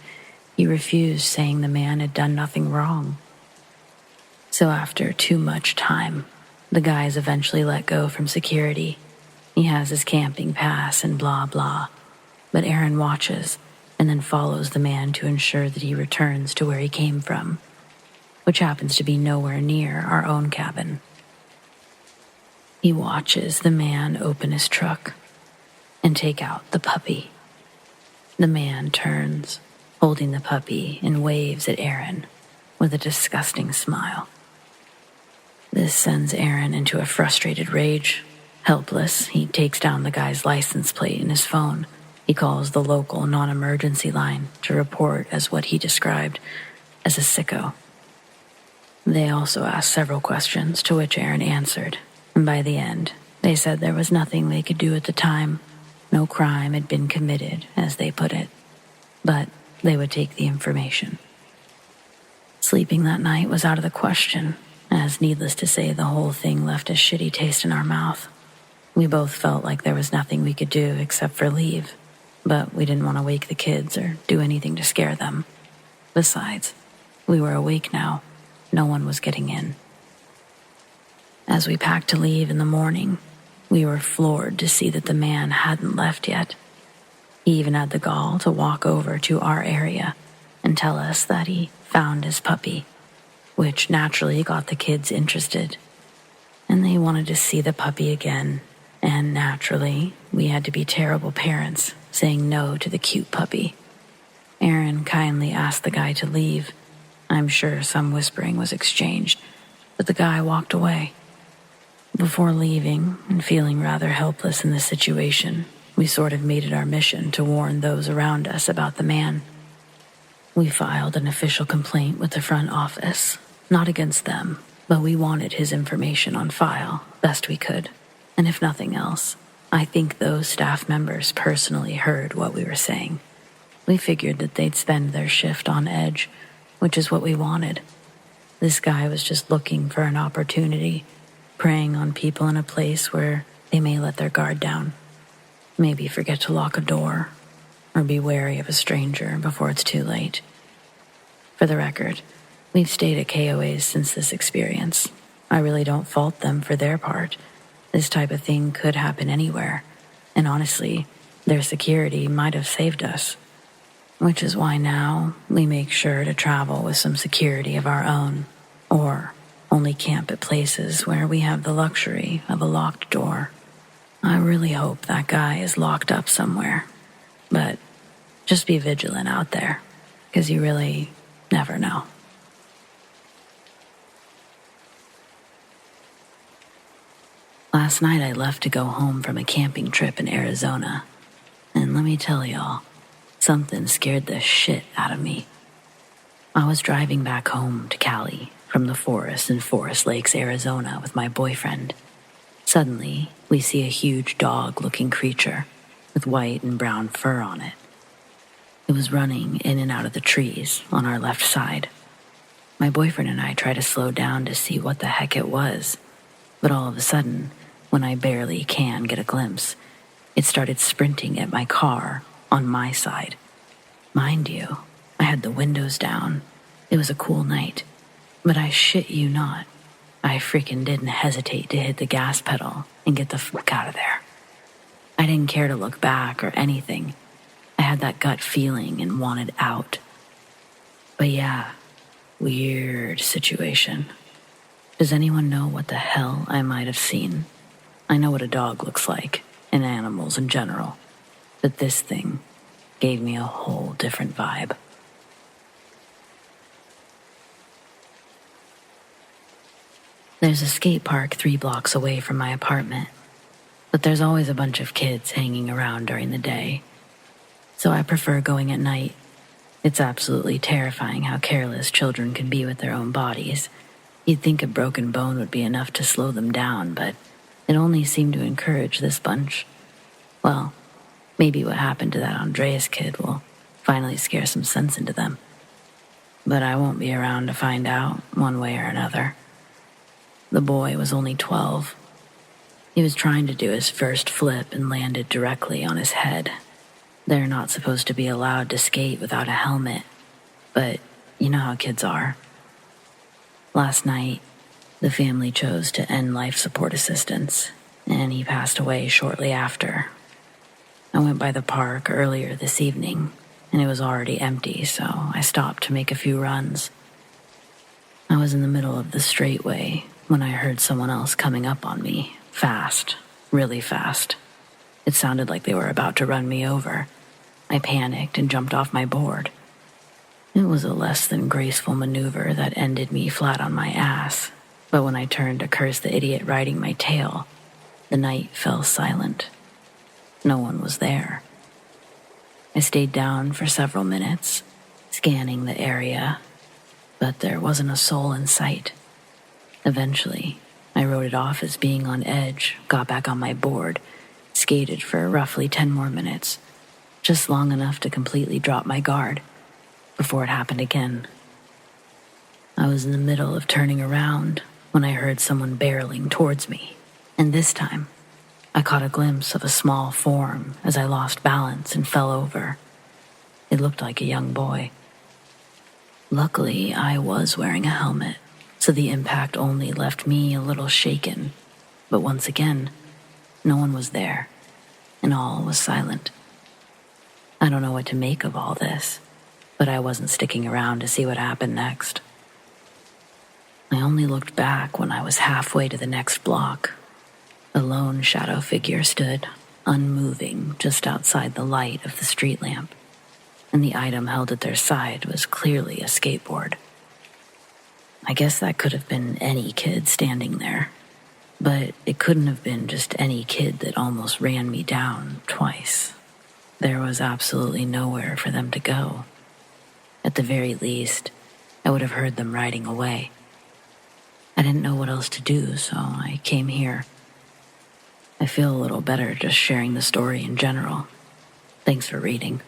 He refused, saying the man had done nothing wrong. So after too much time, the guy is eventually let go from security. He has his camping pass and blah blah, but Aaron watches and then follows the man to ensure that he returns to where he came from, which happens to be nowhere near our own cabin. He watches the man open his truck and take out the puppy. The man turns, holding the puppy, and waves at Aaron with a disgusting smile. This sends Aaron into a frustrated rage. Helpless, he takes down the guy's license plate in his phone. He calls the local non-emergency line to report as what he described as a sicko. They also asked several questions, to which Aaron answered, and by the end, they said there was nothing they could do at the time. No crime had been committed, as they put it, but they would take the information. Sleeping that night was out of the question, as needless to say, the whole thing left a shitty taste in our mouth. We both felt like there was nothing we could do except for leave, but we didn't want to wake the kids or do anything to scare them. Besides, we were awake now. No one was getting in. As we packed to leave in the morning, we were floored to see that the man hadn't left yet. He even had the gall to walk over to our area and tell us that he found his puppy, which naturally got the kids interested. And they wanted to see the puppy again, and naturally, we had to be terrible parents, saying no to the cute puppy. Aaron kindly asked the guy to leave. I'm sure some whispering was exchanged, but the guy walked away. Before leaving, and feeling rather helpless in the situation, we sort of made it our mission to warn those around us about the man. We filed an official complaint with the front office, not against them, but we wanted his information on file best we could. And if nothing else, I think those staff members personally heard what we were saying. We figured that they'd spend their shift on edge, which is what we wanted. this guy was just looking for an opportunity, preying on people in a place where they may let their guard down, maybe forget to lock a door, or be wary of a stranger before it's too late. For the record, we've stayed at KOAs since this experience. I really don't fault them for their part. This type of thing could happen anywhere, and honestly, their security might have saved us. Which is why now we make sure to travel with some security of our own, or only camp at places where we have the luxury of a locked door. I really hope that guy is locked up somewhere, but just be vigilant out there, because you really never know. Last night I left to go home from a camping trip in Arizona, and let me tell y'all, something scared the shit out of me. I was driving back home to Cali from the forest in Forest Lakes, Arizona with my boyfriend. Suddenly, we see a huge dog-looking creature with white and brown fur on it. It was running in and out of the trees on our left side. My boyfriend and I tried to slow down to see what the heck it was, but all of a sudden, when I barely can get a glimpse, it started sprinting at my car on my side. Mind you, I had the windows down. It was a cool night, but I shit you not, I freaking didn't hesitate to hit the gas pedal and get the fuck out of there. I didn't care to look back or anything. I had that gut feeling and wanted out. But yeah, weird situation. Does anyone know what the hell I might have seen? I know what a dog looks like, and animals in general, but this thing gave me a whole different vibe. There's a skate park 3 blocks away from my apartment, but there's always a bunch of kids hanging around during the day, so I prefer going at night. It's absolutely terrifying how careless children can be with their own bodies. You'd think a broken bone would be enough to slow them down, but it only seemed to encourage this bunch. Well, maybe what happened to that Andreas kid will finally scare some sense into them. But I won't be around to find out, one way or another. The boy was only 12. He was trying to do his first flip and landed directly on his head. They're not supposed to be allowed to skate without a helmet, but you know how kids are. Last night, the family chose to end life support assistance, and he passed away shortly after. I went by the park earlier this evening, and it was already empty, so I stopped to make a few runs. I was in the middle of the straightway when I heard someone else coming up on me, fast, really fast. It sounded like they were about to run me over. I panicked and jumped off my board. It was a less than graceful maneuver that ended me flat on my ass, but when I turned to curse the idiot riding my tail, the night fell silent. No one was there. I stayed down for several minutes, scanning the area, but there wasn't a soul in sight. Eventually, I wrote it off as being on edge, got back on my board, skated for roughly 10 more minutes, just long enough to completely drop my guard before it happened again. I was in the middle of turning around when I heard someone barreling towards me, and this time, I caught a glimpse of a small form as I lost balance and fell over. It looked like a young boy. Luckily, I was wearing a helmet, so the impact only left me a little shaken, but once again, no one was there, and all was silent. I don't know what to make of all this, but I wasn't sticking around to see what happened next. I only looked back when I was halfway to the next block. A lone shadow figure stood, unmoving, just outside the light of the street lamp, and the item held at their side was clearly a skateboard. I guess that could have been any kid standing there, but it couldn't have been just any kid that almost ran me down twice. There was absolutely nowhere for them to go. At the very least, I would have heard them riding away. I didn't know what else to do, so I came here. I feel a little better just sharing the story in general. Thanks for reading.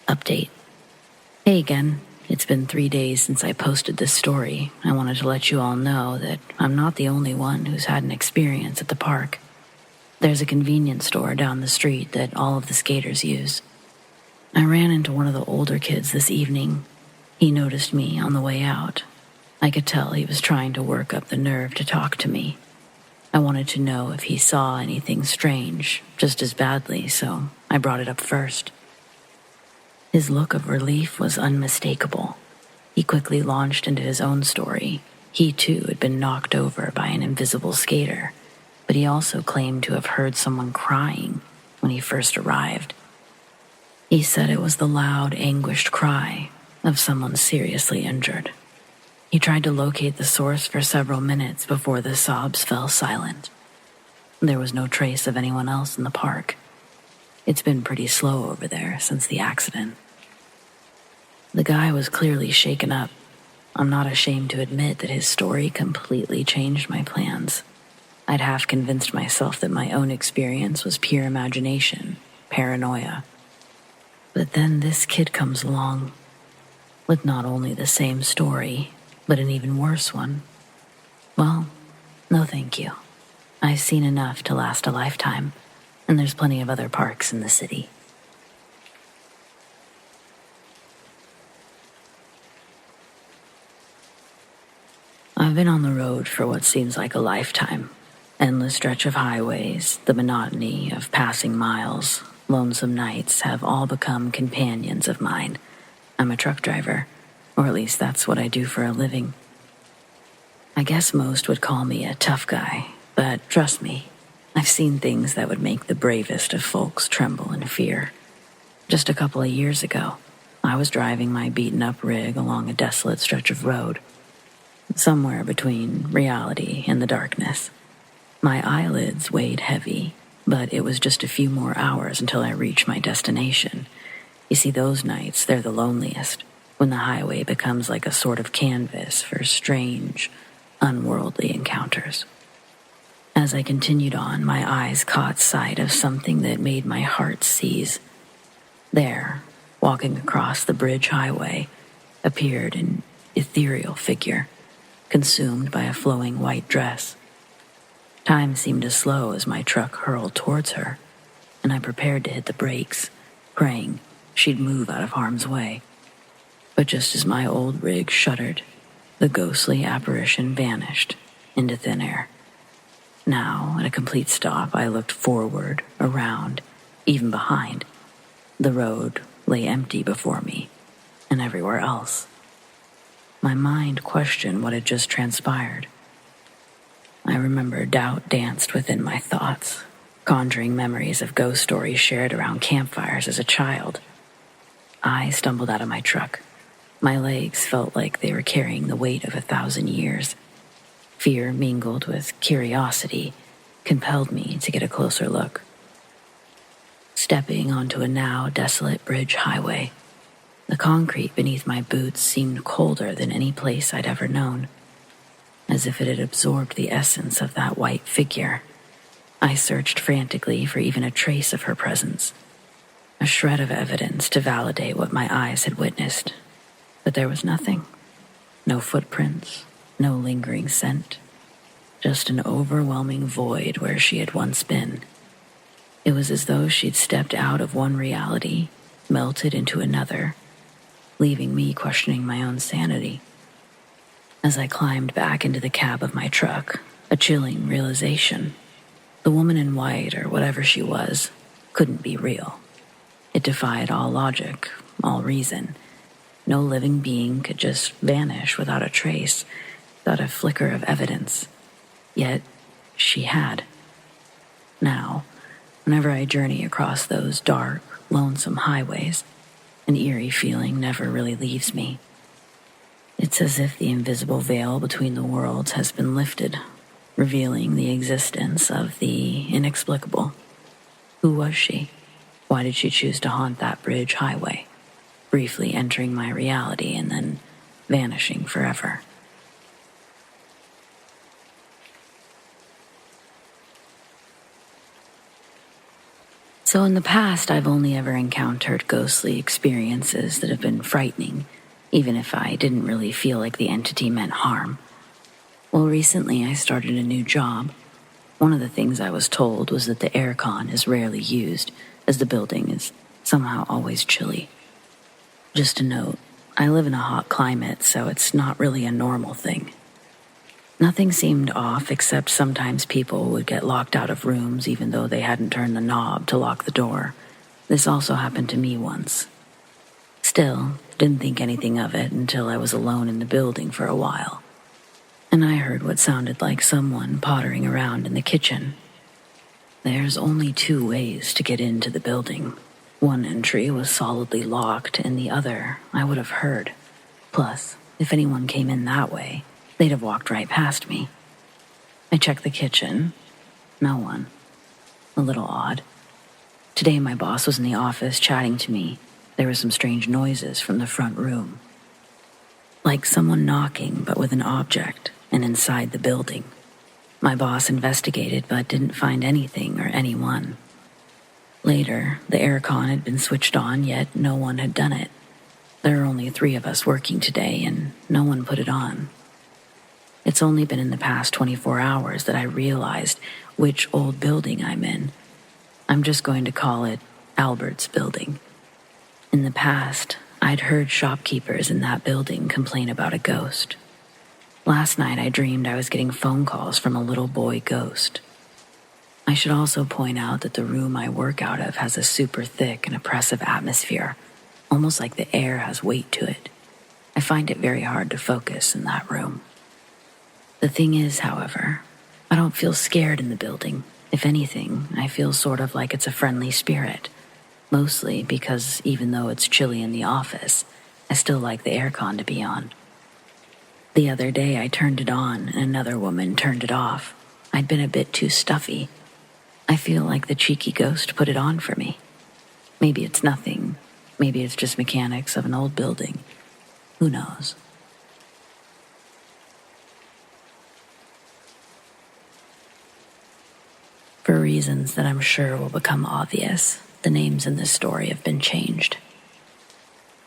Update. Hey again. It's been 3 days since I posted this story. I wanted to let you all know that I'm not the only one who's had an experience at the park. There's a convenience store down the street that all of the skaters use. I ran into one of the older kids this evening. He noticed me on the way out. I could tell he was trying to work up the nerve to talk to me. I wanted to know if he saw anything strange, just as badly, so I brought it up first. His look of relief was unmistakable. He quickly launched into his own story. He too had been knocked over by an invisible skater, but he also claimed to have heard someone crying when he first arrived. He said it was the loud, anguished cry of someone seriously injured. He tried to locate the source for several minutes before the sobs fell silent. There was no trace of anyone else in the park. It's been pretty slow over there since the accident. The guy was clearly shaken up. I'm not ashamed to admit that his story completely changed my plans. I'd half convinced myself that my own experience was pure imagination, paranoia. But then this kid comes along, with not only the same story, but an even worse one. Well, no thank you. I've seen enough to last a lifetime, and there's plenty of other parks in the city. I've been on the road for what seems like a lifetime. Endless stretch of highways, the monotony of passing miles, lonesome nights have all become companions of mine. I'm a truck driver, or at least that's what I do for a living. I guess most would call me a tough guy, but trust me, I've seen things that would make the bravest of folks tremble in fear. Just a couple of years ago, I was driving my beaten-up rig along a desolate stretch of road, somewhere between reality and the darkness. My eyelids weighed heavy, but it was just a few more hours until I reached my destination. You see, those nights, they're the loneliest, when the highway becomes like a sort of canvas for strange, unworldly encounters. As I continued on, my eyes caught sight of something that made my heart seize. There, walking across the bridge highway, appeared an ethereal figure, consumed by a flowing white dress. Time seemed to slow as my truck hurled towards her, and I prepared to hit the brakes, praying she'd move out of harm's way. But just as my old rig shuddered, the ghostly apparition vanished into thin air. Now, at a complete stop, I looked forward, around, even behind. The road lay empty before me, and everywhere else. My mind questioned what had just transpired. I remember doubt danced within my thoughts, conjuring memories of ghost stories shared around campfires as a child. I stumbled out of my truck. My legs felt like they were carrying the weight of 1,000 years. Fear mingled with curiosity compelled me to get a closer look. Stepping onto a now desolate bridge highway, the concrete beneath my boots seemed colder than any place I'd ever known, as if it had absorbed the essence of that white figure. I searched frantically for even a trace of her presence, a shred of evidence to validate what my eyes had witnessed. But there was nothing. No footprints, no lingering scent, just an overwhelming void where she had once been. It was as though she'd stepped out of one reality, melted into another, leaving me questioning my own sanity. As I climbed back into the cab of my truck, a chilling realization. The woman in white, or whatever she was, couldn't be real. It defied all logic, all reason. No living being could just vanish without a trace, without a flicker of evidence. Yet, she had. Now, whenever I journey across those dark, lonesome highways, an eerie feeling never really leaves me. It's as if the invisible veil between the worlds has been lifted, revealing the existence of the inexplicable. Who was she? Why did she choose to haunt that bridge highway, briefly entering my reality and then vanishing forever? So in the past, I've only ever encountered ghostly experiences that have been frightening, even if I didn't really feel like the entity meant harm. Well, recently I started a new job. One of the things I was told was that the aircon is rarely used, as the building is somehow always chilly. Just a note, I live in a hot climate, so it's not really a normal thing. Nothing seemed off except sometimes people would get locked out of rooms even though they hadn't turned the knob to lock the door. This also happened to me once. Still, didn't think anything of it until I was alone in the building for a while. And I heard what sounded like someone pottering around in the kitchen. There's only 2 ways to get into the building. One entry was solidly locked, and the other I would have heard. Plus, if anyone came in that way, they'd have walked right past me. I checked the kitchen. No one. A little odd. Today my boss was in the office chatting to me. There were some strange noises from the front room. Like someone knocking, but with an object, and inside the building. My boss investigated, but didn't find anything or anyone. Later, the aircon had been switched on, yet no one had done it. There are only 3 of us working today, and no one put it on. It's only been in the past 24 hours that I realized which old building I'm in. I'm just going to call it Albert's building. In the past, I'd heard shopkeepers in that building complain about a ghost. Last night I dreamed I was getting phone calls from a little boy ghost. I should also point out that the room I work out of has a super thick and oppressive atmosphere, almost like the air has weight to it. I find it very hard to focus in that room. The thing is, however, I don't feel scared in the building. If anything, I feel sort of like it's a friendly spirit. Mostly because even though it's chilly in the office, I still like the aircon to be on. The other day I turned it on and another woman turned it off. I'd been a bit too stuffy. I feel like the cheeky ghost put it on for me. Maybe it's nothing. Maybe it's just mechanics of an old building. Who knows? For reasons that I'm sure will become obvious, the names in this story have been changed.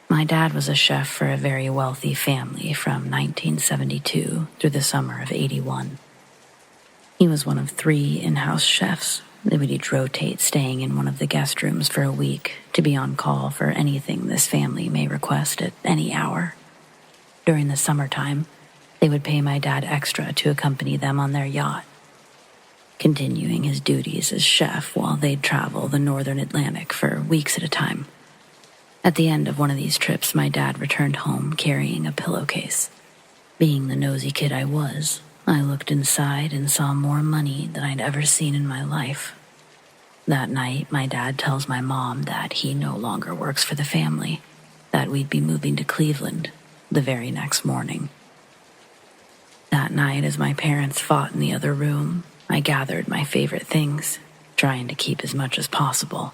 My dad was a chef for a very wealthy family from 1972 through the summer of '81. He was one of 3 in-house chefs. They would each rotate staying in one of the guest rooms for a week to be on call for anything this family may request at any hour. During the summertime, they would pay my dad extra to accompany them on their yacht, continuing his duties as chef while they'd travel the northern Atlantic for weeks at a time. At the end of one of these trips, my dad returned home carrying a pillowcase. Being the nosy kid I was, I looked inside and saw more money than I'd ever seen in my life. That night, my dad tells my mom that he no longer works for the family, that we'd be moving to Cleveland the very next morning. That night, as my parents fought in the other room, I gathered my favorite things, trying to keep as much as possible.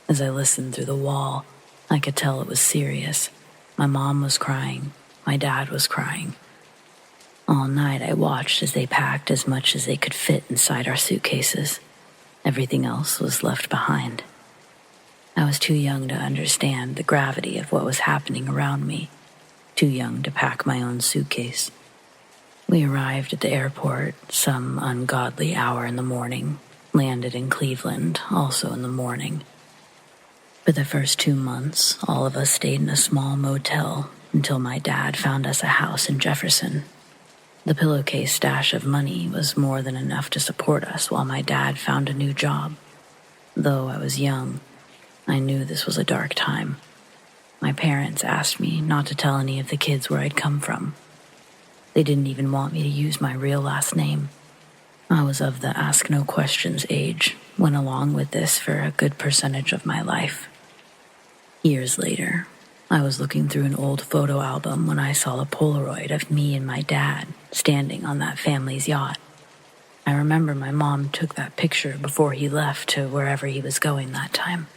As I listened through the wall, I could tell it was serious. My mom was crying. My dad was crying. All night I watched as they packed as much as they could fit inside our suitcases. Everything else was left behind. I was too young to understand the gravity of what was happening around me. Too young to pack my own suitcase. We arrived at the airport some ungodly hour in the morning, landed in Cleveland also in the morning. For the first 2 months, all of us stayed in a small motel until my dad found us a house in Jefferson. The pillowcase stash of money was more than enough to support us while my dad found a new job. Though I was young, I knew this was a dark time. My parents asked me not to tell any of the kids where I'd come from. They didn't even want me to use my real last name. I was of the ask no questions age, went along with this for a good percentage of my life. Years later, I was looking through an old photo album when I saw a Polaroid of me and my dad standing on that family's yacht. I remember my mom took that picture before he left to wherever he was going that time.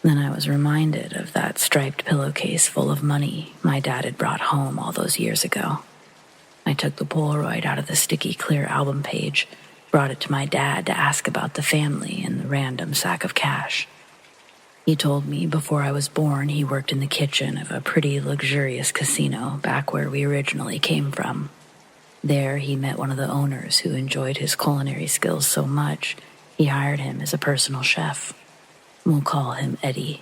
Then I was reminded of that striped pillowcase full of money my dad had brought home all those years ago. I took the Polaroid out of the sticky clear album page, brought it to my dad to ask about the family and the random sack of cash. He told me before I was born he worked in the kitchen of a pretty luxurious casino back where we originally came from. There he met one of the owners who enjoyed his culinary skills so much, he hired him as a personal chef. We'll call him Eddie.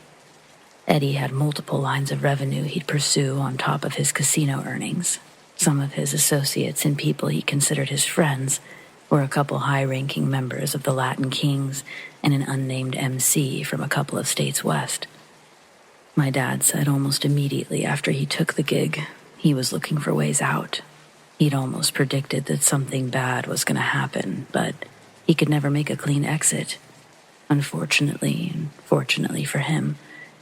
Eddie had multiple lines of revenue he'd pursue on top of his casino earnings. Some of his associates and people he considered his friends were a couple high-ranking members of the Latin Kings and an unnamed MC from a couple of states west. My dad said almost immediately after he took the gig, he was looking for ways out. He'd almost predicted that something bad was going to happen, but he could never make a clean exit. Unfortunately, and fortunately for him,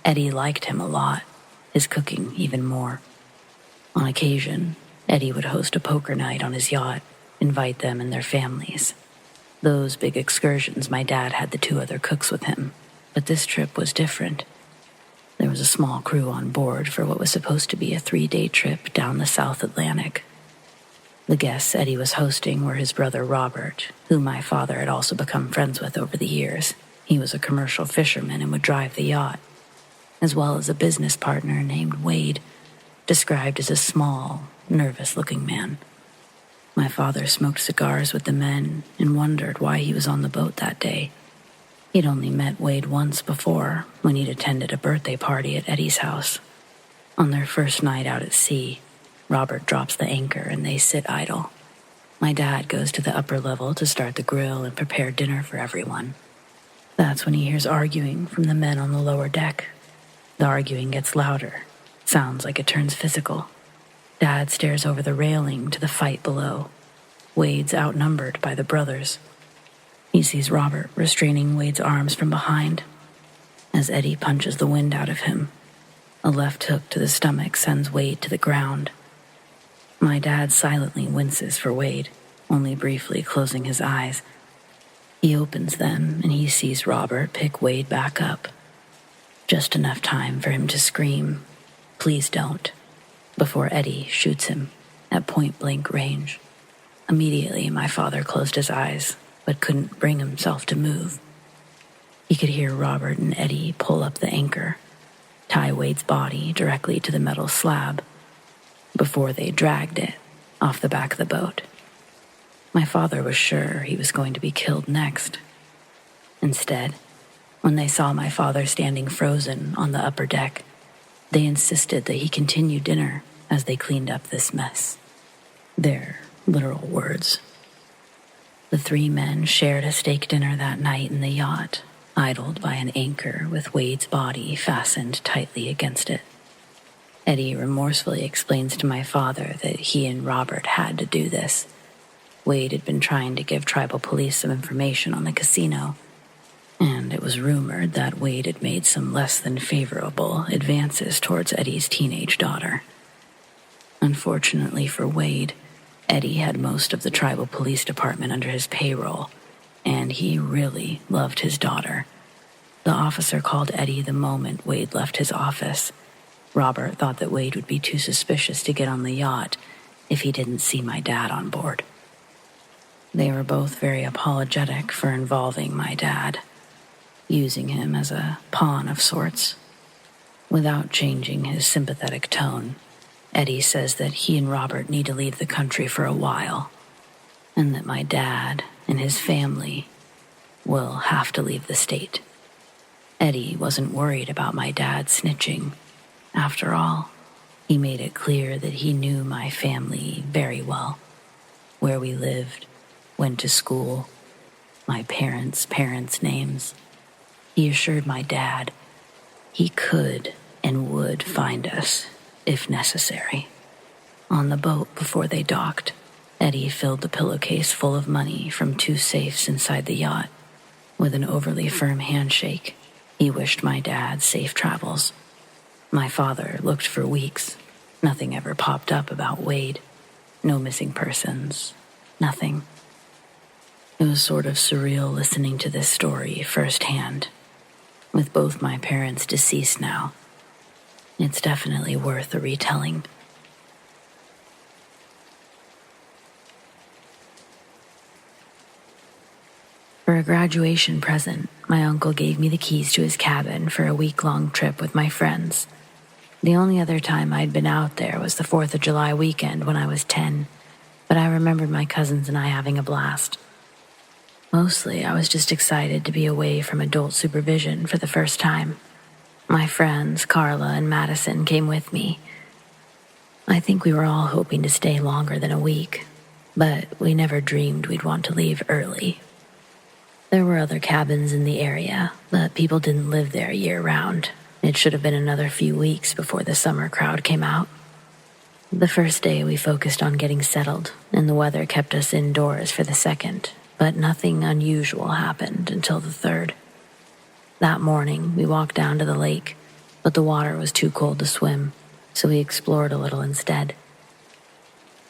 Eddie liked him a lot, his cooking even more. On occasion, Eddie would host a poker night on his yacht, invite them and their families. Those big excursions, my dad had the 2 other cooks with him, but this trip was different. There was a small crew on board for what was supposed to be a 3-day trip down the South Atlantic. The guests Eddie was hosting were his brother Robert, who my father had also become friends with over the years. He was a commercial fisherman and would drive the yacht, as well as a business partner named Wade, described as a small, nervous-looking man. My father smoked cigars with the men and wondered why he was on the boat that day. He'd only met Wade once before, when he'd attended a birthday party at Eddie's house. On their first night out at sea, Robert drops the anchor and they sit idle. My dad goes to the upper level to start the grill and prepare dinner for everyone. That's when he hears arguing from the men on the lower deck. The arguing gets louder. Sounds like it turns physical. Dad stares over the railing to the fight below. Wade's outnumbered by the brothers. He sees Robert restraining Wade's arms from behind. As Eddie punches the wind out of him, a left hook to the stomach sends Wade to the ground. My dad silently winces for Wade, only briefly closing his eyes. He opens them and he sees Robert pick Wade back up. Just enough time for him to scream, "Please don't," before Eddie shoots him at point-blank range. Immediately, my father closed his eyes, but couldn't bring himself to move. He could hear Robert and Eddie pull up the anchor, tie Wade's body directly to the metal slab, before they dragged it off the back of the boat. My father was sure he was going to be killed next. Instead, when they saw my father standing frozen on the upper deck, they insisted that he continue dinner as they cleaned up this mess. Their literal words. The 3 men shared a steak dinner that night in the yacht, idled by an anchor with Wade's body fastened tightly against it. Eddie remorsefully explains to my father that he and Robert had to do this. Wade had been trying to give tribal police some information on the casino, and it was rumored that Wade had made some less than favorable advances towards Eddie's teenage daughter. Unfortunately for Wade, Eddie had most of the tribal police department under his payroll, and he really loved his daughter. The officer called Eddie the moment Wade left his office. Robert thought that Wade would be too suspicious to get on the yacht if he didn't see my dad on board. They were both very apologetic for involving my dad, using him as a pawn of sorts. Without changing his sympathetic tone, Eddie says that he and Robert need to leave the country for a while, and that my dad and his family will have to leave the state. Eddie wasn't worried about my dad snitching. After all, he made it clear that he knew my family very well, where we lived, went to school, my parents' names. He assured my dad he could and would find us if necessary. On the boat before they docked, Eddie filled the pillowcase full of money from 2 safes inside the yacht. With an overly firm handshake, he wished my dad safe travels. My father looked for weeks. Nothing ever popped up about Wade. No missing persons. Nothing. It was sort of surreal listening to this story firsthand. With both my parents deceased now, it's definitely worth a retelling. For a graduation present, my uncle gave me the keys to his cabin for a week-long trip with my friends. The only other time I'd been out there was the 4th of July weekend when I was 10, but I remembered my cousins and I having a blast. Mostly, I was just excited to be away from adult supervision for the first time. My friends, Carla and Madison, came with me. I think we were all hoping to stay longer than a week, but we never dreamed we'd want to leave early. There were other cabins in the area, but people didn't live there year-round. It should have been another few weeks before the summer crowd came out. The first day we focused on getting settled, and the weather kept us indoors for the second, but nothing unusual happened until the third. That morning, we walked down to the lake, but the water was too cold to swim, so we explored a little instead.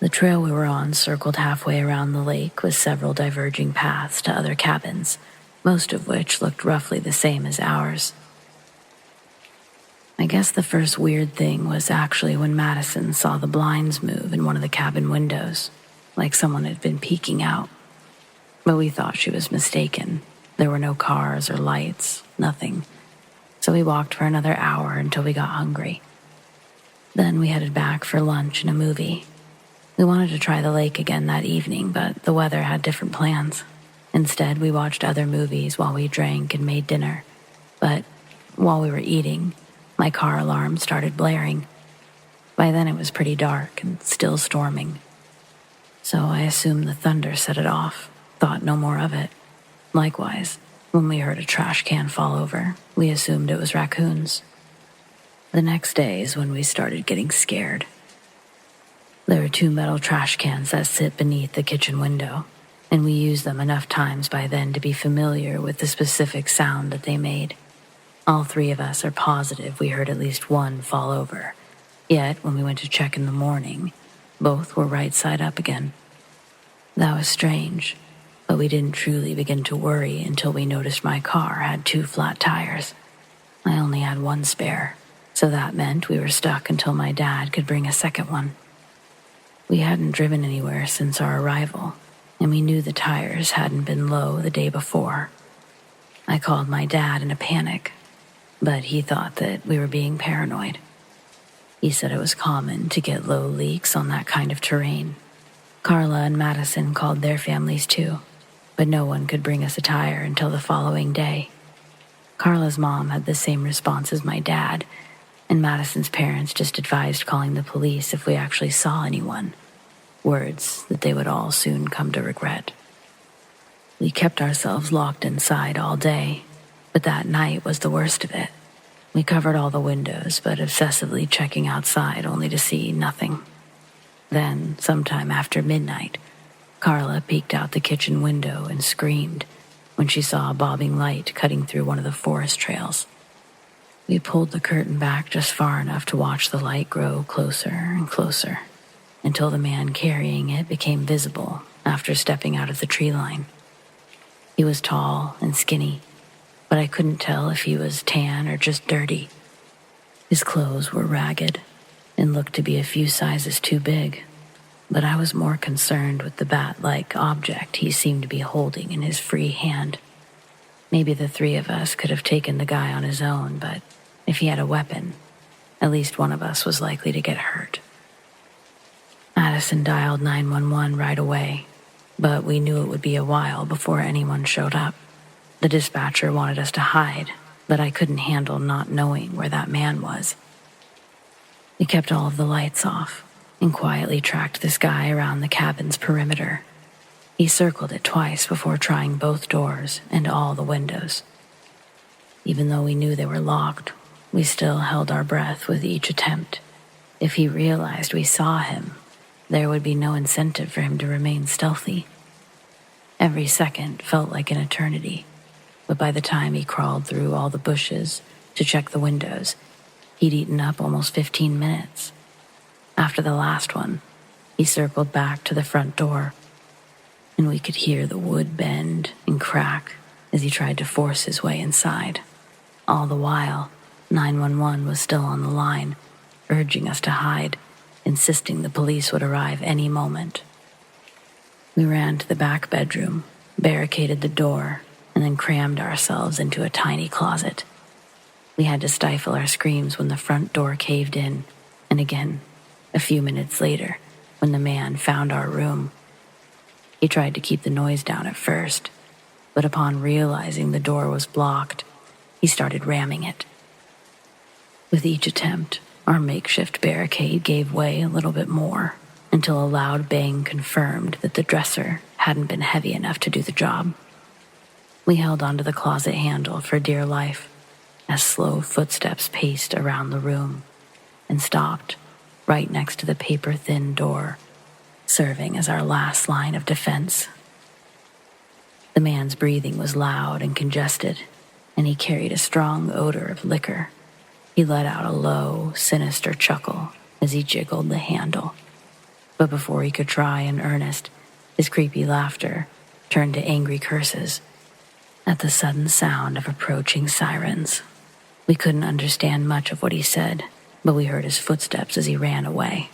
The trail we were on circled halfway around the lake with several diverging paths to other cabins, most of which looked roughly the same as ours. I guess the first weird thing was actually when Madison saw the blinds move in one of the cabin windows, like someone had been peeking out. But we thought she was mistaken. There were no cars or lights, nothing. So we walked for another hour until we got hungry. Then we headed back for lunch and a movie. We wanted to try the lake again that evening, but the weather had different plans. Instead, we watched other movies while we drank and made dinner. But while we were eating, my car alarm started blaring. By then it was pretty dark and still storming. So I assumed the thunder set it off, thought no more of it. Likewise, when we heard a trash can fall over, we assumed it was raccoons. The next day is when we started getting scared. There are 2 metal trash cans that sit beneath the kitchen window, and we used them enough times by then to be familiar with the specific sound that they made. All 3 of us are positive we heard at least one fall over, yet when we went to check in the morning, both were right side up again. That was strange, but we didn't truly begin to worry until we noticed my car had 2 flat tires. I only had 1 spare, so that meant we were stuck until my dad could bring a second one. We hadn't driven anywhere since our arrival, and we knew the tires hadn't been low the day before. I called my dad in a panic, but he thought that we were being paranoid. He said it was common to get low leaks on that kind of terrain. Carla and Madison called their families too, but no one could bring us a tire until the following day. Carla's mom had the same response as my dad, and Madison's parents just advised calling the police if we actually saw anyone. Words that they would all soon come to regret. We kept ourselves locked inside all day, but that night was the worst of it. We covered all the windows, but obsessively checking outside only to see nothing. Then, sometime after midnight, Carla peeked out the kitchen window and screamed when she saw a bobbing light cutting through one of the forest trails. We pulled the curtain back just far enough to watch the light grow closer and closer, until the man carrying it became visible after stepping out of the tree line. He was tall and skinny, but I couldn't tell if he was tan or just dirty. His clothes were ragged and looked to be a few sizes too big, but I was more concerned with the bat-like object he seemed to be holding in his free hand. Maybe the 3 of us could have taken the guy on his own, but if he had a weapon, at least one of us was likely to get hurt. Madison dialed 911 right away, but we knew it would be a while before anyone showed up. The dispatcher wanted us to hide, but I couldn't handle not knowing where that man was. We kept all of the lights off and quietly tracked this guy around the cabin's perimeter. He circled it twice before trying both doors and all the windows. Even though we knew they were locked, we still held our breath with each attempt. If he realized we saw him, there would be no incentive for him to remain stealthy. Every second felt like an eternity, but by the time he crawled through all the bushes to check the windows, he'd eaten up almost 15 minutes. After the last one, he circled back to the front door, and we could hear the wood bend and crack as he tried to force his way inside. All the while, 911 was still on the line, urging us to hide, insisting the police would arrive any moment. We ran to the back bedroom, barricaded the door, and then crammed ourselves into a tiny closet. We had to stifle our screams when the front door caved in, and again, a few minutes later, when the man found our room. He tried to keep the noise down at first, but upon realizing the door was blocked, he started ramming it. With each attempt, our makeshift barricade gave way a little bit more, until a loud bang confirmed that the dresser hadn't been heavy enough to do the job. We held onto the closet handle for dear life as slow footsteps paced around the room and stopped right next to the paper-thin door, serving as our last line of defense. The man's breathing was loud and congested, and he carried a strong odor of liquor. He let out a low, sinister chuckle as he jiggled the handle. But before he could try in earnest, his creepy laughter turned to angry curses at the sudden sound of approaching sirens. We couldn't understand much of what he said, but we heard his footsteps as he ran away.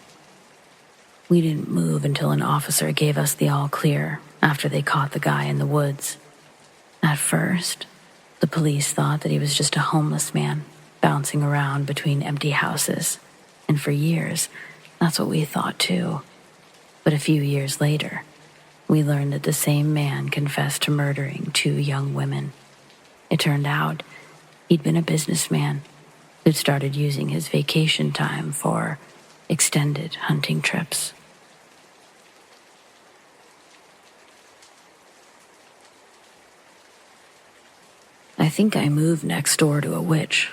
We didn't move until an officer gave us the all clear after they caught the guy in the woods. At first, the police thought that he was just a homeless man bouncing around between empty houses, and for years, that's what we thought too. But a few years later, we learned that the same man confessed to murdering 2 young women. It turned out he'd been a businessman who'd started using his vacation time for extended hunting trips. I think I moved next door to a witch.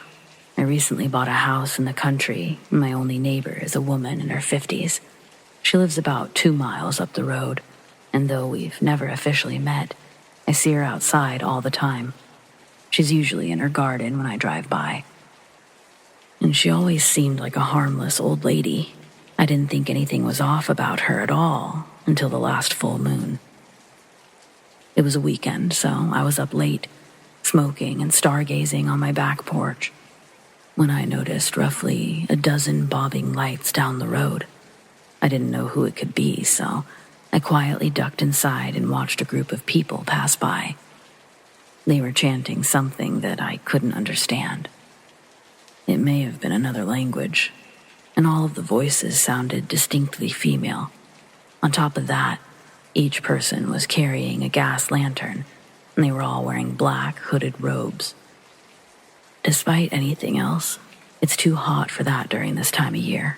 I recently bought a house in the country, and my only neighbor is a woman in her 50s. She lives about 2 miles up the road, and though we've never officially met, I see her outside all the time. She's usually in her garden when I drive by. And she always seemed like a harmless old lady. I didn't think anything was off about her at all until the last full moon. It was a weekend, so I was up late, smoking and stargazing on my back porch, when I noticed roughly a dozen bobbing lights down the road. I didn't know who it could be, so I quietly ducked inside and watched a group of people pass by. They were chanting something that I couldn't understand. It may have been another language, and all of the voices sounded distinctly female. On top of that, each person was carrying a gas lantern, and they were all wearing black hooded robes. Despite anything else, it's too hot for that during this time of year.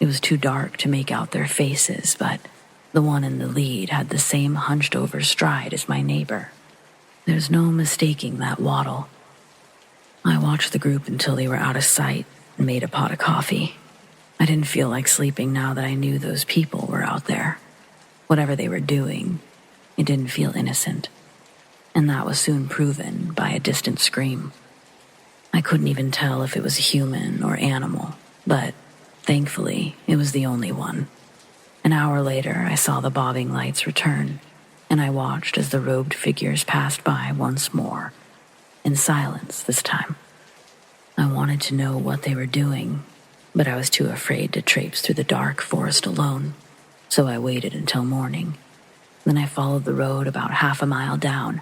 It was too dark to make out their faces, but the one in the lead had the same hunched-over stride as my neighbor. There's no mistaking that waddle. I watched the group until they were out of sight and made a pot of coffee. I didn't feel like sleeping now that I knew those people were out there. Whatever they were doing, it didn't feel innocent. And that was soon proven by a distant scream. I couldn't even tell if it was human or animal, but thankfully, it was the only one. An hour later, I saw the bobbing lights return, and I watched as the robed figures passed by once more, in silence this time. I wanted to know what they were doing, but I was too afraid to traipse through the dark forest alone, so I waited until morning. Then I followed the road about half a mile down,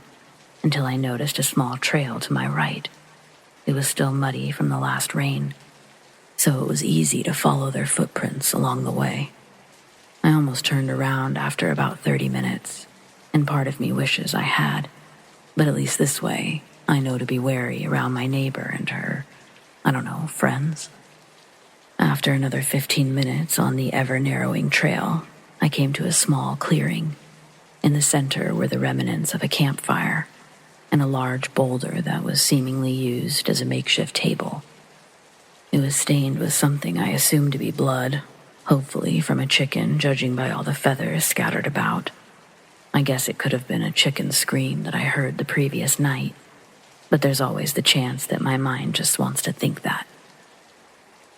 until I noticed a small trail to my right. It was still muddy from the last rain, so it was easy to follow their footprints along the way. I almost turned around after about 30 minutes, and part of me wishes I had, but at least this way, I know to be wary around my neighbor and her, friends. After another 15 minutes on the ever-narrowing trail, I came to a small clearing. In the center were the remnants of a campfire, and a large boulder that was seemingly used as a makeshift table. It was stained with something I assumed to be blood, hopefully from a chicken, judging by all the feathers scattered about. I guess it could have been a chicken's scream that I heard the previous night, but there's always the chance that my mind just wants to think that.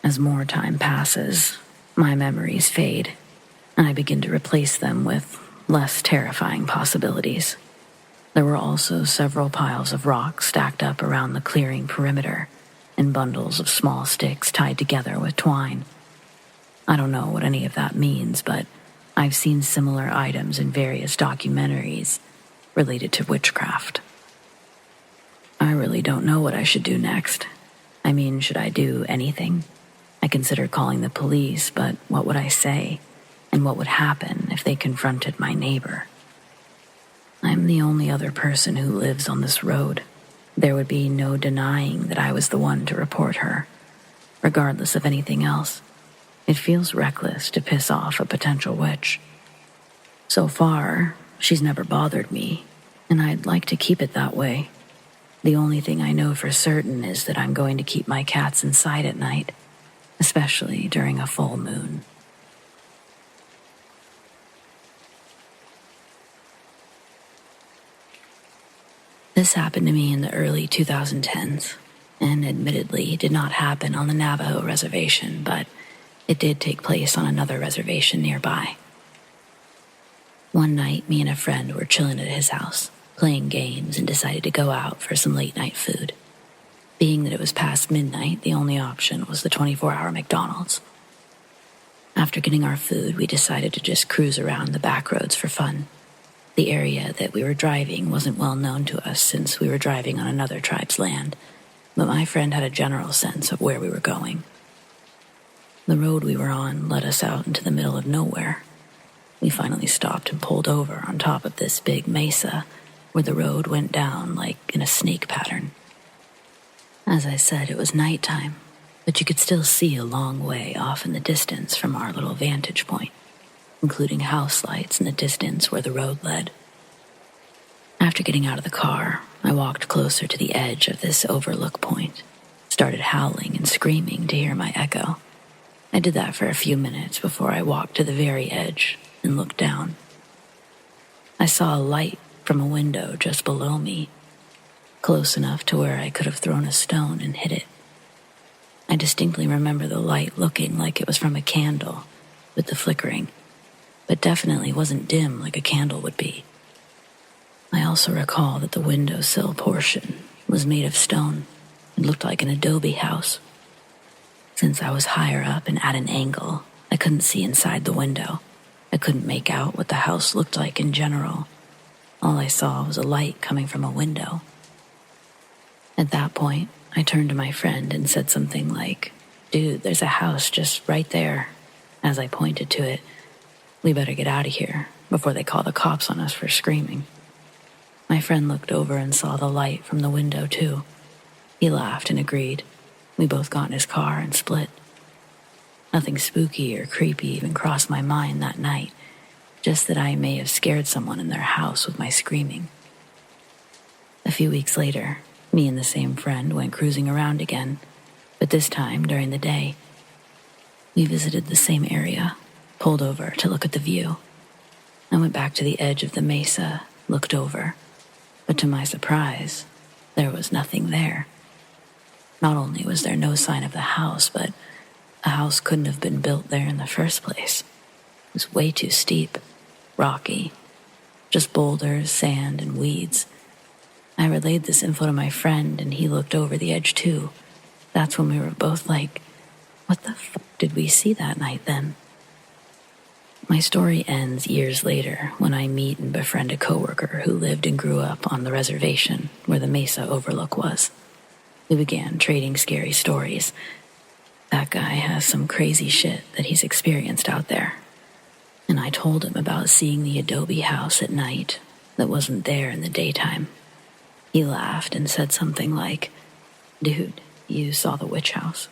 As more time passes, my memories fade, and I begin to replace them with less terrifying possibilities. There were also several piles of rocks stacked up around the clearing perimeter, and bundles of small sticks tied together with twine. I don't know what any of that means, but I've seen similar items in various documentaries related to witchcraft. I really don't know what I should do next. I mean, should I do anything? I considered calling the police, but what would I say? And what would happen if they confronted my neighbor? I'm the only other person who lives on this road. There would be no denying that I was the one to report her. Regardless of anything else, it feels reckless to piss off a potential witch. So far, she's never bothered me, and I'd like to keep it that way. The only thing I know for certain is that I'm going to keep my cats inside at night, especially during a full moon. This happened to me in the early 2010s, and admittedly did not happen on the Navajo reservation, but it did take place on another reservation nearby. One night, me and a friend were chilling at his house, playing games, and decided to go out for some late-night food. Being that it was past midnight, the only option was the 24-hour McDonald's. After getting our food, we decided to just cruise around the back roads for fun. The area that we were driving wasn't well known to us since we were driving on another tribe's land, but my friend had a general sense of where we were going. The road we were on led us out into the middle of nowhere. We finally stopped and pulled over on top of this big mesa, where the road went down like in a snake pattern. As I said, it was nighttime, but you could still see a long way off in the distance from our little vantage point, including house lights in the distance where the road led. After getting out of the car, I walked closer to the edge of this overlook point, started howling and screaming to hear my echo. I did that for a few minutes before I walked to the very edge and looked down. I saw a light from a window just below me, close enough to where I could have thrown a stone and hit it. I distinctly remember the light looking like it was from a candle, with the flickering, but definitely wasn't dim like a candle would be. I also recall that the windowsill portion was made of stone. It looked like an adobe house. Since I was higher up and at an angle, I couldn't see inside the window. I couldn't make out what the house looked like in general. All I saw was a light coming from a window. At that point, I turned to my friend and said something like, "Dude, there's a house just right there." As I pointed to it, "We better get out of here before they call the cops on us for screaming." My friend looked over and saw the light from the window too. He laughed and agreed. We both got in his car and split. Nothing spooky or creepy even crossed my mind that night, just that I may have scared someone in their house with my screaming. A few weeks later, me and the same friend went cruising around again, but this time during the day. We visited the same area, pulled over to look at the view. I went back to the edge of the mesa, looked over, but to my surprise, there was nothing there. Not only was there no sign of the house, but a house couldn't have been built there in the first place. It was way too steep, rocky, just boulders, sand, and weeds. I relayed this info to my friend, and he looked over the edge too. That's when we were both like, what the fuck did we see that night then? My story ends years later when I meet and befriend a coworker who lived and grew up on the reservation where the mesa overlook was. We began trading scary stories. That guy has some crazy shit that he's experienced out there. And I told him about seeing the adobe house at night that wasn't there in the daytime. He laughed and said something like, "Dude, you saw the witch house?"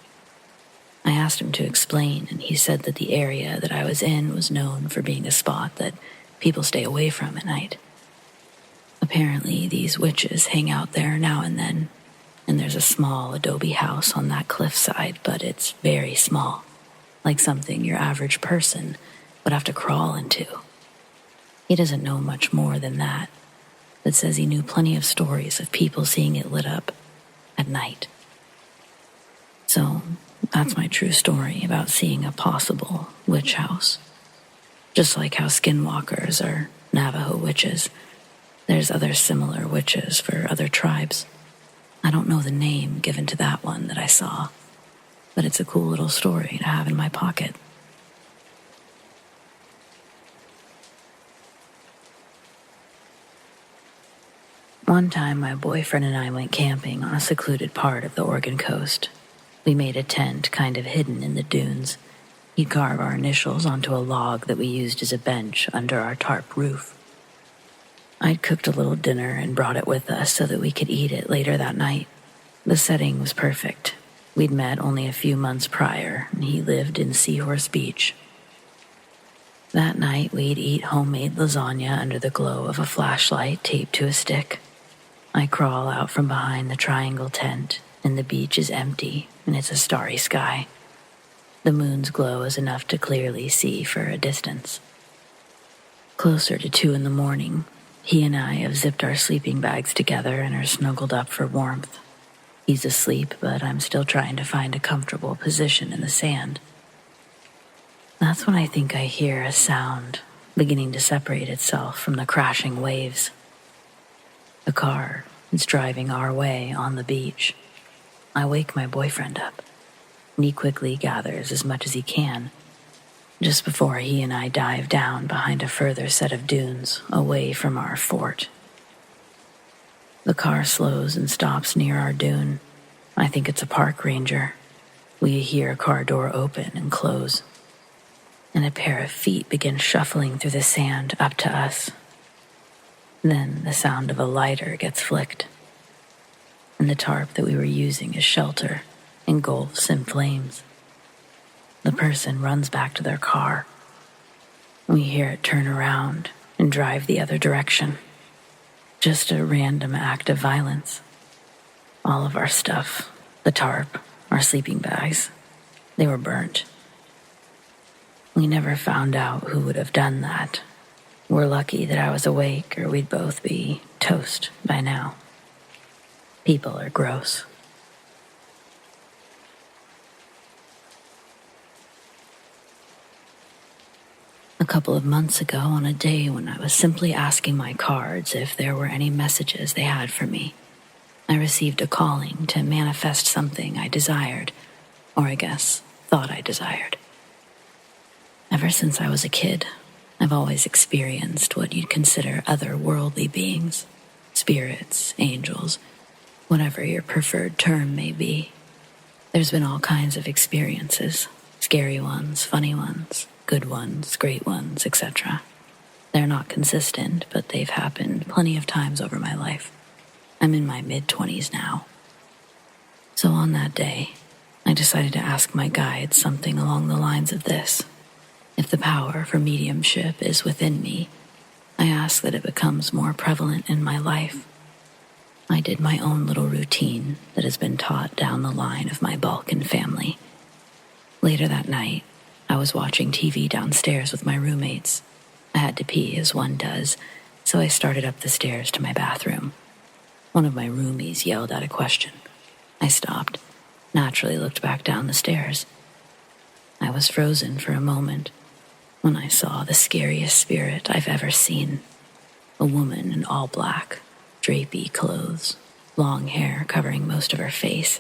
I asked him to explain, and he said that the area that I was in was known for being a spot that people stay away from at night. Apparently, these witches hang out there now and then, and there's a small adobe house on that cliffside, but it's very small, like something your average person would have to crawl into. He doesn't know much more than that, but says he knew plenty of stories of people seeing it lit up at night. So that's my true story about seeing a possible witch house. Just like how skinwalkers are Navajo witches, there's other similar witches for other tribes. I don't know the name given to that one that I saw, but it's a cool little story to have in my pocket. One time, my boyfriend and I went camping on a secluded part of the Oregon coast. We made a tent kind of hidden in the dunes. He'd carve our initials onto a log that we used as a bench under our tarp roof. I'd cooked a little dinner and brought it with us so that we could eat it later that night. The setting was perfect. We'd met only a few months prior, and he lived in Seahorse Beach. That night, we'd eat homemade lasagna under the glow of a flashlight taped to a stick. I crawl out from behind the triangle tent, and the beach is empty, and it's a starry sky. The moon's glow is enough to clearly see for a distance. Closer to 2 a.m, he and I have zipped our sleeping bags together and are snuggled up for warmth. He's asleep, but I'm still trying to find a comfortable position in the sand. That's when I think I hear a sound beginning to separate itself from the crashing waves. A car is driving our way on the beach. I wake my boyfriend up, and he quickly gathers as much as he can, just before he and I dive down behind a further set of dunes away from our fort. The car slows and stops near our dune. I think it's a park ranger. We hear a car door open and close, and a pair of feet begin shuffling through the sand up to us. Then the sound of a lighter gets flicked, and the tarp that we were using as shelter engulfs in flames. The person runs back to their car. We hear it turn around and drive the other direction. Just a random act of violence. All of our stuff, the tarp, our sleeping bags, they were burnt. We never found out who would have done that. We're lucky that I was awake, or we'd both be toast by now. People are gross. A couple of months ago, on a day when I was simply asking my cards if there were any messages they had for me, I received a calling to manifest something I desired, or I guess, thought I desired. Ever since I was a kid, I've always experienced what you'd consider otherworldly beings, spirits, angels, whatever your preferred term may be. There's been all kinds of experiences, scary ones, funny ones, good ones, great ones, etc. They're not consistent, but they've happened plenty of times over my life. I'm in my mid-20s now. So on that day, I decided to ask my guides something along the lines of this. If the power for mediumship is within me, I ask that it becomes more prevalent in my life. I did my own little routine that has been taught down the line of my Balkan family. Later that night, I was watching TV downstairs with my roommates. I had to pee, as one does, so I started up the stairs to my bathroom. One of my roomies yelled out a question. I stopped, naturally looked back down the stairs. I was frozen for a moment when I saw the scariest spirit I've ever seen. A woman in all black, drapey clothes, long hair covering most of her face,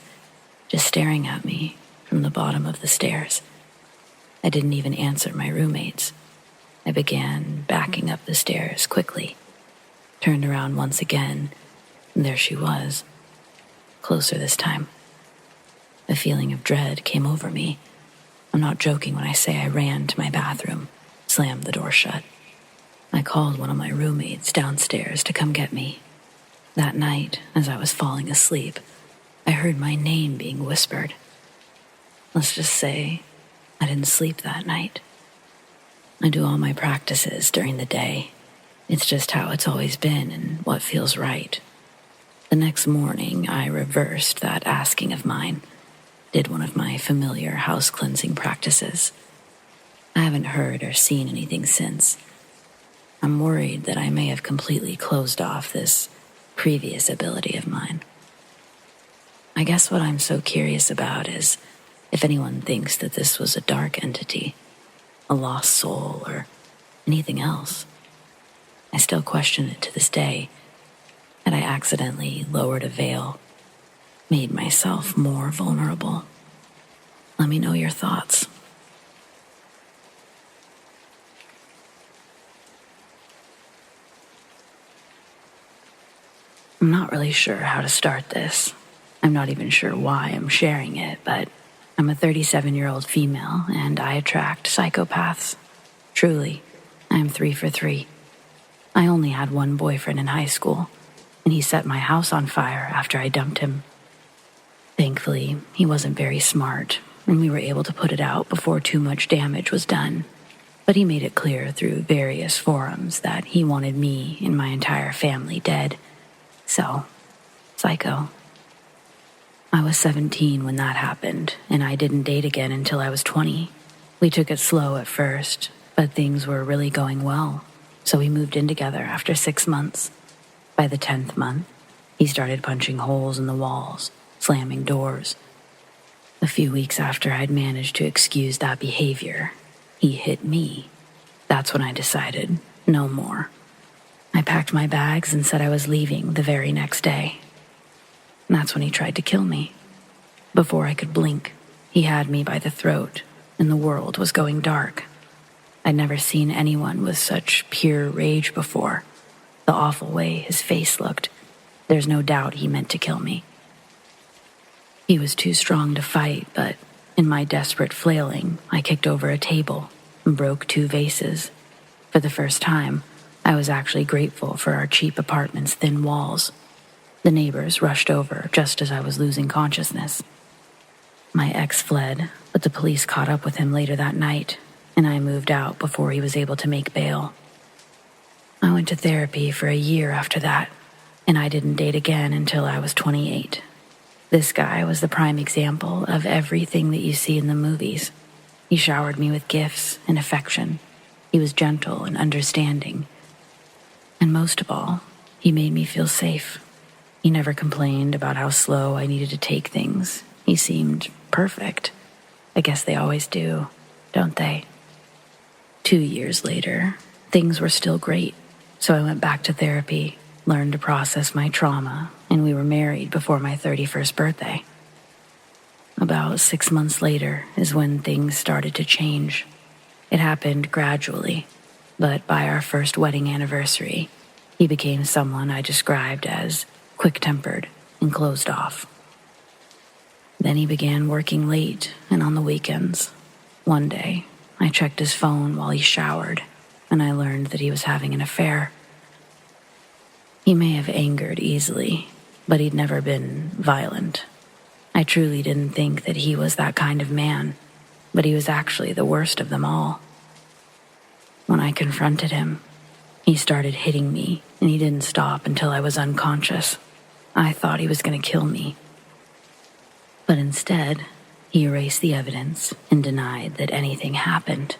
just staring at me from the bottom of the stairs. I didn't even answer my roommates. I began backing up the stairs quickly, turned around once again, and there she was, closer this time. A feeling of dread came over me. I'm not joking when I say I ran to my bathroom, slammed the door shut. I called one of my roommates downstairs to come get me. That night, as I was falling asleep, I heard my name being whispered. Let's just say I didn't sleep that night. I do all my practices during the day. It's just how it's always been and what feels right. The next morning, I reversed that asking of mine, did one of my familiar house cleansing practices. I haven't heard or seen anything since. I'm worried that I may have completely closed off this previous ability of mine. I guess what I'm so curious about is if anyone thinks that this was a dark entity, a lost soul, or anything else. I still question it to this day. Had I accidentally lowered a veil, made myself more vulnerable? Let me know your thoughts. I'm not really sure how to start this. I'm not even sure why I'm sharing it, but I'm a 37-year-old female and I attract psychopaths. Truly, I am 3 for 3. I only had one boyfriend in high school, and he set my house on fire after I dumped him. Thankfully, he wasn't very smart, and we were able to put it out before too much damage was done. But he made it clear through various forums that he wanted me and my entire family dead. So, psycho. I was 17 when that happened, and I didn't date again until I was 20. We took it slow at first, but things were really going well, so we moved in together after 6 months. By the 10th month, he started punching holes in the walls, slamming doors. A few weeks after I'd managed to excuse that behavior, he hit me. That's when I decided, no more. I packed my bags and said I was leaving the very next day. That's when he tried to kill me. Before I could blink, he had me by the throat, and the world was going dark. I'd never seen anyone with such pure rage before. The awful way his face looked. There's no doubt he meant to kill me. He was too strong to fight, but in my desperate flailing, I kicked over a table and broke 2 vases. For the first time, I was actually grateful for our cheap apartment's thin walls. The neighbors rushed over just as I was losing consciousness. My ex fled, but the police caught up with him later that night, and I moved out before he was able to make bail. I went to therapy for a year after that, and I didn't date again until I was 28. This guy was the prime example of everything that you see in the movies. He showered me with gifts and affection. He was gentle and understanding. And most of all, he made me feel safe. He never complained about how slow I needed to take things. He seemed perfect. I guess they always do, don't they? 2 years later, things were still great, so I went back to therapy, learned to process my trauma, and we were married before my 31st birthday. About 6 months later is when things started to change. It happened gradually, but by our first wedding anniversary, he became someone I described as quick-tempered and closed off. Then he began working late and on the weekends. One day, I checked his phone while he showered, and I learned that he was having an affair. He may have angered easily, but he'd never been violent. I truly didn't think that he was that kind of man, but he was actually the worst of them all. When I confronted him, he started hitting me, and he didn't stop until I was unconscious. I thought he was going to kill me. But instead, he erased the evidence and denied that anything happened.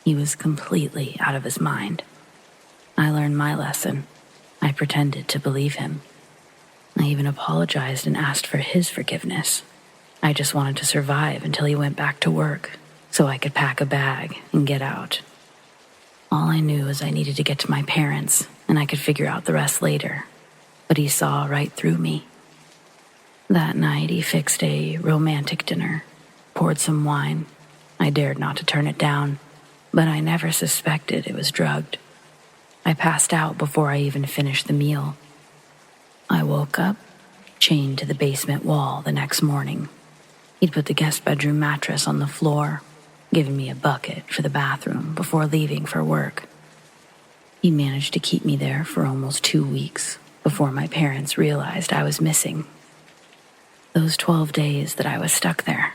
He was completely out of his mind. I learned my lesson. I pretended to believe him. I even apologized and asked for his forgiveness. I just wanted to survive until he went back to work, so I could pack a bag and get out. All I knew is I needed to get to my parents, and I could figure out the rest later. But he saw right through me. That night, he fixed a romantic dinner, poured some wine. I dared not to turn it down, but I never suspected it was drugged. I passed out before I even finished the meal. I woke up, chained to the basement wall the next morning. He'd put the guest bedroom mattress on the floor, given me a bucket for the bathroom before leaving for work. He managed to keep me there for almost 2 weeks before my parents realized I was missing. Those 12 days that I was stuck there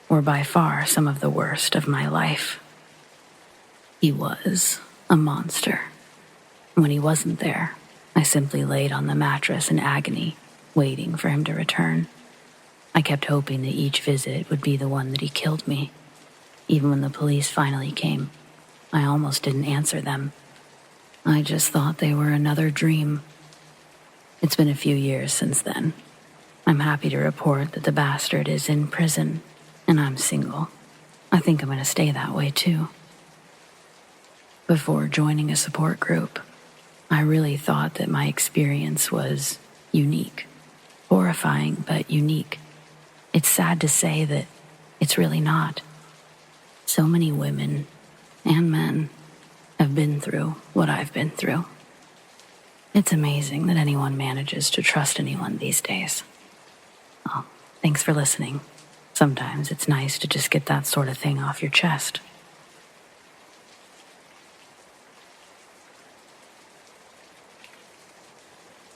were by far some of the worst of my life. He was a monster. When he wasn't there, I simply laid on the mattress in agony, waiting for him to return. I kept hoping that each visit would be the one that he killed me. Even when the police finally came, I almost didn't answer them. I just thought they were another dream. It's been a few years since then. I'm happy to report that the bastard is in prison, and I'm single. I think I'm going to stay that way too. Before joining a support group, I really thought that my experience was unique. Horrifying, but unique. It's sad to say that it's really not. So many women and men have been through what I've been through. It's amazing that anyone manages to trust anyone these days. Oh, thanks for listening. Sometimes it's nice to just get that sort of thing off your chest.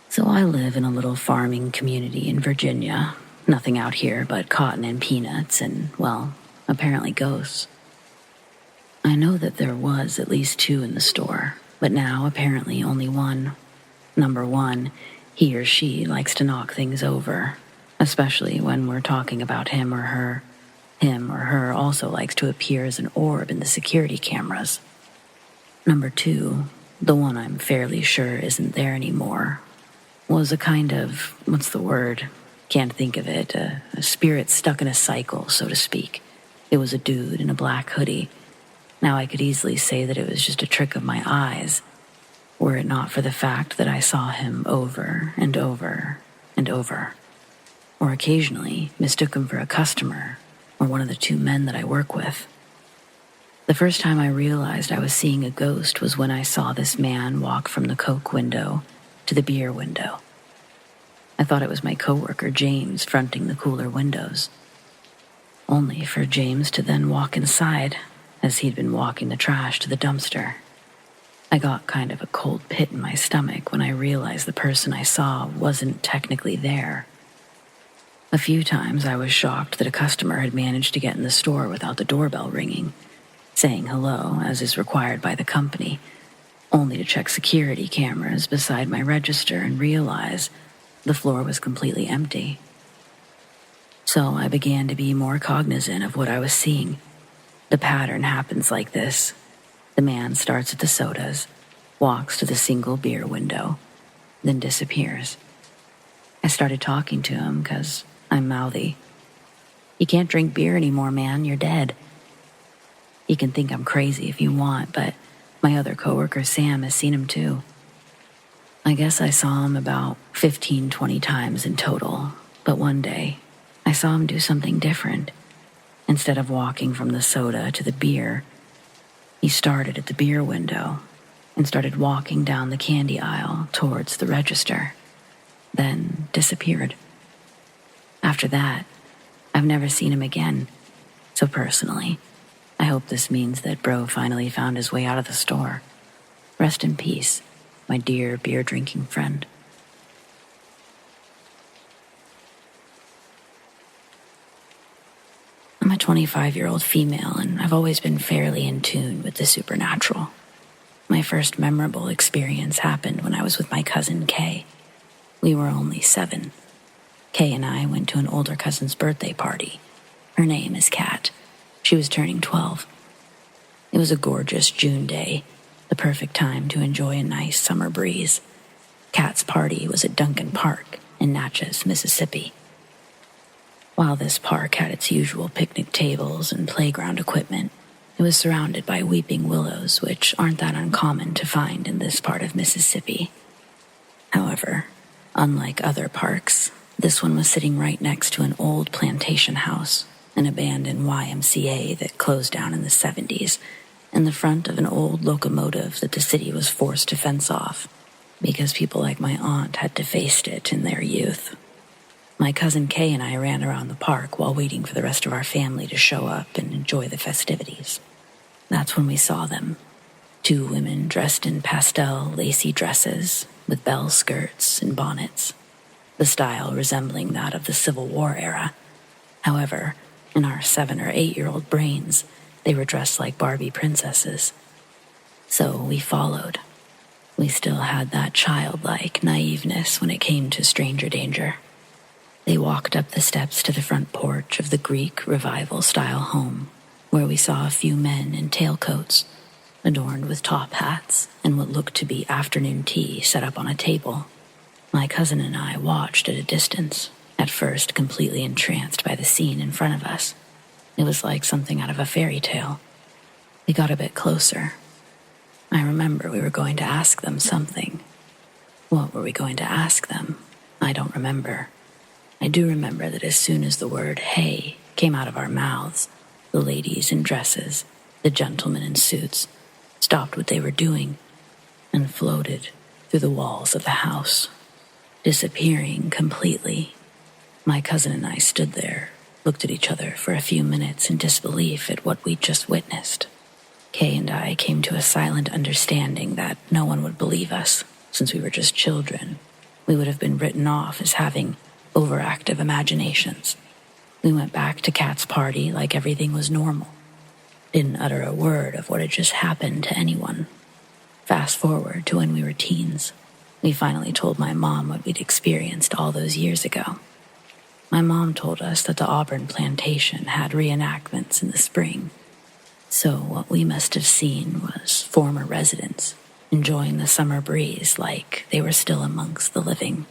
So I live in a little farming community in Virginia. Nothing out here but cotton and peanuts and, well, apparently ghosts. I know that there was at least 2 in the store, but now apparently only 1. Number 1, he or she likes to knock things over, especially when we're talking about him or her. Him or her also likes to appear as an orb in the security cameras. Number 2, the one I'm fairly sure isn't there anymore, was a kind of, what's the word? Can't think of it, a spirit stuck in a cycle, so to speak. It was a dude in a black hoodie. Now I could easily say that it was just a trick of my eyes, were it not for the fact that I saw him over and over and over, or occasionally mistook him for a customer or one of the 2 men that I work with. The first time I realized I was seeing a ghost was when I saw this man walk from the Coke window to the beer window. I thought it was my coworker James fronting the cooler windows, only for James to then walk inside as he'd been walking the trash to the dumpster. I got kind of a cold pit in my stomach when I realized the person I saw wasn't technically there. A few times I was shocked that a customer had managed to get in the store without the doorbell ringing, saying hello as is required by the company, only to check security cameras beside my register and realize the floor was completely empty. So I began to be more cognizant of what I was seeing. The pattern happens like this. The man starts at the sodas, walks to the single beer window, then disappears. I started talking to him because I'm mouthy. You can't drink beer anymore, man. You're dead. You can think I'm crazy if you want, but my other coworker Sam has seen him too. I guess I saw him about 15, 20 times in total, but one day I saw him do something different. Instead of walking from the soda to the beer, he started at the beer window and started walking down the candy aisle towards the register, then disappeared. After that, I've never seen him again, so personally, I hope this means that bro finally found his way out of the store. Rest in peace, my dear beer-drinking friend. I'm a 25-year-old female, and I've always been fairly in tune with the supernatural. My first memorable experience happened when I was with my cousin Kay. We were only 7. Kay and I went to an older cousin's birthday party. Her name is Kat. She was turning 12. It was a gorgeous June day, the perfect time to enjoy a nice summer breeze. Kat's party was at Duncan Park in Natchez, Mississippi. While this park had its usual picnic tables and playground equipment, it was surrounded by weeping willows, which aren't that uncommon to find in this part of Mississippi. However, unlike other parks, this one was sitting right next to an old plantation house, an abandoned YMCA that closed down in the 70s, and the front of an old locomotive that the city was forced to fence off, because people like my aunt had defaced it in their youth. My cousin Kay and I ran around the park while waiting for the rest of our family to show up and enjoy the festivities. That's when we saw them. 2 women dressed in pastel, lacy dresses with bell skirts and bonnets, the style resembling that of the Civil War era. However, in our 7 or 8-year-old brains, they were dressed like Barbie princesses. So we followed. We still had that childlike naiveness when it came to stranger danger. They walked up the steps to the front porch of the Greek Revival-style home, where we saw a few men in tailcoats, adorned with top hats and what looked to be afternoon tea set up on a table. My cousin and I watched at a distance, at first completely entranced by the scene in front of us. It was like something out of a fairy tale. We got a bit closer. I remember we were going to ask them something. What were we going to ask them? I don't remember. I do remember that as soon as the word "hey" came out of our mouths, the ladies in dresses, the gentlemen in suits, stopped what they were doing and floated through the walls of the house, disappearing completely. My cousin and I stood there, looked at each other for a few minutes in disbelief at what we'd just witnessed. Kay and I came to a silent understanding that no one would believe us, since we were just children. We would have been written off as having overactive imaginations. We went back to Kat's party like everything was normal. Didn't utter a word of what had just happened to anyone. Fast forward to when we were teens. We finally told my mom what we'd experienced all those years ago. My mom told us that the Auburn plantation had reenactments in the spring. So what we must have seen was former residents enjoying the summer breeze like they were still amongst the living.